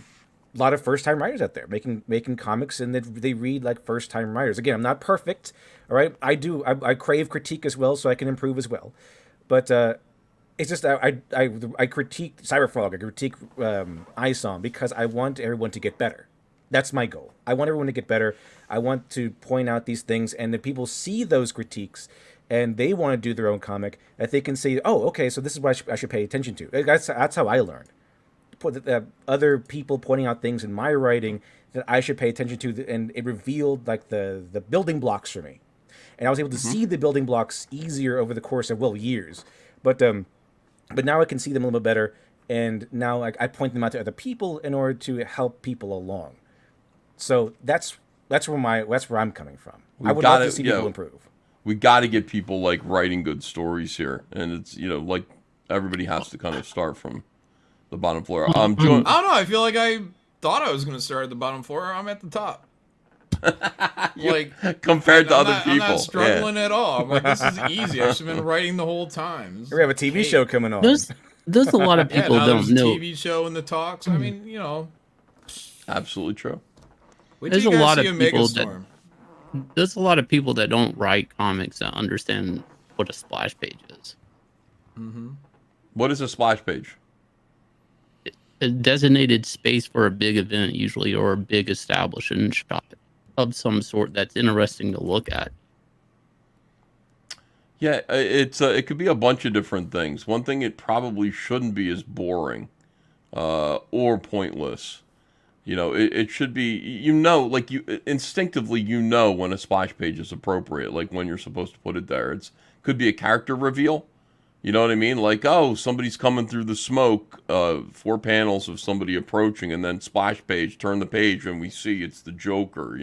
lot of first time writers out there making comics, and they read like first time writers. Again, I'm not perfect. All right, I crave critique as well, so I can improve as well. But it's just I critique Cyberfrog, I critique Isam because I want everyone to get better. That's my goal. I want everyone to get better. I want to point out these things, and if people see those critiques and they want to do their own comic, that they can say, oh, okay, so this is what I should pay attention to. That's how I learned. Other people pointing out things in my writing that I should pay attention to, and it revealed like the building blocks for me. And I was able to see the building blocks easier over the course of, years. But now I can see them a little bit better, and now I point them out to other people in order to help people along. So that's where I'm coming from. I would love to see people improve. We got to get people like writing good stories here, and it's like everybody has to kind of start from the bottom floor. I don't know. I feel like I thought I was going to start at the bottom floor. I'm at the top. Compared to other people, I'm not struggling at all. I'm like, this is easy. I've just been writing the whole time. We have a TV show coming on. There's a lot of people don't know. TV show in the talks. I mean, absolutely true. There's a lot of people there's a lot of people that don't write comics that understand what a splash page is. Mm-hmm. What is a splash page? A designated space for a big event, usually, or a big establishment shop of some sort that's interesting to look at. Yeah, it could be a bunch of different things. One thing it probably shouldn't be is boring or pointless. It should be, instinctively, when a splash page is appropriate, like when you're supposed to put it there. Could be a character reveal. You know what I mean? Like, oh, somebody's coming through the smoke, 4 panels of somebody approaching, and then splash page, turn the page, and we see it's the Joker,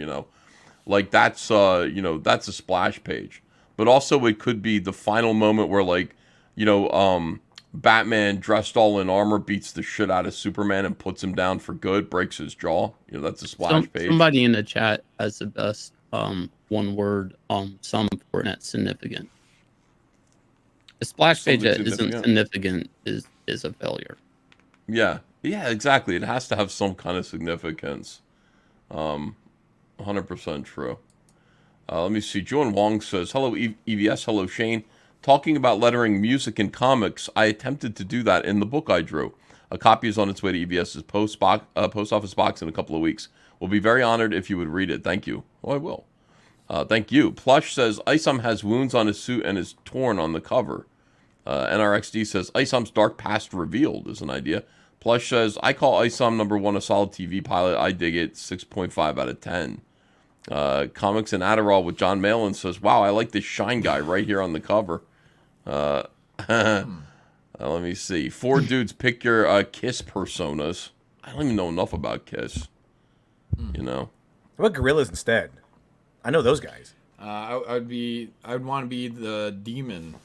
Like, that's a splash page. But also it could be the final moment where, Batman dressed all in armor beats the shit out of Superman and puts him down for good, breaks his jaw. That's a splash page. Somebody in the chat has the best one word sum for that's significant. A splash page that isn't significant is a failure. Yeah, exactly. It has to have some kind of significance. 100% true. Let me see. Joan Wong says, hello, EVS. Hello, Shane. Talking about lettering music in comics, I attempted to do that in the book I drew. A copy is on its way to EVS's post office box in a couple of weeks. We'll be very honored if you would read it. Thank you. Oh, I will. Thank you. Plush says Isam has wounds on his suit and is torn on the cover. NRXD says Isam's dark past revealed is an idea. Plush says I call Isam #1 a solid TV pilot. I dig it. 6.5 out of 10. Comics and Adderall with John Malin says, wow, I like this Shine guy right here on the cover. Let me see. 4 dudes pick your Kiss personas. I don't even know enough about Kiss. You know. What about Gorillas instead? I know those guys. I'd want to be the demon,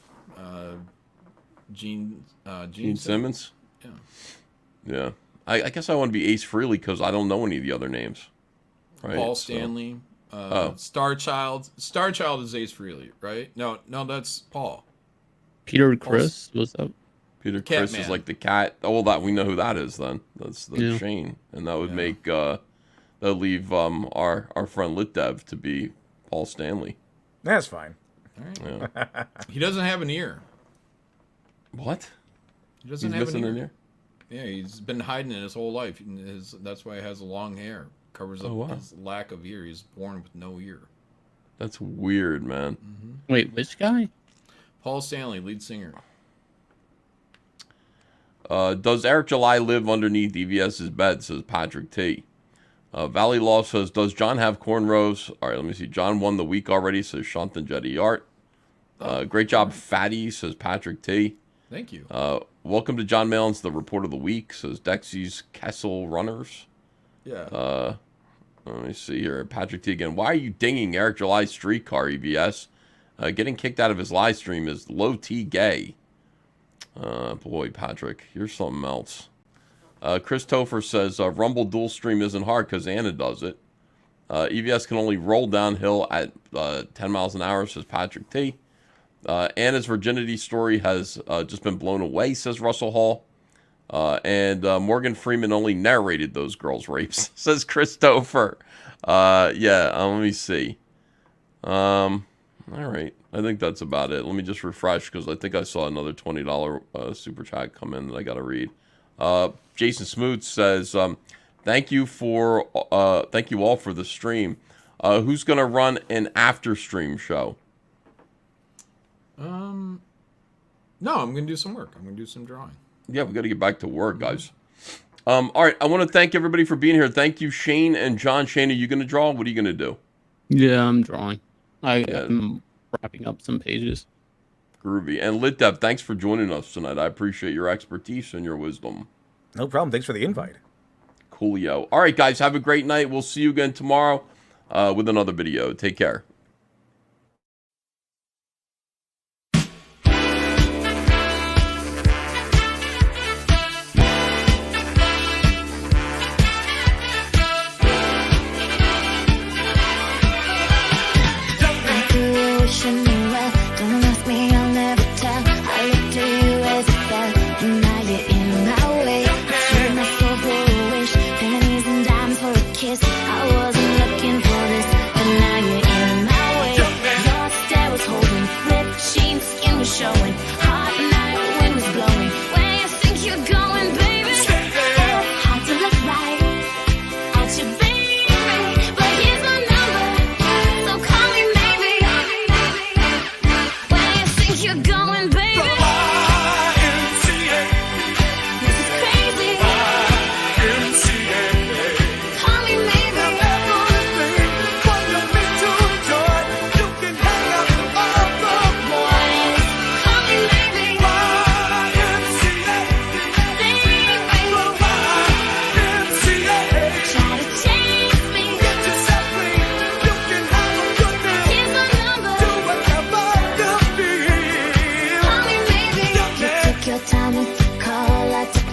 Gene Simmons. Yeah. Yeah. I guess I want to be Ace Frehley because I don't know any of the other names. Right? Paul Stanley. Star Child. Star Child is Ace Frehley, right? No, that's Paul. Peter Chris, what's up? Peter Chris is like the cat. Oh, well, that we know who that is then. That's Shane, and that would make that would leave our friend Litdev to be Paul Stanley. That's fine. All right. Yeah. He doesn't have an ear. What? He doesn't have an ear. Yeah, he's been hiding it his whole life. That's why he has long hair. Covers up his lack of ear. He's born with no ear. That's weird, man. Mm-hmm. Wait, which guy? Paul Stanley, lead singer. Does Eric July live underneath EVS's bed, says Patrick T. Valley Law says, does John have cornrows? All right, let me see. John won the week already, says Shantan Jetty Art. Great job, Fatty, says Patrick T. Thank you. Welcome to John Malin's The Report of the Week, says Dexy's Kessel Runners. Yeah. Let me see here. Patrick T again. Why are you dinging Eric July's streetcar, EVS? Getting kicked out of his live stream is low T gay. Boy, Patrick, you're something else. Chris Topher says, Rumble dual stream isn't hard because Anna does it. EVS can only roll downhill at 10 miles an hour, says Patrick T. Anna's virginity story has just been blown away, says Russell Hall. And Morgan Freeman only narrated those girls' rapes, says Christopher. Let me see. All right. I think that's about it. Let me just refresh because I think I saw another $20 super chat come in that I got to read. Jason Smoot says, thank you all for the stream. Who's going to run an after stream show? No, I'm going to do some work. I'm going to do some drawing. Yeah, we got to get back to work, guys. All right, I want to thank everybody for being here. Thank you, Shane and John. Shane, are you going to draw? What are you going to do? Yeah, I'm drawing. I'm wrapping up some pages. Groovy. And Litdev, thanks for joining us tonight. I appreciate your expertise and your wisdom. No problem. Thanks for the invite. Coolio. All right, guys, have a great night. We'll see you again tomorrow with another video. Take care. Showing hot night, wind was blowing. Where you think you're going, baby? Hard to look right at you, baby. But here's my number, so call me maybe. Where you think you're going, baby? This is crazy. Call me maybe. You can hang up all the boys.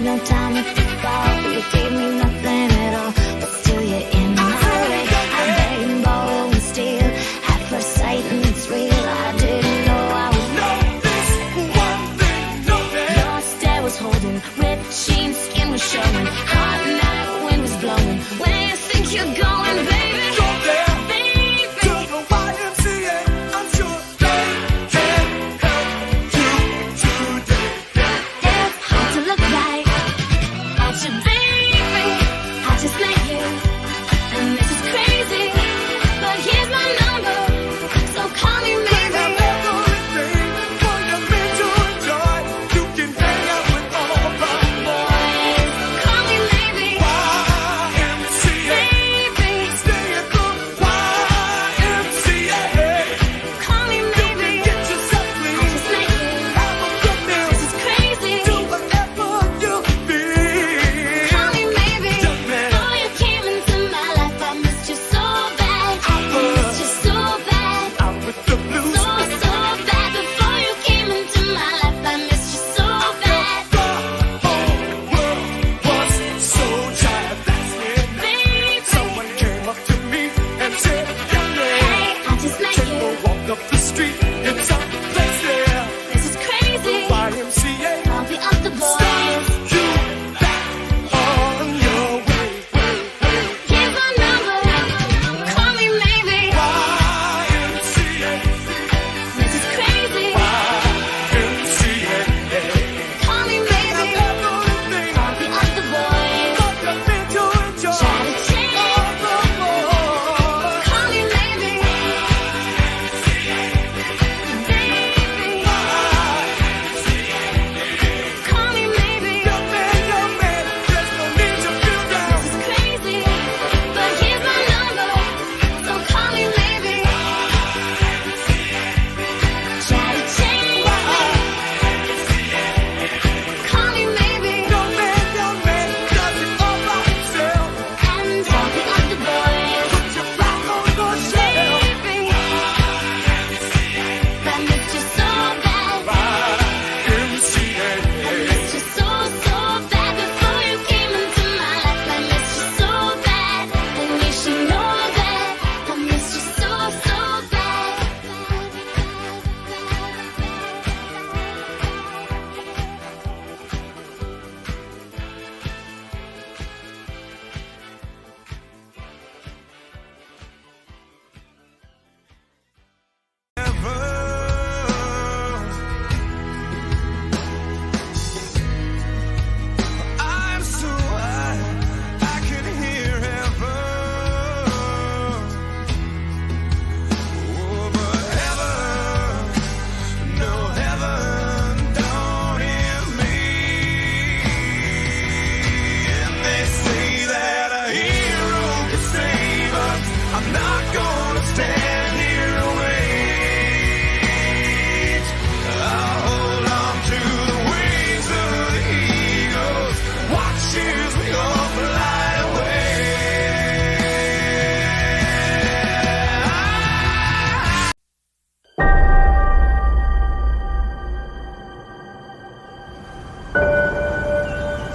No time at the ball, you gave me nothing at all, but still you're in my way. I beg and borrow and steal at first sight, and it's real. I didn't know I was your stare was holding, ripped jeans, skin was showing, hot night, wind was blowing. Where you think you're going, baby?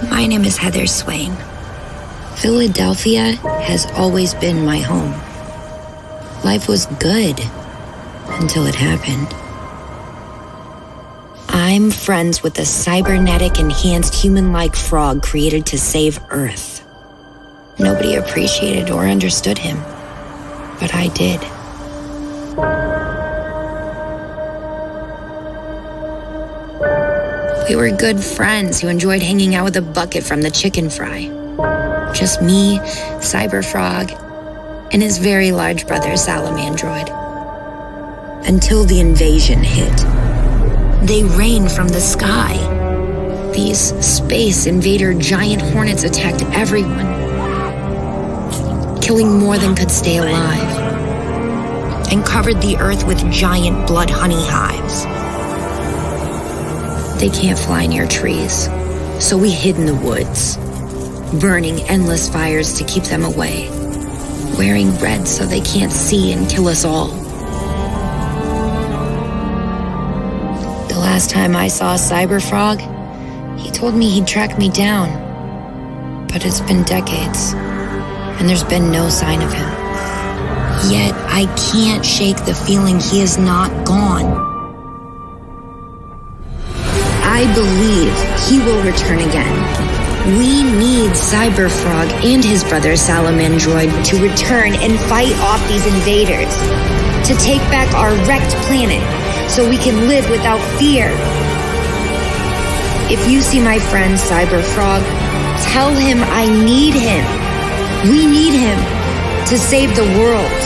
My name is Heather Swain. Philadelphia has always been my home. Life was good until it happened. I'm friends with a cybernetic enhanced human-like frog created to save Earth. Nobody appreciated or understood him, but I did. We were good friends who enjoyed hanging out with a bucket from the chicken fry. Just me, Cyber Frog, and his very large brother, Salamandroid. Until the invasion hit. They rained from the sky. These space invader giant hornets attacked everyone, killing more than could stay alive, and covered the earth with giant blood honey hives. They can't fly near trees, so we hid in the woods, burning endless fires to keep them away, wearing red so they can't see and kill us all. The last time I saw Cyber Frog, he told me he'd track me down, but it's been decades, and there's been no sign of him. Yet I can't shake the feeling he is not gone. I believe he will return again. We need Cyber Frog and his brother Salamandroid to return and fight off these invaders, to take back our wrecked planet so we can live without fear. If you see my friend Cyber Frog, tell him I need him. We need him to save the world.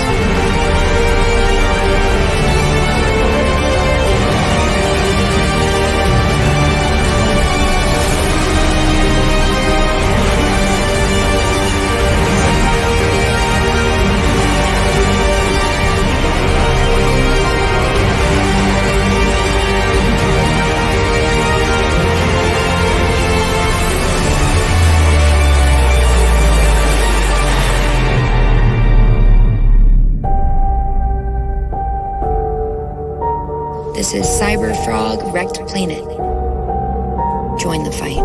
This is Cyber Frog Wrecked Planet. Join the fight.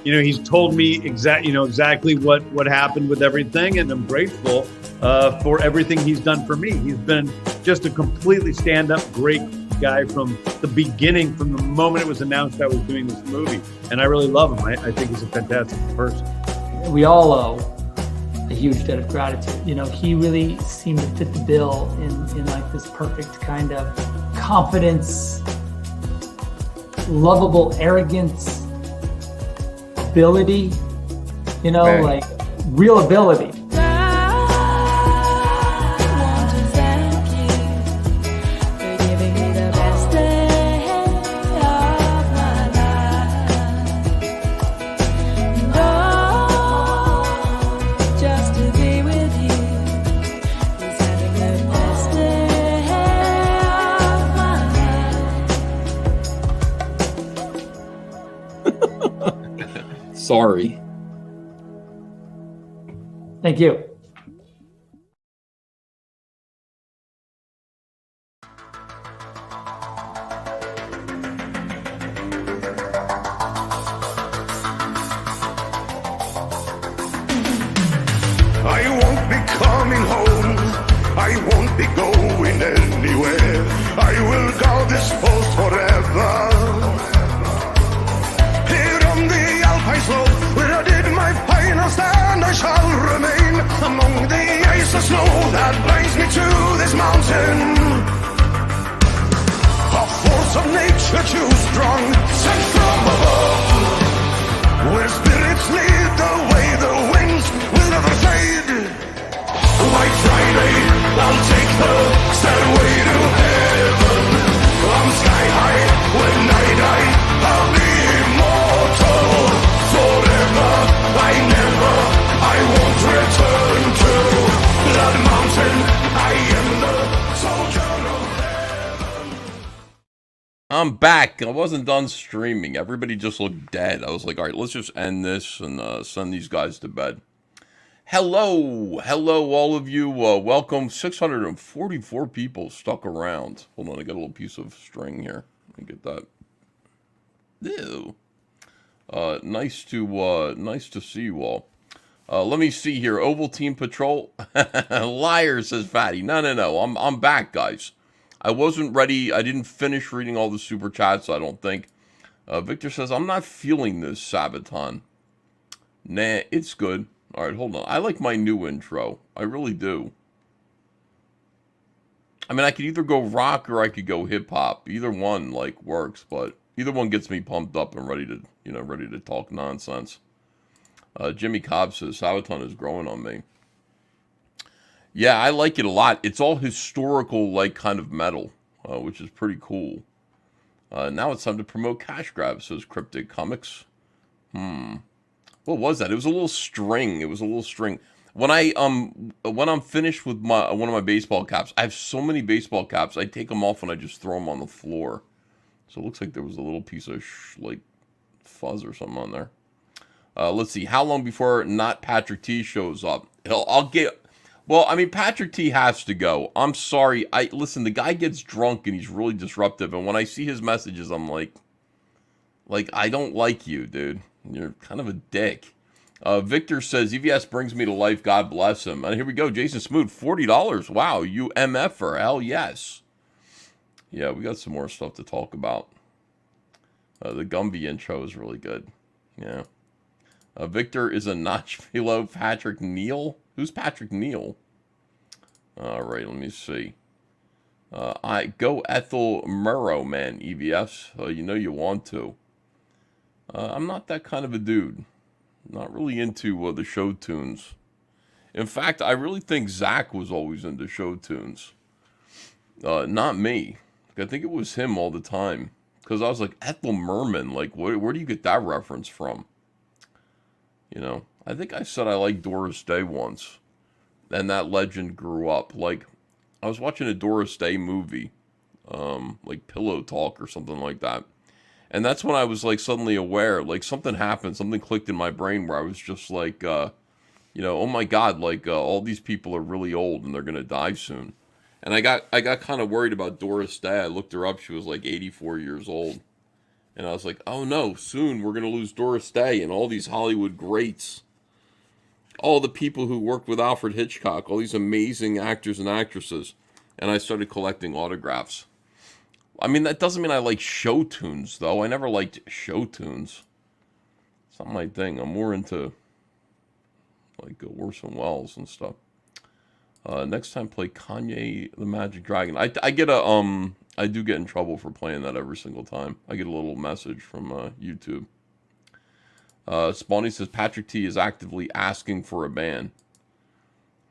You know, he's told me exactly what happened with everything, and I'm grateful for everything he's done for me. He's been just a completely stand-up, great guy from the beginning, from the moment it was announced I was doing this movie, and I really love him. I think he's a fantastic person. We all owe a huge debt of gratitude. You know, he really seemed to fit the bill in like this perfect kind of confidence, lovable arrogance, ability, you know, Right. like real ability. Sorry. Thank you. I won't be coming home. I won't be going anywhere. I will guard this post forever. Here on the Alpine slope, where I did my final stand, I shall remain among the ice and snow that binds me to this mountain. A force of nature too strong, sent from above, where spirits lead the way, the winds will never fade. White Friday, I'll take the stairway to heaven. I'm sky high when I die, I'll be immortal forever. I won't return to that mountain. I am the soldier of heaven. I'm back. I wasn't done streaming. Everybody just looked dead. I was like, all right, let's just end this and send these guys to bed. Hello, all of you. Welcome. 644 people stuck around. Hold on, I got a little piece of string here. Let me get that. Ew. Nice to see you all. Let me see here. Ovaltine Patrol. Liar, says Fatty. No. I'm back, guys. I wasn't ready. I didn't finish reading all the super chats, I don't think. Victor says, I'm not feeling this, Sabaton. Nah, it's good. All right, hold on. I like my new intro. I really do. I mean, I could either go rock or I could go hip hop. Either one, like, works, but either one gets me pumped up and ready to talk nonsense. Jimmy Cobb says, Sabaton is growing on me. Yeah, I like it a lot. It's all historical, like, kind of metal, which is pretty cool. Now it's time to promote Cash Grab, says Cryptic Comics. What was that? It was a little string. When I'm finished with one of my baseball caps, I have so many baseball caps, I take them off and I just throw them on the floor. So it looks like there was a little piece of, like, fuzz or something on there. Let's see. How long before not Patrick T shows up? Well, I mean, Patrick T has to go. I'm sorry. Listen, the guy gets drunk and he's really disruptive. And when I see his messages, I'm like, I don't like you, dude. You're kind of a dick. Victor says, EVS brings me to life. God bless him. And here we go. Jason Smoot, $40. Wow, you MFer. Hell yes. Yeah, we got some more stuff to talk about. The Gumby intro is really good. Yeah. Victor is a notch below Patrick Neal. Who's Patrick Neal? All right, let me see. I go Ethel Murrow, man, EVS. You know you want to. I'm not that kind of a dude. Not really into the show tunes. In fact, I really think Zach was always into show tunes. Not me. I think it was him all the time. Because I was like, Ethel Merman, like, where do you get that reference from? You know, I think I said I liked Doris Day once. And that legend grew up. Like, I was watching a Doris Day movie. Like Pillow Talk or something like that. And that's when I was, like, suddenly aware. Like, something happened. Something clicked in my brain where I was just like, oh my God, like, all these people are really old and they're going to die soon. And I got kind of worried about Doris Day. I looked her up. She was, like, 84 years old. And I was like, oh no, soon we're going to lose Doris Day and all these Hollywood greats. All the people who worked with Alfred Hitchcock, all these amazing actors and actresses. And I started collecting autographs. I mean, that doesn't mean I like show tunes, though. I never liked show tunes. It's not my thing. I'm more into, like, Orson Welles and stuff. Next time, play Kanye the Magic Dragon. I do get in trouble for playing that every single time. I get a little message from YouTube. Spawny says Patrick T is actively asking for a ban.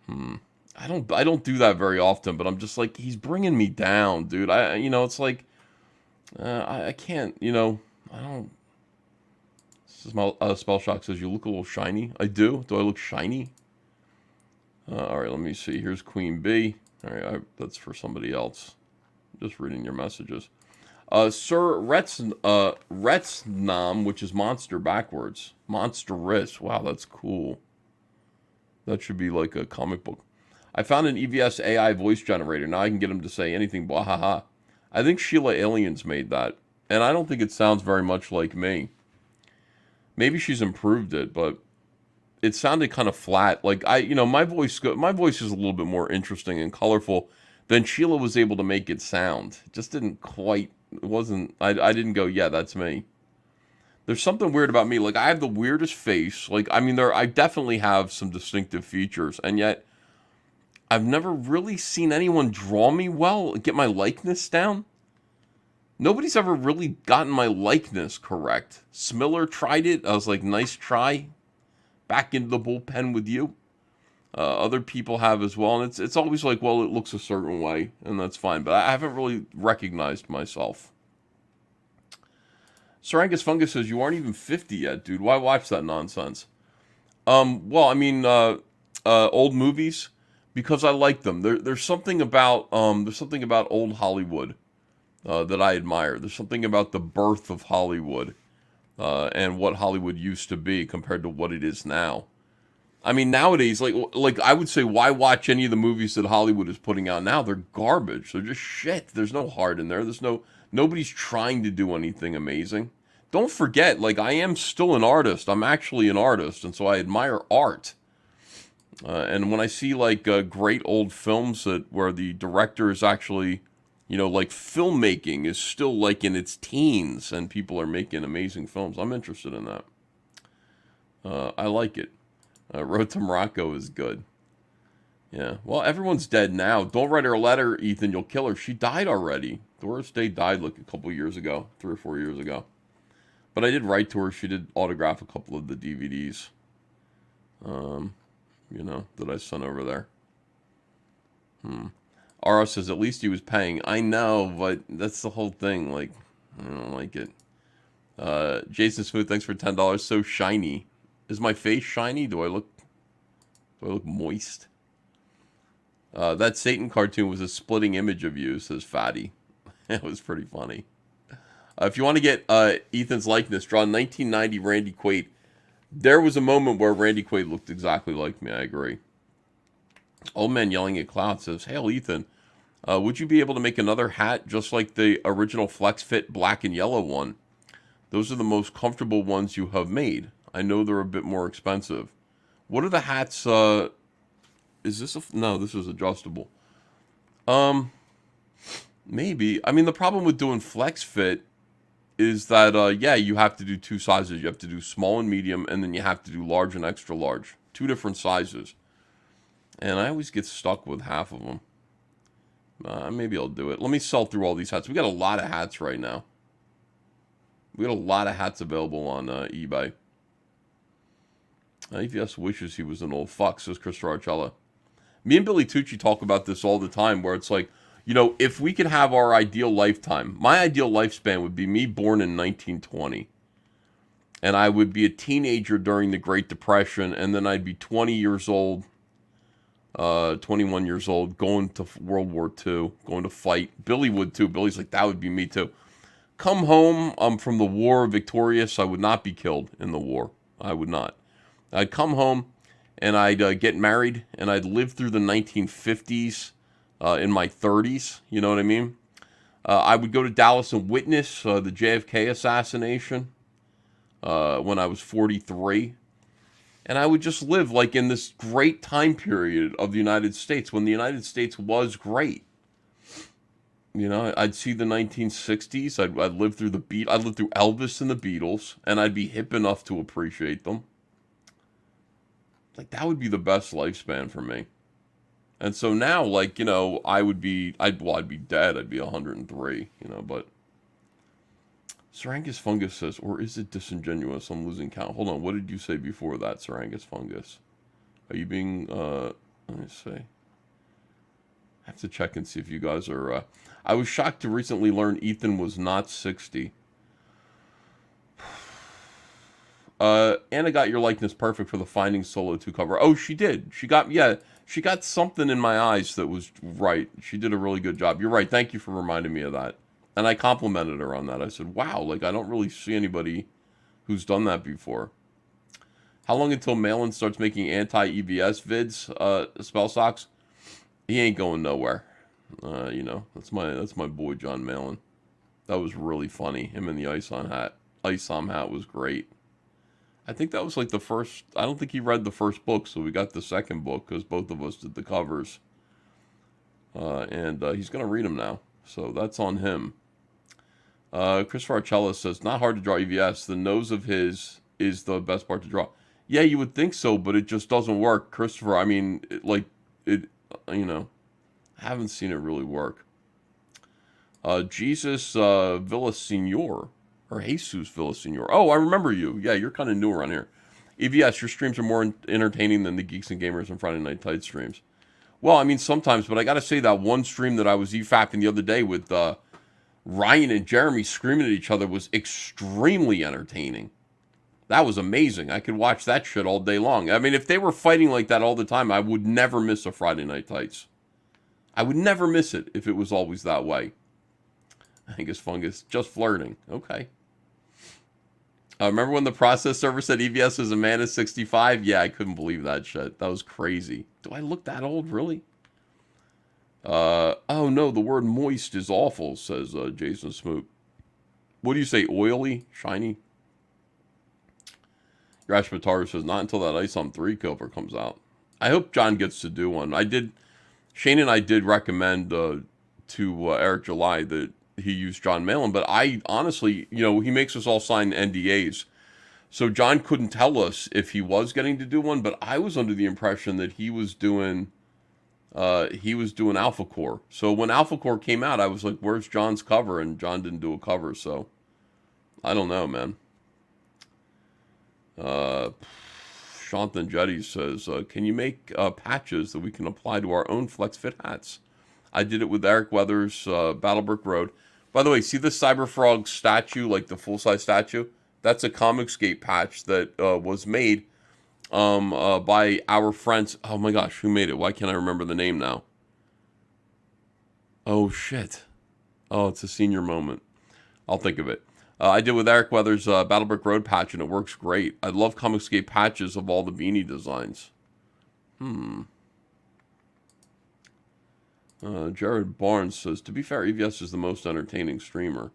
I don't do that very often, but I'm just like, he's bringing me down, dude. It's like, I can't, I don't. Spell Shock says you look a little shiny. I do. Do I look shiny? All right, let me see. Here's Queen Bee. All right, that's for somebody else. Just reading your messages. Sir Retsnam, which is monster backwards. Monstrous. Wow, that's cool. That should be like a comic book. I found an EVS AI voice generator. Now I can get him to say anything. Bwahaha. I think Sheila Aliens made that. And I don't think it sounds very much like me. Maybe she's improved it, but it sounded kind of flat. Like, my voice is a little bit more interesting and colorful than Sheila was able to make it sound. It just didn't quite, I didn't go, yeah, that's me. There's something weird about me. Like, I have the weirdest face. Like, I definitely have some distinctive features, and yet I've never really seen anyone draw me well, get my likeness down. Nobody's ever really gotten my likeness correct. Smiller tried it. I was like, nice try. Back into the bullpen with you. Other people have as well, and it's always like, well, it looks a certain way, and that's fine. But I haven't really recognized myself. Sarangus Fungus says, you aren't even 50 yet, dude. Why watch that nonsense? Old movies, because I like them. There's something about old Hollywood that I admire. There's something about the birth of Hollywood and what Hollywood used to be compared to what it is now. I mean, nowadays, like I would say, why watch any of the movies that Hollywood is putting out now? They're garbage. They're just shit. There's no heart in there. Nobody's trying to do anything amazing. Don't forget, like, I am still an artist. I'm actually an artist, and so I admire art. And when I see, like, great old films where the director is actually, like, filmmaking is still, like, in its teens, and people are making amazing films, I'm interested in that. I like it. Road to Morocco is good. Yeah. Well, everyone's dead now. Don't write her a letter, Ethan. You'll kill her. She died already. Doris Day died, like, a couple years ago. 3 or 4 years ago. But I did write to her. She did autograph a couple of the DVDs, that I sent over there. Ara says, at least he was paying. I know, but that's the whole thing. Like, I don't like it. Jason Smooth, thanks for $10. So shiny. Is my face shiny? Do I look moist? That Satan cartoon was a splitting image of you, says Fatty. It was pretty funny. If you want to get Ethan's likeness, draw 1990 Randy Quaid. There was a moment where Randy Quaid looked exactly like me. I agree. Old Man Yelling at Cloud says, "Hail, Ethan. Would you be able to make another hat just like the original Flex Fit black and yellow one? Those are the most comfortable ones you have made. I know they're a bit more expensive. What are the hats? Is this no? This is adjustable. Maybe. I mean, the problem with doing Flex Fit is that, you have to do 2 sizes. You have to do small and medium, and then you have to do large and extra large. 2 different sizes. And I always get stuck with half of them. Maybe I'll do it. Let me sell through all these hats. We got a lot of hats right now. We got a lot of hats available on eBay. EVS wishes he was an old fuck, says Christopher Archella. Me and Billy Tucci talk about this all the time, where it's like, if we could have our ideal lifetime, my ideal lifespan would be me born in 1920. And I would be a teenager during the Great Depression, and then I'd be 20 years old, 21 years old, going to World War II, going to fight. Billy would too. Billy's like, that would be me too. Come home from the war victorious. I would not be killed in the war. I would not. I'd come home, and I'd get married, and I'd live through the 1950s. In my 30s, you know what I mean? I would go to Dallas and witness the JFK assassination when I was 43. And I would just live like in this great time period of the United States when the United States was great. I'd see the 1960s. I'd live through I'd live through Elvis and the Beatles, and I'd be hip enough to appreciate them. Like, that would be the best lifespan for me. And so now, like, I'd be dead. I'd be 103, but Syringus Fungus says, or is it disingenuous? I'm losing count. Hold on. What did you say before that, Syringus Fungus? Are you being, let me see. I have to check and see if you guys are, I was shocked to recently learn Ethan was not 60. Anna got your likeness perfect for the Finding Solo 2 cover. Oh, she did. She got something in my eyes that was right. She did a really good job. You're right. Thank you for reminding me of that. And I complimented her on that. I said, wow, like, I don't really see anybody who's done that before. How long until Malin starts making anti-EVS vids, Spell Socks? He ain't going nowhere. That's my boy, John Malin. That was really funny. Him in the Isam hat was great. I think that was like the first. I don't think he read the first book, so we got the second book because both of us did the covers. And he's going to read them now, so that's on him. Christopher Archella says, not hard to draw EVS. The nose of his is the best part to draw. Yeah, you would think so, but it just doesn't work, Christopher. I mean, I haven't seen it really work. Jesus Villasenor. Or Jesus Villasenor. Oh, I remember you. Yeah, you're kind of new around here. EVS, your streams are more entertaining than the Geeks and Gamers and Friday Night Tide streams. Well, I mean, sometimes, but I got to say that one stream that I was EFAPing the other day with Ryan and Jeremy screaming at each other was extremely entertaining. That was amazing. I could watch that shit all day long. I mean, if they were fighting like that all the time, I would never miss a Friday Night Tights. I would never miss it if it was always that way. Angus Fungus, just flirting. Okay. Remember when the process server said EVS was a man of 65? Yeah, I couldn't believe that shit. That was crazy. Do I look that old, really? Oh no, the word moist is awful, says Jason Smoot. What do you say, oily? Shiny? Rash Mataru says, not until that Isam 3 cover comes out. I hope John gets to do one. Shane and I did recommend to Eric July that he used John Malin, but I honestly, he makes us all sign NDAs. So John couldn't tell us if he was getting to do one, but I was under the impression that he was doing Alpha Core. So when Alpha Core came out, I was like, where's John's cover? And John didn't do a cover, so I don't know, man. Shantan Jetty says, can you make patches that we can apply to our own Flex Fit hats? I did it with Eric Weathers' Battlebrick Road. By the way, see the Cyberfrog statue, like the full-size statue? That's a Comicsgate patch that was made by our friends. Oh my gosh, who made it? Why can't I remember the name now? Oh shit. Oh, it's a senior moment. I'll think of it. I did with Eric Weathers' Battlebrick Road patch, and it works great. I love Comicsgate patches of all the beanie designs. Jared Barnes says, to be fair, EVS is the most entertaining streamer.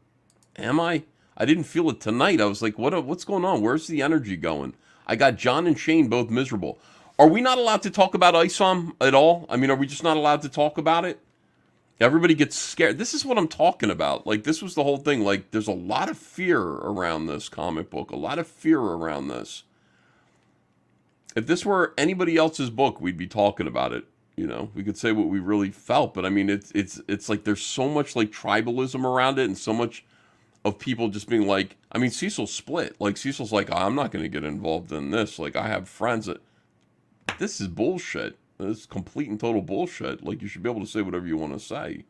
Am I? I didn't feel it tonight. I was like, what's going on? Where's the energy going? I got John and Shane both miserable. Are we not allowed to talk about Isam at all? I mean, are we just not allowed to talk about it? Everybody gets scared. This is what I'm talking about. Like, this was the whole thing. Like, there's a lot of fear around this comic book. A lot of fear around this. If this were anybody else's book, we'd be talking about it. We could say what we really felt. But, I mean, it's like there's so much, like, tribalism around it and so much of people just being like, I mean, Cecil split. Like, Cecil's like, I'm not going to get involved in this. Like, I have friends that... This is bullshit. This is complete and total bullshit. Like, you should be able to say whatever you want to say.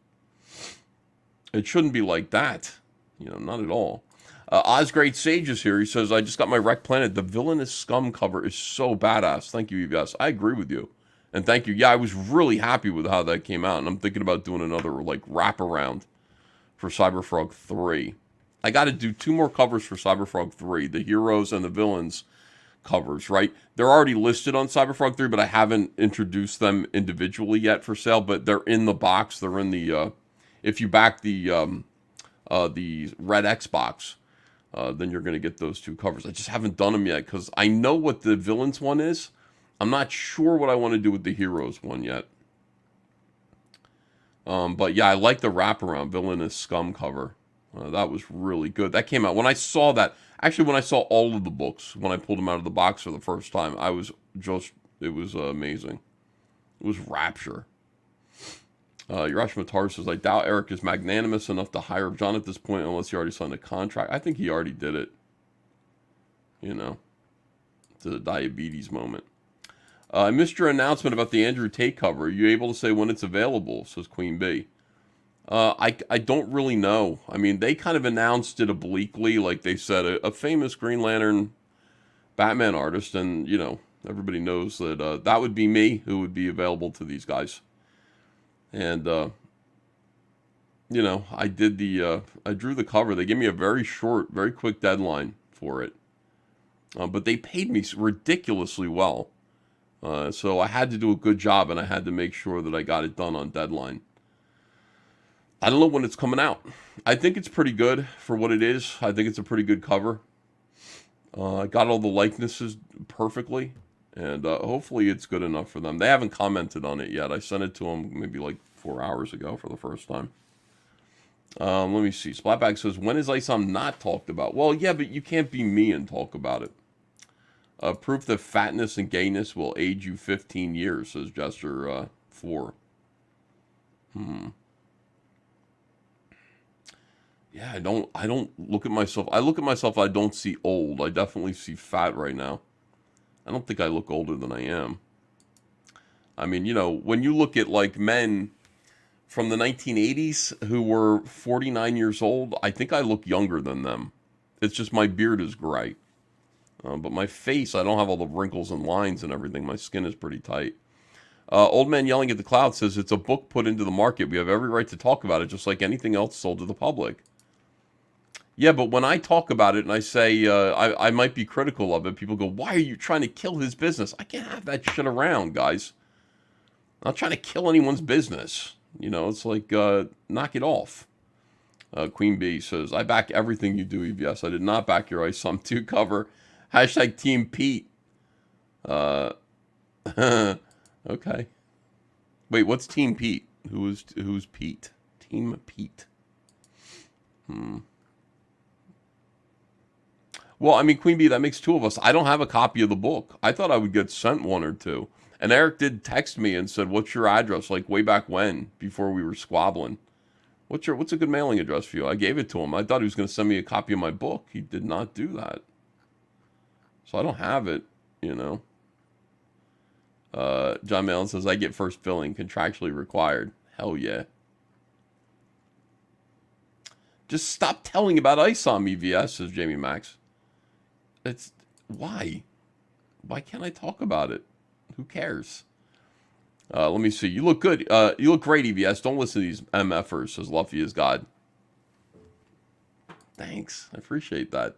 It shouldn't be like that. Not at all. Oz Great Sage is here. He says, I just got my Wreck Planet. The Villainous Scum cover is so badass. Thank you, EVS. I agree with you. And thank you. Yeah, I was really happy with how that came out. And I'm thinking about doing another, like, wraparound for Cyberfrog 3. I got to do 2 more covers for Cyberfrog 3. The heroes and the villains covers, right? They're already listed on Cyberfrog 3, but I haven't introduced them individually yet for sale, but they're in the box. They're in the, if you back the Red X box, then you're going to get those 2 covers. I just haven't done them yet because I know what the villains one is. I'm not sure what I want to do with the heroes one yet. But yeah, I like the wraparound Villainous Scum cover. That was really good. That came out when I saw that. Actually, when I saw all of the books, when I pulled them out of the box for the first time, it was amazing. It was rapture. Urash Matar says, I doubt Eric is magnanimous enough to hire John at this point unless he already signed a contract. I think he already did it. It's a diabetes moment. I missed your announcement about the Andrew Tate cover. Are you able to say when it's available? Says Queen Bee. I don't really know. I mean, they kind of announced it obliquely, like they said, a famous Green Lantern Batman artist, and, everybody knows that that would be me who would be available to these guys. And, I did I drew the cover. They gave me a very short, very quick deadline for it. But they paid me ridiculously well. So I had to do a good job, and I had to make sure that I got it done on deadline. I don't know when it's coming out. I think it's pretty good for what it is. I think it's a pretty good cover. I got all the likenesses perfectly, and hopefully it's good enough for them. They haven't commented on it yet. I sent it to them maybe like 4 hours ago for the first time. Let me see. Splatbag says, when is Isam not talked about? Well, yeah, but you can't be me and talk about it. Proof that fatness and gayness will age you 15 years, says Jester 4. Yeah, I don't look at myself. I look at myself, I don't see old. I definitely see fat right now. I don't think I look older than I am. I mean, when you look at like men from the 1980s who were 49 years old, I think I look younger than them. It's just my beard is gray. But my face, I don't have all the wrinkles and lines and everything. My skin is pretty tight. Old Man Yelling at the Cloud says it's a book put into the market. We have every right to talk about it, just like anything else sold to the public. Yeah, but when I talk about it and I say I might be critical of it, people go, why are you trying to kill his business? I can't have that shit around, guys. I'm not trying to kill anyone's business. You know, it's like, knock it off. Queen Bee says, I back everything you do, EVS. I did not back your Isam 2 cover. Hashtag Team Pete. Okay. Wait, what's Team Pete? Who's Pete? Team Pete. Well, I mean, Queen Bee, that makes two of us. I don't have a copy of the book. I thought I would get sent one or two. And Eric did text me and said, what's your address? Like way back when, before we were squabbling. What's a good mailing address for you? I gave it to him. I thought he was going to send me a copy of my book. He did not do that. So I don't have it, you know. John Malin says, I get first billing, contractually required. Hell yeah. Just stop telling about Isam, EVS, says Jamie Max. It's, why? Why can't I talk about it? Who cares? Let me see. You look good. You look great, EVS. Don't listen to these MFers, says Luffy is God. Thanks. I appreciate that.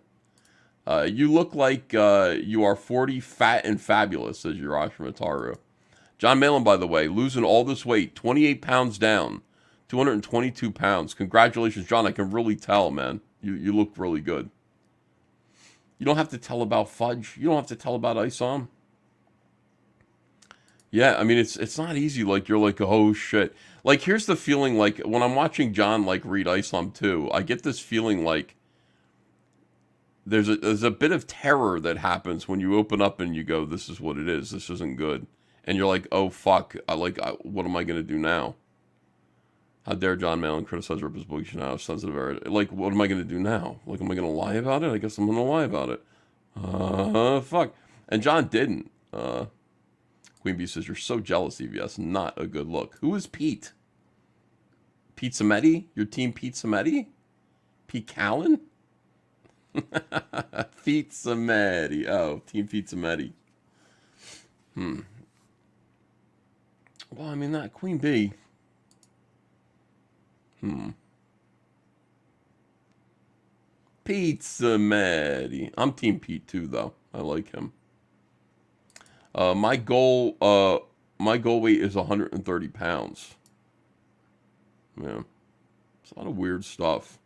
You look like you are 40, fat and fabulous, says Urashima Taru. John Malin, by the way, losing all this weight, 28 pounds down, 222 pounds. Congratulations, John. I can really tell, man. You look really good. You don't have to tell about fudge. You don't have to tell about Isam. Yeah, I mean, it's not easy. Like, you're like, oh, shit. Like, here's the feeling, like, when I'm watching John, like, read Isam 2, I get this feeling like there's a bit of terror that happens when you open up and you go, this is what it is. This isn't good. And you're like, oh, fuck. What am I going to do now? How dare John Malin criticize Ripper's book? You know, sensitive area. Like, what am I going to do now? Like, am I going to lie about it? I guess I'm going to lie about it. Fuck. And John didn't. Queen Bee says, you're so jealous, EVS. Not a good look. Who is Pete? Pete Sametti? Your team Pete Sametti? Pete Callan? Pete Sametti. Oh, Team Pete Sametti. Well, I mean, that Queen Bee. Pete Sametti. I'm Team Pete too, though. I like him. My goal weight is 130 pounds. Yeah. It's a lot of weird stuff.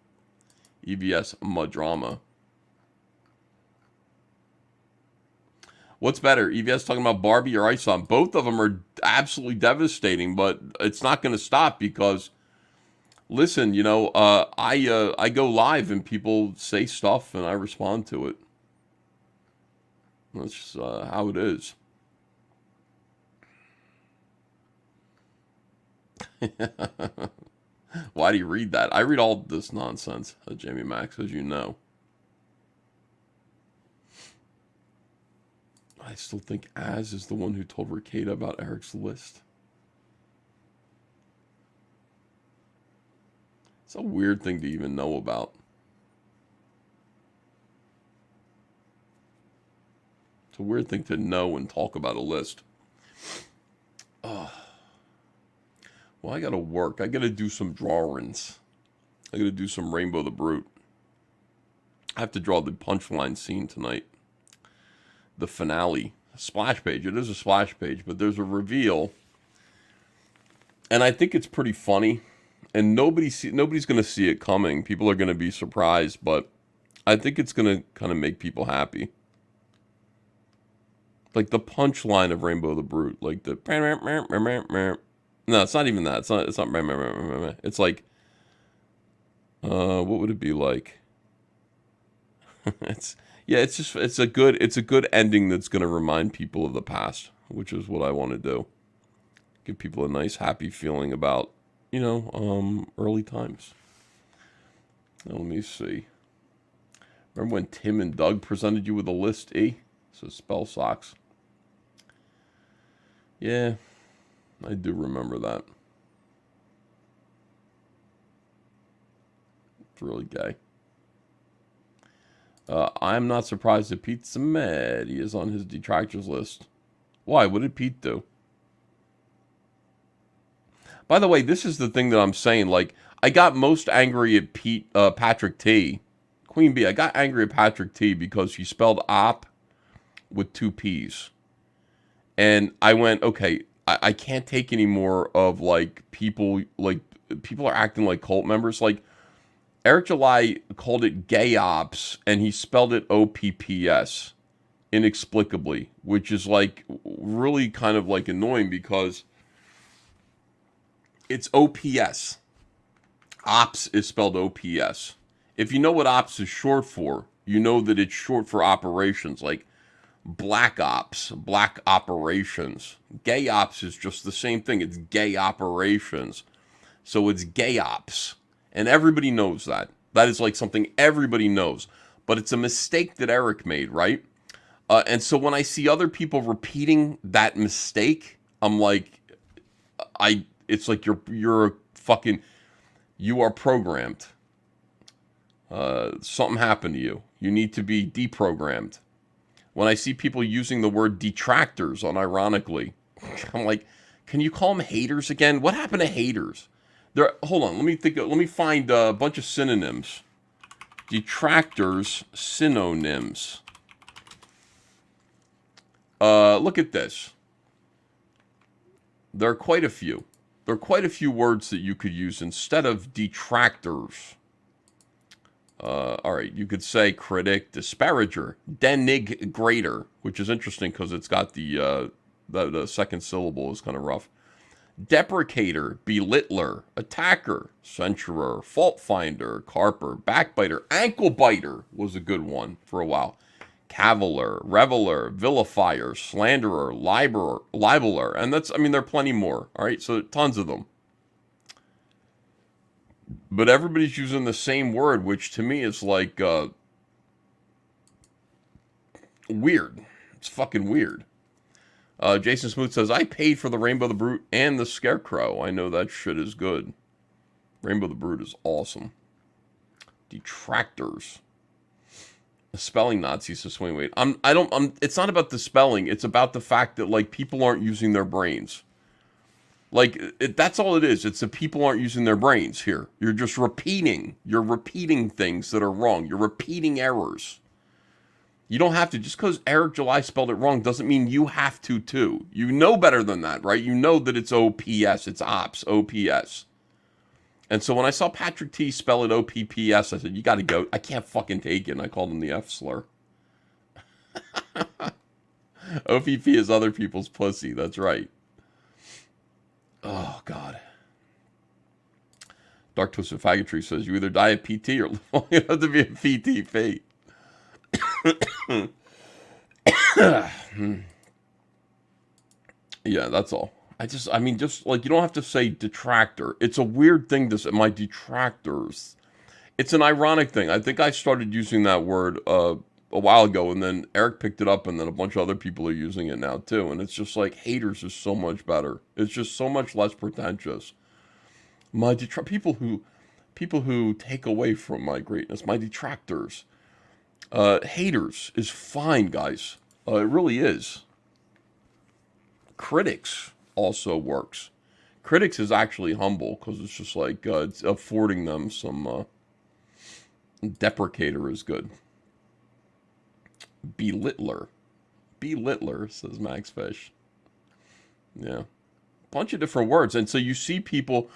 EBS Madrama. What's better, EVS talking about Barbie or Isam? Both of them are absolutely devastating, but it's not going to stop because, listen, you know, I go live and people say stuff and I respond to it. That's just how it is. Why do you read that? I read all this nonsense, Jamie Max, as you know. I still think Az is the one who told Ricada about Eric's list. It's a weird thing to even know about. It's a weird thing to know and talk about a list. Well, I gotta work. I gotta do some drawings. I gotta do some Rainbow the Brute. I have to draw the punchline scene tonight. The finale. Splash page. It is a splash page, but there's a reveal. And I think it's pretty funny. And nobody's going to see it coming. People are going to be surprised, but I think it's going to kind of make people happy. Like the punchline of Rainbow the Brute. Like the... No, it's not even that. It's not. It's like... what would it be like? It's a good ending that's going to remind people of the past, which is what I want to do. Give people a nice, happy feeling about, you know, early times. Now, let me see. Remember when Tim and Doug presented you with a list, E? So spell socks. Yeah, I do remember that. It's really gay. I'm not surprised that Pete Sametti is on his detractors list. Why? What did Pete do? By the way, this is the thing that I'm saying. Like, I got most angry at Patrick T. Queen Bee, I got angry at Patrick T because he spelled op with 2 P's. And I went, okay, I can't take any more of, like, people are acting like cult members. Like, Eric July called it gay ops, and he spelled it OPPS inexplicably, which is, like, really kind of, like, annoying because it's OPS. Ops is spelled OPS. If you know what ops is short for, you know that it's short for operations, like black ops, black operations. Gay ops is just the same thing. It's gay operations. So it's gay ops. And everybody knows that. That is like something everybody knows. But it's a mistake that Eric made, right? And so when I see other people repeating that mistake, I'm like, it's like you're a fucking, you are programmed. Something happened to you. You need to be deprogrammed. When I see people using the word detractors unironically, I'm like, can you call them haters again? What happened to haters? Hold on, let me find a bunch of synonyms. Detractors, synonyms. Look at this. There are quite a few. There are quite a few words that you could use instead of detractors. All right, you could say critic, disparager, denigrator, which is interesting because it's got the second syllable is kind of rough. Deprecator, belittler, attacker, censurer, fault finder, carper, backbiter, ankle biter was a good one for a while. Caviller, reveler, vilifier, slanderer, libeler, and there are plenty more. All right, so tons of them. But everybody's using the same word, which to me is like weird. It's fucking weird. Jason Smoot says, I paid for the Rainbow the Brute and the Scarecrow. I know that shit is good. Rainbow the Brute is awesome. Detractors. Spelling Nazis, says Swain Wade. It's not about the spelling. It's about the fact that, like, people aren't using their brains. Like, that's all it is. It's that people aren't using their brains here. You're just repeating. You're repeating things that are wrong. You're repeating errors. You don't have to. Just because Eric July spelled it wrong doesn't mean you have to, too. You know better than that, right? You know that it's OPS. It's ops, OPS. And so when I saw Patrick T spell it OPPS, I said, you got to go. I can't fucking take it. And I called him the F slur. OPP is other people's pussy. That's right. Oh, God. Dark Twisted Faggotry says, you either die of PT or live long enough to be a PTP. Yeah, that's all. Just like, you don't have to say detractor. It's a weird thing to say, my detractors. It's an ironic thing. I think I started using that word a while ago, and then Eric picked it up, and then a bunch of other people are using it now, too. And it's just like, haters is so much better. It's just so much less pretentious. People who take away from my greatness, my detractors. Haters is fine, guys. It really is. Critics also works. Critics is actually humble because it's just like it's affording them some. Deprecator is good. Belittler, says Max Fish. Yeah, bunch of different words, and so you see people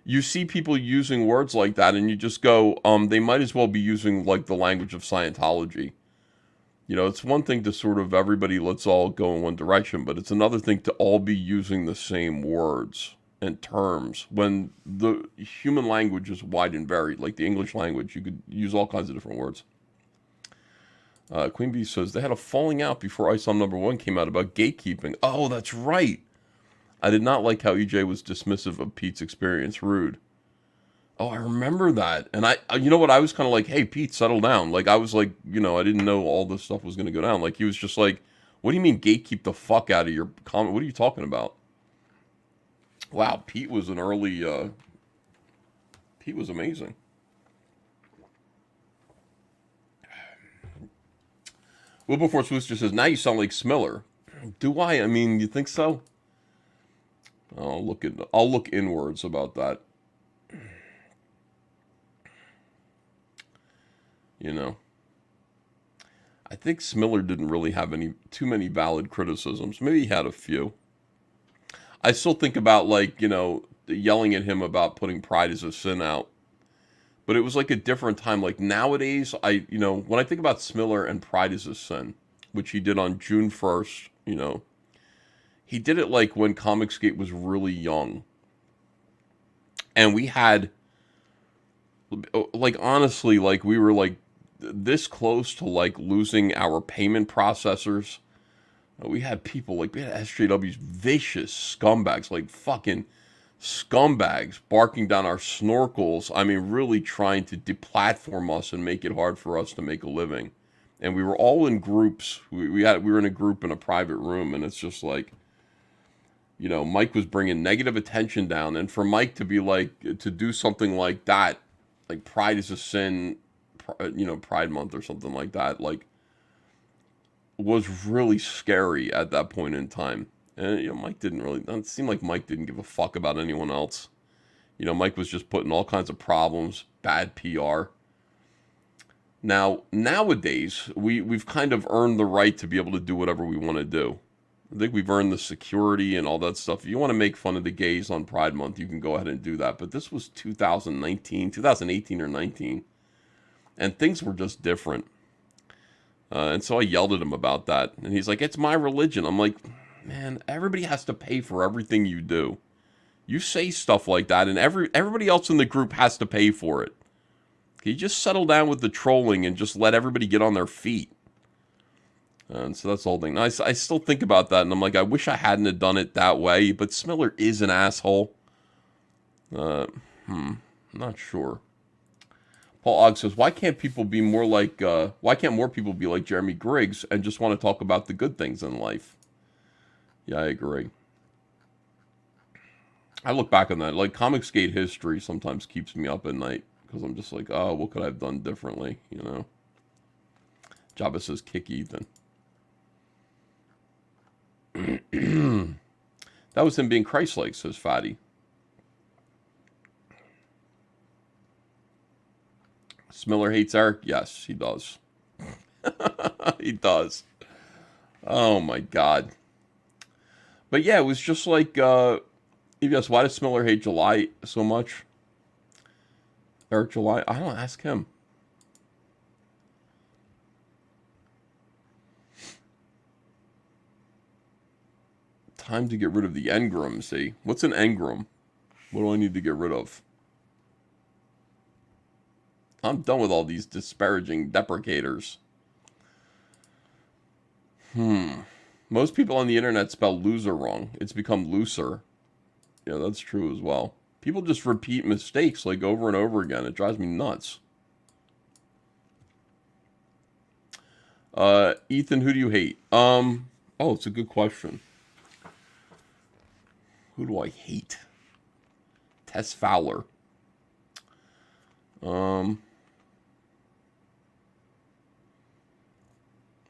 using words like that, and you just go, they might as well be using like the language of Scientology. You know, it's one thing to sort of everybody, let's all go in one direction, but it's another thing to all be using the same words and terms when the human language is wide and varied. Like the English language, you could use all kinds of different words. Queen Bee says, they had a falling out before Isam #1 came out about gatekeeping. Oh, that's right. I did not like how EJ was dismissive of Pete's experience. Rude. Oh, I remember that. And you know what? I was kind of like, hey, Pete, settle down. Like, I was like, you know, I didn't know all this stuff was going to go down. Like, he was just like, what do you mean gatekeep the fuck out of your comment? What are you talking about? Wow, Pete was an early, Pete was amazing. Wilberforce Wooster says, now you sound like Smiller. Do I? I mean, you think so? I'll look inwards about that. You know, I think Smiller didn't really have too many valid criticisms. Maybe he had a few. I still think about, like, you know, yelling at him about putting Pride is a Sin out. But it was like a different time. Like nowadays, you know, when I think about Smiller and Pride is a Sin, which he did on June 1st, you know, he did it like when Comicsgate was really young. And we had, like, honestly, like, we were like this close to like losing our payment processors. We had people like, we had SJW's vicious scumbags, like fucking scumbags barking down our snorkels. I mean, really trying to deplatform us and make it hard for us to make a living. And we were all in groups. We were in a group in a private room, and it's just like, you know, Mike was bringing negative attention down, and for Mike to be like, to do something like that, like Pride is a Sin, you know, Pride Month or something like that, like, was really scary at that point in time. And, you know, Mike didn't really, it seemed like Mike didn't give a fuck about anyone else. You know, Mike was just putting all kinds of problems, bad PR. Now, nowadays, we've kind of earned the right to be able to do whatever we want to do. I think we've earned the security and all that stuff. If you want to make fun of the gays on Pride Month, you can go ahead and do that. But this was 2018 or 19. And things were just different. And so I yelled at him about that. And he's like, it's my religion. I'm like, man, everybody has to pay for everything you do. You say stuff like that, and everybody else in the group has to pay for it. Can you just settle down with the trolling and just let everybody get on their feet? And so that's the whole thing. Now, I still think about that, and I'm like, I wish I hadn't have done it that way, but Smiller is an asshole. Not sure. Paul Ogg says, why can't more people be like Jeremy Griggs and just want to talk about the good things in life? Yeah, I agree. I look back on that. Like, Comicsgate history sometimes keeps me up at night because I'm just like, oh, what could I have done differently, you know? Jabba says, kick Ethan. That was him being Christ-like, says Fatty. Smiller hates Eric? Yes, he does. He does. Oh, my God. But yeah, it was just like, yes, why does Smiller hate July so much? Eric July? I don't ask him. Time to get rid of the engram, see? What's an engram? What do I need to get rid of? I'm done with all these disparaging deprecators. Most people on the internet spell loser wrong. It's become looser. Yeah, that's true as well. People just repeat mistakes like over and over again. It drives me nuts. Ethan, who do you hate? Oh, it's a good question. Who do I hate? Tess Fowler.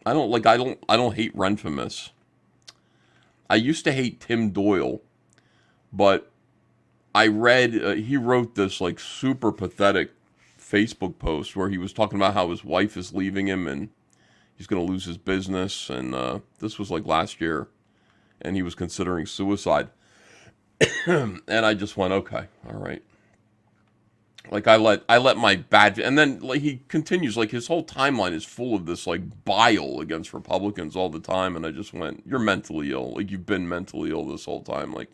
I don't hate Renfamous. I used to hate Tim Doyle, but I read, he wrote this like super pathetic Facebook post where he was talking about how his wife is leaving him and he's going to lose his business. And this was like last year, and he was considering suicide. And I just went, okay, all right. Like I let my bad, and then like he continues, like his whole timeline is full of this like bile against Republicans all the time, and I just went, you're mentally ill. Like you've been mentally ill this whole time. Like,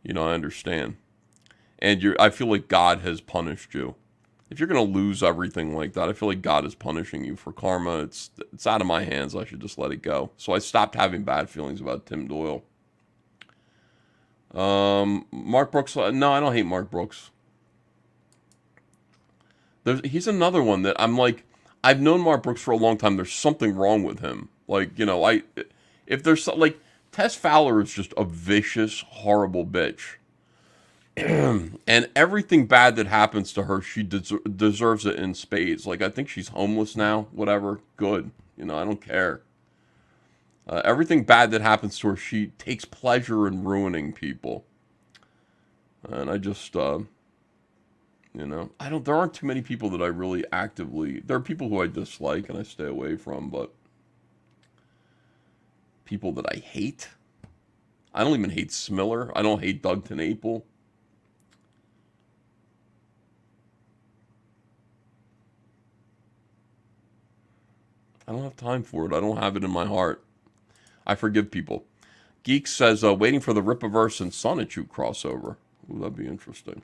you know, I understand. And I feel like God has punished you. If you're gonna lose everything like that, I feel like God is punishing you for karma. It's out of my hands. I should just let it go. So I stopped having bad feelings about Tim Doyle. Mark Brooks. No, I don't hate Mark Brooks. He's another one that I'm like, I've known Mark Brooks for a long time. There's something wrong with him. Like, you know, if there's like, Tess Fowler is just a vicious, horrible bitch. And everything bad that happens to her, she deserves it in spades. Like, I think she's homeless now, whatever. Good. You know, I don't care. Everything bad that happens to her, she takes pleasure in ruining people. And I just, you know, there aren't too many people that I really actively, there are people who I dislike and I stay away from, but people that I hate, I don't even hate Smiller. I don't hate Doug TenNapel. I don't have time for it. I don't have it in my heart. I forgive people. Geek says, waiting for the Rippaverse and Sonichu crossover. Ooh, that'd be interesting.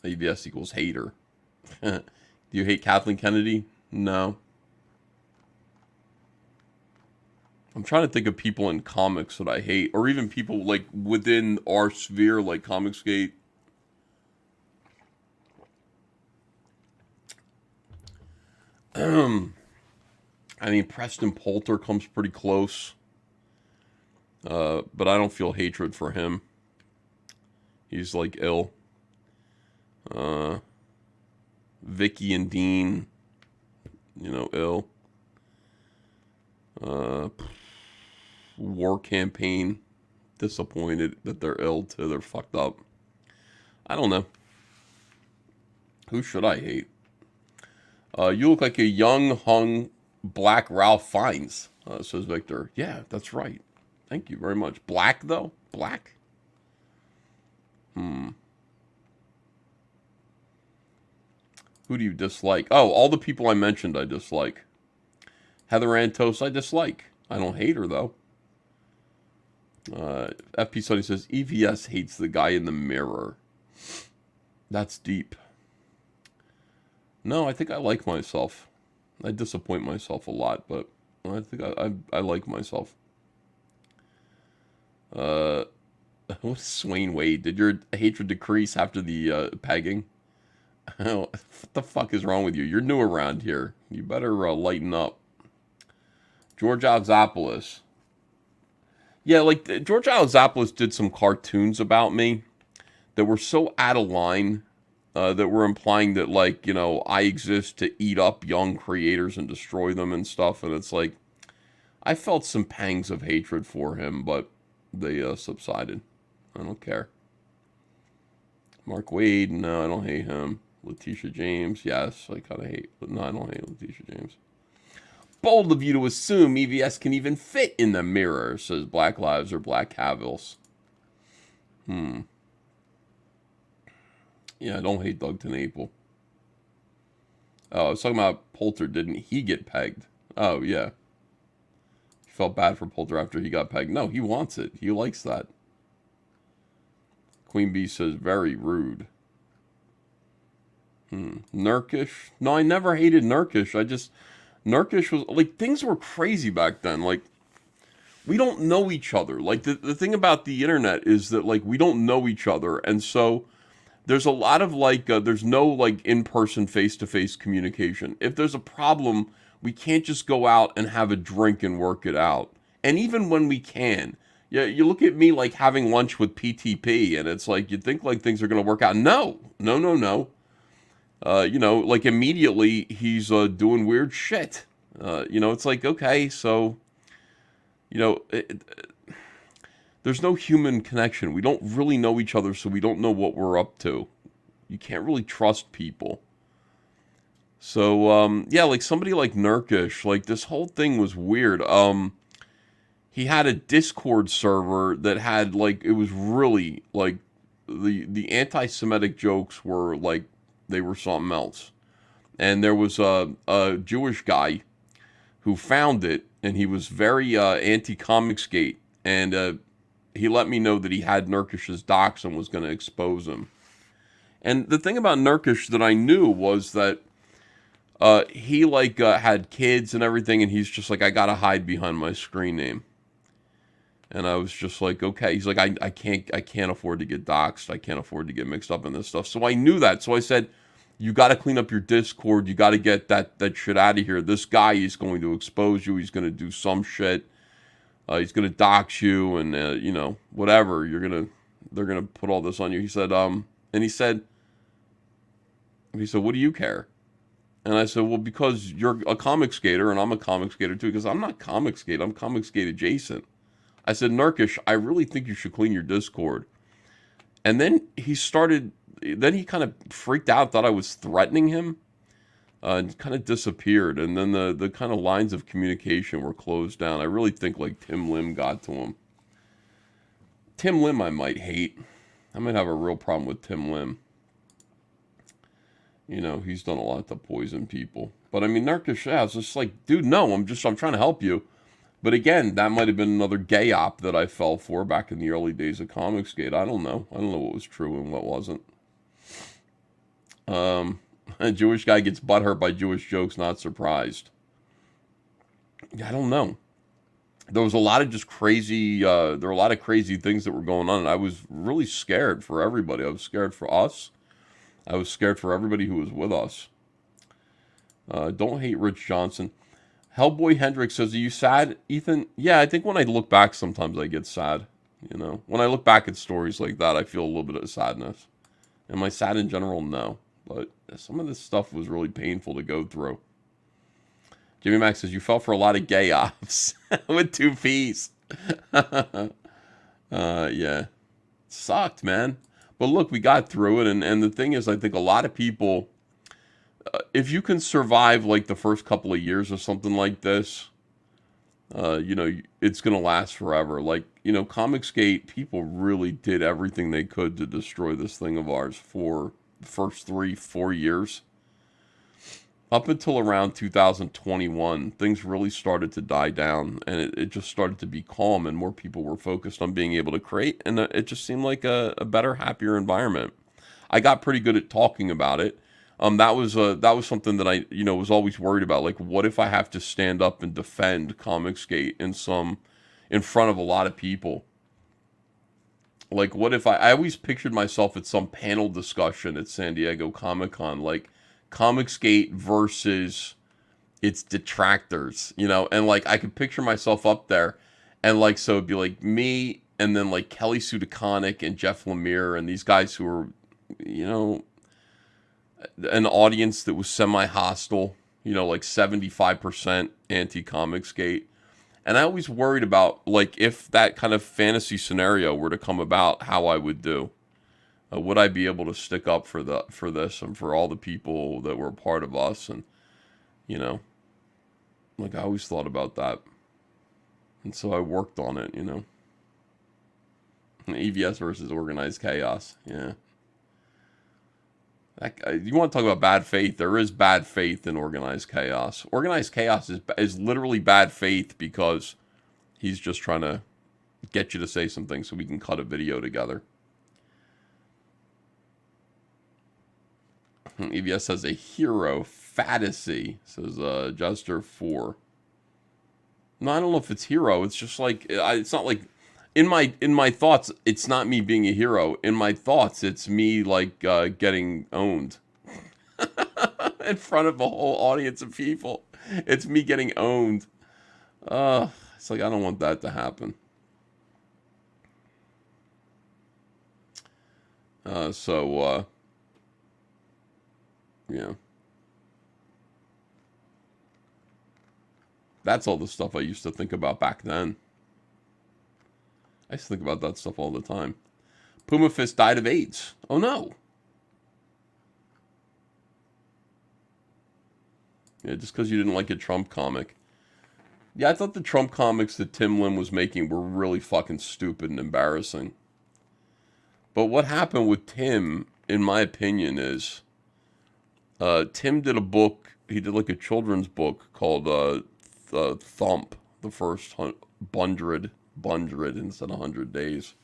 AVS equals hater. Do you hate Kathleen Kennedy? No. I'm trying to think of people in comics that I hate, or even people like within our sphere, like Comicsgate. I mean, Preston Poulter comes pretty close. But I don't feel hatred for him. He's like ill. Vicky and Dean, you know, ill. War Campaign, disappointed that they're ill too. They're fucked up. I don't know. Who should I hate? You look like a young, hung, black Ralph Fiennes, says Victor. Yeah, that's right. Thank you very much. Black, though? Black? Who do you dislike? Oh, all the people I mentioned I dislike. Heather Antos I dislike. I don't hate her, though. FP Sonny says, EVS hates the guy in the mirror. That's deep. No, I think I like myself. I disappoint myself a lot, but I think I like myself. What's Swain Wade? Did your hatred decrease after the pegging? What the fuck is wrong with you? You're new around here. You better lighten up. George Alexopoulos. Yeah, like George Alexopoulos did some cartoons about me that were so out of line. That were implying that, like, you know, I exist to eat up young creators and destroy them and stuff. And it's like, I felt some pangs of hatred for him, but they subsided. I don't care. Mark Wade, no, I don't hate him. Letitia James, yes, I kind of hate, but no, I don't hate Letitia James. Bold of you to assume EVS can even fit in the mirror, says Black Lives or Black Havils. Yeah, I don't hate Doug TenNapel. Oh, I was talking about Poulter. Didn't he get pegged? Oh, yeah. He felt bad for Poulter after he got pegged. No, he wants it. He likes that. Queen Bee says, very rude. Nurkish? No, I never hated Nurkish. Nurkish was, like, things were crazy back then. Like, we don't know each other. Like, the thing about the internet is that, like, we don't know each other. And so there's a lot of, like, there's no, like, in-person, face-to-face communication. If there's a problem, we can't just go out and have a drink and work it out. And even when we can, yeah, you look at me, like, having lunch with PTP, and it's like, you think, like, things are going to work out. No. You know, like, immediately, he's doing weird shit. You know, it's like, okay, so, you know, there's no human connection. We don't really know each other, so we don't know what we're up to. You can't really trust people. So, yeah, like somebody like Nurkish, like this whole thing was weird. He had a Discord server that had, like, it was really, like, the anti-Semitic jokes were, like, they were something else. And there was a Jewish guy who found it, and he was very anti-Comicsgate, and he let me know that he had Nurkish's docs and was going to expose him. And the thing about Nurkish that I knew was that he, like, had kids and everything, and he's just like, I got to hide behind my screen name. And I was just like, okay. He's like, I can't afford to get doxxed. I can't afford to get mixed up in this stuff. So I knew that. So I said, you got to clean up your Discord. You got to get that shit out of here. This guy is going to expose you. He's going to do some shit. He's going to dox you and, you know, whatever. They're going to put all this on you. He said, what do you care? And I said, well, because you're a comic skater and I'm a comic skater too. Because I'm not comic skate, I'm comic skate adjacent. I said, Nurkish, I really think you should clean your Discord. And then he kind of freaked out, thought I was threatening him, and kind of disappeared. And then the kind of lines of communication were closed down. I really think like Tim Lim got to him. Tim Lim I might hate. I might have a real problem with Tim Lim. You know, he's done a lot to poison people. But I mean, Nurkish, yeah, it's just like, dude, no, I'm trying to help you. But again, that might have been another gay op that I fell for back in the early days of Comicsgate. I don't know. I don't know what was true and what wasn't. A Jewish guy gets butthurt by Jewish jokes, not surprised. I don't know. There was a lot of just crazy, there were a lot of crazy things that were going on. And I was really scared for everybody. I was scared for us. I was scared for everybody who was with us. Don't hate Rich Johnson. Hellboy Hendricks says, are you sad, Ethan? Yeah, I think when I look back, sometimes I get sad. You know, when I look back at stories like that, I feel a little bit of sadness. Am I sad in general? No. But some of this stuff was really painful to go through. Jimmy Max says, you fell for a lot of gay ops with 2 P's. Yeah. Sucked, man. But look, we got through it. And the thing is, I think a lot of people... if you can survive like the first couple of years or something like this, you know, it's going to last forever. Like, you know, Comicsgate, people really did everything they could to destroy this thing of ours for the first 3-4 years. Up until around 2021, things really started to die down, and it just started to be calm, and more people were focused on being able to create, and it just seemed like a better, happier environment. I got pretty good at talking about it. That was something that I, you know, was always worried about. Like, what if I have to stand up and defend Comicsgate in front of a lot of people? Like, what if I always pictured myself at some panel discussion at San Diego Comic-Con, like Comicsgate versus its detractors, you know, and like I could picture myself up there, and like so it'd be like me, and then like Kelly Sue DeConnick and Jeff Lemire and these guys who were, you know, an audience that was semi-hostile, you know, like 75% anti-Comicsgate. And I always worried about, like, if that kind of fantasy scenario were to come about, how I would do. Would I be able to stick up for this and for all the people that were part of us? And, you know, like, I always thought about that. And so I worked on it, you know. EVS versus organized chaos, yeah. You want to talk about bad faith? There is bad faith in organized chaos. Organized chaos is literally bad faith because he's just trying to get you to say something so we can cut a video together. EVS has a hero fantasy, says Jester 4. No, I don't know if it's hero. It's just like it's not like in my thoughts, it's not me being a hero. In my thoughts, it's me like getting owned in front of a whole audience of people. It's me getting owned. It's like I don't want that to happen. Yeah. That's all the stuff I used to think about back then. I used to think about that stuff all the time. Puma Fist died of AIDS. Oh no. Yeah, just because you didn't like a Trump comic. Yeah, I thought the Trump comics that Tim Lim was making were really fucking stupid and embarrassing. But what happened with Tim, in my opinion, is Tim did a book. He did like a children's book called Thump, the first 100 instead of 100 days.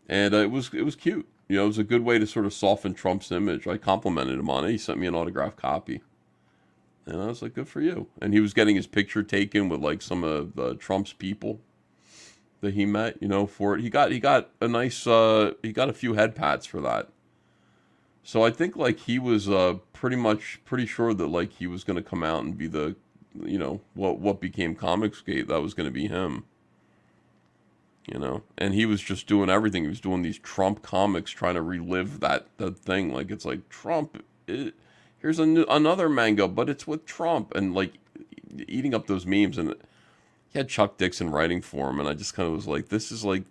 And it was cute. You know, it was a good way to sort of soften Trump's image. I complimented him on it. He sent me an autographed copy. And I was like, good for you. And he was getting his picture taken with like some of Trump's people that he met, you know, for it. He got a nice, he got a few head pats for that. So I think like he was pretty sure that like he was going to come out and be the, you know, what became Comicsgate. That was going to be him. You know, and he was just doing everything. He was doing these Trump comics, trying to relive that thing. Like, it's like Trump, Here's another manga, but it's with Trump, and like eating up those memes. And he had Chuck Dixon writing for him, and I just kind of was like, this is like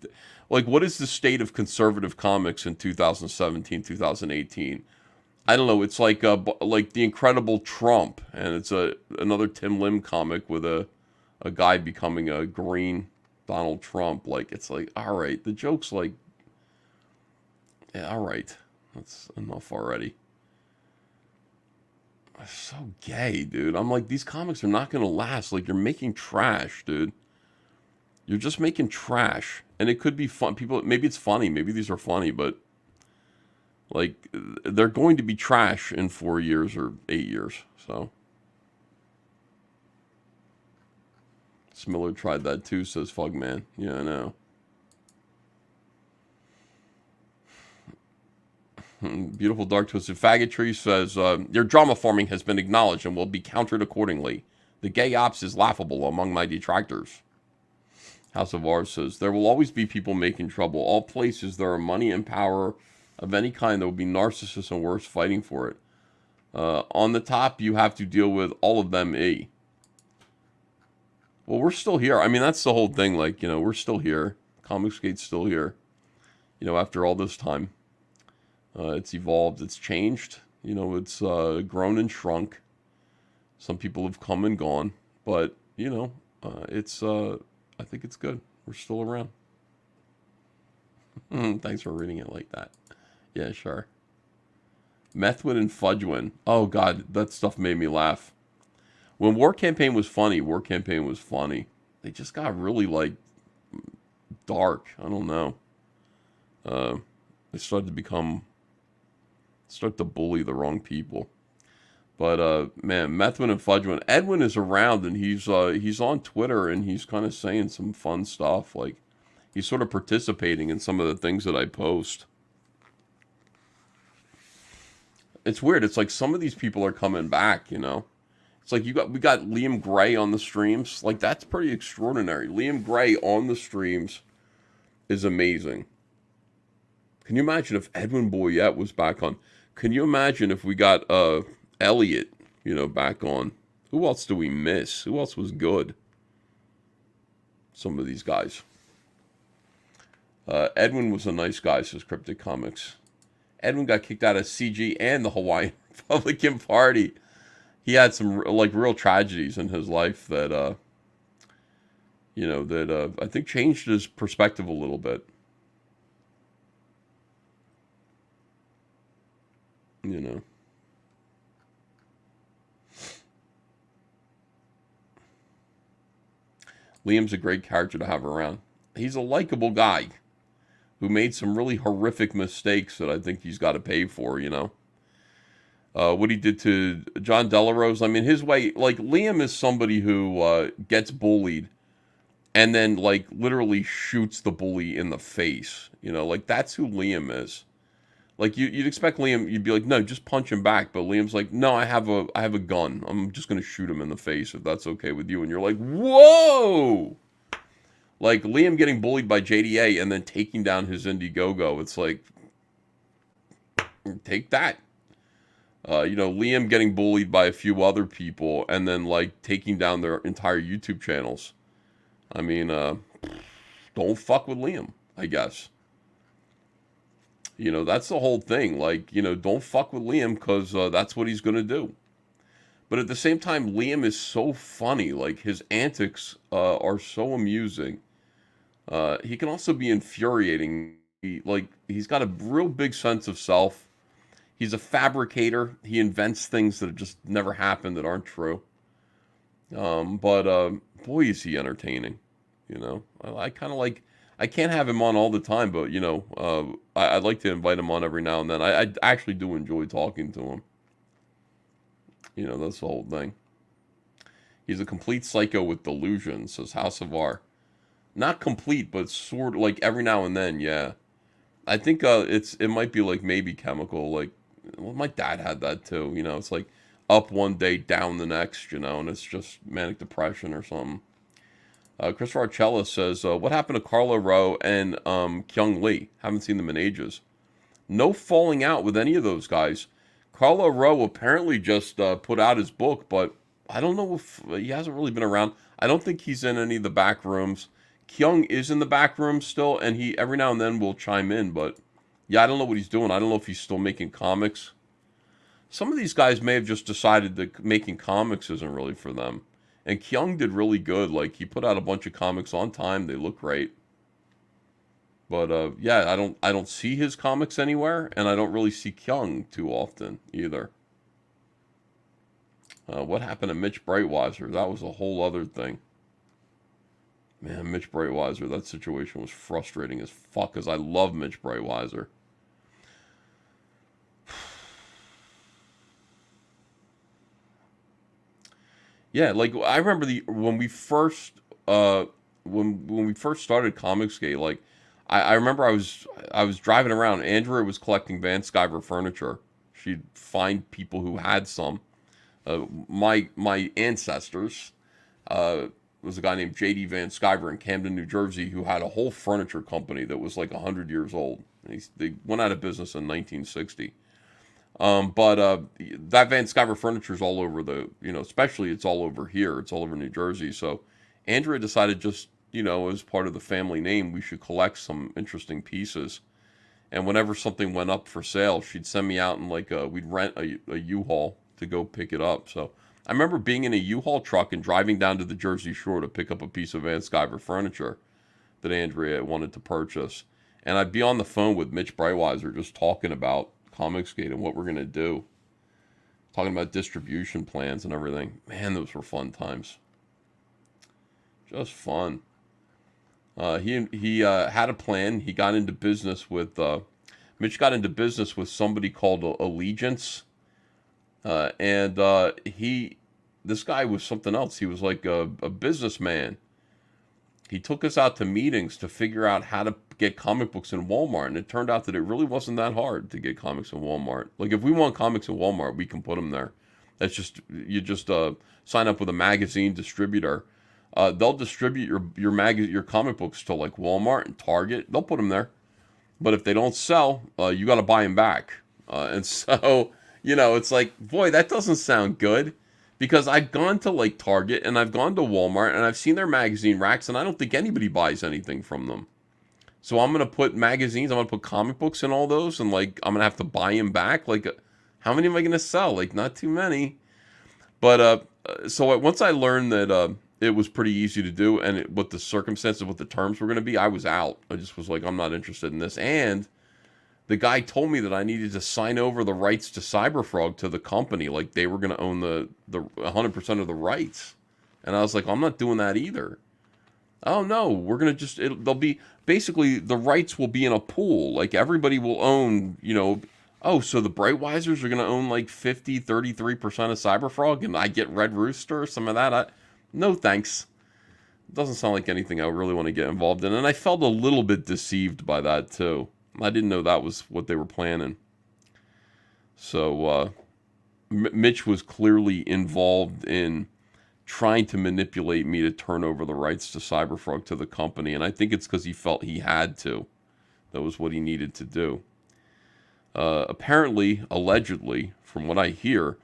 what is the state of conservative comics in 2017, 2018? I don't know. It's like the Incredible Trump, and it's another Tim Lim comic with a guy becoming a green Donald Trump. Like, it's like, all right, the joke's like, yeah, all right, that's enough already. It's so gay, dude. I'm like, these comics are not gonna last. Like, you're making trash, dude. You're just making trash, and it could be fun. People, maybe it's funny. Maybe these are funny, but like, they're going to be trash in 4 years or 8 years. So, Smiller tried that too, says Fugman. Yeah, I know. Beautiful Dark Twisted Faggotry says, your drama forming has been acknowledged and will be countered accordingly. The gay ops is laughable among my detractors. House of R says, there will always be people making trouble. All places there are money and power of any kind, there will be narcissists and worse fighting for it. On the top, you have to deal with all of them, Well, we're still here. I mean, that's the whole thing. Like, we're still here. Comicsgate's still here. After all this time. It's evolved. It's changed. It's grown and shrunk. Some people have come and gone. But, it's... I think it's good. We're still around. Thanks for reading it like that. Yeah, sure. Methwin and Fudgewin. Oh, God. That stuff made me laugh. When War Campaign was funny, They just got really, like, dark. I don't know. They started to bully the wrong people. But, man, Methwin and Fudgewin. Edwin is around, and he's on Twitter, and he's kind of saying some fun stuff. Like, he's sort of participating in some of the things that I post. It's weird. It's like some of these people are coming back, It's like we got Liam Gray on the streams. Like, that's pretty extraordinary. Liam Gray on the streams is amazing. Can you imagine if Edwin Boyette was back on? Can you imagine if we got Elliot, back on? Who else do we miss? Who else was good? Some of these guys. Edwin was a nice guy, says Cryptic Comics. Edwin got kicked out of CG and the Hawaiian Republican Party. He had some real tragedies in his life that I think changed his perspective a little bit. Liam's a great character to have around. He's a likable guy who made some really horrific mistakes that I think he's got to pay for, what he did to John Delarose. I mean, his way, like, Liam is somebody who gets bullied and then, like, literally shoots the bully in the face. Like, that's who Liam is. Like, you'd expect Liam, you'd be like, no, just punch him back. But Liam's like, no, I have a gun. I'm just going to shoot him in the face if that's okay with you. And you're like, whoa! Like, Liam getting bullied by JDA and then taking down his Indiegogo. It's like, take that. Liam getting bullied by a few other people and then, like, taking down their entire YouTube channels. I mean, don't fuck with Liam, I guess. That's the whole thing. Like, don't fuck with Liam because that's what he's going to do. But at the same time, Liam is so funny. Like, his antics are so amusing. He can also be infuriating. He's got a real big sense of self. He's a fabricator. He invents things that just never happened that aren't true. But boy, is he entertaining. I kind of like... I can't have him on all the time, but, I'd like to invite him on every now and then. I actually do enjoy talking to him. That's the whole thing. He's a complete psycho with delusions, says House of R. Not complete, but sort of, like, every now and then, yeah. I think it might be, like, maybe chemical. Like, well, my dad had that, too. It's like up one day, down the next, and it's just manic depression or something. Christopher Archella says, what happened to Carlo Rowe and Kyung Lee? Haven't seen them in ages. No falling out with any of those guys. Carlo Rowe apparently just put out his book, but I don't know if he hasn't really been around. I don't think he's in any of the back rooms. Kyung is in the back room still, and he every now and then will chime in, but yeah, I don't know what he's doing. I don't know if he's still making comics. Some of these guys may have just decided that making comics isn't really for them. And Kyung did really good. Like, he put out a bunch of comics on time. They look great. But yeah, I don't see his comics anywhere, and I don't really see Kyung too often either. What happened to Mitch Breitweiser? That was a whole other thing. Man, Mitch Breitweiser, that situation was frustrating as fuck, because I love Mitch Breitweiser. Yeah, like I remember when we first when we first started Comicsgate, like I remember I was driving around. Andrea was collecting Van Sciver furniture. She'd find people who had some. My ancestors was a guy named J.D. Van Sciver in Camden, New Jersey, who had a whole furniture company that was like 100 years old. They went out of business in 1960. But that Van Sciver furniture is all over especially it's all over here. It's all over New Jersey. So Andrea decided just, as part of the family name, we should collect some interesting pieces. And whenever something went up for sale, she'd send me out and we'd rent a U-Haul to go pick it up. So I remember being in a U-Haul truck and driving down to the Jersey Shore to pick up a piece of Van Sciver furniture that Andrea wanted to purchase. And I'd be on the phone with Mitch Breitweiser just talking about Comicsgate and what we're going to do. Talking about distribution plans and everything. Man, those were fun times. Just fun. He had a plan. He got into business with... Mitch got into business with somebody called Allegiance. This guy was something else. He was like a businessman. He took us out to meetings to figure out how to get comic books in Walmart, and it turned out that it really wasn't that hard to get comics in Walmart. Like, if we want comics in Walmart, we can put them there. That's just, you just sign up with a magazine distributor. They'll distribute your comic books to like Walmart and Target. They'll put them there. But if they don't sell, you got to buy them back. And so, it's like, boy, that doesn't sound good. Because I've gone to like Target and I've gone to Walmart and I've seen their magazine racks and I don't think anybody buys anything from them. So I'm going to put magazines, I'm going to put comic books in all those, and like I'm going to have to buy them back. Like, how many am I going to sell? Like, not too many. But so once I learned that it was pretty easy to do, and what the circumstances, what the terms were going to be, I was out. I just was like, I'm not interested in this. And the guy told me that I needed to sign over the rights to Cyberfrog to the company, like they were going to own the 100% of the rights. And I was like, I'm not doing that either. Oh no, we're going to they'll be, basically the rights will be in a pool. Like everybody will own, so the Breitweisers are going to own like 33% of Cyberfrog and I get Red Rooster, some of that. No thanks. It doesn't sound like anything I really want to get involved in. And I felt a little bit deceived by that too. I didn't know that was what they were planning. So Mitch was clearly involved in trying to manipulate me to turn over the rights to Cyberfrog to the company, and I think it's because he felt he had to. That was what he needed to do. Apparently, allegedly, from what I hear,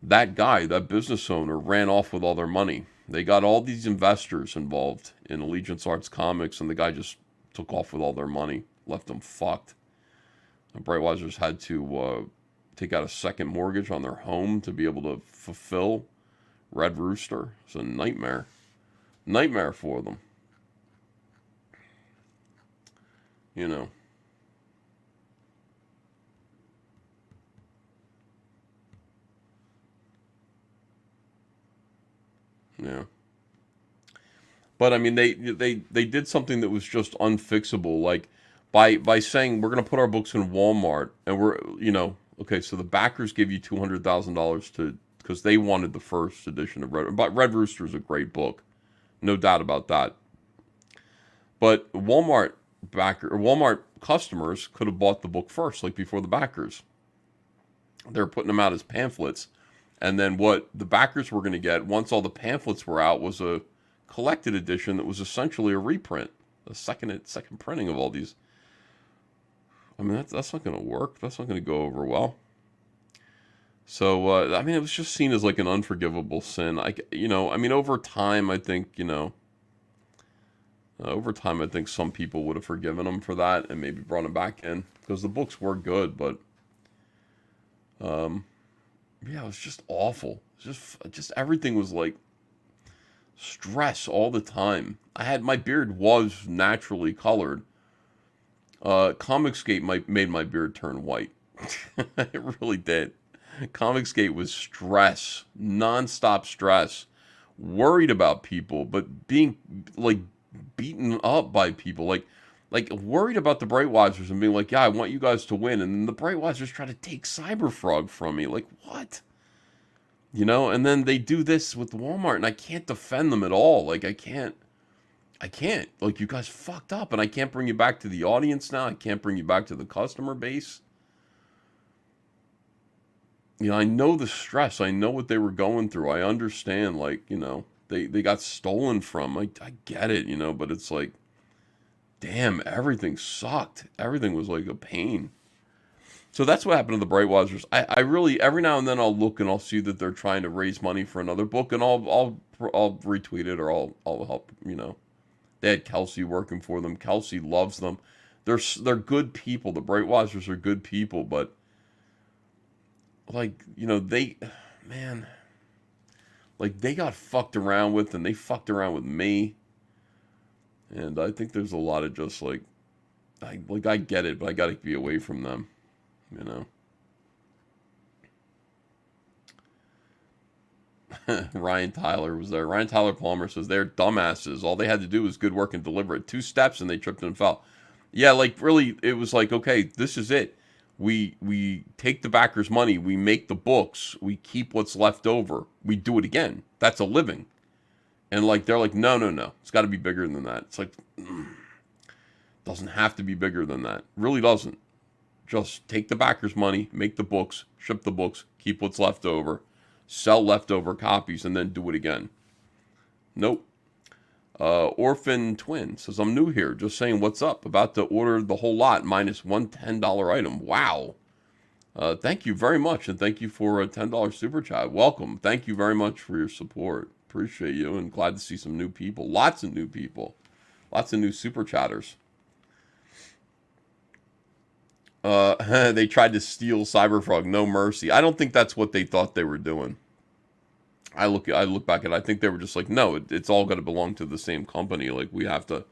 that guy, that business owner, ran off with all their money. They got all these investors involved in Allegiance Arts Comics, and the guy just took off with all their money. Left them fucked. The Breitweisers had to take out a second mortgage on their home to be able to fulfill Red Rooster. It's a nightmare. Nightmare for them. Yeah. But I mean, they did something that was just unfixable. Like, by saying we're going to put our books in Walmart, and we're, okay, so the backers give you $200,000 because they wanted the first edition of Red Rooster is a great book, no doubt about that. But Walmart customers could have bought the book first, like before the backers. They're putting them out as pamphlets, and then what the backers were going to get once all the pamphlets were out was a collected edition that was essentially a reprint, a second printing of all these. I mean, that's not going to work. That's not going to go over well. So, I mean, it was just seen as like an unforgivable sin. I mean, over time, I think, over time, I think some people would have forgiven him for that and maybe brought him back in because the books were good, but, yeah, it was just awful. Just everything was like stress all the time. My beard was naturally colored. Comicsgate made my beard turn white. It really did. Comicsgate was stress, nonstop stress, worried about people, but being like beaten up by people, like worried about the Brightwatchers and being like, yeah, I want you guys to win, and then the Brightwatchers try to take Cyberfrog from me. Like, what? And then they do this with Walmart, and I can't defend them at all. Like, I can't. Like, you guys fucked up, and I can't bring you back to the audience now. I can't bring you back to the customer base. I know the stress. I know what they were going through. I understand, like, they got stolen from. I get it, but it's like, damn, everything sucked. Everything was like a pain. So that's what happened to the Brightwatchers. I really, every now and then I'll look and I'll see that they're trying to raise money for another book, and I'll retweet it, or I'll help, They had Kelsey working for them. Kelsey loves them. They're good people. The Brightwatchers are good people, but like, they got fucked around with, and they fucked around with me. And I think there's a lot of just like I get it, but I got to be away from them, Ryan Tyler was there. Ryan Tyler Palmer says they're dumbasses. All they had to do was good work and deliver it. 2 steps and they tripped and fell. Yeah, like really, it was like, okay, this is it. We take the backers' money, we make the books, we keep what's left over, we do it again. That's a living. And like they're like, no, it's got to be bigger than that. It's like, doesn't have to be bigger than that. Really doesn't. Just take the backers' money, make the books, ship the books, keep what's left over, sell leftover copies, and then do it again. Nope. Orphan Twin says, I'm new here, just saying what's up. About to order the whole lot minus one $10 item. Wow. Thank you very much, and thank you for a $10 super chat. Welcome. Thank you very much for your support. Appreciate you, and glad to see some new people. Lots of new people. Lots of new super chatters. They tried to steal Cyberfrog. No mercy. I don't think that's what they thought they were doing. I look back at it. I think they were just like, no, it's all got to belong to the same company. Like, we have to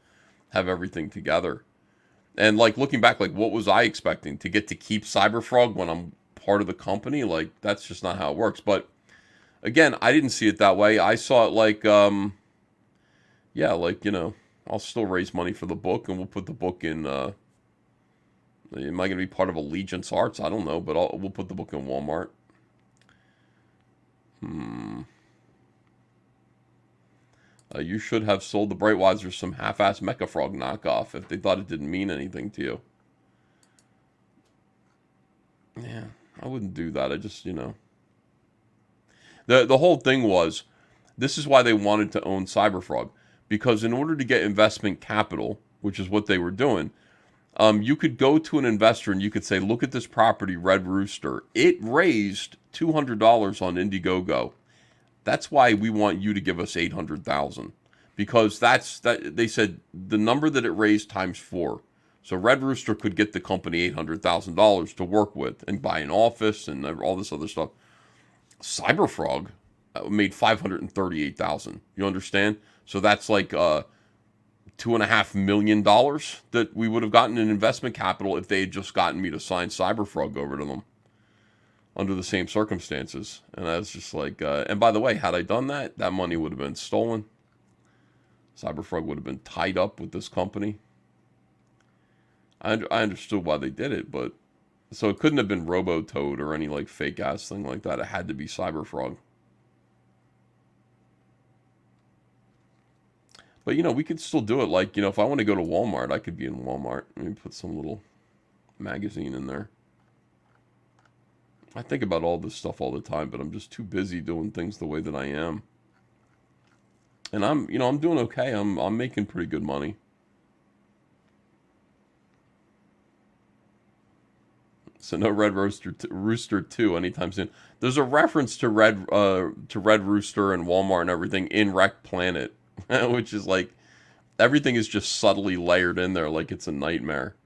have everything together. And like looking back, like, what was I expecting? To get to keep Cyberfrog when I'm part of the company? Like, that's just not how it works. But again, I didn't see it that way. I saw it like, yeah, like, I'll still raise money for the book, and we'll put the book in. Am I going to be part of Allegiance Arts? I don't know, but we'll put the book in Walmart. You should have sold the Brightwatchers some half-ass Mecha Frog knockoff if they thought it didn't mean anything to you. Yeah, I wouldn't do that. I just, The whole thing was, this is why they wanted to own Cyberfrog. Because in order to get investment capital, which is what they were doing, you could go to an investor and you could say, look at this property, Red Rooster. It raised $200 on Indiegogo. That's why we want you to give us $800,000, because they said the number that it raised times 4. So Red Rooster could get the company $800,000 to work with and buy an office and all this other stuff. Cyberfrog made $538,000. You understand? So that's like $2.5 million that we would have gotten in investment capital if they had just gotten me to sign Cyberfrog over to them under the same circumstances. And I was just like, and by the way, had I done that, that money would have been stolen. Cyberfrog would have been tied up with this company. I understood why they did it, but so it couldn't have been Robo-Toad or any like fake ass thing like that. It had to be Cyberfrog. But we could still do it. Like, if I want to go to Walmart, I could be in Walmart. Let me put some little magazine in there. I think about all this stuff all the time, but I'm just too busy doing things the way that I am. And I'm doing okay. I'm making pretty good money. So no Red Rooster 2 anytime soon. There's a reference to Red Rooster and Walmart and everything in Wreck Planet, which is like everything is just subtly layered in there like it's a nightmare.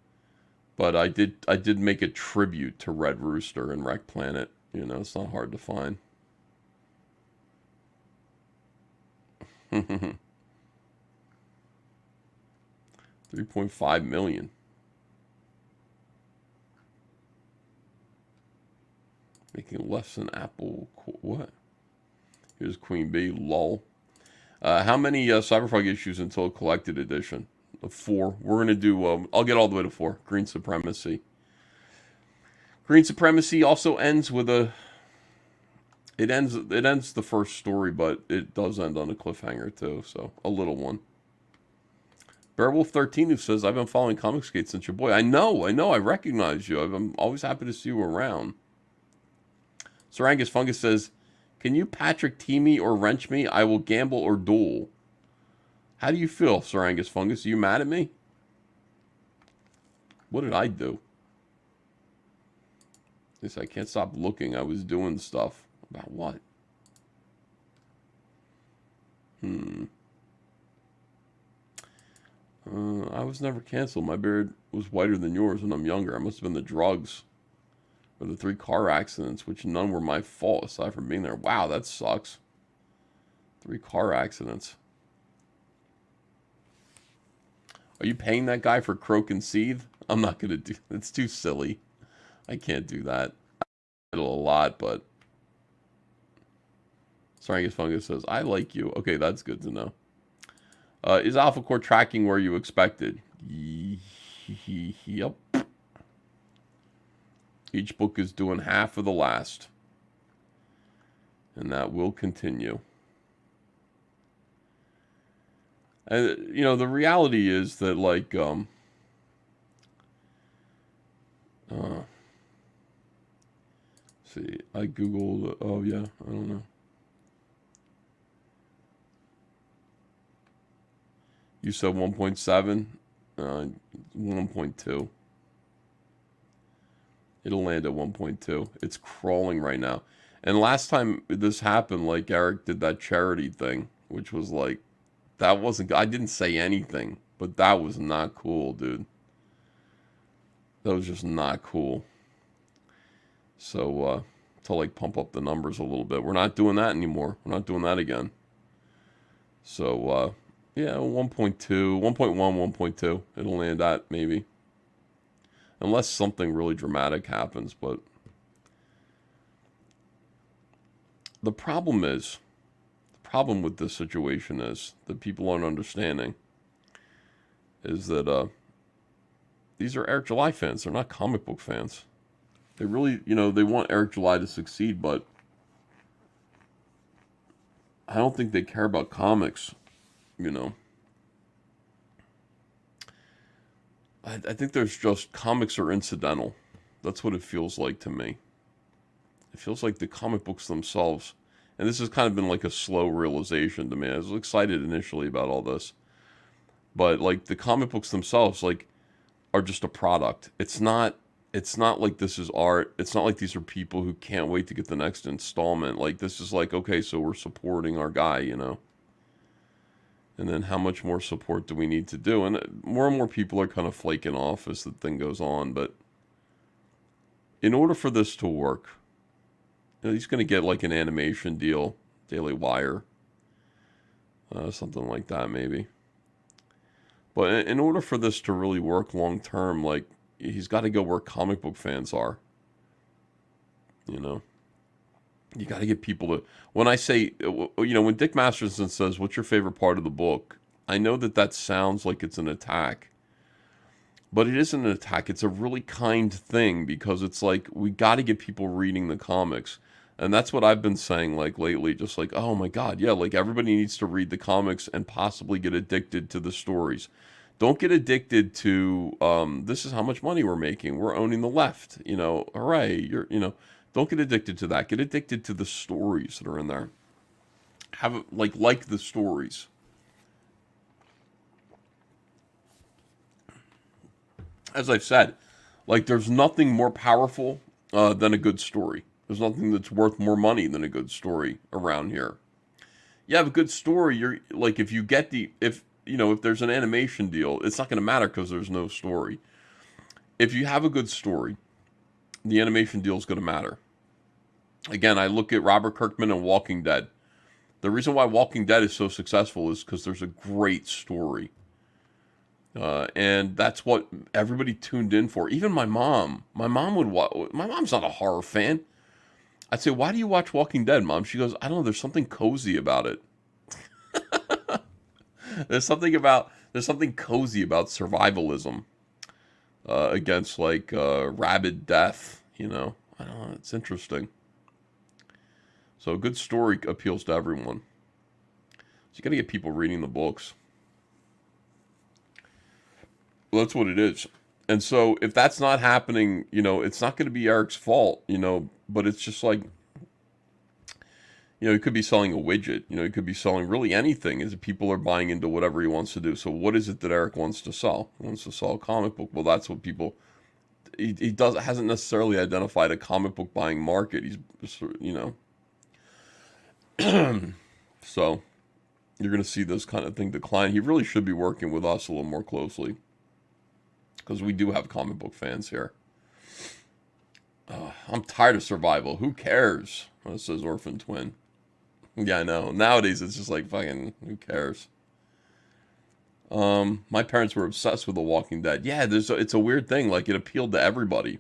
But I did make a tribute to Red Rooster in Wreck Planet. You know, it's not hard to find. 3.5 million. Making less than Apple. What? Here's Queen Bee. Lol. How many Cyberpunk issues until collected edition? 4. We're gonna do. I'll get all the way to 4. Green Supremacy. Green Supremacy also ends with a. It ends the first story, but it does end on a cliffhanger too. So a little one. Bearwolf 13 who says, "I've been following Comicsgate since your boy." I know. I recognize you. I'm always happy to see you around. Sarangus Fungus says, "Can you Patrick T me or wrench me? I will gamble or duel." How do you feel, Sarangus Fungus? Are you mad at me? What did I do? Yes, I can't stop looking. I was doing stuff. About what? I was never canceled. My beard was whiter than yours when I'm younger. I must have been the drugs. Or the 3 car accidents, which none were my fault aside from being there. Wow, that sucks. 3 car accidents. Are you paying that guy for Croak and Seethe? I'm not going to do... It's too silly. I can't do that. I do it a lot, but... Sarangus Fungus says, "I like you." Okay, that's good to know. Is Alpha Core tracking where you expected? Yep. Each book is doing half of the last. And that will continue. And, you know, the reality is that, like, see, I Googled, oh yeah, I don't know. You said 1.7, 1.2. It'll land at 1.2. It's crawling right now. And last time this happened, like, Eric did that charity thing, which was like, that wasn't, I didn't say anything, but that was not cool, dude. That was just not cool. So, to like pump up the numbers a little bit. We're not doing that anymore. We're not doing that again. So, yeah, 1.2, 1.1, 1.2. It'll land at maybe. Unless something really dramatic happens, but the problem with this situation is that people aren't understanding is that these are Eric July fans. They're not comic book fans. They really, you know, they want Eric July to succeed, but I don't think they care about comics, you know. I think there's just comics are incidental. That's what it feels like to me. It feels like the comic books themselves, and this has kind of been like a slow realization to me. I was excited initially about all this, but like the comic books themselves, like, are just a product. It's not like this is art. It's not like these are people who can't wait to get the next installment. Like, this is like, okay, so we're supporting our guy, you know. And then how much more support do we need to do? And more people are kind of flaking off as the thing goes on. But in order for this to work, you know, he's going to get like an animation deal, Daily Wire, something like that maybe. But in order for this to really work long term, like, he's got to go where comic book fans are. You know? You got to get people to... When I say... You know, when Dick Masterson says, "What's your favorite part of the book?" I know that sounds like it's an attack. But it isn't an attack. It's a really kind thing, because it's like, we got to get people reading the comics. And that's what I've been saying, like, lately. Just like, oh my God, yeah, like, everybody needs to read the comics and possibly get addicted to the stories. Don't get addicted to, this is how much money we're making. We're owning the left. You know, hooray. You know, don't get addicted to that. Get addicted to the stories that are in there. Have, like the stories. As I've said, Like, there's nothing more powerful than a good story. There's nothing that's worth more money than a good story around here. You have a good story, you're like, if you get if there's an animation deal, it's not going to matter because there's no story. If you have a good story, the animation deal is going to matter. Again, I look at Robert Kirkman and Walking Dead. The reason why Walking Dead is so successful is because there's a great story. And that's what everybody tuned in for. Even my mom. My mom would watch. My mom's not a horror fan. I'd say, why do you watch Walking Dead, Mom? She goes, I don't know. There's something cozy about it. There's something cozy about survivalism against like rabid death. I don't know. It's interesting. So a good story appeals to everyone. So you got to get people reading the books. Well, that's what it is. And so if that's not happening, it's not going to be Eric's fault, but it's just like, he could be selling a widget, he could be selling really anything as people are buying into whatever he wants to do. So what is it that Eric wants to sell? He wants to sell a comic book. Well, that's what people, he hasn't necessarily identified a comic book buying market. He's, so you're going to see this kind of thing decline. He really should be working with us a little more closely because we do have comic book fans here. I'm tired of survival. Who cares? Says Orphan Twin. Yeah, I know. Nowadays it's just like fucking who cares? My parents were obsessed with The Walking Dead. Yeah, it's a weird thing. Like it appealed to everybody.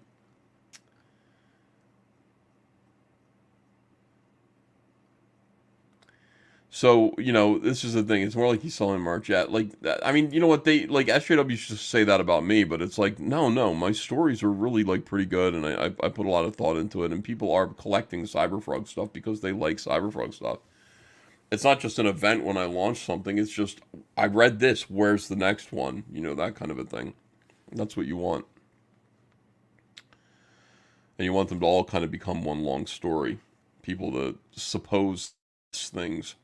So, this is the thing. It's more like he's selling merch. Yeah, like, I mean, you know what? SJW should say that about me, but it's like, no, my stories are really, like, pretty good, and I put a lot of thought into it, and people are collecting Cyberfrog stuff because they like Cyberfrog stuff. It's not just an event when I launch something. It's just, I read this, where's the next one? That kind of a thing. That's what you want. And you want them to all kind of become one long story. People to suppose things.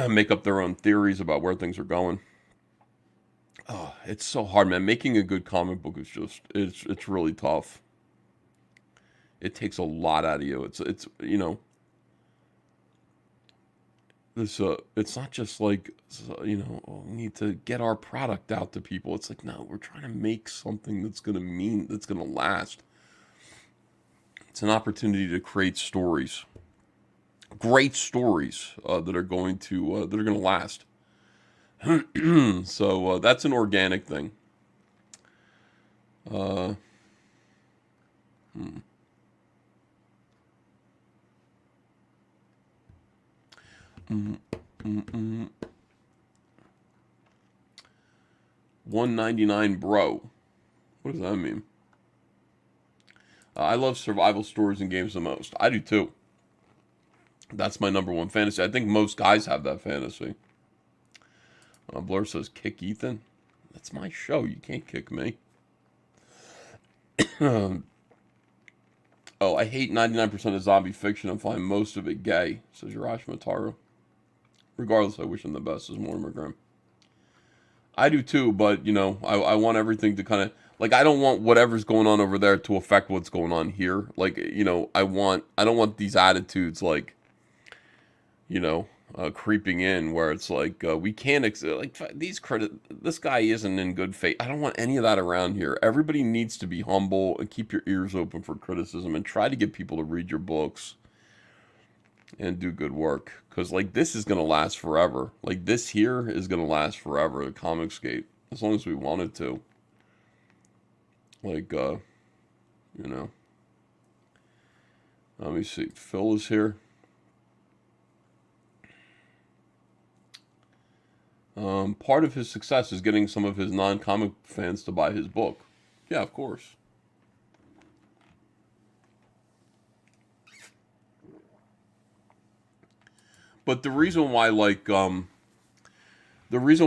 Make up their own theories about where things are going. Oh, it's so hard, man. Making a good comic book is just it's really tough. It takes a lot out of you. It's it's not just like we need to get our product out to people. It's like, no, we're trying to make something that's going to last. It's an opportunity to create stories. Great stories that are going to last. So that's an organic thing. Hmm. 199 bro. What does that mean? I love survival stories and games the most. I do too. That's my number one fantasy. I think most guys have that fantasy. Blur says, kick Ethan. That's my show. You can't kick me. Oh, I hate 99% of zombie fiction and find most of it gay, says Yarash Mataru. Regardless, I wish him the best, says Mortimer Grimm. I do too, but, I want everything to kind of... Like, I don't want whatever's going on over there to affect what's going on here. Like, I don't want these attitudes, like... creeping in where it's like we can't this guy isn't in good faith. I don't want any of that around here. Everybody needs to be humble and keep your ears open for criticism and try to get people to read your books and do good work, because like this is gonna last forever. Like this here is gonna last forever, the Comicsgate, as long as we want it to. Like let me see, Phil is here. Part of his success is getting some of his non-comic fans to buy his book. Yeah, of course. But the reason why, like, there's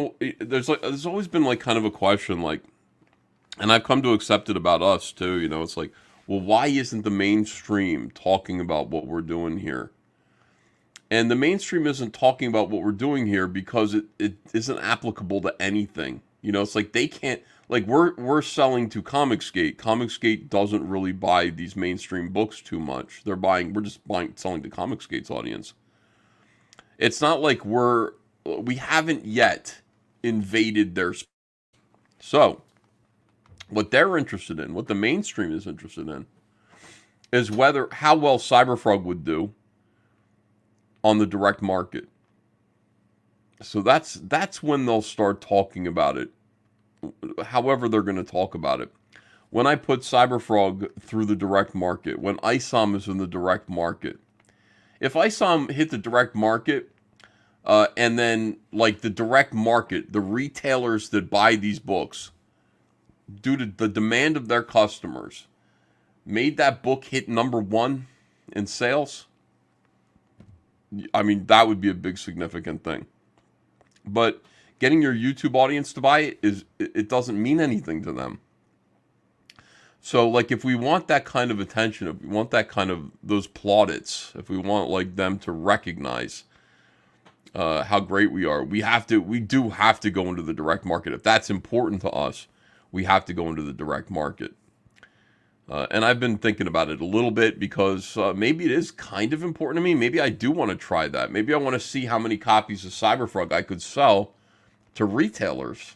always been like kind of a question, like, and I've come to accept it about us too. It's like, well, why isn't the mainstream talking about what we're doing here? And the mainstream isn't talking about what we're doing here because it isn't applicable to anything. It's like they can't, like we're selling to Comicsgate. Comicsgate doesn't really buy these mainstream books too much. We're just selling to Comicsgate's audience. It's not like we haven't yet invaded their space. So, what they're interested in, what the mainstream is interested in, is how well Cyberfrog would do on the direct market. So that's when they'll start talking about it. However they're going to talk about it. When I put Cyberfrog through the direct market, when Isam is in the direct market, if Isam hit the direct market, and then like the direct market, the retailers that buy these books, due to the demand of their customers, made that book hit #1 in sales, I mean, that would be a big significant thing. But getting your YouTube audience to buy it it doesn't mean anything to them. So like if we want that kind of attention, if we want that kind of those plaudits, if we want like them to recognize how great we are, we do have to go into the direct market. If that's important to us, we have to go into the direct market. And I've been thinking about it a little bit because maybe it is kind of important to me. Maybe I do want to try that. Maybe I want to see how many copies of Cyberfrog I could sell to retailers.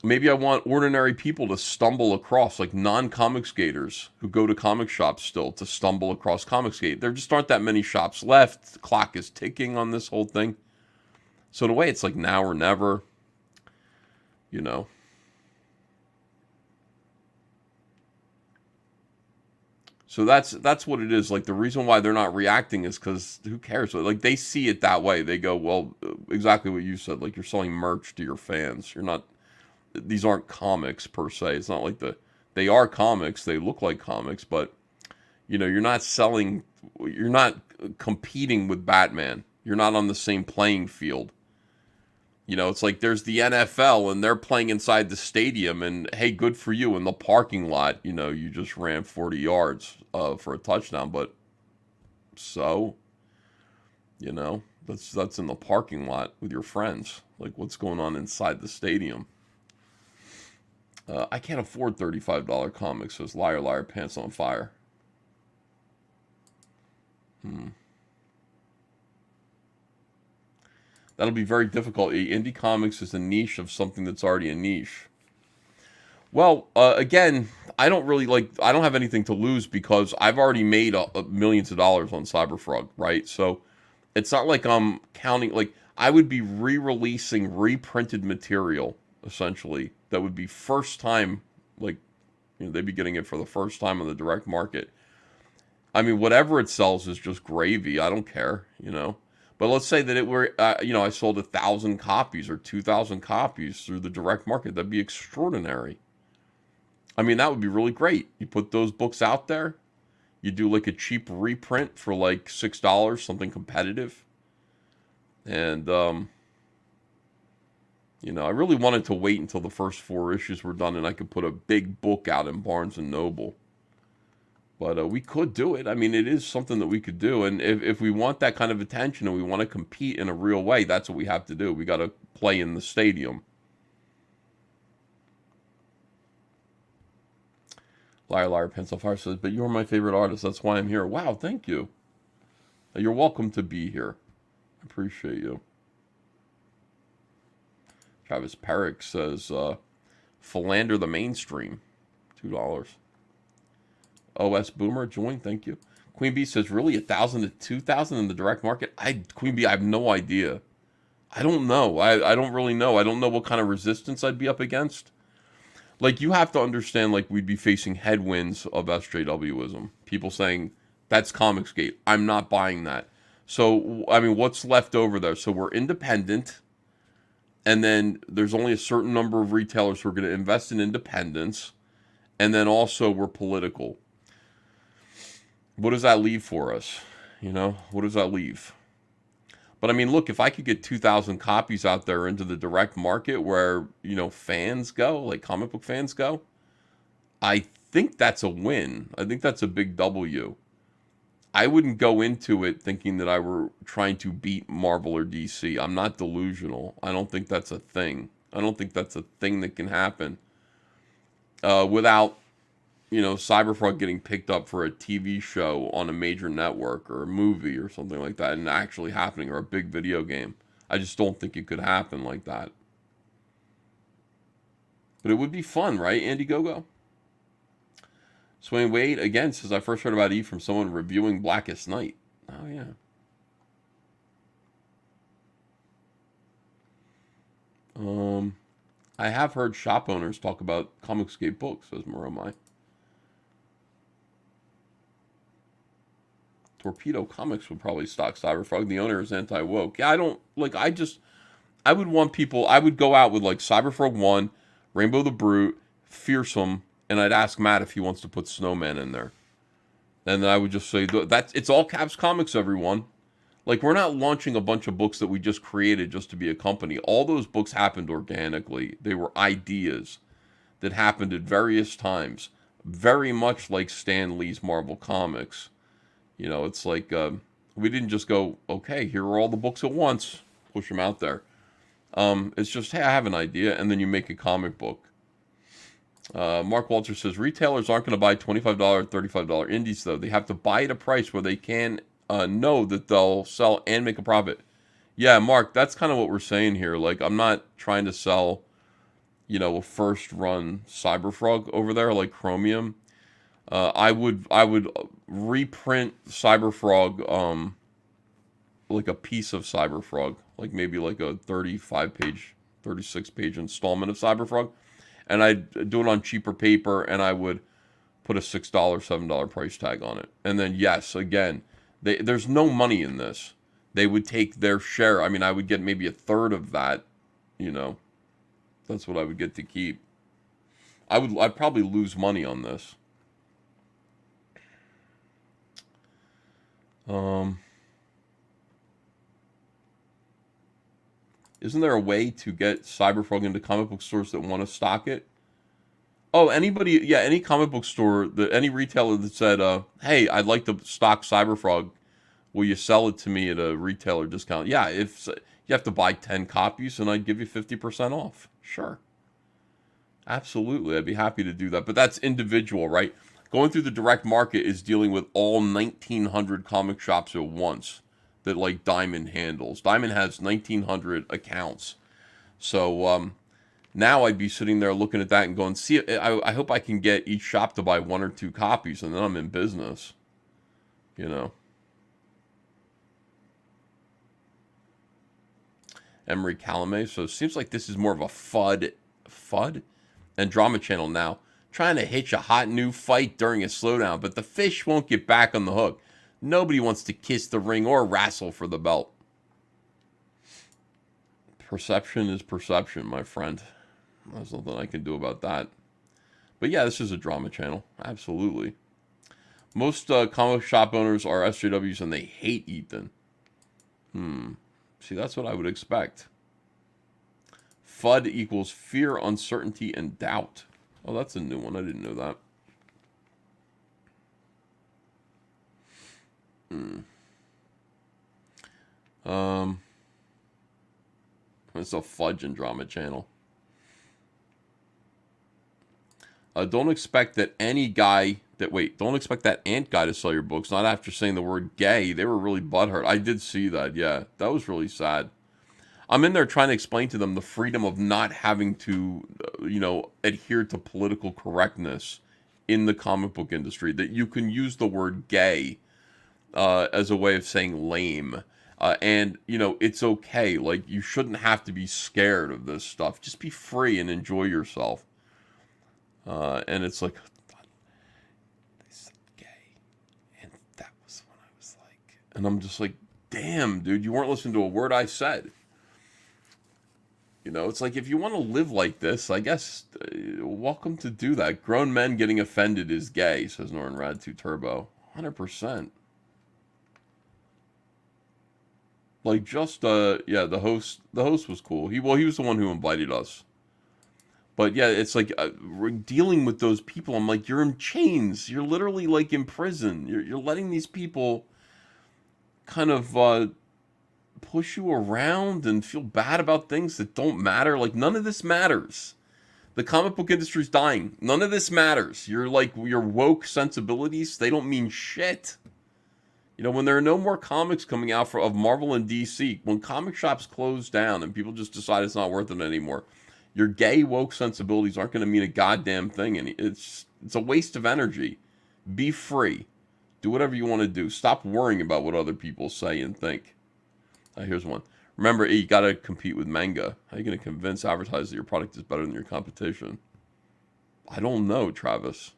Maybe I want ordinary people to stumble across, like non-Comicsgaters who go to comic shops still, to stumble across Comicsgate. There just aren't that many shops left. The clock is ticking on this whole thing. So in a way, it's like now or never, you know. So that's what it is. Like the reason why they're not reacting is because who cares? Like they see it that way. They go, well, exactly what you said. Like you're selling merch to your fans. You're not. These aren't comics per se. It's not like they are comics. They look like comics, but you know, you're not competing with Batman. You're not on the same playing field. You know, it's like there's the NFL and they're playing inside the stadium and hey, good for you. In the parking lot, you know, you just ran 40 yards for a touchdown, but so, you know, that's in the parking lot with your friends. Like what's going on inside the stadium? I can't afford $35 comics, says Liar Liar Pants on Fire. That'll be very difficult. Indie comics is a niche of something that's already a niche. Well, again, I don't have anything to lose because I've already made millions of dollars on Cyberfrog, right? So it's not like I'm counting, like I would be re-releasing reprinted material, essentially, that would be first time, like, you know, they'd be getting it for the first time on the direct market. I mean, whatever it sells is just gravy. I don't care, you know. But let's say that it were, you know, I sold 1,000 copies or 2,000 copies through the direct market. That'd be extraordinary. I mean, that would be really great. You put those books out there. You do like a cheap reprint for like $6, something competitive. And, you know, I really wanted to wait until the first 4 issues were done and I could put a big book out in Barnes & Noble. But we could do it. I mean, it is something that we could do. And if we want that kind of attention and we want to compete in a real way, that's what we have to do. We got to play in the stadium. Liar Liar Pencil Fire says, but you're my favorite artist. That's why I'm here. Wow, thank you. You're welcome to be here. I appreciate you. Travis Perrick says, philander the mainstream. $2. OS Boomer, join, thank you. Queen Bee says, really, 1,000 to 2,000 in the direct market? Queen Bee, I have no idea. I don't know. I don't really know. I don't know what kind of resistance I'd be up against. Like, you have to understand, like, we'd be facing headwinds of SJWism. People saying, that's Comicsgate. I'm not buying that. So, I mean, what's left over there? So we're independent. And then there's only a certain number of retailers who are going to invest in independence. And then also we're political. What does that leave for us? You know, what does that leave? But I mean, look, if I could get 2,000 copies out there into the direct market where, you know, fans go, like comic book fans go, I think that's a win. I think that's a big W. I wouldn't go into it thinking that I were trying to beat Marvel or DC. I'm not delusional. I don't think that's a thing. I don't think that's a thing that can happen without, Cyberfrog getting picked up for a TV show on a major network or a movie or something like that and actually happening, or a big video game. I just don't think it could happen like that. But it would be fun, right, Andy Gogo? Swain Wade, again, says, I first heard about E from someone reviewing Blackest Night. Oh, yeah. I have heard shop owners talk about Comicsgate books, says Moromai. Torpedo Comics would probably stock Cyberfrog. The owner is anti-woke. Yeah, I would want people, I would go out with like Cyberfrog 1, Rainbow the Brute, Fearsome, and I'd ask Matt if he wants to put Snowman in there. And then I would just say, it's all caps comics, everyone. Like, we're not launching a bunch of books that we just created just to be a company. All those books happened organically. They were ideas that happened at various times. Very much like Stan Lee's Marvel Comics. It's like, we didn't just go, okay, here are all the books at once, push them out there. It's just, hey, I have an idea, and then you make a comic book. Mark Walter says, retailers aren't going to buy $25, $35 indies, though. They have to buy at a price where they can know that they'll sell and make a profit. Yeah, Mark, that's kind of what we're saying here. Like, I'm not trying to sell, a first-run Cyberfrog over there, like Chromium. I would reprint Cyberfrog, like a piece of Cyberfrog, like maybe like a 35-page, 36-page installment of Cyberfrog, and I'd do it on cheaper paper, and I would put a $6, $7 price tag on it. And then, yes, again, there's no money in this. They would take their share. I mean, I would get maybe a third of that, That's what I would get to keep. I'd probably lose money on this. Isn't there a way to get Cyberfrog into comic book stores that want to stock it? Oh, anybody, any comic book store, any retailer that said, hey, I'd like to stock Cyberfrog, will you sell it to me at a retailer discount? Yeah, if you have to buy 10 copies, and I'd give you 50% off. Sure. Absolutely, I'd be happy to do that. But that's individual, right? Going through the direct market is dealing with all 1,900 comic shops at once that, like, Diamond handles. Diamond has 1,900 accounts. So now I'd be sitting there looking at that and going, see, I hope I can get each shop to buy 1 or 2 copies, and then I'm in business. Emery Calumet. So it seems like this is more of a FUD and drama channel now. Trying to hitch a hot new fight during a slowdown, but the fish won't get back on the hook. Nobody wants to kiss the ring or wrestle for the belt. Perception is perception, my friend. There's nothing I can do about that. But yeah, this is a drama channel. Absolutely. Most comic shop owners are SJWs and they hate Ethan. See, that's what I would expect. FUD equals fear, uncertainty, and doubt. Oh, that's a new one. I didn't know that. It's a fudge and drama channel. Don't expect that don't expect that ant guy to sell your books. Not after saying the word gay. They were really butthurt. I did see that. Yeah, that was really sad. I'm in there trying to explain to them the freedom of not having to, adhere to political correctness in the comic book industry. That you can use the word gay as a way of saying lame. And, it's okay. Like, you shouldn't have to be scared of this stuff. Just be free and enjoy yourself. And it's like, they said gay. And that was when I was like, and I'm just like, damn, dude, you weren't listening to a word I said. It's like, if you want to live like this, I guess, welcome to do that. Grown men getting offended is gay, says Norrin Rad 2 Turbo. 100%. Like, just, the host was cool. He was the one who invited us. But yeah, it's like, we're dealing with those people. I'm like, you're in chains. You're literally, like, in prison. You're letting these people kind of, push you around and feel bad about things that don't matter. Like, none of this matters. The comic book industry's dying. None of this matters. Your woke sensibilities, they don't mean shit. You know, when there are no more comics coming out of Marvel and DC, when comic shops close down and people just decide it's not worth it anymore, your gay woke sensibilities aren't going to mean a goddamn thing. And it's a waste of energy. Be free. Do whatever you want to do. Stop worrying about what other people say and think. Here's one. Remember, you got to compete with manga. How are you going to convince advertisers that your product is better than your competition? I don't know, Travis.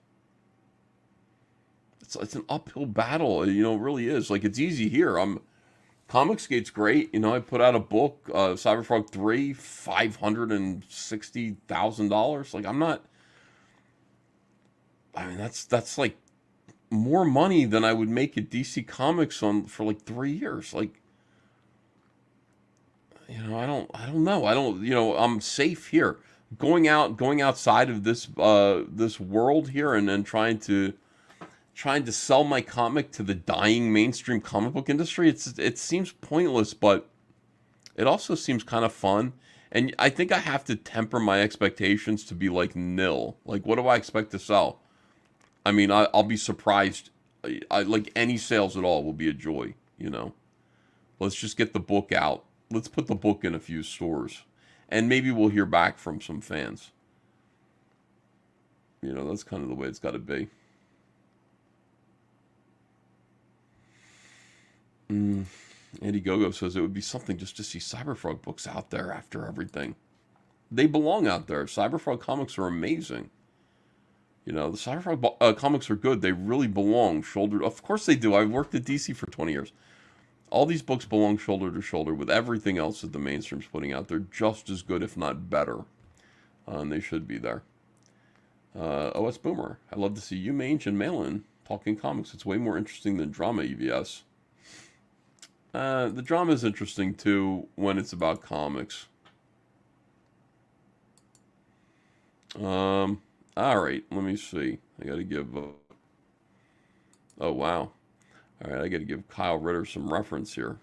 It's an uphill battle. You know, it really is. Like, it's easy here. Comicsgate's great. You know, I put out a book, Cyberfrog 3, $560,000. Like, that's like more money than I would make at DC Comics for like 3 years. Like, you know, I don't know. You know, I'm safe here. Going outside of this world here and then trying to sell my comic to the dying mainstream comic book industry, it seems pointless, but it also seems kind of fun. And I think I have to temper my expectations to be like nil. Like, what do I expect to sell? I mean, I'll be surprised. Like, any sales at all will be a joy, you know. Let's just get the book out. Let's put the book in a few stores. And maybe we'll hear back from some fans. You know, that's kind of the way it's got to be. Andy Gogo says it would be something just to see Cyberfrog books out there after everything. They belong out there. Cyberfrog comics are amazing. You know, the Cyberfrog comics are good. They really belong shoulder. Of course they do. I've worked at DC for 20 years. All these books belong shoulder to shoulder with everything else that the mainstream's putting out. They're just as good, if not better. And they should be there. OS Boomer, I'd love to see you, Mange, and Malin talking comics. It's way more interesting than drama EVS. The drama is interesting, too, when it's about comics. All right, let me see. I got to give... oh, wow. All right, I got to give Kyle Ritter some reference here.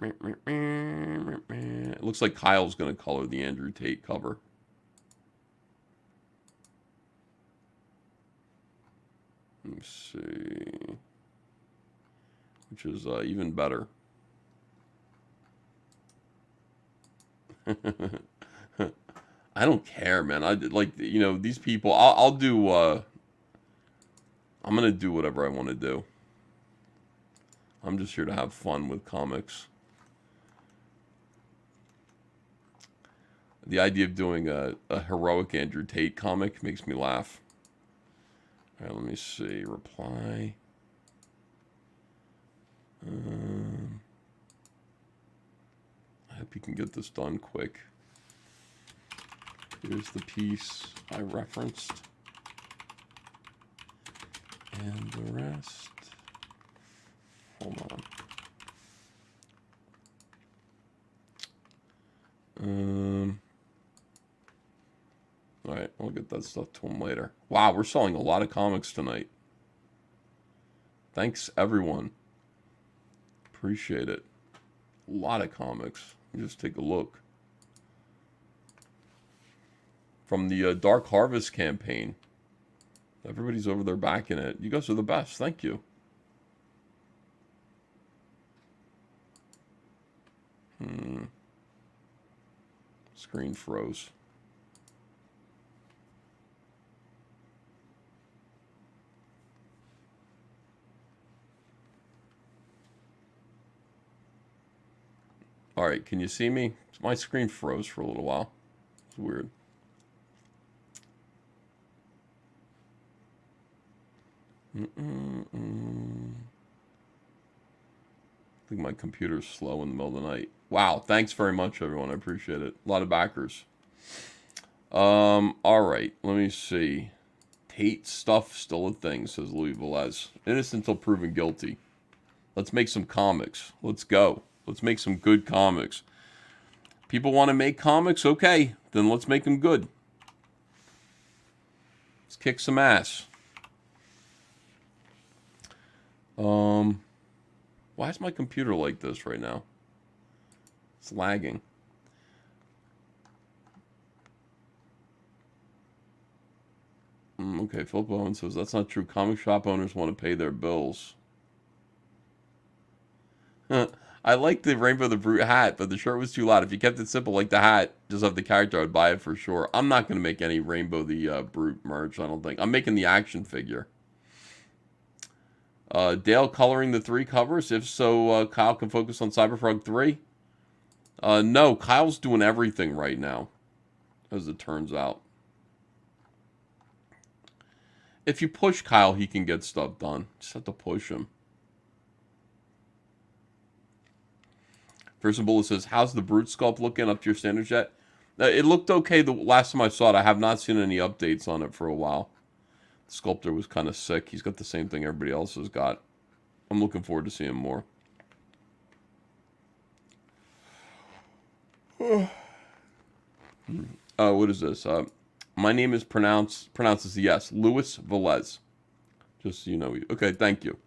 It looks like Kyle's going to color the Andrew Tate cover. Let me see. Which is even better. I don't care, man. I like, you know, these people. I'll do. I'm gonna do whatever I want to do. I'm just here to have fun with comics. The idea of doing a heroic Andrew Tate comic makes me laugh. All right, let me see. Reply. I hope you can get this done quick. Here's the piece I referenced. And the rest. Hold on. Alright, I'll get that stuff to him later. Wow, we're selling a lot of comics tonight. Thanks, everyone. Appreciate it. A lot of comics. Just take a look. From the Dark Harvest campaign. Everybody's over there backing it. You guys are the best. Thank you. Screen froze. All right, can you see me? My screen froze for a little while. It's weird. I think my computer's slow in the middle of the night. Wow, thanks very much, everyone. I appreciate it. A lot of backers. All right, let me see. Tate stuff still a thing, says Louis Velez. Innocent until proven guilty. Let's make some comics. Let's go. Let's make some good comics. People want to make comics? Okay, then let's make them good. Let's kick some ass. Why is my computer like this right now? It's lagging. Okay, Philip Owen says, that's not true. Comic shop owners want to pay their bills. I like the Rainbow the Brute hat, but the shirt was too loud. If you kept it simple like the hat, just have the character, I'd buy it for sure. I'm not going to make any Rainbow the Brute merch, I don't think. I'm making the action figure. Dale coloring the 3 covers? If so, Kyle can focus on Cyberfrog 3? No, Kyle's doing everything right now, as it turns out. If you push Kyle, he can get stuff done. Just have to push him. First Bullet says, how's the Brute sculpt looking up to your standards yet? It looked okay the last time I saw it. I have not seen any updates on it for a while. The sculptor was kind of sick. He's got the same thing everybody else has got. I'm looking forward to seeing more. What is this? My name is pronounces yes, Louis Velez. Just so you know. Okay, thank you.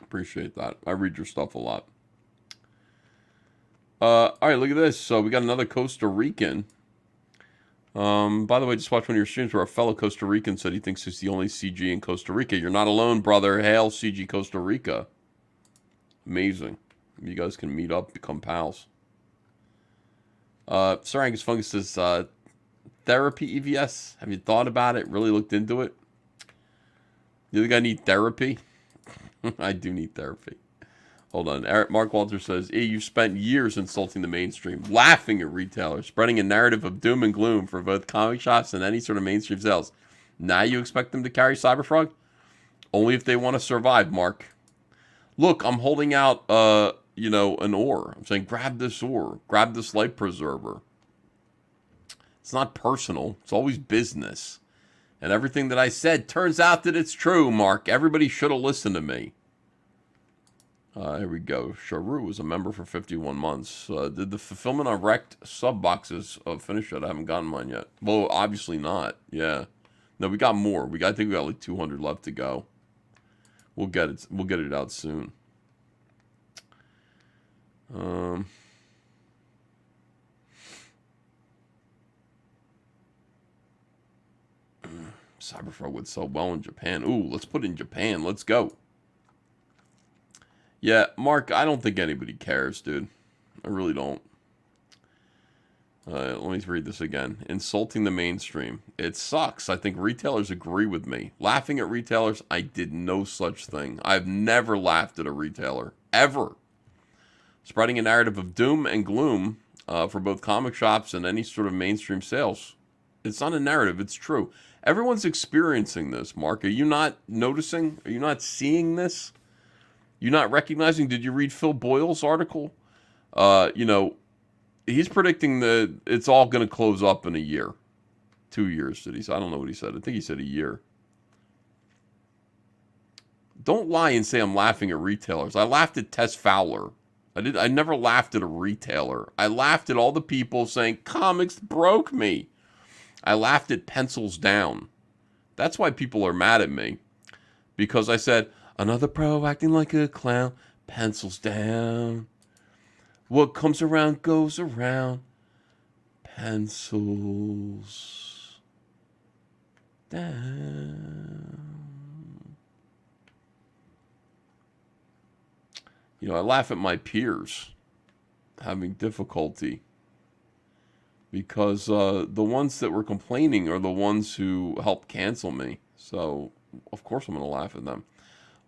Appreciate that. I read your stuff a lot. All right, look at this. So we got another Costa Rican. By the way, just watched one of your streams where a fellow Costa Rican said he thinks it's the only CG in Costa Rica. You're not alone, brother. Hail CG Costa Rica. Amazing. You guys can meet up, become pals. Sir Angus Fungus says, therapy EVS. Have you thought about it? Really looked into it? You think I need therapy? I do need therapy. Hold on. Mark Walter says, you've spent years insulting the mainstream, laughing at retailers, spreading a narrative of doom and gloom for both comic shops and any sort of mainstream sales. Now you expect them to carry Cyberfrog? Only if they want to survive, Mark. Look, I'm holding out, an ore. I'm saying, grab this ore. Grab this light preserver. It's not personal. It's always business. And everything that I said turns out that it's true, Mark. Everybody should have listened to me. Here we go. Sharu was a member for 51 months. Did the fulfillment on wrecked sub boxes finish yet? I haven't gotten mine yet. Well, obviously not. Yeah. No, we got more. I think we got like 200 left to go. We'll get it. We'll get it out soon. Cyberfrog would sell well in Japan. Ooh, let's put it in Japan. Let's go. Yeah, Mark, I don't think anybody cares, dude. I really don't. Let me read this again. Insulting the mainstream. It sucks. I think retailers agree with me. Laughing at retailers, I did no such thing. I've never laughed at a retailer. Ever. Spreading a narrative of doom and gloom for both comic shops and any sort of mainstream sales. It's not a narrative. It's true. Everyone's experiencing this, Mark. Are you not noticing? Are you not seeing this? You're not recognizing? Did you read Phil Boyle's article? He's predicting that it's all going to close up in a year. 2 years, did he say? I don't know what he said. I think he said a year. Don't lie and say I'm laughing at retailers. I laughed at Tess Fowler. I never laughed at a retailer. I laughed at all the people saying, comics broke me. I laughed at pencils down. That's why people are mad at me. Because I said, another pro acting like a clown, pencils down. What comes around goes around, pencils down. I laugh at my peers having difficulty. Because the ones that were complaining are the ones who helped cancel me. So, of course I'm going to laugh at them.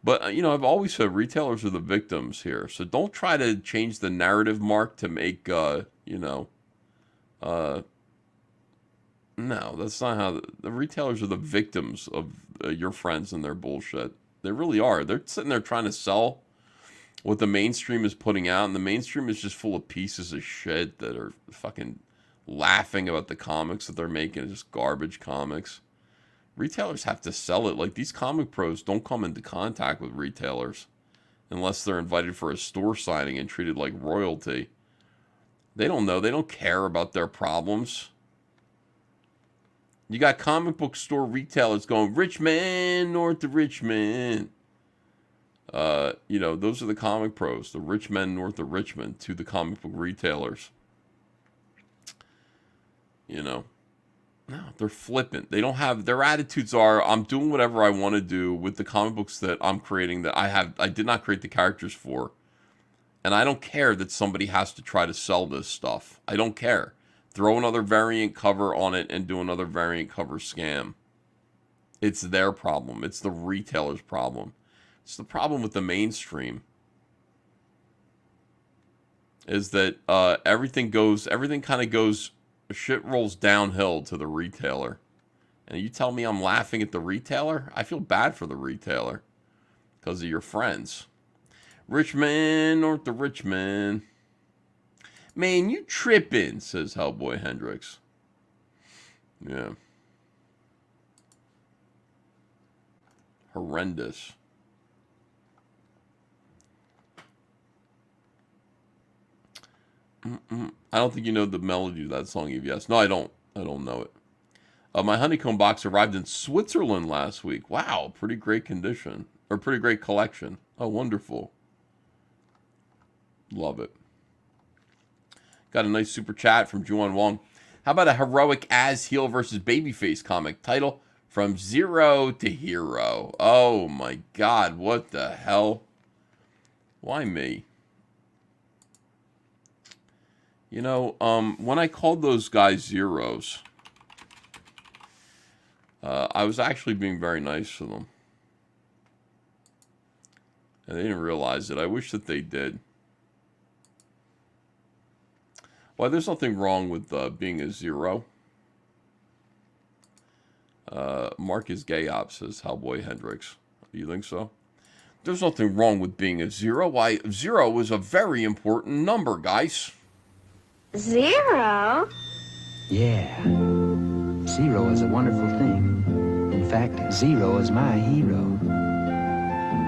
But, I've always said retailers are the victims here. So don't try to change the narrative, Mark, to make, no, that's not how... The retailers are the victims of your friends and their bullshit. They really are. They're sitting there trying to sell what the mainstream is putting out, and the mainstream is just full of pieces of shit that are fucking laughing about the comics that they're making. It's just garbage comics. Retailers have to sell it. Like, these comic pros don't come into contact with retailers unless they're invited for a store signing and treated like royalty. They don't know. They don't care about their problems. You got comic book store retailers going, Richmond, north of Richmond. You know, those are the comic pros, the rich men north of Richmond to the comic book retailers. You know, no, they're flippant. They don't have, their attitudes are, I'm doing whatever I want to do with the comic books that I'm creating that I did not create the characters for. And I don't care that somebody has to try to sell this stuff. I don't care. Throw another variant cover on it and do another variant cover scam. It's their problem. It's the retailer's problem. It's the problem with the mainstream. Is that everything kind of goes, shit rolls downhill to the retailer. And you tell me I'm laughing at the retailer? I feel bad for the retailer. Because of your friends. Richmond, north of Richmond. Man, you tripping, says Hellboy Hendricks. Yeah. Horrendous. I don't think you know the melody of that song, EVS. No, I don't. I don't know it. My honeycomb box arrived in Switzerland last week. Wow, pretty great condition. Or pretty great collection. Oh, wonderful. Love it. Got a nice super chat from Juan Wong. How about a heroic as heel versus babyface comic? Title, From Zero to Hero. Oh my god, what the hell? Why me? You know, when I called those guys zeros, I was actually being very nice to them. And they didn't realize it. I wish that they did. Well, there's nothing wrong with being a zero. Mark is gay op, says Hellboy Hendricks. Do you think so? There's nothing wrong with being a zero. Why, zero is a very important number, guys. Zero? Yeah. Zero is a wonderful thing. In fact, Zero is my hero.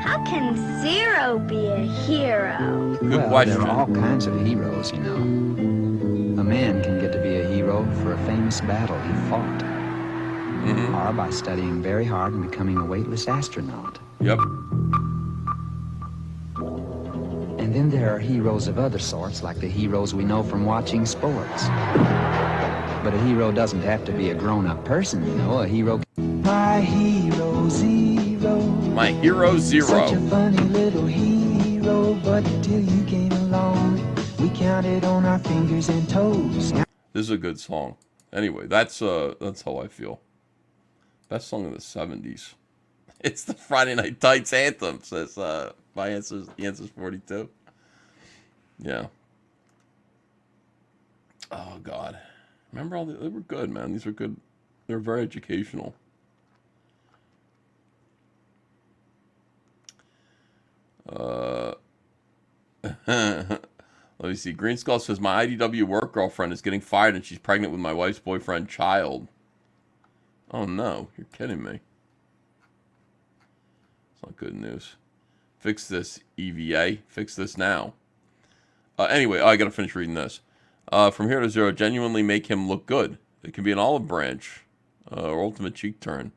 How can Zero be a hero? Good question. There are all kinds of heroes, you know. A man can get to be a hero for a famous battle he fought. Or by studying very hard and becoming a weightless astronaut. Yep. And then there are heroes of other sorts, like the heroes we know from watching sports. But a hero doesn't have to be a grown-up person, you know. A hero... My hero, Zero. My hero, Zero. Such a funny little hero, but till you came along, we counted on our fingers and toes. This is a good song. Anyway, that's how I feel. Best song of the 70s. It's the Friday Night Tights anthem, says my answer's 42. Yeah. Oh god. Remember all they were good, man. These were good. They were very educational. Let me see. Green Skull says my IDW work girlfriend is getting fired and she's pregnant with my wife's boyfriend child. Oh no, you're kidding me. It's not good news. Fix this, EVA. Fix this now. Anyway, I gotta finish reading this. From here to zero, genuinely make him look good. It can be an olive branch or ultimate cheek turn.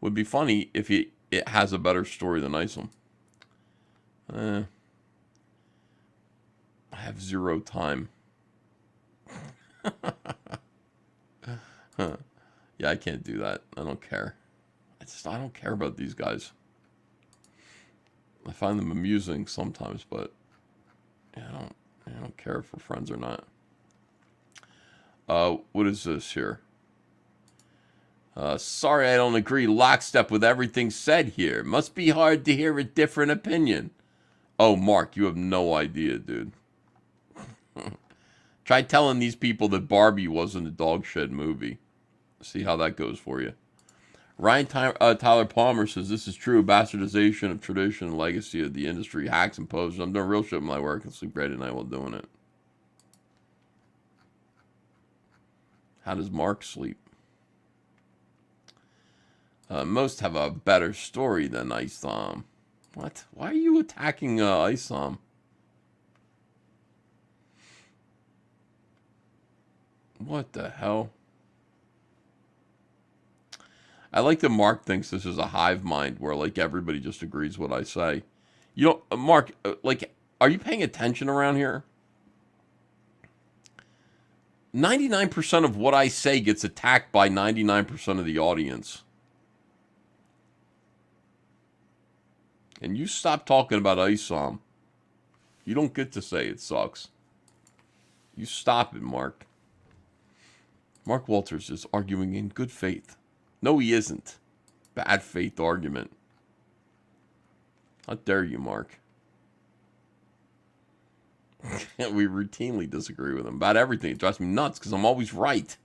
Would be funny if it has a better story than Isam. I have zero time. Yeah, I can't do that. I don't care. I don't care about these guys. I find them amusing sometimes, but yeah, I don't care if we're friends or not. What is this here? Sorry, I don't agree lockstep with everything said here. Must be hard to hear a different opinion. Oh, Mark, you have no idea, dude. Try telling these people that Barbie wasn't a dog shit movie. See how that goes for you. Ryan Tyler Palmer says, this is true. Bastardization of tradition and legacy of the industry. Hacks and posers. I'm doing real shit in my work and sleep great at night while doing it. How does Mark sleep? Most have a better story than Isam. What? Why are you attacking Isam? What the hell? I like that Mark thinks this is a hive mind where like everybody just agrees what I say. You know, Mark, like, are you paying attention around here? 99% of what I say gets attacked by 99% of the audience. And you stop talking about Isam. You don't get to say it sucks. You stop it, Mark. Mark Walters is arguing in good faith. No, he isn't. Bad faith argument. How dare you, Mark? We routinely disagree with him about everything. It drives me nuts because I'm always right.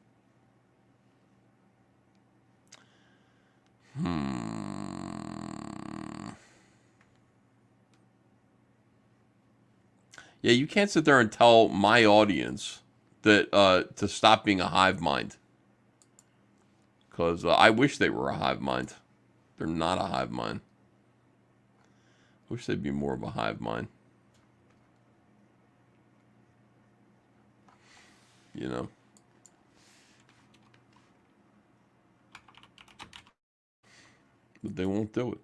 Yeah, you can't sit there and tell my audience that to stop being a hive mind. Because I wish they were a hive mind. They're not a hive mind. I wish they'd be more of a hive mind. You know. But they won't do it.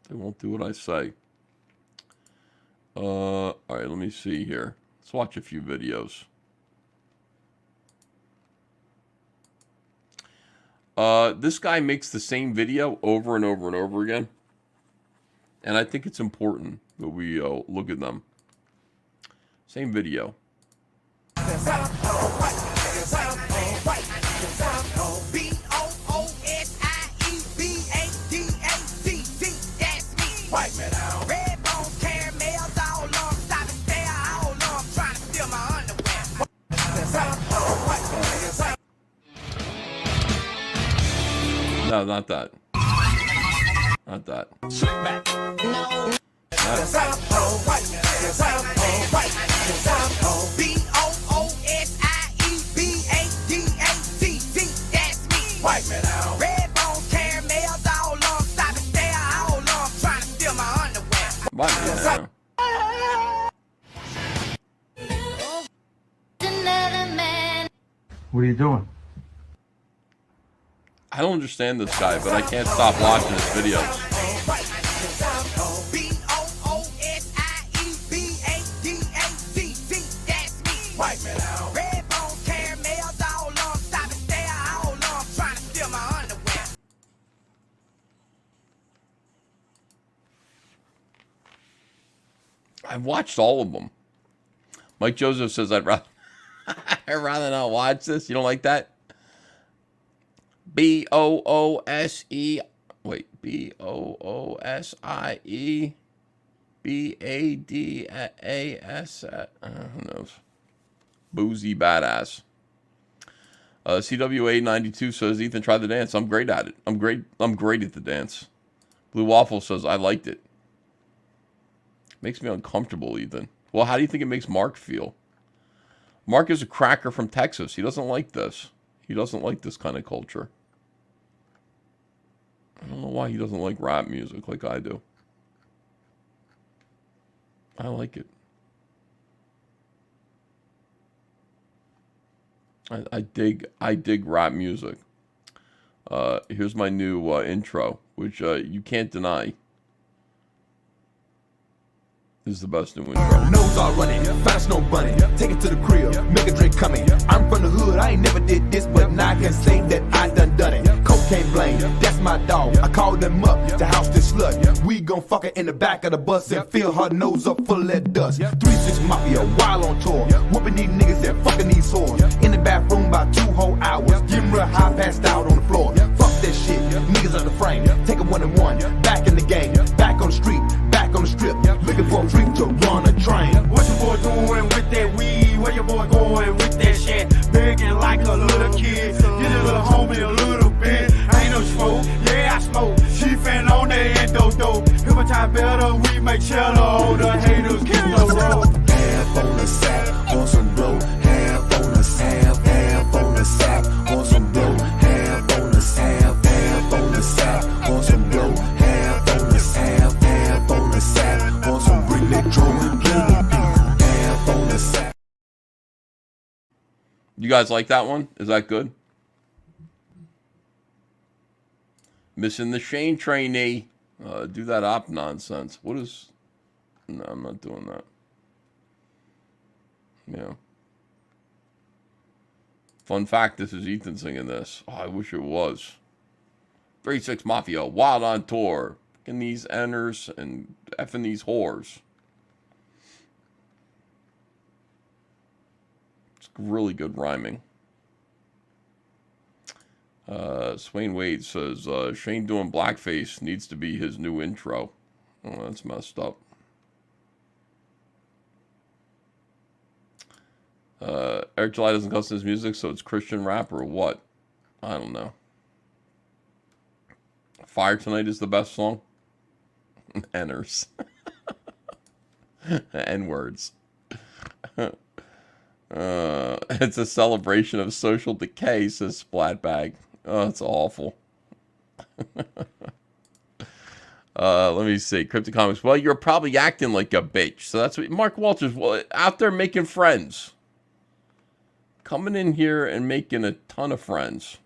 They won't do what I say. All right, let me see here. Let's watch a few videos. This guy makes the same video over and over and over again. And I think it's important that we look at them. Same video. No, not that. Not that. What are you doing? I don't understand this guy, but I can't stop watching his videos. I've watched all of them. Mike Joseph says I'd rather not watch this. You don't like that? B-O-O-S-E. Wait, B-O-O-S-I-E. B-A-D-A-S. Who knows? Boozy badass. CWA92 says, Ethan, try the dance. I'm great at it. I'm great at the dance. Blue Waffle says, I liked it. Makes me uncomfortable, Ethan. Well, how do you think it makes Mark feel? Mark is a cracker from Texas. He doesn't like this. He doesn't like this kind of culture. I don't know why he doesn't like rap music like I do. I like it. I dig rap music. Here's my new intro, which you can't deny is the best new intro. Nose all running, fast no bunny. Take it to the crib, make a drink coming. I'm from the hood, I ain't never did this, but now I can say that I done it. Cocaine blame, that's my dog. I called them up to house this slut. We gon' fuck her in the back of the bus and fill her nose up full of that dust. 3-6 Mafia, while on tour, whooping these niggas and fucking these whores. In the bathroom about 2 whole hours, getting real high, passed out on the floor. Fuck that shit, niggas on the frame. Take a 1-and-1, back in the game, back on the street, back on the strip, looking for a freak to run a train. What your boy doing with that weed? Where your boy going with that shit? Begging like a little kid. Get a little homie a little bit. Ain't no smoke, yeah I smoke. She fan on that endo-dope. If I try better, we make cheddar. All the haters get the road. Half on the sack, on some blow. Half on the sack, half on the sack, on some blow. Half on the sack, half on the sack, on some blow. Half on the sack, half on the sack, on some bring that drum. Half on the sack. You guys like that one? Is that good? Missing the Shane trainee. Do that op nonsense. What is No, I'm not doing that. Yeah. Fun fact, this is Ethan singing this. Oh, I wish it was. 36 Mafia, wild on tour. Fucking these enters and effing these whores. It's really good rhyming. Swain Wade says, Shane doing blackface needs to be his new intro. Oh, that's messed up. Eric July doesn't cuss his music, so it's Christian rap or what? I don't know. Fire Tonight is the best song. Enters. N-words. It's a celebration of social decay, says Splatbag. Oh, it's awful. Let me see. Cryptic Comics. Well, you're probably acting like a bitch. So that's what Mark Walters, well, out there making friends. Coming in here and making a ton of friends.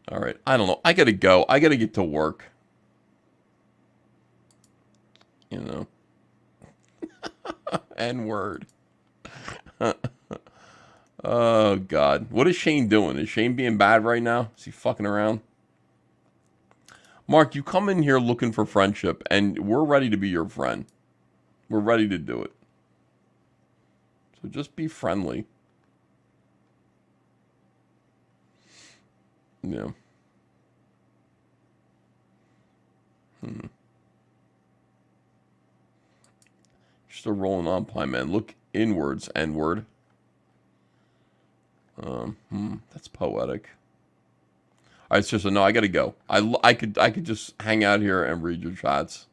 All right. I don't know. I got to go. I got to get to work. You know. N-word. Oh, God. What is Shane doing? Is Shane being bad right now? Is he fucking around? Mark, you come in here looking for friendship, and we're ready to be your friend. We're ready to do it. So just be friendly. Yeah. You're still rolling on, Pie Man. Look inwards, N-word. That's poetic. All right, seriously, no, I gotta go. I could just hang out here and read your chats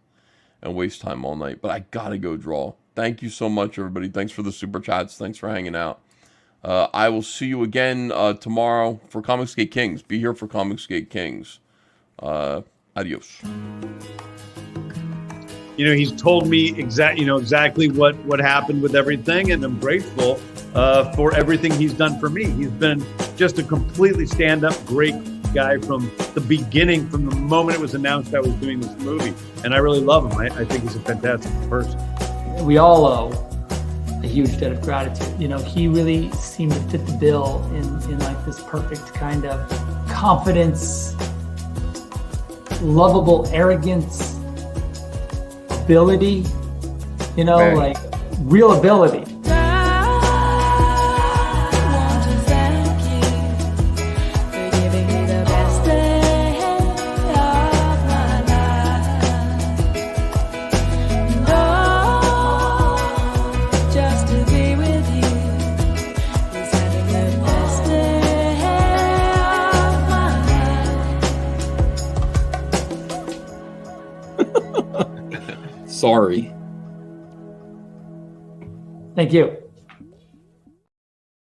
and waste time all night, but I gotta go draw. Thank you so much, everybody. Thanks for the super chats. Thanks for hanging out. I will see you again tomorrow for Comicsgate Kings. Be here for Comicsgate Kings. Adios. You know, he's told me exactly what happened with everything, and I'm grateful for everything he's done for me. He's been just a completely stand-up, great guy from the beginning, from the moment it was announced I was doing this movie, and I really love him. I think he's a fantastic person. We all owe a huge debt of gratitude. You know, he really seemed to fit the bill in like this perfect kind of confidence, lovable arrogance, ability, you know, Right. like real ability. Sorry. Thank you.